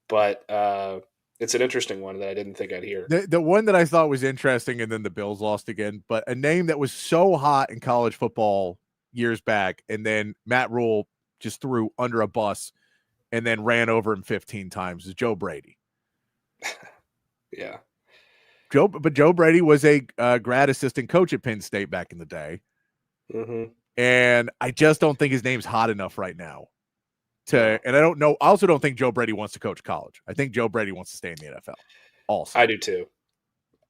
[SPEAKER 13] But it's an interesting one that I didn't think I'd hear.
[SPEAKER 12] The one that I thought was interesting, and then the Bills lost again, but a name that was so hot in college football years back, and then Matt Rule just threw under a bus and then ran over him 15 times, is Joe Brady.
[SPEAKER 13] Yeah.
[SPEAKER 12] Joe Brady was a grad assistant coach at Penn State back in the day.
[SPEAKER 13] Mm-hmm.
[SPEAKER 12] And I just don't think his name's hot enough right now. And I don't know. I also don't think Joe Brady wants to coach college. I think Joe Brady wants to stay in the NFL. Also,
[SPEAKER 13] I do too.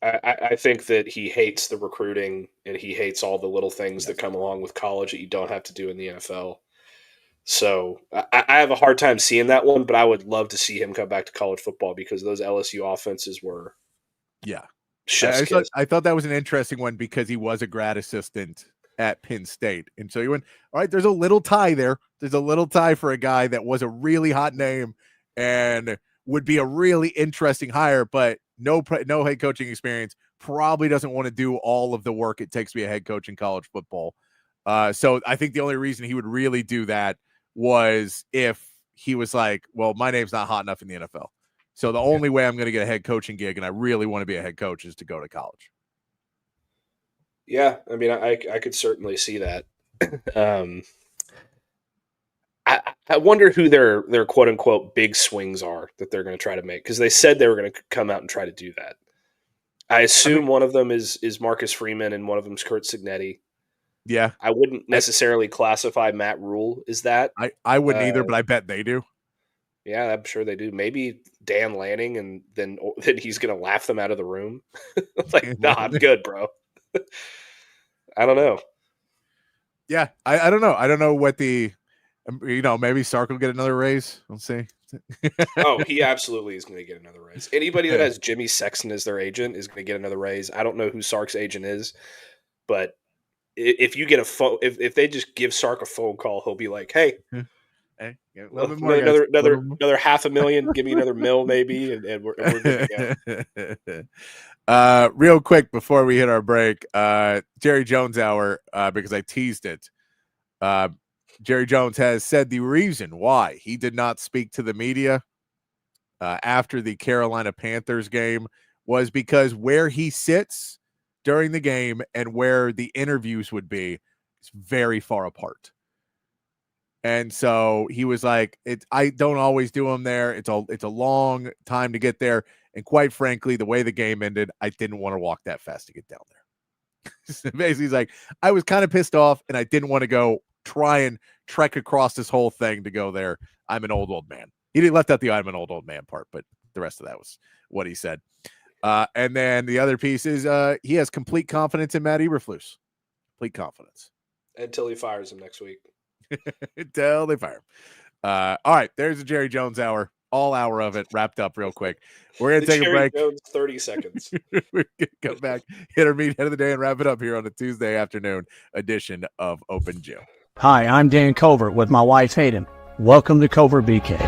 [SPEAKER 13] I think that he hates the recruiting and he hates all the little things that come along with college that you don't have to do in the NFL. So I have a hard time seeing that one, but I would love to see him come back to college football because those LSU offenses were,
[SPEAKER 12] I thought that was an interesting one because he was a grad assistant at Penn State, and so he went. All right, there's a little tie there. There's a little tie for a guy that was a really hot name and would be a really interesting hire, but no head coaching experience. Probably doesn't want to do all of the work it takes to be a head coach in college football. So I think the only reason he would really do that was if he was like, well, my name's not hot enough in the NFL. So the only way I'm going to get a head coaching gig and I really want to be a head coach is to go to college.
[SPEAKER 13] Yeah, I mean, I could certainly see that. I wonder who their quote unquote big swings are that they're going to try to make, because they said they were going to come out and try to do that. I assume one of them is Marcus Freeman and one of them is Kurt Signetti.
[SPEAKER 12] Yeah,
[SPEAKER 13] I wouldn't necessarily classify Matt Rule as that.
[SPEAKER 12] I wouldn't either, but I bet they do.
[SPEAKER 13] Yeah, I'm sure they do. Maybe Dan Lanning, and then he's going to laugh them out of the room. Like, nah, I'm good, bro. I don't know.
[SPEAKER 12] Yeah, I don't know. I don't know what maybe Sark will get another raise. We'll see.
[SPEAKER 13] Oh, he absolutely is going to get another raise. Anybody that has Jimmy Sexton as their agent is going to get another raise. I don't know who Sark's agent is, but if you get a phone, if they just give Sark a phone call, he'll be like, "Hey,
[SPEAKER 12] a
[SPEAKER 13] well,
[SPEAKER 12] little bit more,
[SPEAKER 13] another $500,000, give me another $1 maybe, and we're good to
[SPEAKER 12] go." Real quick before we hit our break, Jerry Jones hour, because I teased it. Jerry Jones has said the reason why he did not speak to the media after the Carolina Panthers game was because where he sits during the game and where the interviews would be is very far apart. And so he was like, I don't always do them there. It's a long time to get there. And quite frankly, the way the game ended, I didn't want to walk that fast to get down there. So basically, he's like, I was kind of pissed off and I didn't want to go try and trek across this whole thing to go there. I'm an old man. He didn't left out the I'm an old man part, but the rest of that was what he said. And then the other piece is he has complete confidence in Matt Eberflus. Complete confidence.
[SPEAKER 13] until he fires him next week.
[SPEAKER 12] Until they fire him. All right, there's the Jerry Jones hour. All hour of it wrapped up real quick. We're going to take
[SPEAKER 13] Jerry
[SPEAKER 12] a break.
[SPEAKER 13] Jones 30 seconds.
[SPEAKER 12] We're going to come back, hit our meat head of the day, and wrap it up here on a Tuesday afternoon edition of Open Gym.
[SPEAKER 10] Hi, I'm Dan Covert with my wife Hayden. Welcome to Covert BK.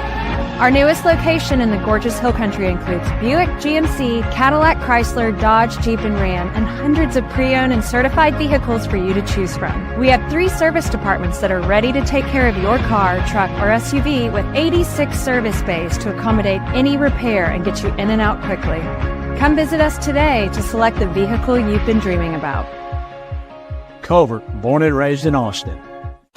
[SPEAKER 11] Our newest location in the gorgeous Hill Country includes Buick, GMC, Cadillac, Chrysler, Dodge, Jeep, and Ram, and hundreds of pre-owned and certified vehicles for you to choose from. We have 3 service departments that are ready to take care of your car, truck, or SUV with 86 service bays to accommodate any repair and get you in and out quickly. Come visit us today to select the vehicle you've been dreaming about.
[SPEAKER 10] Covert, born and raised in Austin.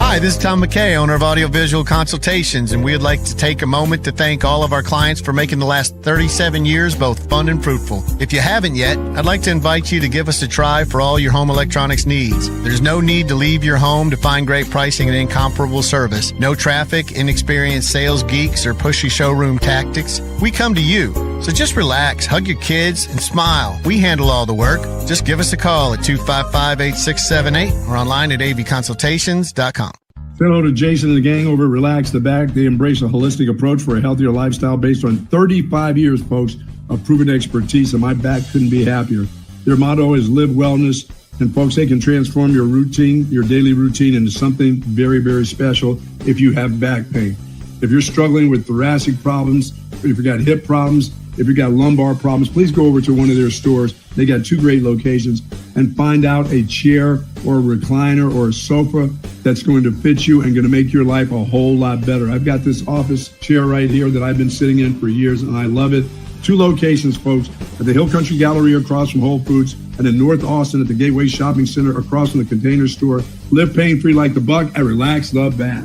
[SPEAKER 16] Hi, this is Tom McKay, owner of Audiovisual Consultations, and we would like to take a moment to thank all of our clients for making the last 37 years both fun and fruitful. If you haven't yet, I'd like to invite you to give us a try for all your home electronics needs. There's no need to leave your home to find great pricing and incomparable service. No traffic, inexperienced sales geeks, or pushy showroom tactics. We come to you. So just relax, hug your kids, and smile. We handle all the work. Just give us a call at 255-8678 or online at avconsultations.com.
[SPEAKER 21] Say hello to Jason and the gang over at Relax the Back. They embrace a holistic approach for a healthier lifestyle based on 35 years, folks, of proven expertise, and my back couldn't be happier. Their motto is live wellness, and folks, they can transform your routine, your daily routine, into something very, very special if you have back pain. If you're struggling with thoracic problems, if you've got hip problems, if you've got lumbar problems, please go over to one of their stores. They got 2 great locations, and find out a chair or a recliner or a sofa that's going to fit you and going to make your life a whole lot better. I've got this office chair right here that I've been sitting in for years, and I love it. 2 locations, folks, at the Hill Country Gallery across from Whole Foods, and in North Austin at the Gateway Shopping Center across from the Container Store. Live pain-free like the Buck and Relax the Back.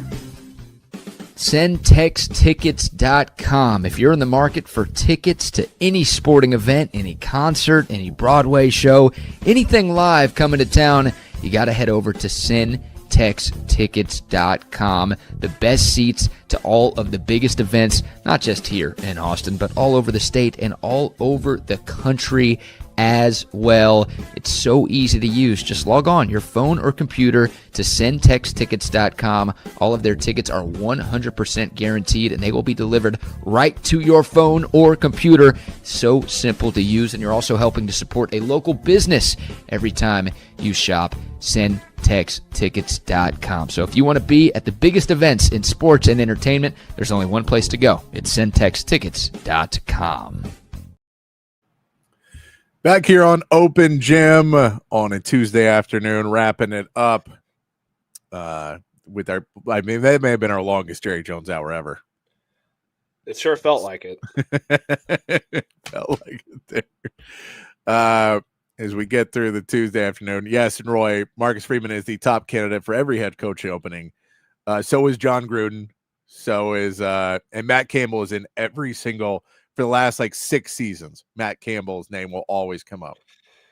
[SPEAKER 20] SendTexTickets.com. If you're in the market for tickets to any sporting event, any concert, any Broadway show, anything live coming to town, you got to head over to SendTexTickets.com. SendTexTickets.com. The best seats to all of the biggest events, not just here in Austin, but all over the state and all over the country as well. It's so easy to use. Just log on your phone or computer to SendTexTickets.com. All of their tickets are 100% guaranteed, and they will be delivered right to your phone or computer. So simple to use, and you're also helping to support a local business every time you shop. SendTexTickets.com. So if you want to be at the biggest events in sports and entertainment, there's only one place to go. It's SendTexTickets.com.
[SPEAKER 12] Back here on Open Gym on a Tuesday afternoon, wrapping it up with our, I mean, that may have been our longest Jerry Jones hour ever.
[SPEAKER 13] It sure felt like it.
[SPEAKER 12] Felt like it there. As we get through the Tuesday afternoon, yes, and Roy, Marcus Freeman is the top candidate for every head coach opening. So is John Gruden. So is, and Matt Campbell is in every single, for the last like 6 seasons, Matt Campbell's name will always come up.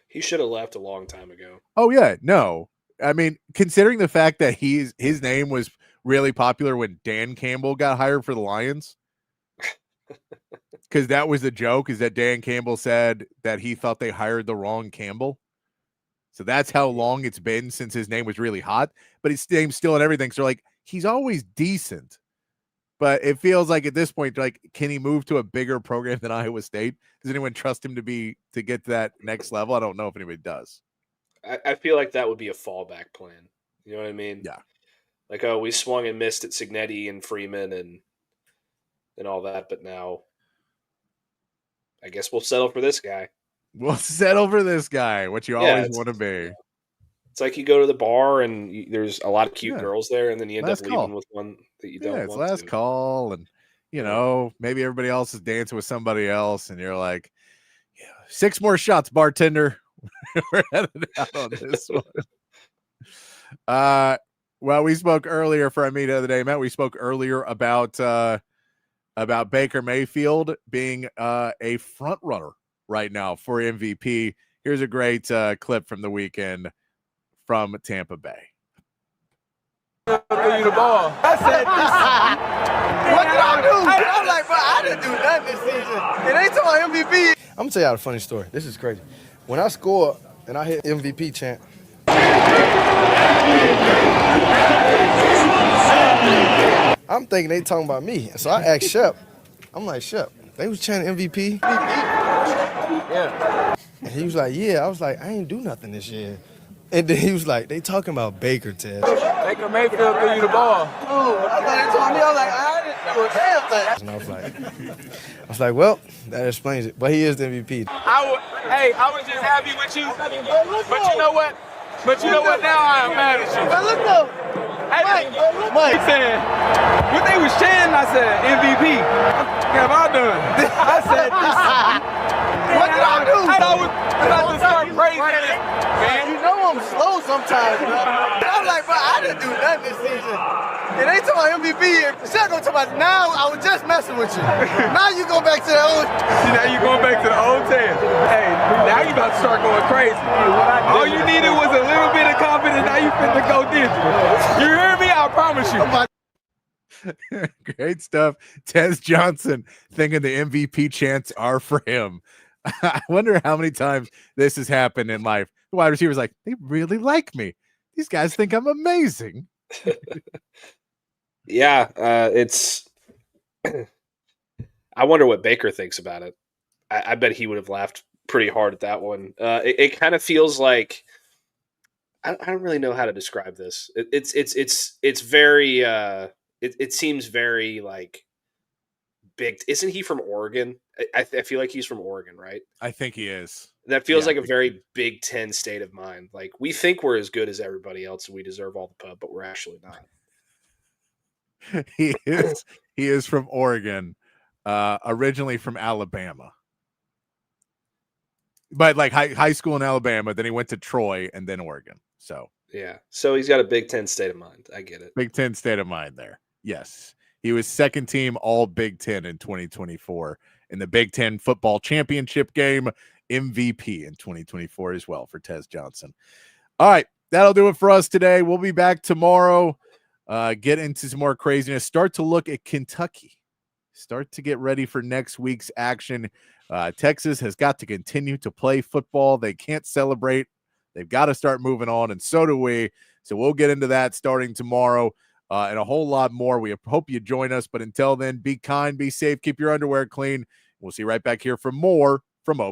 [SPEAKER 13] He should have left a long time ago.
[SPEAKER 12] Oh yeah, no. I mean, considering the fact that his name was really popular when Dan Campbell got hired for the Lions, because that was the joke, is that Dan Campbell said that he thought they hired the wrong Campbell. So that's how long it's been since his name was really hot, but his name's still and everything. So like, he's always decent. But it feels like at this point, like, can he move to a bigger program than Iowa State? Does anyone trust him to get to that next level? I don't know if anybody does.
[SPEAKER 13] I feel like that would be a fallback plan. You know what I mean?
[SPEAKER 12] Yeah.
[SPEAKER 13] Like, oh, we swung and missed at Signetti and Freeman and all that, but now I guess we'll settle for this guy.
[SPEAKER 12] We'll settle for this guy, what you always want to be.
[SPEAKER 13] It's like you go to the bar and there's a lot of cute girls there, and then you end up leaving with one that you don't want to.
[SPEAKER 12] It's last call, and you know, maybe everybody else is dancing with somebody else, and you're like, 6 more shots, bartender. We're headed out on this one. Well, we spoke earlier for our meet the other day, Matt. We spoke earlier about Baker Mayfield being a front runner right now for MVP. Here's a great clip from the weekend from Tampa Bay.
[SPEAKER 3] You the ball. I said, what did I do? I'm like, bro, I didn't do nothing this season. It ain't to my MVP.
[SPEAKER 22] I'm gonna tell y'all a funny story. This is crazy. When I score and I hit MVP chant, I'm thinking they talking about me. So I asked Shep. I'm like, Shep, they was chanting MVP?
[SPEAKER 3] Yeah.
[SPEAKER 22] And he was like, yeah. I was like, I ain't do nothing this year. And then he was like, they talking about Baker, Ted.
[SPEAKER 3] Baker Mayfield threw you the ball. Oh, I thought they told me. I was like, I didn't do a damn thing.
[SPEAKER 22] And I was like, well, that explains it. But he is the MVP.
[SPEAKER 3] I was just happy with you. But you know what? Now I am mad at you. But look though. Mike said, what they was chanting, I said, MVP. What have I done? I said, what did I do? I was about to start praising it, man.
[SPEAKER 22] You know I'm slow sometimes, bro. I'm like, bro, I didn't do nothing this season. It ain't to my MVP. Shut up, about now. I was just messing with you. Now you go back to the old.
[SPEAKER 3] Now you going back to the old Ted. Hey, now you about to start going crazy. All you needed was a little bit of confidence. Now you finna go digital. You hear me? I promise you.
[SPEAKER 12] Great stuff. Tez Johnson thinking the MVP chants are for him. I wonder how many times this has happened in life. The wide receiver's like, they really like me. These guys think I'm amazing.
[SPEAKER 13] Yeah, it's. I wonder what Baker thinks about it. I bet he would have laughed pretty hard at that one. It kind of feels like I don't really know how to describe this. It's very. It seems very like big. Isn't he from Oregon? I feel like he's from Oregon, right?
[SPEAKER 12] I think he is.
[SPEAKER 13] That feels like a very Big Ten state of mind. Like, we think we're as good as everybody else and we deserve all the pub, but we're actually not.
[SPEAKER 12] He is from Oregon, originally from Alabama. But like high school in Alabama, then he went to Troy and then Oregon. So
[SPEAKER 13] yeah. So he's got a Big Ten state of mind. I get it.
[SPEAKER 12] Big Ten state of mind there. Yes. He was second team all Big Ten in 2024 in the Big Ten football championship game, MVP in 2024 as well for Tez Johnson. All right. that'll do it for us today. We'll be back tomorrow. Get into some more craziness. Start to look at Kentucky. Start to get ready for next week's action. Texas has got to continue to play football. They can't celebrate. They've got to start moving on, and so do we. So we'll get into that starting tomorrow and a whole lot more. We hope you join us. But until then, be kind, be safe, keep your underwear clean. We'll see you right back here for more from OP.